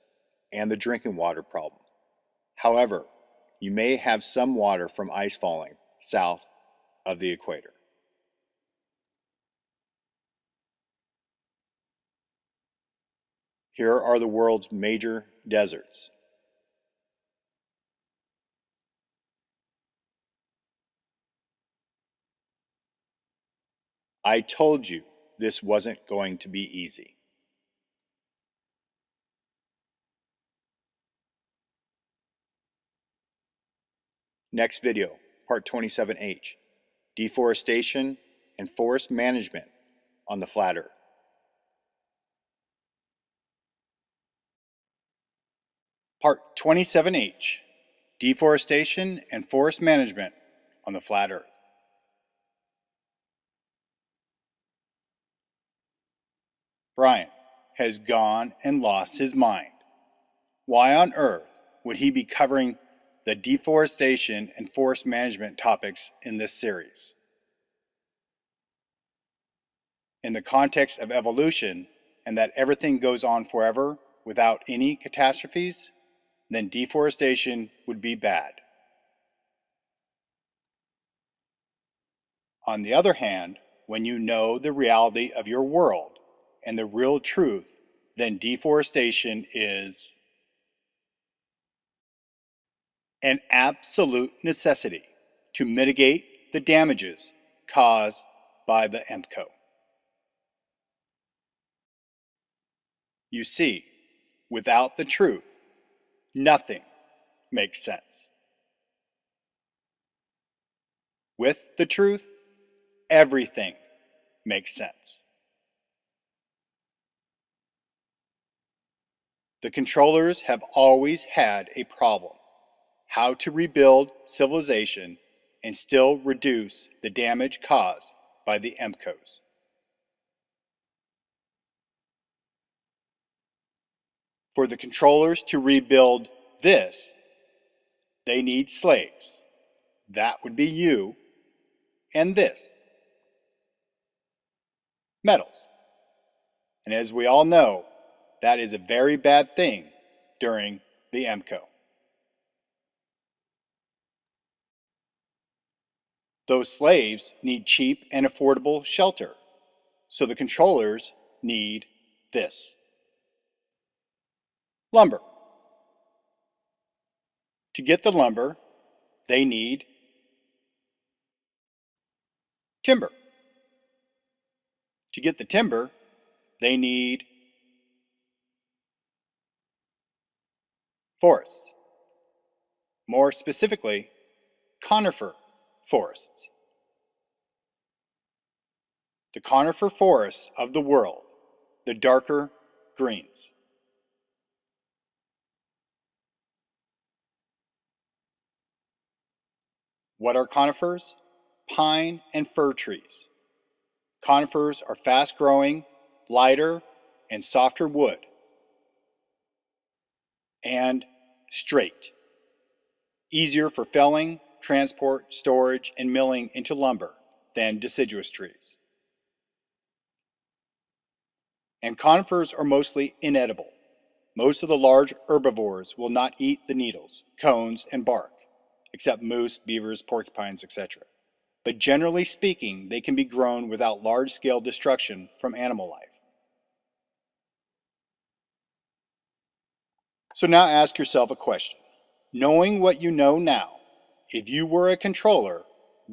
and the drinking water problem. However, you may have some water from ice falling south of the equator. Here are the world's major deserts. I told you this wasn't going to be easy. Next video, part 27H, deforestation and forest management on the flat earth. Part 27H, deforestation and forest management on the flat earth. Brian has gone and lost his mind. Why on earth would he be covering the deforestation and forest management topics in this series? In the context of evolution and that everything goes on forever without any catastrophes, then deforestation would be bad. On the other hand, when you know the reality of your world and the real truth, then deforestation is an absolute necessity to mitigate the damages caused by the EMCO. You see, without the truth, nothing makes sense. With the truth, everything makes sense. The controllers have always had a problem: how to rebuild civilization and still reduce the damage caused by the EMCOs. For the controllers to rebuild this, they need slaves. That would be you and this. Metals. And as we all know, that is a very bad thing during the EMCO. Those slaves need cheap and affordable shelter, so the controllers need this. Lumber. To get the lumber, they need timber. To get the timber, they need forests. More specifically, conifer forests. The conifer forests of the world, the darker greens. What are conifers? Pine and fir trees. Conifers are fast-growing, lighter, and softer wood, and straight. Easier for felling, transport, storage, and milling into lumber than deciduous trees. And conifers are mostly inedible. Most of the large herbivores will not eat the needles, cones, and bark, except moose, beavers, porcupines, etc. But generally speaking, they can be grown without large-scale destruction from animal life. So now ask yourself a question. Knowing what you know now, if you were a controller,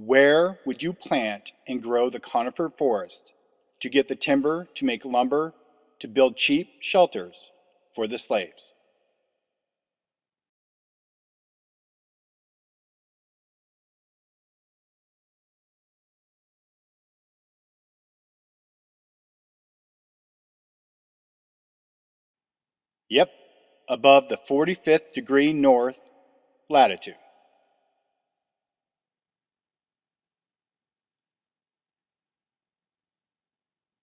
where would you plant and grow the conifer forest to get the timber to make lumber to build cheap shelters for the slaves? Yep, above the 45th degree north latitude.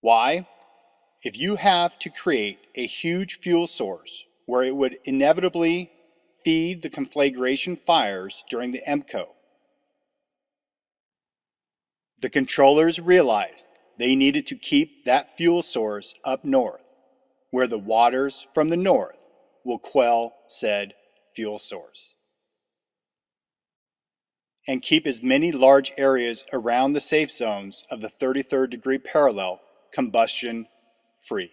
Why? If you have to create a huge fuel source where it would inevitably feed the conflagration fires during the EMCO, the controllers realized they needed to keep that fuel source up north, where the waters from the north will quell said fuel source, and keep as many large areas around the safe zones of the 33rd degree parallel combustion free.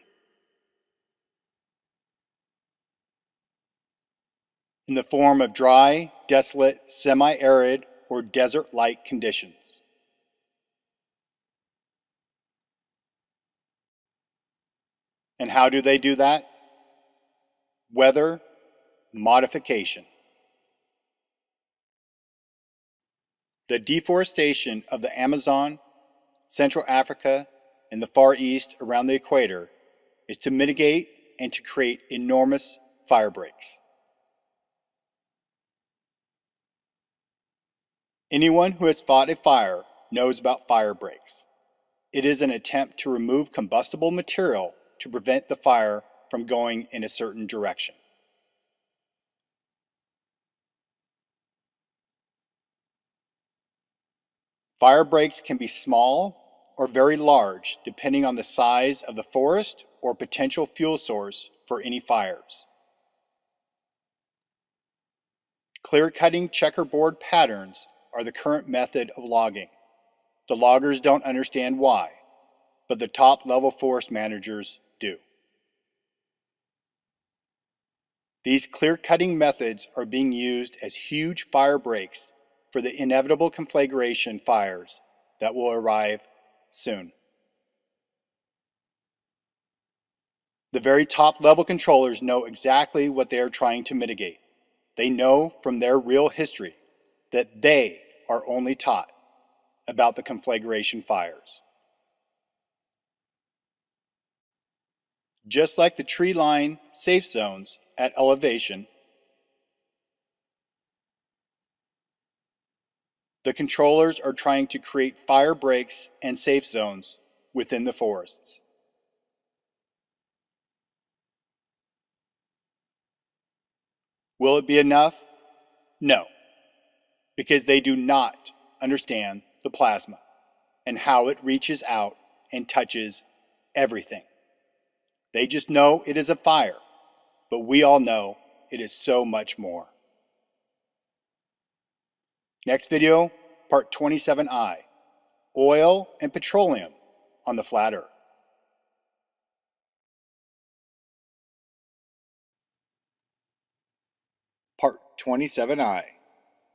In the form of dry, desolate, semi-arid, or desert-like conditions. And how do they do that? Weather modification. The deforestation of the Amazon, Central Africa, and the Far East around the equator is to mitigate and to create enormous fire breaks. Anyone who has fought a fire knows about fire breaks. It is an attempt to remove combustible material to prevent the fire from going in a certain direction. Fire breaks can be small or very large depending on the size of the forest or potential fuel source for any fires. Clear-cutting checkerboard patterns are the current method of logging. The loggers don't understand why, but the top-level forest managers do. These clear-cutting methods are being used as huge fire breaks for the inevitable conflagration fires that will arrive soon. The very top-level controllers know exactly what they are trying to mitigate. They know from their real history that they are only taught about the conflagration fires. Just like the tree line safe zones at elevation, the controllers are trying to create fire breaks and safe zones within the forests. Will it be enough? No, because they do not understand the plasma and how it reaches out and touches everything. They just know it is a fire, but we all know it is so much more. Next video, part 27I, oil and petroleum on the flat earth. Part 27I,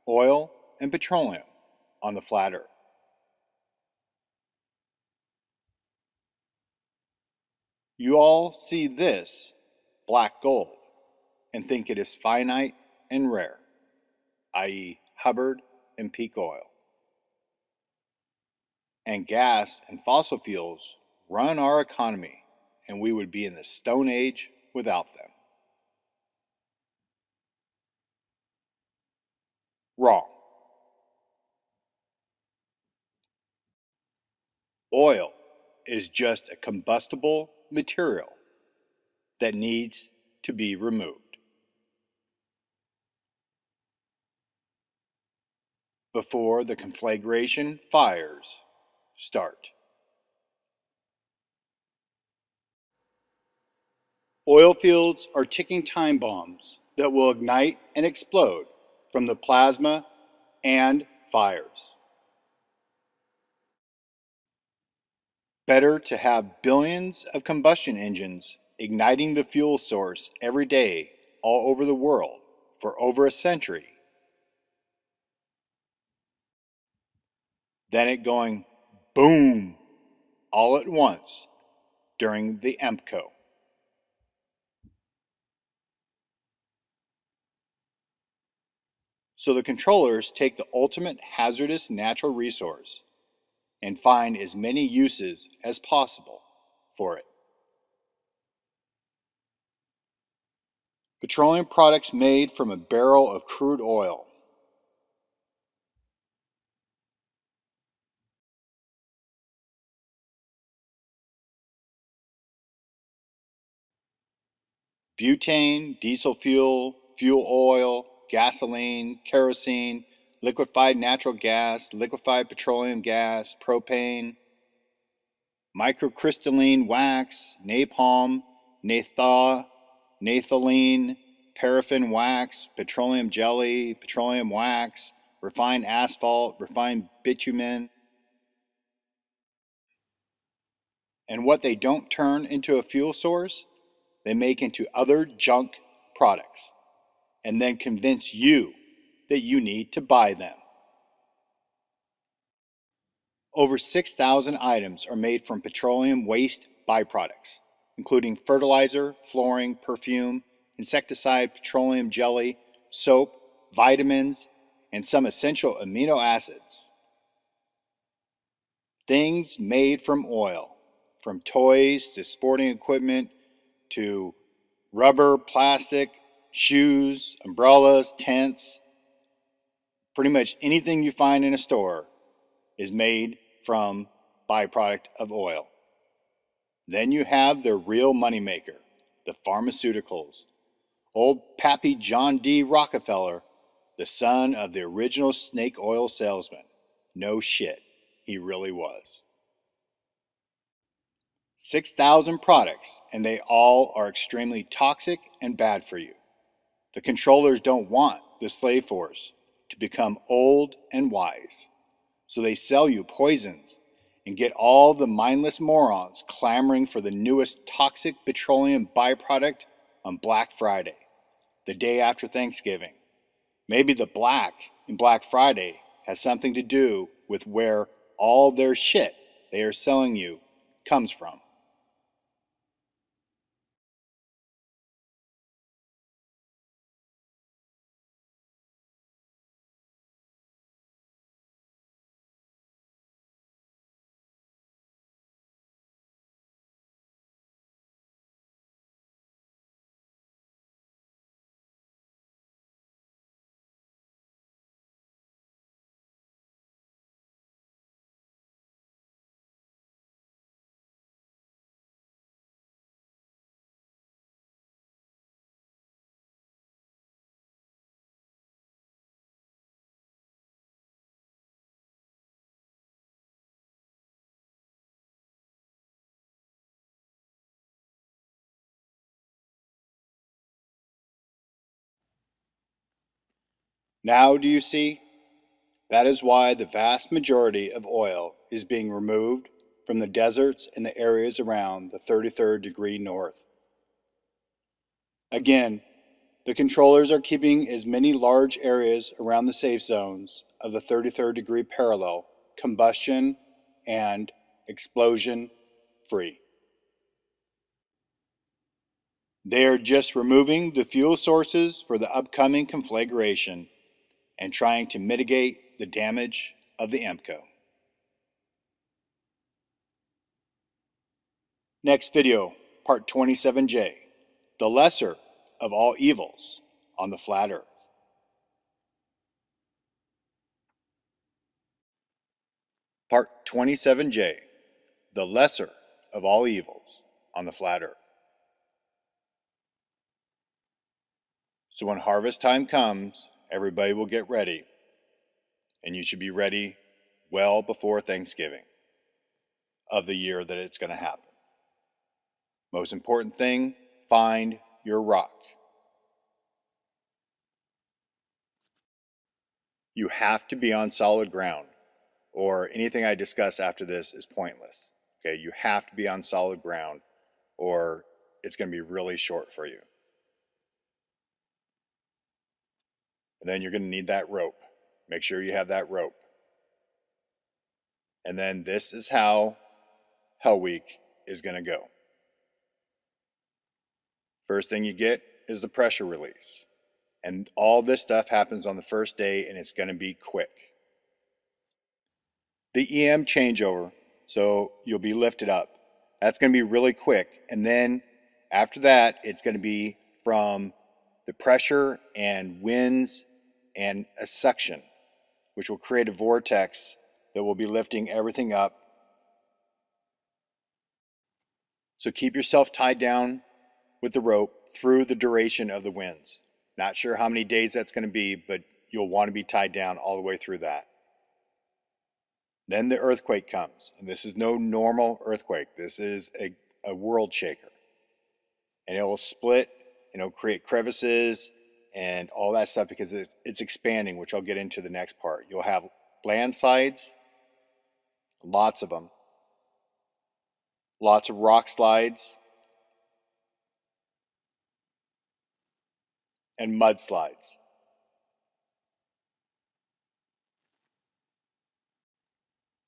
oil and petroleum on the flat earth. You all see this black gold and think it is finite and rare, i.e. Hubbard and peak oil. And gas and fossil fuels run our economy, and we would be in the Stone Age without them. Wrong. Oil is just a combustible material that needs to be removed. Before the conflagration fires start. Oil fields are ticking time bombs that will ignite and explode from the plasma and fires. Better to have billions of combustion engines igniting the fuel source every day all over the world for over a century then it going boom all at once during the EMCO. So the controllers take the ultimate hazardous natural resource and find as many uses as possible for it. Petroleum products made from a barrel of crude oil. Butane, diesel fuel, fuel oil, gasoline, kerosene, liquefied natural gas, liquefied petroleum gas, propane, microcrystalline wax, napalm, naphtha, naphthalene, paraffin wax, petroleum jelly, petroleum wax, refined asphalt, refined bitumen. And what they don't turn into a fuel source, they make into other junk products and then convince you that you need to buy them. Over 6,000 items are made from petroleum waste byproducts, including fertilizer, flooring, perfume, insecticide, petroleum jelly, soap, vitamins, and some essential amino acids. Things made from oil, from toys to sporting equipment to rubber, plastic, shoes, umbrellas, tents. Pretty much anything you find in a store is made from byproduct of oil. Then you have the real moneymaker, the pharmaceuticals. Old Pappy John D. Rockefeller, the son of the original snake oil salesman. No shit, he really was. 6,000 products, and they all are extremely toxic and bad for you. The controllers don't want the slave force to become old and wise, so they sell you poisons and get all the mindless morons clamoring for the newest toxic petroleum byproduct on Black Friday, the day after Thanksgiving. Maybe the black in Black Friday has something to do with where all their shit they are selling you comes from. Now do you see? That is why the vast majority of oil is being removed from the deserts and the areas around the 33rd degree north. Again, the controllers are keeping as many large areas around the safe zones of the 33rd degree parallel combustion and explosion free. They are just removing the fuel sources for the upcoming conflagration and trying to mitigate the damage of the EMCO. Next video, part 27J, the lesser of all evils on the flat earth. Part 27J, the lesser of all evils on the flat earth. So when harvest time comes, everybody will get ready, and you should be ready well before Thanksgiving of the year that it's going to happen. Most important thing, find your rock. You have to be on solid ground, or anything I discuss after this is pointless. Okay, you have to be on solid ground, or it's going to be really short for you. And then you're going to need that rope. Make sure you have that rope. And then this is how Hell Week is going to go. First thing you get is the pressure release. And all this stuff happens on the first day, and it's going to be quick. The EM changeover, so you'll be lifted up. That's going to be really quick. And then after that, it's going to be from the pressure and winds and a suction, which will create a vortex that will be lifting everything up. So keep yourself tied down with the rope through the duration of the winds. Not sure how many days that's going to be, but you'll want to be tied down all the way through that. Then the earthquake comes, and this is no normal earthquake. This is a world shaker. And it will split, and it'll create crevices and all that stuff because it's expanding, which I'll get into the next part. You'll have landslides, lots of them, lots of rock slides, and mudslides.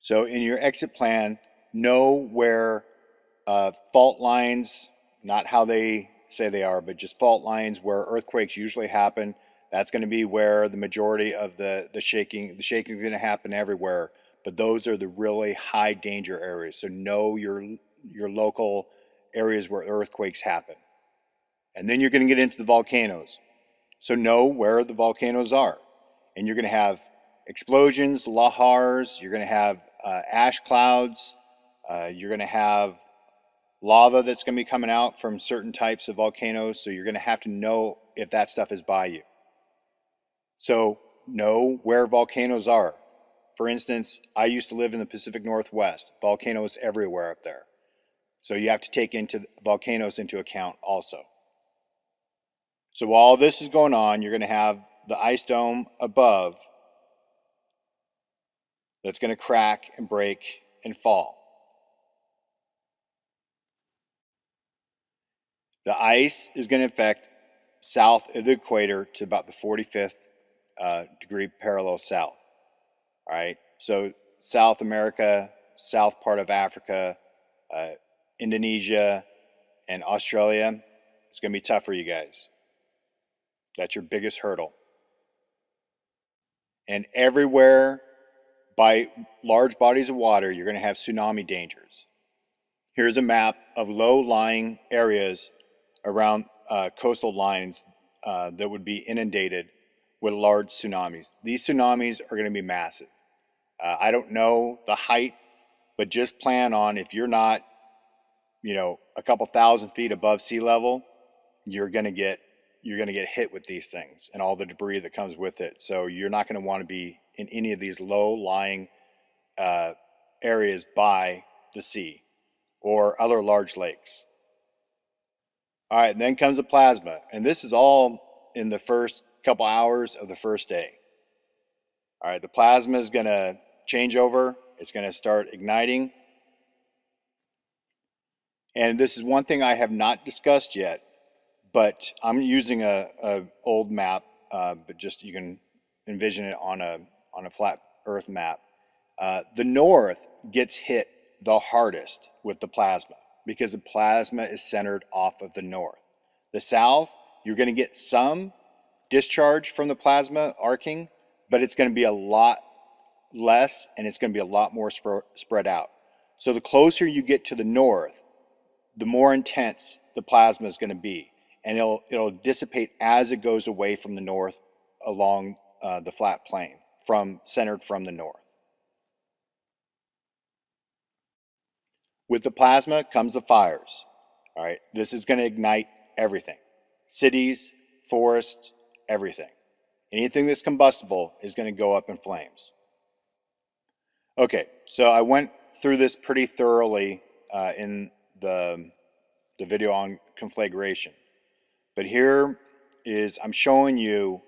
So in your exit plan, know where fault lines, not how they say they are, but just fault lines where earthquakes usually happen. That's going to be where the majority of the shaking is going to happen everywhere. But those are the really high danger areas. So know your local areas where earthquakes happen. And then you're going to get into the volcanoes. So know where the volcanoes are. And you're going to have explosions, lahars, you're going to have ash clouds, you're going to have lava that's going to be coming out from certain types of volcanoes. So you're going to have to know if that stuff is by you. So know where volcanoes are. For instance, I used to live in the Pacific Northwest. Volcanoes everywhere up there. So you have to take volcanoes into account also. So while all this is going on, you're going to have the ice dome above that's going to crack and break and fall. The ice is going to affect south of the equator to about the 45th degree parallel south. All right, so South America, south part of Africa, Indonesia, and Australia, it's going to be tough for you guys. That's your biggest hurdle. And everywhere by large bodies of water, you're going to have tsunami dangers. Here's a map of low-lying areas around coastal lines that would be inundated with large tsunamis. These tsunamis are going to be massive. I don't know the height, but just plan on if you're not, a couple thousand feet above sea level, you're going to get hit with these things and all the debris that comes with it. So you're not going to want to be in any of these low-lying areas by the sea or other large lakes. All right, and then comes the plasma, and this is all in the first couple hours of the first day. All right, the plasma is going to change over. It's going to start igniting. And this is one thing I have not discussed yet, but I'm using a old map, but just you can envision it on a flat Earth map. The north gets hit the hardest with the plasma because the plasma is centered off of the north. The south, you're going to get some discharge from the plasma arcing, but it's going to be a lot less and it's going to be a lot more spread out. So the closer you get to the north, the more intense the plasma is going to be, and it'll dissipate as it goes away from the north along the flat plane, centered from the north. With the plasma comes the fires. All right, this is going to ignite everything. Cities, forests, everything. Anything that's combustible is going to go up in flames. Okay, so I went through this pretty thoroughly in the video on conflagration. But here is, I'm showing you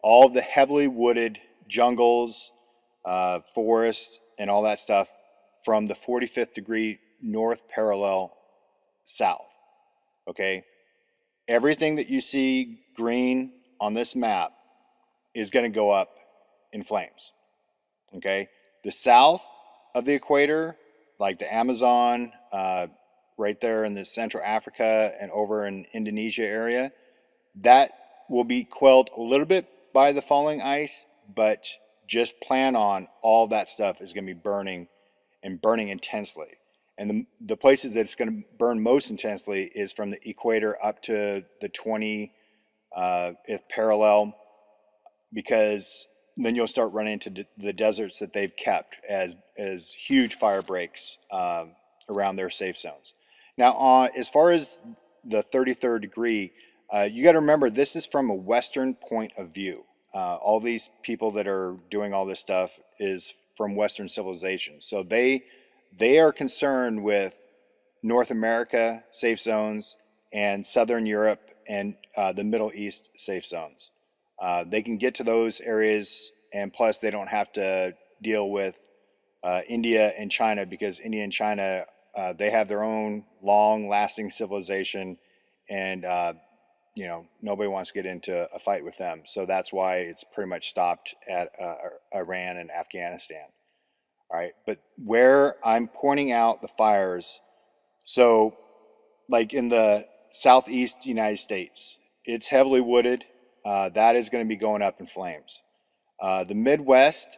all of the heavily wooded jungles, forests, and all that stuff from the 45th degree north parallel south. Okay? Everything that you see green on this map is going to go up in flames. Okay? The south of the equator, like the Amazon, right there in the Central Africa and over in Indonesia area, that will be quelled a little bit by the falling ice, but just plan on all that stuff is going to be burning and burning intensely. And the places that it's going to burn most intensely is from the equator up to the 20th parallel, because then you'll start running into the deserts that they've kept as huge fire breaks around their safe zones. Now, as far as the 33rd degree, you got to remember this is from a Western point of view. All these people that are doing all this stuff is from Western civilization, so they are concerned with North America safe zones and Southern Europe and the Middle East safe zones. They can get to those areas, and plus they don't have to deal with India and China, because India and China, they have their own long-lasting civilization, and nobody wants to get into a fight with them. So that's why it's pretty much stopped at Iran and Afghanistan. All right, but where I'm pointing out the fires, so like in the southeast United States, it's heavily wooded. That is going to be going up in flames. The Midwest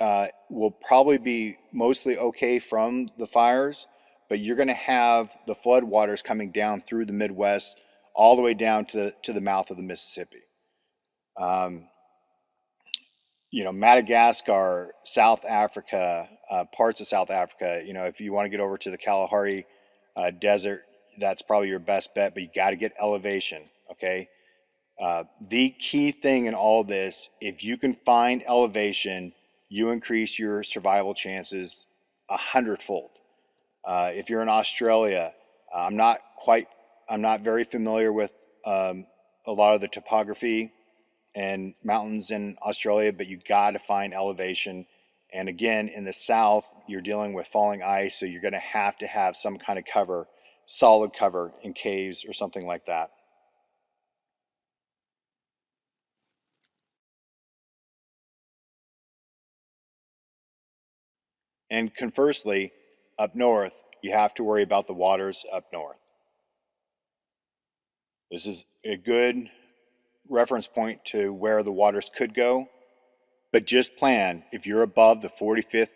will probably be mostly okay from the fires, but you're going to have the flood waters coming down through the Midwest all the way down to the mouth of the Mississippi. Madagascar, South Africa, parts of South Africa, if you want to get over to the Kalahari Desert, that's probably your best bet, but you got to get elevation, okay? The key thing in all this, if you can find elevation, you increase your survival chances 100-fold. If you're in Australia, I'm not very familiar with a lot of the topography and mountains in Australia, but you got to find elevation. And again, in the south, you're dealing with falling ice, so you're going to have some kind of cover, solid cover in caves or something like that. And conversely, up north, you have to worry about the waters up north. This is a good reference point to where the waters could go, but just plan, if you're above the 45th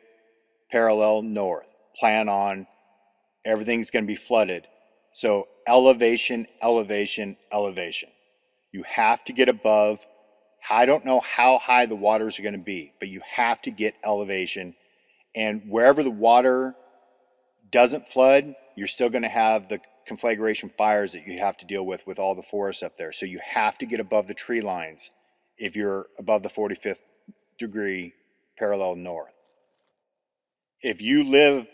parallel north, plan on everything's going to be flooded. So elevation, elevation, elevation. You have to get above. I don't know how high the waters are going to be, but you have to get elevation. And wherever the water doesn't flood, you're still going to have the conflagration fires that you have to deal with all the forests up there. So you have to get above the tree lines if you're above the 45th degree parallel north. If you live,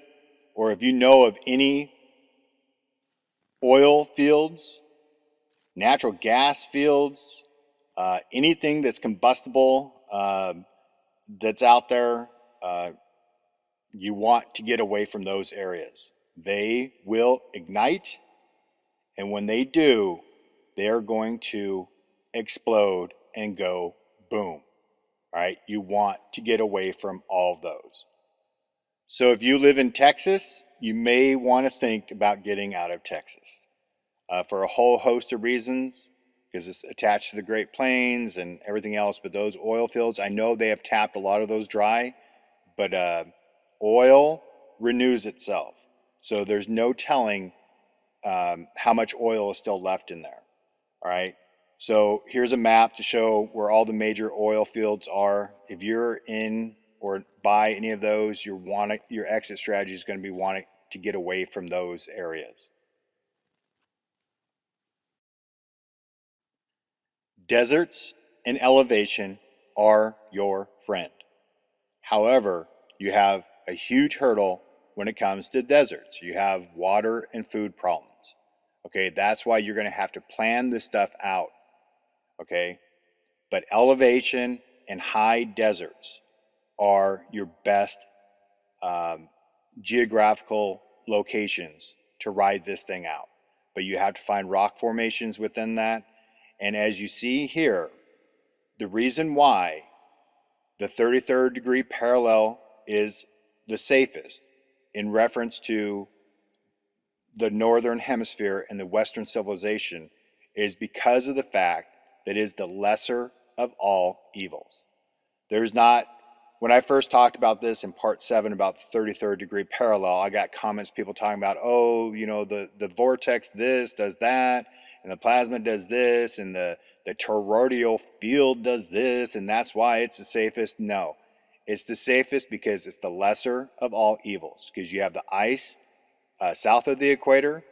or if you know of any oil fields, natural gas fields, anything that's combustible that's out there, you want to get away from those areas. They will ignite, and when they do, they're going to explode and go boom. All right, you want to get away from all of those. So if you live in Texas, you may want to think about getting out of Texas for a whole host of reasons, because it's attached to the Great Plains and everything else. But those oil fields, I know they have tapped a lot of those dry, but oil renews itself. So there's no telling how much oil is still left in there. All right. So here's a map to show where all the major oil fields are. If you're in or by any of those, your exit strategy is going to be wanting to get away from those areas. Deserts and elevation are your friend. However, you have a huge hurdle when it comes to deserts. You have water and food problems. Okay, that's why you're going to have to plan this stuff out. Okay, but elevation and high deserts are your best geographical locations to ride this thing out. But you have to find rock formations within that. And as you see here, the reason why the 33rd degree parallel is the safest in reference to the northern hemisphere and the Western civilization is because of the fact that it is the lesser of all evils. There's not, when I first talked about this in part 7 about the 33rd degree parallel, I got comments, people talking about, oh, you know, the vortex this does that, and the plasma does this, and the toroidal field does this, and that's why it's the safest. No, it's the safest because it's the lesser of all evils, because you have the ice south of the equator,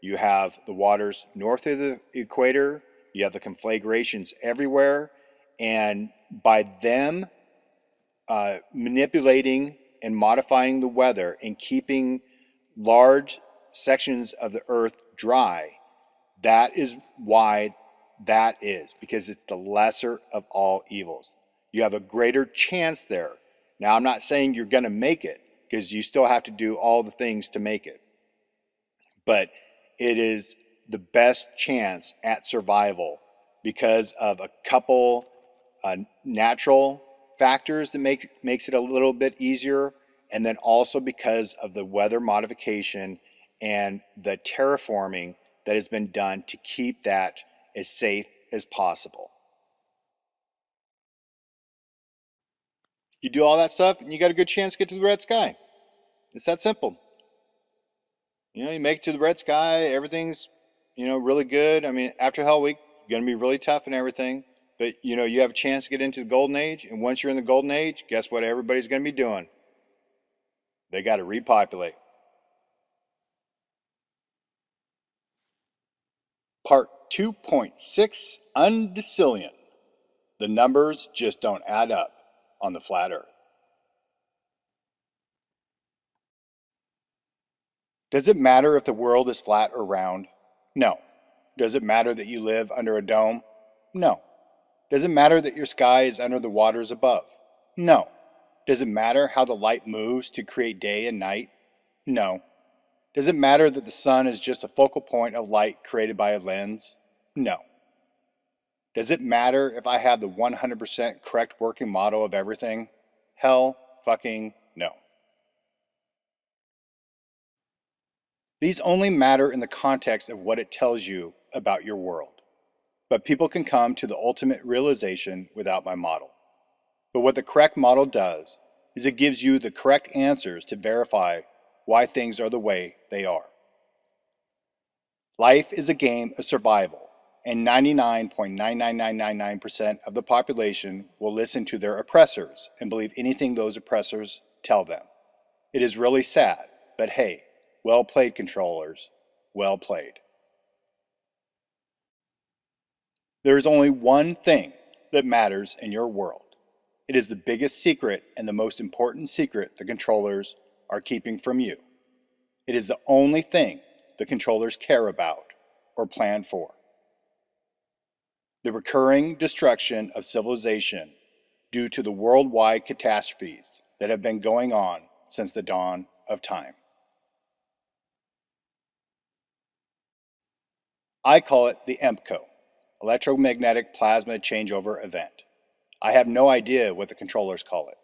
you have the waters north of the equator, you have the conflagrations everywhere, and by them manipulating and modifying the weather and keeping large sections of the earth dry, that is why that is, because it's the lesser of all evils. You have a greater chance there. Now, I'm not saying you're going to make it, because you still have to do all the things to make it. But it is the best chance at survival because of a couple natural factors that makes it a little bit easier, and then also because of the weather modification and the terraforming that has been done to keep that as safe as possible. You do all that stuff and you got a good chance to get to the red sky. It's that simple. You know, you make it to the red sky, everything's, you know, really good. I mean, after Hell Week, going to be really tough and everything. But, you know, you have a chance to get into the Golden Age. And once you're in the Golden Age, guess what everybody's going to be doing? They got to repopulate. Part 2.6, undecillion. The numbers just don't add up on the flat earth. Does it matter if the world is flat or round? No. Does it matter that you live under a dome? No. Does it matter that your sky is under the waters above? No. Does it matter how the light moves to create day and night? No. Does it matter that the sun is just a focal point of light created by a lens? No. Does it matter if I have the 100% correct working model of everything? Hell fucking no. These only matter in the context of what it tells you about your world. But people can come to the ultimate realization without my model. But what the correct model does is it gives you the correct answers to verify why things are the way they are. Life is a game of survival, and 99.99999% of the population will listen to their oppressors and believe anything those oppressors tell them. It is really sad, but hey, well played, controllers. Well played. There is only one thing that matters in your world. It is the biggest secret and the most important secret the controllers are keeping from you. It is the only thing the controllers care about or plan for. The recurring destruction of civilization due to the worldwide catastrophes that have been going on since the dawn of time. I call it the EMPCO, Electromagnetic Plasma Changeover Event. I have no idea what the controllers call it,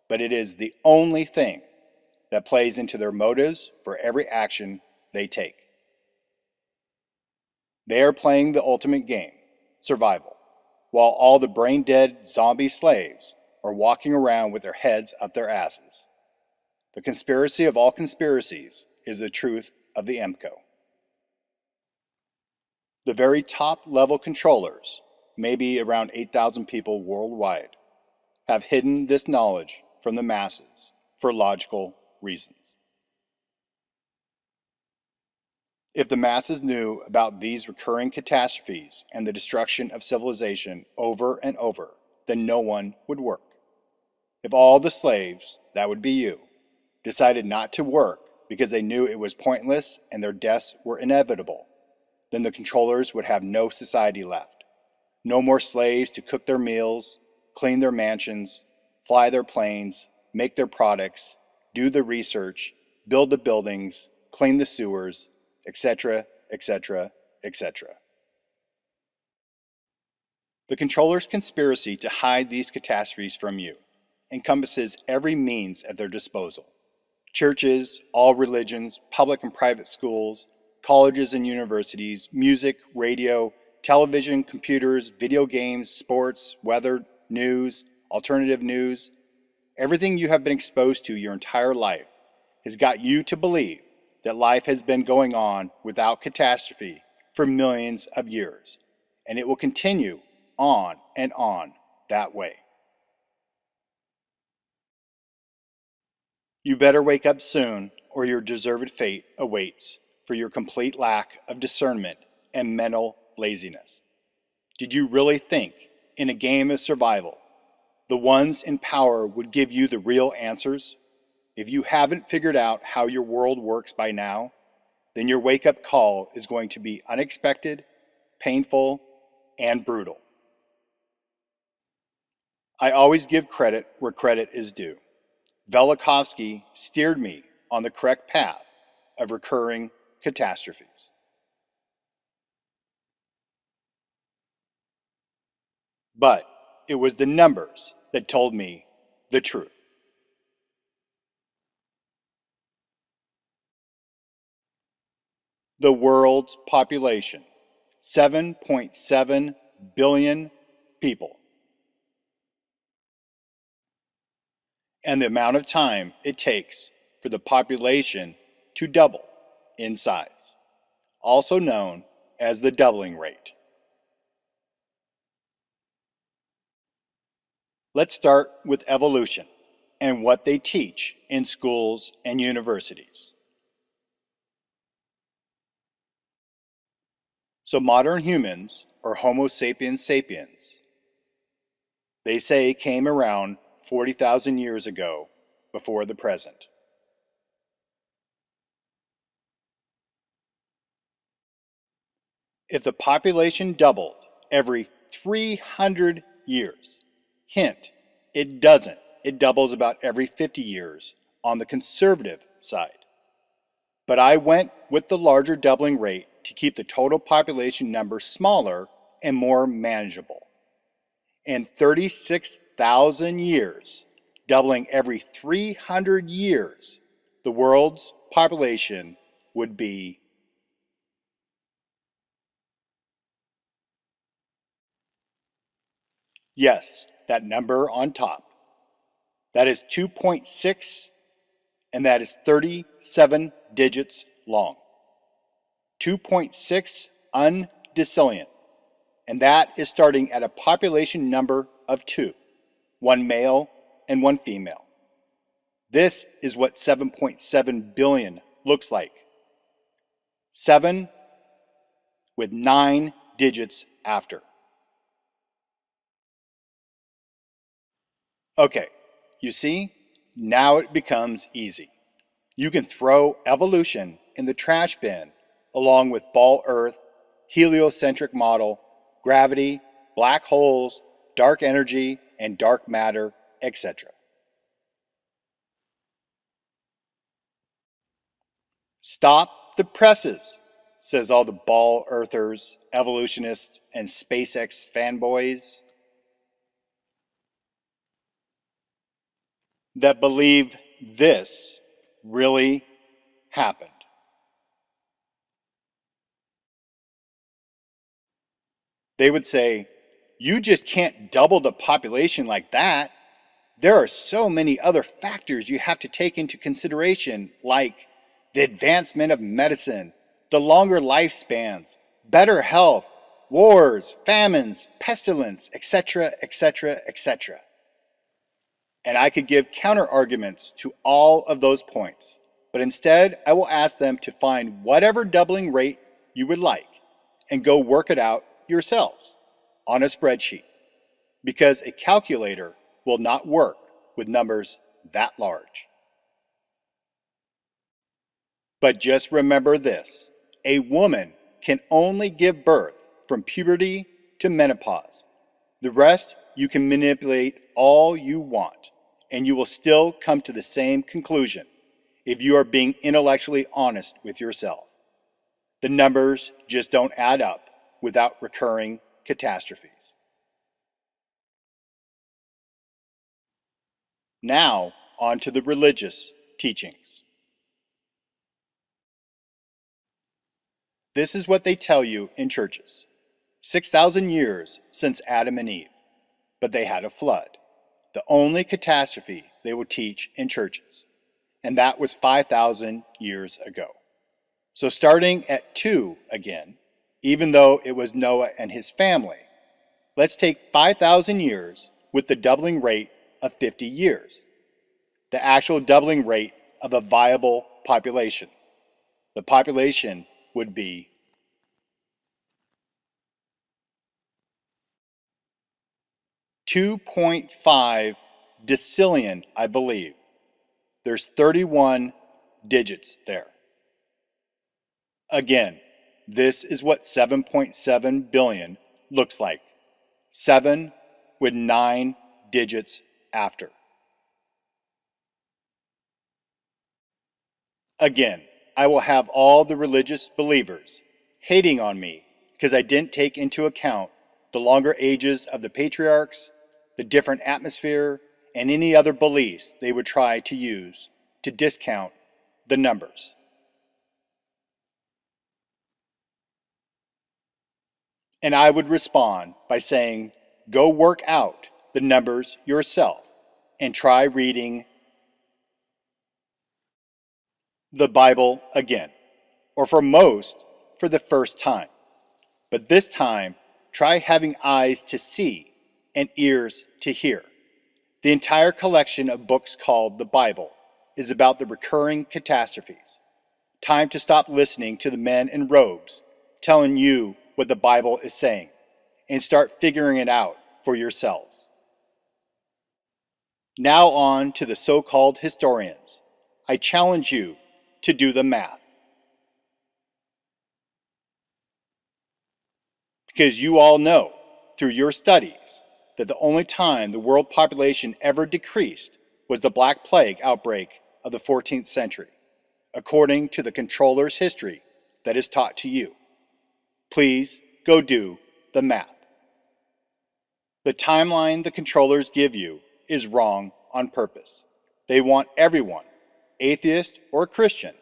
but it is the only thing that plays into their motives for every action they take. They are playing the ultimate game, survival, while all the brain-dead zombie slaves are walking around with their heads up their asses. The conspiracy of all conspiracies is the truth of the EMPCO. The very top level controllers, maybe around 8,000 people worldwide, have hidden this knowledge from the masses for logical reasons. If the masses knew about these recurring catastrophes and the destruction of civilization over and over, then no one would work. If all the slaves, that would be you, decided not to work because they knew it was pointless and their deaths were inevitable, then the controllers would have no society left. No more slaves to cook their meals, clean their mansions, fly their planes, make their products, do the research, build the buildings, clean the sewers, etc., etc., etc. The controllers' conspiracy to hide these catastrophes from you encompasses every means at their disposal, churches, all religions, public and private schools, colleges and universities, music, radio, television, computers, video games, sports, weather, news, alternative news, everything you have been exposed to your entire life has got you to believe that life has been going on without catastrophe for millions of years, and it will continue on and on that way. You better wake up soon, or your deserved fate awaits for your complete lack of discernment and mental laziness. Did you really think, in a game of survival, the ones in power would give you the real answers? If you haven't figured out how your world works by now, then your wake-up call is going to be unexpected, painful, and brutal. I always give credit where credit is due. Velikovsky steered me on the correct path of recurring catastrophes. But it was the numbers that told me the truth. The world's population, 7.7 billion people. And the amount of time it takes for the population to double in size, also known as the doubling rate. Let's start with evolution and what they teach in schools and universities. So modern humans, or Homo sapiens sapiens, they say came around 40,000 years ago before the present. If the population doubled every 300 years, hint, it doesn't. It doubles about every 50 years on the conservative side. But I went with the larger doubling rate to keep the total population number smaller and more manageable. In 36,000 years, doubling every 300 years, the world's population would be yes, that number on top. That is 2.6, and that is 37 digits long. 2.6 undecillion, and that is starting at a population number of 2, 1 male and 1 female. This is what 7.7 billion looks like. 7 with 9 digits after. Okay, you see, now it becomes easy. You can throw evolution in the trash bin along with ball Earth, heliocentric model, gravity, black holes, dark energy, and dark matter, etc. Stop the presses, says all the ball earthers, evolutionists, and SpaceX fanboys that believe this really happened. They would say, you just can't double the population like that. There are so many other factors you have to take into consideration, like the advancement of medicine, the longer lifespans, better health, wars, famines, pestilence, etc., etc., etc. And I could give counter arguments to all of those points, but instead I will ask them to find whatever doubling rate you would like and go work it out yourselves on a spreadsheet, because a calculator will not work with numbers that large. But just remember this, a woman can only give birth from puberty to menopause. The rest you can manipulate all you want, and you will still come to the same conclusion if you are being intellectually honest with yourself. The numbers just don't add up without recurring catastrophes. Now, on to the religious teachings. This is what they tell you in churches. 6,000 years since Adam and Eve, but they had a flood, the only catastrophe they will teach in churches, and that was 5,000 years ago. So starting at 2 again, even though it was Noah and his family, let's take 5,000 years with the doubling rate of 50 years, the actual doubling rate of a viable population. The population would be 2.5 decillion, I believe. There's 31 digits there. Again, this is what 7.7 billion looks like. 7 with 9 digits after. Again, I will have all the religious believers hating on me because I didn't take into account the longer ages of the patriarchs, the different atmosphere, and any other beliefs they would try to use to discount the numbers. And I would respond by saying, go work out the numbers yourself and try reading the Bible again, or for most, for the first time. But this time, try having eyes to see and ears to hear. The entire collection of books called the Bible is about the recurring catastrophes. Time to stop listening to the men in robes telling you what the Bible is saying and start figuring it out for yourselves. Now on to the so-called historians. I challenge you to do the math. Because you all know through your studies that the only time the world population ever decreased was the Black Plague outbreak of the 14th century, according to the controller's history that is taught to you. Please go do the math. The timeline the controllers give you is wrong on purpose. They want everyone, atheist or Christian,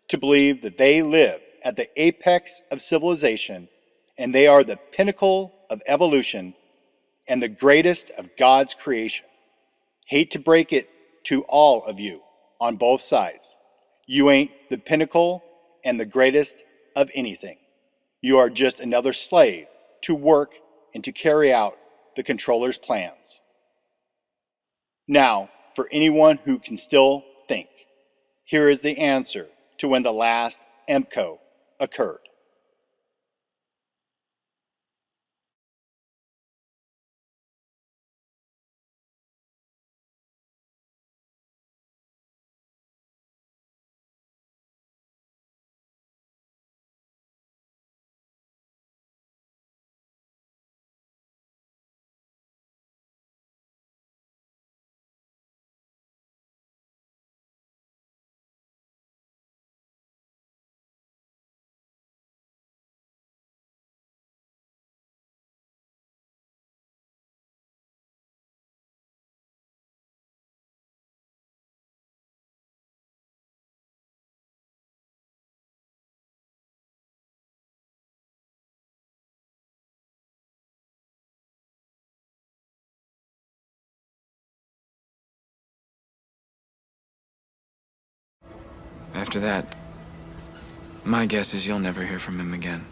to believe that they live at the apex of civilization and they are the pinnacle of evolution and the greatest of God's creation. Hate to break it to all of you on both sides. You ain't the pinnacle and the greatest of anything. You are just another slave to work and to carry out the controller's plans. Now, for anyone who can still think, here is the answer to when the last EMCO occurred. After that, my guess is you'll never hear from him again.